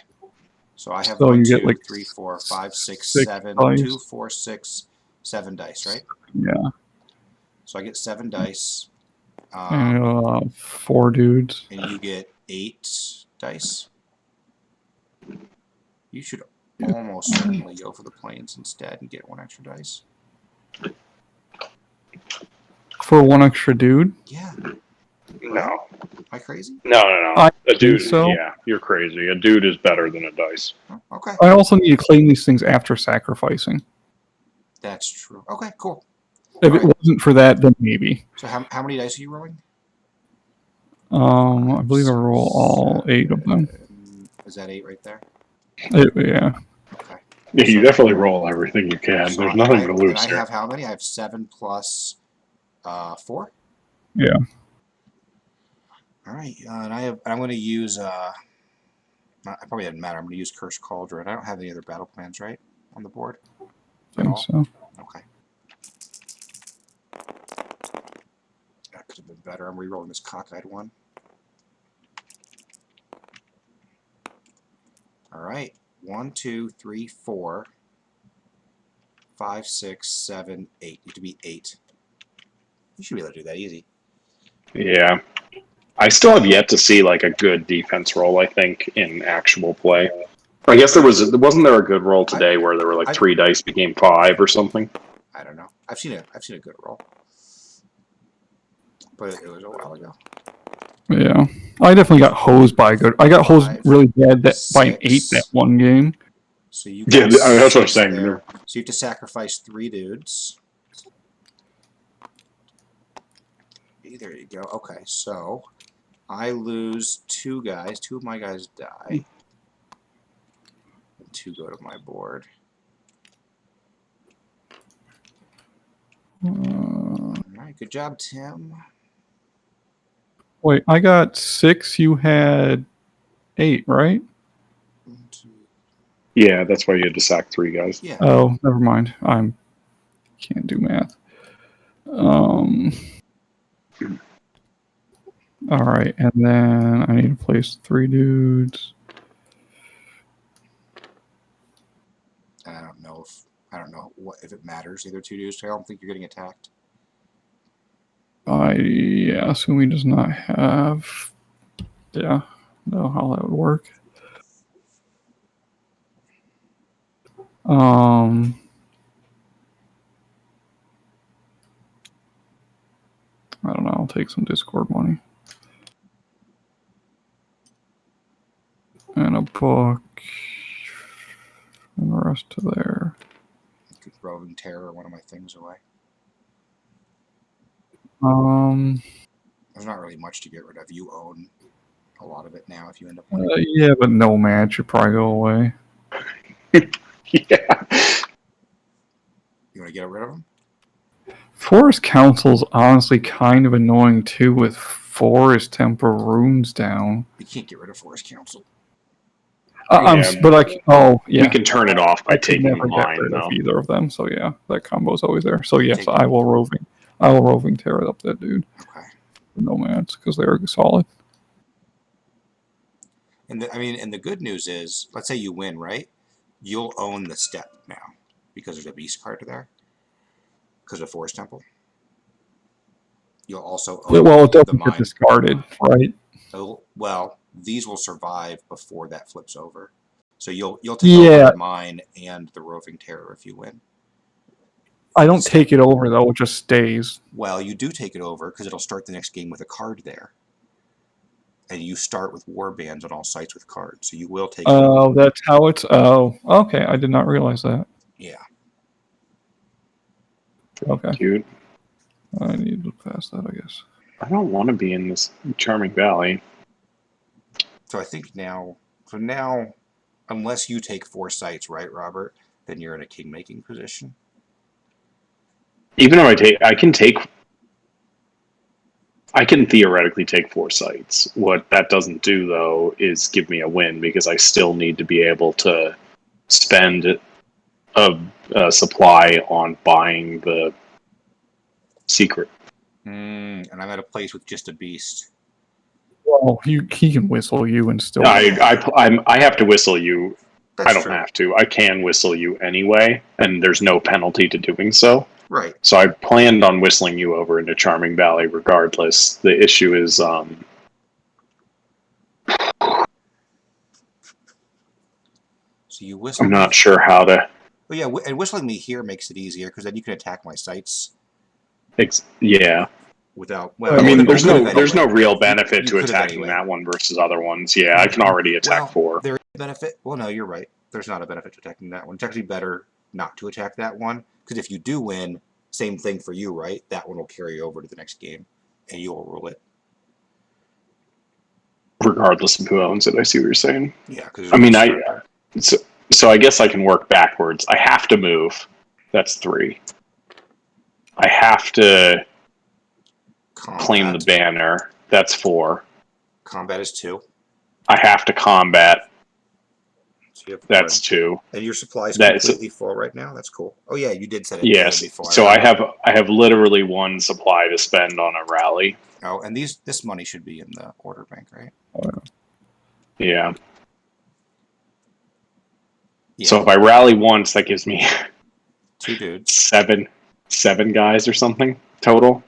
So I have So 1, you 2, get, like, 3, 4, 5, 6, 6 7, dice. 2, 4, 6, 7 dice, right? Yeah. So I get 7 dice. And 4 dudes. And you get 8 dice. You should almost certainly go for the planes instead and get 1 extra dice. For 1 extra dude? Yeah. No. Am I crazy? No. I A dude. so. Yeah, you're crazy. A dude is better than a dice. Oh, okay. I also need to claim these things after sacrificing. That's true. Okay, cool. If it wasn't for that, then maybe. So how many dice are you rolling? I believe I roll all 8 of them. Is that 8 right there? Yeah. Okay. Yeah, you definitely roll everything you can. So There's nothing to lose and I here. have how many? I have 7 plus 4. Yeah. All right, and I'm going to use. It probably doesn't matter. I'm going to use Cursed Cauldron. I don't have any other battle plans, right, on the board. I think so. Okay. That could have been better. I'm re-rolling this cockeyed one. All right. 1, 2, 3, 4, 5, 6, 7, 8. You have to be 8. You should be able to do that easy. Yeah. I still have yet to see like a good defense roll, I think, in actual play. I guess wasn't there a good roll today where there were like 3 dice became 5 or something? I don't know. I've seen a good roll. But it was a while ago. Yeah. I definitely got hosed by good. I got hosed 5, really bad by an 8 6. that one game. So you Yeah, got that's what I'm 6 saying. there. So you have to sacrifice 3 dudes. There you go. Okay, so I lose 2 guys. 2 of my guys die. And 2 go to my board. All right, good job, Tim. Wait, I got 6. You had 8, right? 1, 2, Yeah, that's why you had to sack 3 guys. yeah. Oh, never mind. Can't do math. All right, and then I need to place 3 dudes. I don't know what if it matters either 2 dudes. I don't think you're getting attacked. Yeah, assuming he does not have. Yeah, know how that would work. I don't know. I'll take some Discord money and a book, and the rest to there. Could Roving Terror one of my things away. There's not really much to get rid of. You own a lot of it now if you end up winning. Yeah, but no match should probably go away. Yeah. You want to get rid of them? Forest Council's honestly kind of annoying too with Forest Temple runes down. You can't get rid of Forest Council. Yeah. But like, oh yeah, We can turn it off by I could taking never get mine, rid of though. either of them. So yeah, that combo's always there. So yes, Take- I will roving tear up that dude. Okay. No match because they're solid. And the good news is, let's say you win, right? You'll own the step now because there's a beast card there. Because of Forest Temple. You'll also own Well, it the doesn't get mine. discarded, right? Well, these will survive before that flips over. So you'll take over the mine and the Roving Terror if you win. I don't take it over though; it just stays. Well, you do take it over because it'll start the next game with a card there. And you start with warbands on all sites with cards. So you will take it over. Oh, that's how it's. Oh, okay. I did not realize that. Yeah. Okay, Dude, I need to pass that, I guess. I don't want to be in this charming valley. So I think now, unless you take 4 sites, right, Robert, then you're in a king-making position. Even if I can theoretically take 4 sites. What that doesn't do, though, is give me a win because I still need to be able to spend a supply on buying the secret. And I'm at a place with just a beast. Well, he can whistle you and still. I have to whistle you. That's I don't true. have to. I can whistle you anyway, and there's no penalty to doing so. Right. So I planned on whistling you over into Charming Valley regardless. The issue is So you whistle. I'm not sure how to. But yeah, and whistling me here makes it easier because then you can attack my sites Yeah. without. I I mean, you there's could've no anyway. real benefit You to could've attacking anyway. that one versus other ones. Yeah, I can already attack 4. There is a benefit. Well, no, you're right. There's not a benefit to attacking that one. It's actually better not to attack that one because if you do win, same thing for you, right? That one will carry over to the next game, and you will rule it. Regardless of who owns it, I see what you're saying. Yeah, because I mean, so I guess I can work backwards. I have to move. That's 3. I have to claim the banner. That's 4. Combat is 2. I have to combat. So you have That's 2. And your supply is That's- completely full right now. That's cool. Oh yeah, you did set it Yes. before. So I have literally 1 supply to spend on a rally. Oh, and this money should be in the order bank, right? Yeah. Yeah. So if I rally once, that gives me 2 dudes. 7 guys or something total.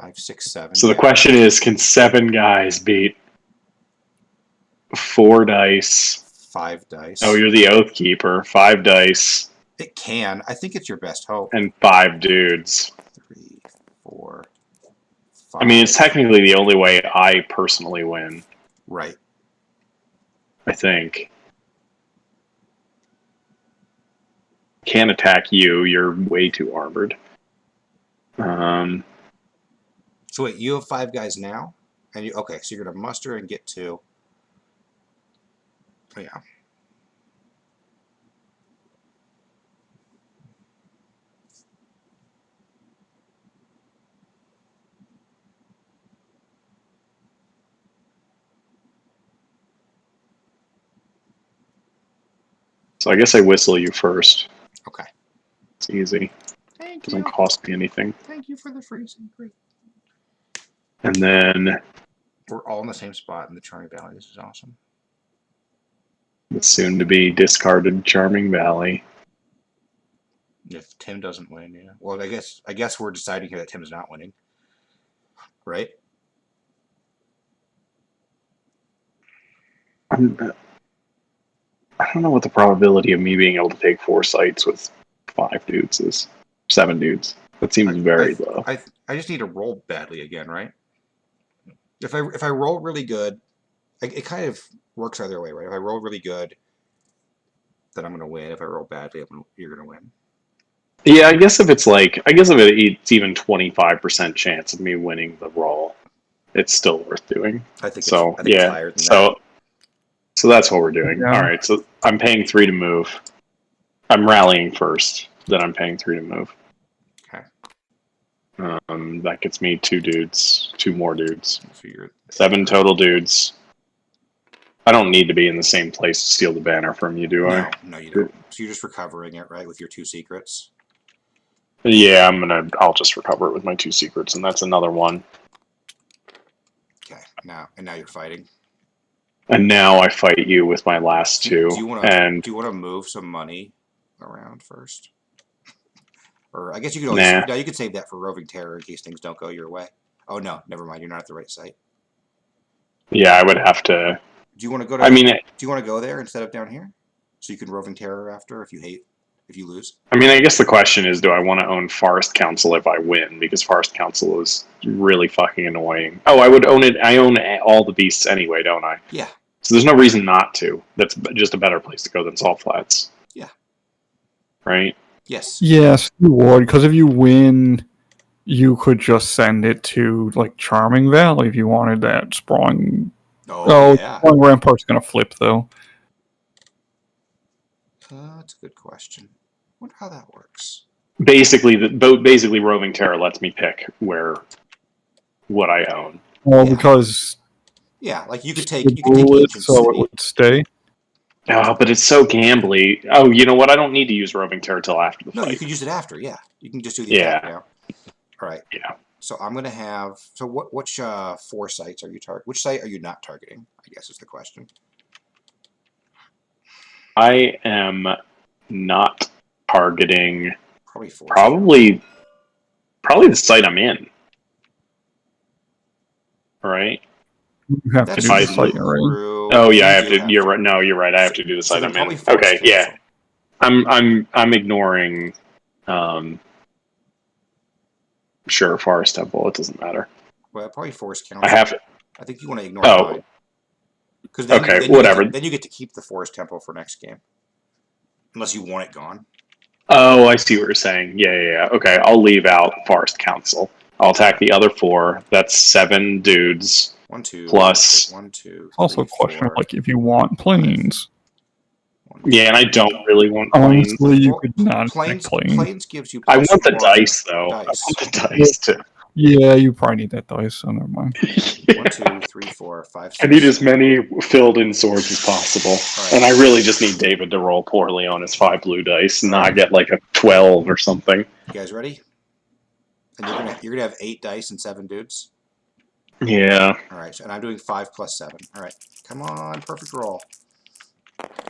5, 6, 7. So the question is, can 7 guys beat 4 dice? 5 dice. Oh, you're the Oath Keeper. 5 dice It can. I think it's your best hope. and 5 dudes. 3, 4, 5. I mean, it's technically the only way I personally win, right. I think. Can't attack you. You're way too armored. So wait, you have 5 guys now, and you okay? So you're gonna muster and get 2. Oh, yeah. So I guess I whistle you first. Okay. It's easy. Thank Doesn't cost me anything. Thank you for the free secret. And then We're all in the same spot in the Charming Valley. This is awesome. the soon-to-be discarded Charming Valley. If Tim doesn't win, yeah. Well, I guess we're deciding here that Tim's not winning, right? I don't know what the probability of me being able to take 4 sites with 5 dudes is. 7 dudes. That seems very low. I just need to roll badly again, right? If I roll really good, it kind of works either way, right? If I roll really good, then I'm gonna win. If I roll badly, you're gonna win. Yeah, I guess if it's even 25% chance of me winning the roll, it's still worth doing. I think So it's yeah, higher than that. so that's what we're doing. Yeah. All right, so I'm paying 3 to move. I'm rallying first, then I'm paying 3 to move. Okay. That gets me 2 dudes, 2 more dudes, So you're 7 total dudes. I don't need to be in the same place to steal the banner from you, do I? No, you don't. So you're just recovering it, right, with your 2 secrets. Yeah, I'll just recover it with my 2 secrets, and that's another one. Okay. Now you're fighting. And now I fight you with my last 2. Do you want to move some money around first? Or I guess you could always you could save that for Roving Terror in case things don't go your way. Oh no, never mind. You're not at the right site. Yeah, I would have to. Do you want to go to? I mean, do you want to go there instead of down here, so you can Roving Terror after if you lose? I guess the question is, do I want to own Forest Council if I win? Because Forest Council is really fucking annoying. Oh, I would own it. I own all the beasts anyway, don't I? Yeah. So there's no reason not to. That's just a better place to go than Salt Flats. Yeah. Right? Yes. Yes, you would, because if you win, you could just send it to like Charming Valley if you wanted that sprawling. Oh yeah. Sprawling Rampart's gonna flip though. That's a good question. Wonder how that works. Basically, Roving Terror lets me pick what I own. Well, Yeah. because Yeah, like you could you take rule it Ancient so City. it would stay. Oh, but it's so gambly. Oh, you know what? I don't need to use Roving Terror till after the No, fight. you could use it after. Yeah, you can just do the attack now. All right. Yeah. So I'm gonna have. So which 4 sites are you targeting? Which site are you not targeting? I guess is the question. I am not targeting Probably 4. probably the site I'm in. Right? You have to That's do the true. site, right? true. Oh yeah, I You have do to. You're right. No, you're right. I have to do the So site then I'm probably in. Forest Okay, yeah. Council. I'm ignoring. Sure, Forest Temple. It doesn't matter. Well, probably Forest Council. I have. I think you want to ignore Oh. mine. Because Okay, whatever. Then you get to keep the Forest Temple for next game, unless you want it gone. Oh, I see what you're saying. Yeah. Okay, I'll leave out Forest Council. I'll attack the other 4. That's 7 dudes. 1, 2. Plus- 1, 2. Also, a 3, question 4, of like if you want planes. 1, Yeah, and I don't really want planes. Honestly, you Well, could not Planes. pick planes. Planes gives you. I want the +1 dice though. dice. I want the dice too. Yeah, you probably need that dice, so never mind. 1, 2, 3, 4, 5, 6. I need as many filled-in swords as possible, Right. and I really just need David to roll poorly on his 5 blue dice, and not get like a 12 or something. You guys ready? And you're gonna have 8 dice and 7 dudes. Yeah. All right. So, and I'm doing 5 plus 7. All right. Come on, perfect roll.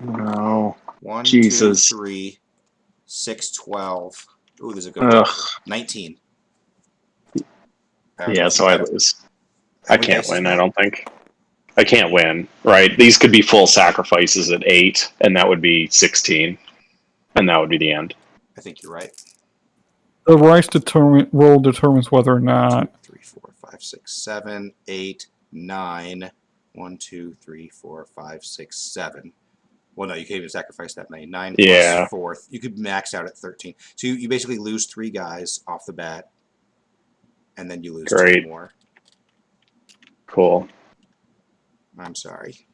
No. 1, Jesus. 2, 3, 6, 12. Ooh, there's a good one. Ugh. 19. Yeah. So I lose. How I many can't dice is win. that? I don't think. I can't win. Right. These could be full sacrifices at 8, and that would be 16, and that would be the end. I think you're right. The rice roll determines whether or not 3, 4, 5, 6, 7, 8, 9. 1, 2, 3, 4, 5, 6, 7. Well, no, you can't even sacrifice that many. 9 Yeah. plus 4. You could max out at 13. So you basically lose 3 guys off the bat, and then you lose 2 Great. more. Cool. I'm sorry.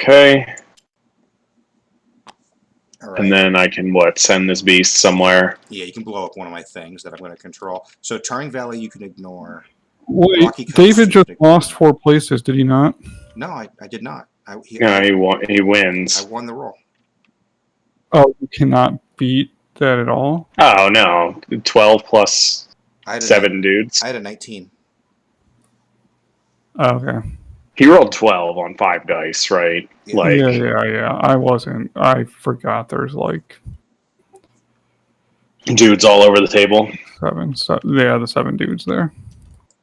Okay. All right. And then I can send this beast somewhere. Yeah, you can blow up one of my things that I'm going to control. So Charring Valley, you can ignore. Wait, Rocky Coast, David you just can lost ignore. 4 places, did he not? No, I did not. Yeah, he wins. I won the roll. Oh, you cannot beat that at all? Oh no, 12 plus I had a 7 dudes. I had a 19. Oh, okay. He rolled 12 on 5 dice, right? Yeah. Like, Yeah. I forgot there's like dudes all over the table. yeah, the 7 dudes there.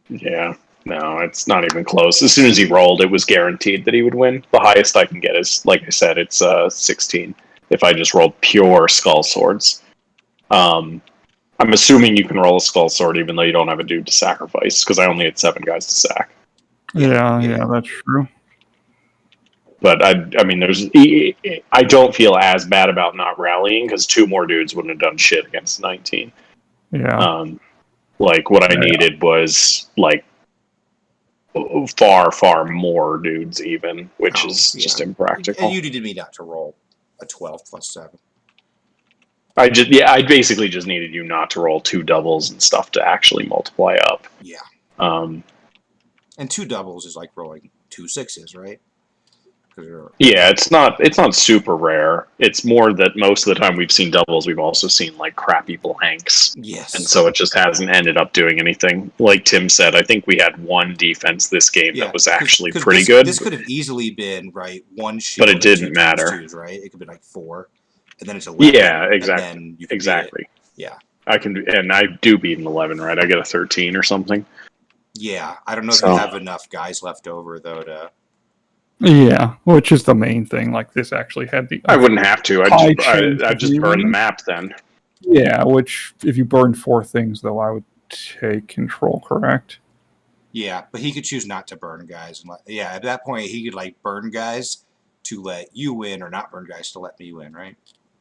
Yeah, no, it's not even close. As soon as he rolled, it was guaranteed that he would win. The highest I can get is, like I said, it's 16. If I just rolled pure skull swords, I'm assuming you can roll a skull sword even though you don't have a dude to sacrifice because I only had 7 guys to sack. Yeah, that's true. But I mean, I don't feel as bad about not rallying because 2 more dudes wouldn't have done shit against 19. Yeah. Like what I Yeah. needed was like far more dudes even, which is just And impractical. you needed me not to roll a 12 plus 7. I basically just needed you not to roll 2 doubles and stuff to actually multiply up. Yeah. Um, And 2 doubles is like rolling 2 6s, right? yeah, it's not super rare. It's more that most of the time we've seen doubles, we've also seen like crappy blanks. Yes. And so it just hasn't ended up doing anything. Like Tim said, I think we had 1 defense this game that was actually pretty good. This could have easily been, right, 1 shield. But it didn't 2 matter. 2s, right? It could be like 4. And then it's 11. Yeah, exactly. And then you can exactly. Yeah. I do beat an 11, right? I get a 13 or something. Yeah. I don't know if you have enough guys left over, though, to... Yeah, which is the main thing. Like this actually had the. I wouldn't have to. I'd just burn the map then. Yeah, which if you burn 4 things, though, I would take control. Correct. Yeah, but he could choose not to burn guys. And yeah, at that point, he could like burn guys to let you win, or not burn guys to let me win, right?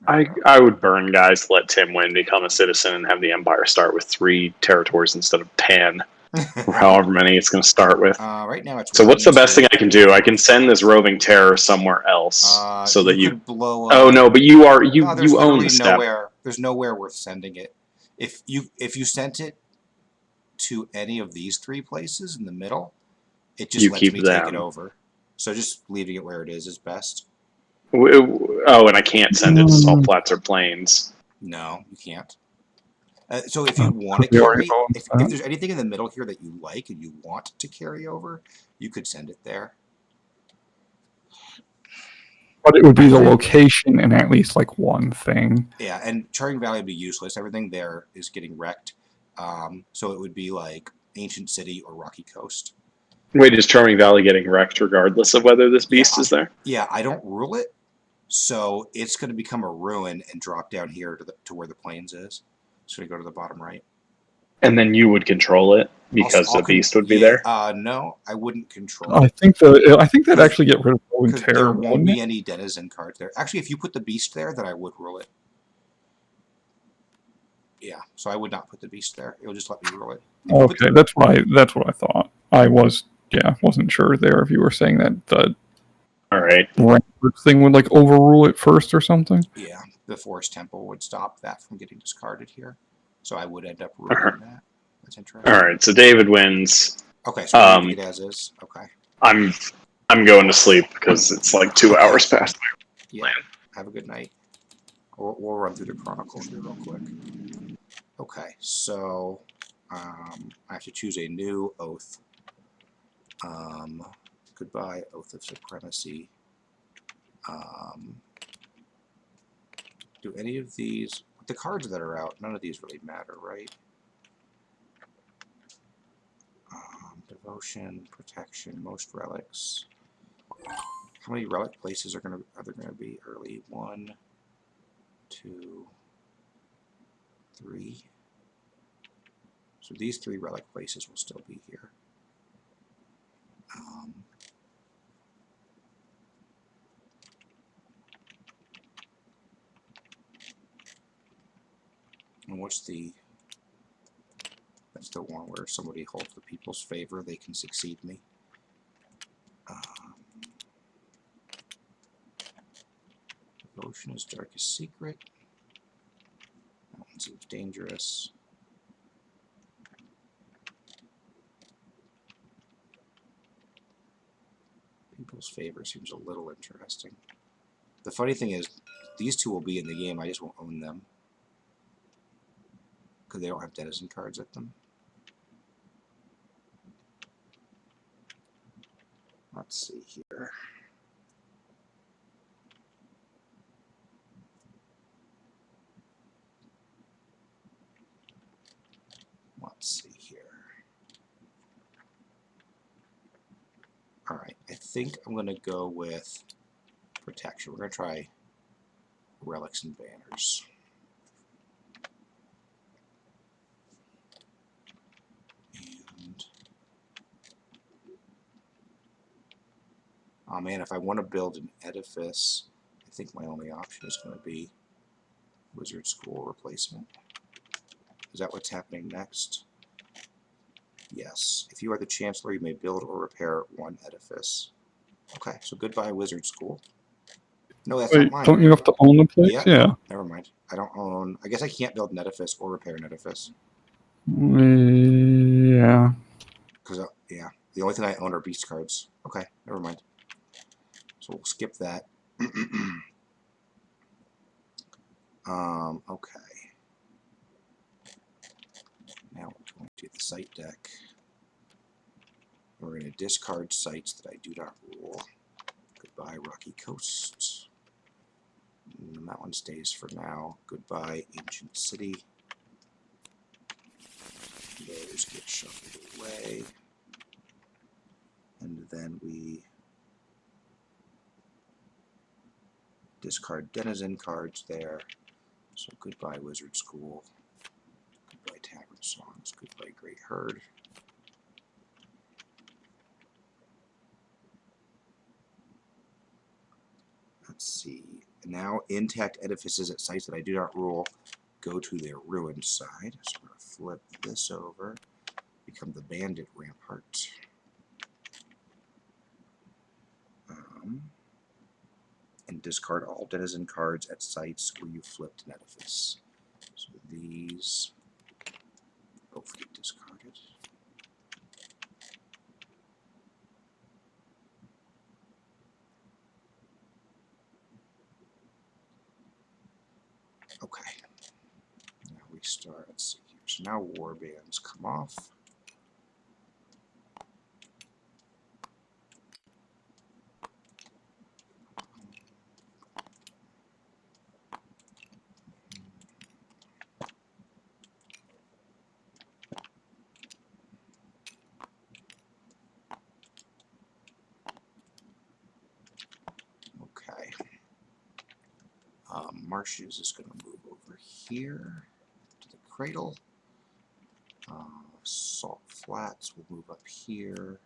I would burn guys to let Tim win, become a citizen, and have the Empire start with 3 territories instead of 10, or however many it's going to start with. Right now, it's so. What's the best thing I can do? I can send this roving terror somewhere else, so that you could blow up. Oh no, but you own the step. There's nowhere worth sending it. If you sent it to any of these 3 places in the middle, it just lets me take it over. So just leaving it where it is best. Oh, and I can't send it to salt flats or plains. No, you can't. So if you want to carry, if there's anything in the middle here that you like and you want to carry over, you could send it there. But it would be the location and at least like 1 thing. Yeah, and Charring Valley would be useless. Everything there is getting wrecked. So it would be like Ancient City or Rocky Coast. Wait, is Charming Valley getting wrecked regardless of whether this beast is there? Yeah, I don't rule it, so it's going to become a ruin and drop down here to where the plains is. It's going to go to the bottom right. And then you would control it because the beast would be there? No, I wouldn't control it. I think that actually get rid of Roving Terror. There won't be any denizen cards there. Actually, if you put the beast there, then I would rule it. Yeah, so I would not put the beast there. It will just let me rule it. Okay, that's what I thought. I wasn't sure there if you were saying that the thing would like overrule it first or something. Yeah, the Forest Temple would stop that from getting discarded here, so I would end up ruling that. That's interesting. All right, so David wins. Okay, so leave it as is. Okay. I'm going to sleep because it's like 2 hours past my plan. Have a good night. We'll run through the Chronicles here real quick. Okay, so I have to choose a new oath. Goodbye, Oath of Supremacy. Do any of these, the cards that are out, none of these really matter, right? Devotion, protection, most relics. How many relic places are there going to be early? 1, 2, 3. So these 3 relic places will still be here. And that's the one where somebody holds the people's favor, they can succeed me. Devotion is Darkest Secret. That one seems dangerous. People's favor seems a little interesting. The funny thing is, these two will be in the game. I just won't own them because they don't have denizen cards at them. Let's see here. Let's see here. All right, I think I'm going to go with protection. We're going to try relics and banners. And oh man, if I want to build an edifice, I think my only option is going to be Wizard School replacement. Is that what's happening next? Yes. If you are the Chancellor, you may build or repair one edifice. Okay, so goodbye Wizard School. No, that's Wait, not mine. don't you have to own the place? Yeah. Yeah. Never mind. I don't own... I guess I can't build an edifice or repair an edifice. Yeah. Because, yeah, the only thing I own are beast cards. Okay, never mind. So we'll skip that. Okay. Now we're going to the site deck. We're going to discard sites that I do not rule. Goodbye, Rocky Coast. And that one stays for now. Goodbye, Ancient City. Those get shuffled away. And then we discard Denizen cards there. So goodbye, Wizard School. Goodbye, Tavern Songs. Goodbye, Great Herd. Let's see. Now, intact edifices at sites that I do not rule go to their ruined side. So we're going to flip this over, become the Bandit Rampart. And discard all denizen cards at sites where you flipped an edifice. So these both get discarded. Okay. Now we start, let's see here. So now war bands come off. Okay. Marshes is going to move over here to the cradle. Salt Flats will move up here.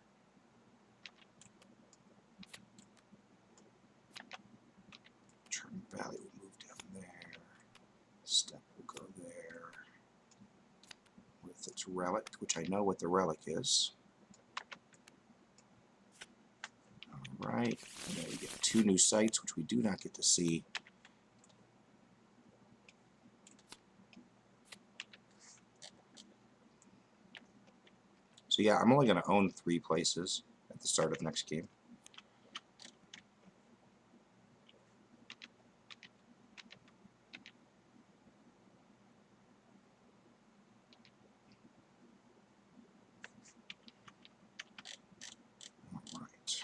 Turn Valley will move down there. Step will go there. With its relic, which I know what the relic is. Alright, and then we get 2 new sites, which we do not get to see. So yeah, I'm only going to own 3 places at the start of the next game. Alright.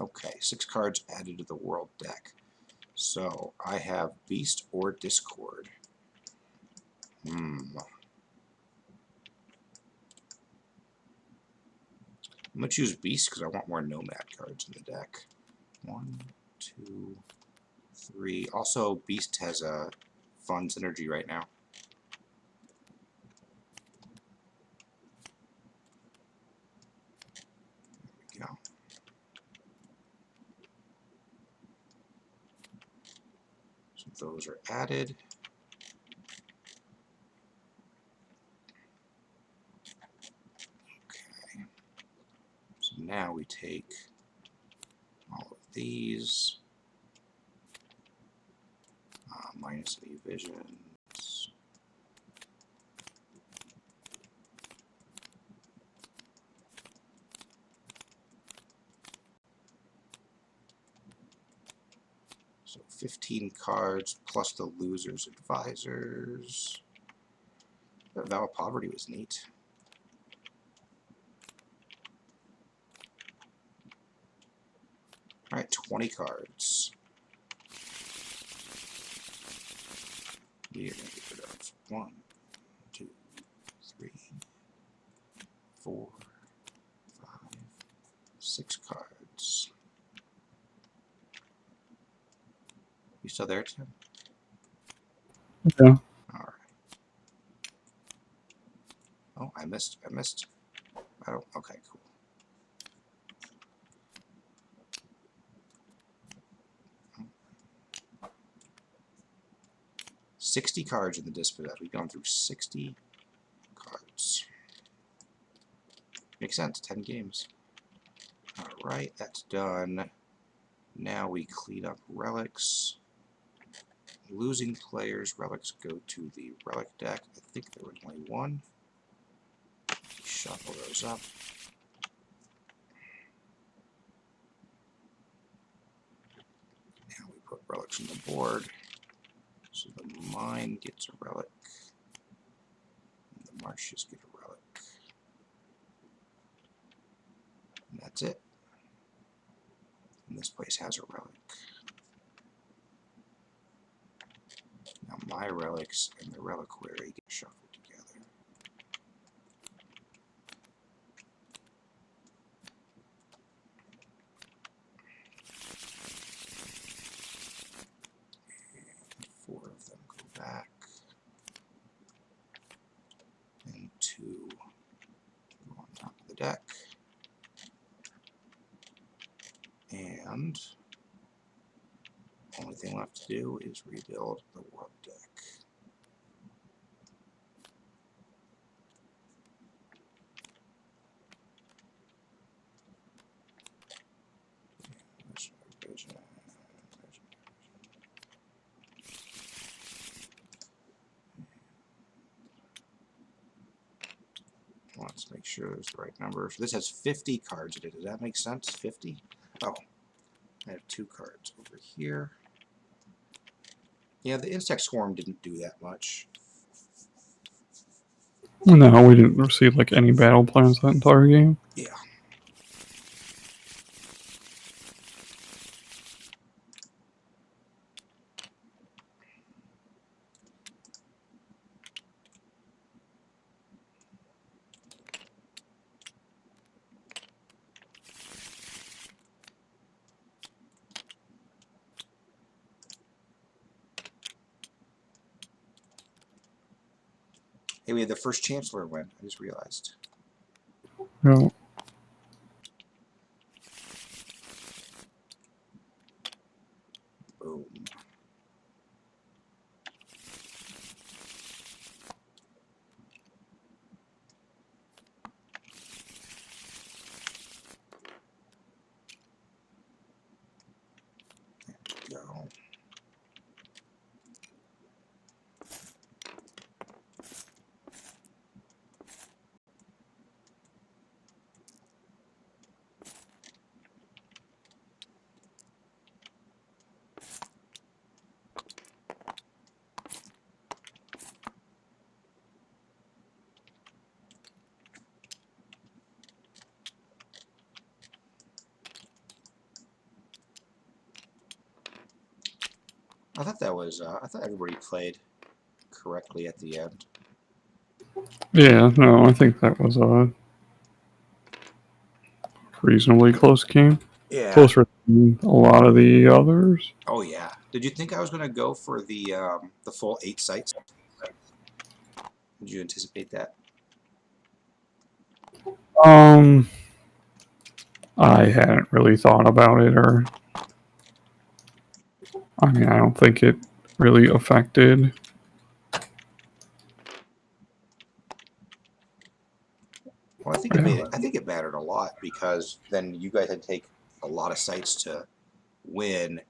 Okay, 6 cards added to the world deck. So I have Beast or Discord. I'm going to choose Beast because I want more Nomad cards in the deck. 1, 2, 3. Also, Beast has a fun synergy right now. There we go. So those are added. Okay. So now we take all of these, minus any visions. So 15 cards plus the loser's advisors. That Vow of Poverty was neat. All right, 20 cards. We are going to get rid of 1, 2, 3, 4, 5, 6 cards. You still there, Tim? Yeah. All right. Oh, I missed. Oh, okay, cool. Oh. 60 cards in the dispossessed. We've gone through 60 cards. Makes sense. 10 games. All right, that's done. Now we clean up relics. Losing players' relics go to the relic deck. I think there was only one. Shuffle those up. Now we put relics on the board. So the mine gets a relic. And the marshes get a relic. And that's it. And this place has a relic. Now my relics and the reliquary get shuffled together. And 4 of them go back. And 2 go on top of the deck. And only thing left to do is rebuild the world deck. Let's make sure there's the right number. So this has 50 cards in it. Does that make sense? 50? Oh, I have 2 cards over here. Yeah, the insect swarm didn't do that much. No, we didn't receive like any battle plans that entire game. Yeah. Hey, we had the first Chancellor win. I just realized. No. Boom. There we go. I thought that was. I thought everybody played correctly at the end. Yeah, no, I think that was a reasonably close game. Yeah. Closer than a lot of the others. Oh yeah. Did you think I was going to go for the full 8 sites? Did you anticipate that? I hadn't really thought about it, or I mean, I don't think it really affected. Well, I think it made it. I think it mattered a lot because then you guys had to take a lot of sites to win.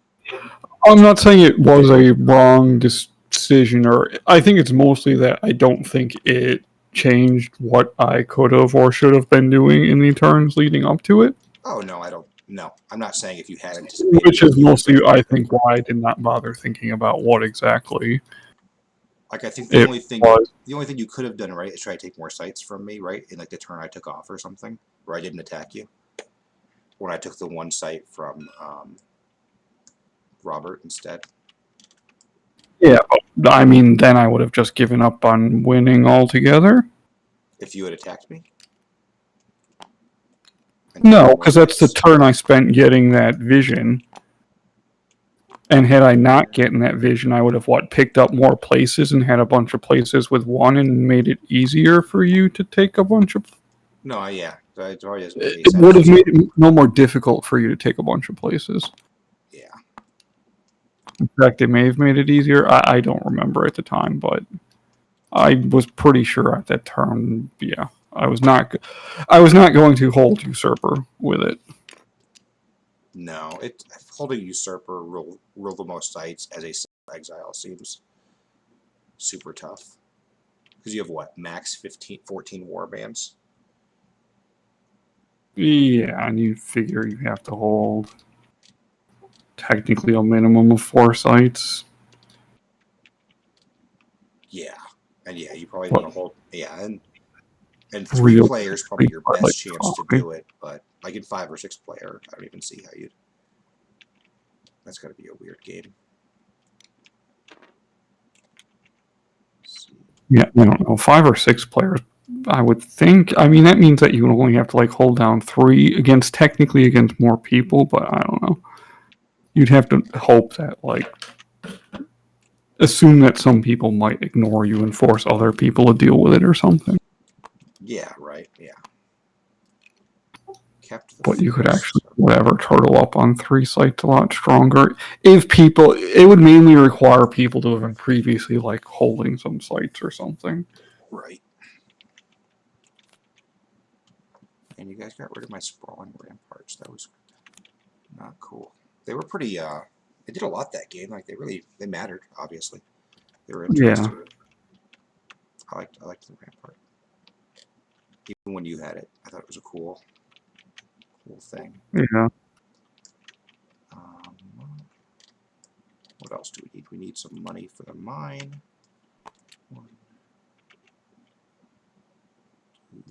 I'm not saying it was a wrong decision, or I think it's mostly that I don't think it changed what I could have or should have been doing in the turns leading up to it. Oh no, I don't. No, I'm not saying if you had anticipated. Which is mostly, I think, why I did not bother thinking about what exactly Like, I think the it only thing was. you could have done right is try to take more sites from me, right? In like the turn I took off or something, where I didn't attack you. When I took the one site from Robert instead. Yeah, but, I mean, then I would have just given up on winning altogether. If you had attacked me. And No, taken more because that's the sites. turn I spent getting that vision. And had I not gotten that vision, I would have picked up more places and had a bunch of places with one and made it easier for you to take a bunch of. No, yeah, it already doesn't make any It would sense. have made it no more difficult for you to take a bunch of places. Yeah, In fact, it may have made it easier. I don't remember at the time, but I was pretty sure at that turn. Yeah, I was not going to hold usurper with it. no, holding usurper rule the most sites as a exile seems super tough because you have what max 14 war bands. Yeah, and you figure you have to hold technically a minimum of 4 sites. Yeah, and yeah, you probably What? want to hold. Yeah, and 3 players probably your best chance to do it, but like in 5 or 6 player, I don't even see how you'd. That's got to be a weird game. Yeah, I don't know. 5 or 6 players, I would think. I mean, that means that you only have to hold down 3 technically against more people, but I don't know. You'd have to hope that assume that some people might ignore you and force other people to deal with it or something. Yeah, right. Yeah. Kept the But you could force. actually turtle up on 3 sites a lot stronger. If people, it would mainly require people to have been previously holding some sites or something. Right. And you guys got rid of my sprawling ramparts. That was not cool. They were pretty. They did a lot that game. They mattered. Obviously, they were interesting. Yeah. I liked the rampart. Even when you had it, I thought it was a cool thing. Yeah. What else do we need? We need some money for the mine. 1, 2,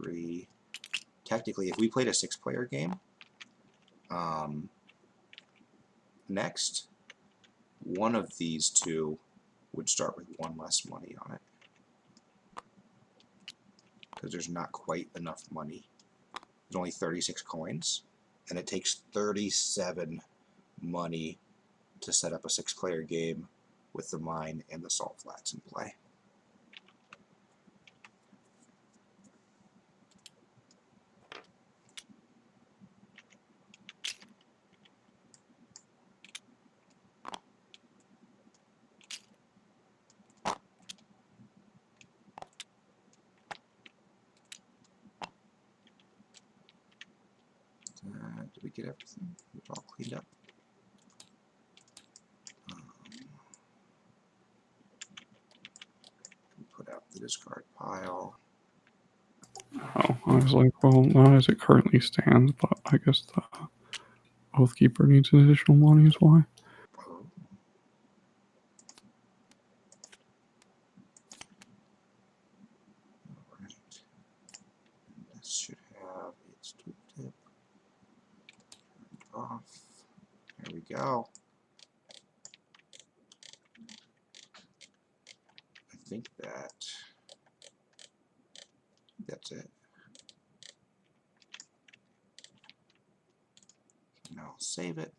3. Technically, if we played a 6-player game, next, one of these 2 would start with 1 less money on it. Because there's not quite enough money. There's only 36 coins, and it takes 37 money to set up a 6-player game with the mine and the salt flats in play. Did we get everything? It's all cleaned up. Put out the discard pile. Oh, I was like, well, not as it currently stands, but I guess the Oathkeeper needs additional money is why. Oh. Alright. This should have its tooltip turned off. There we go. I think that's it. Now I'll save it.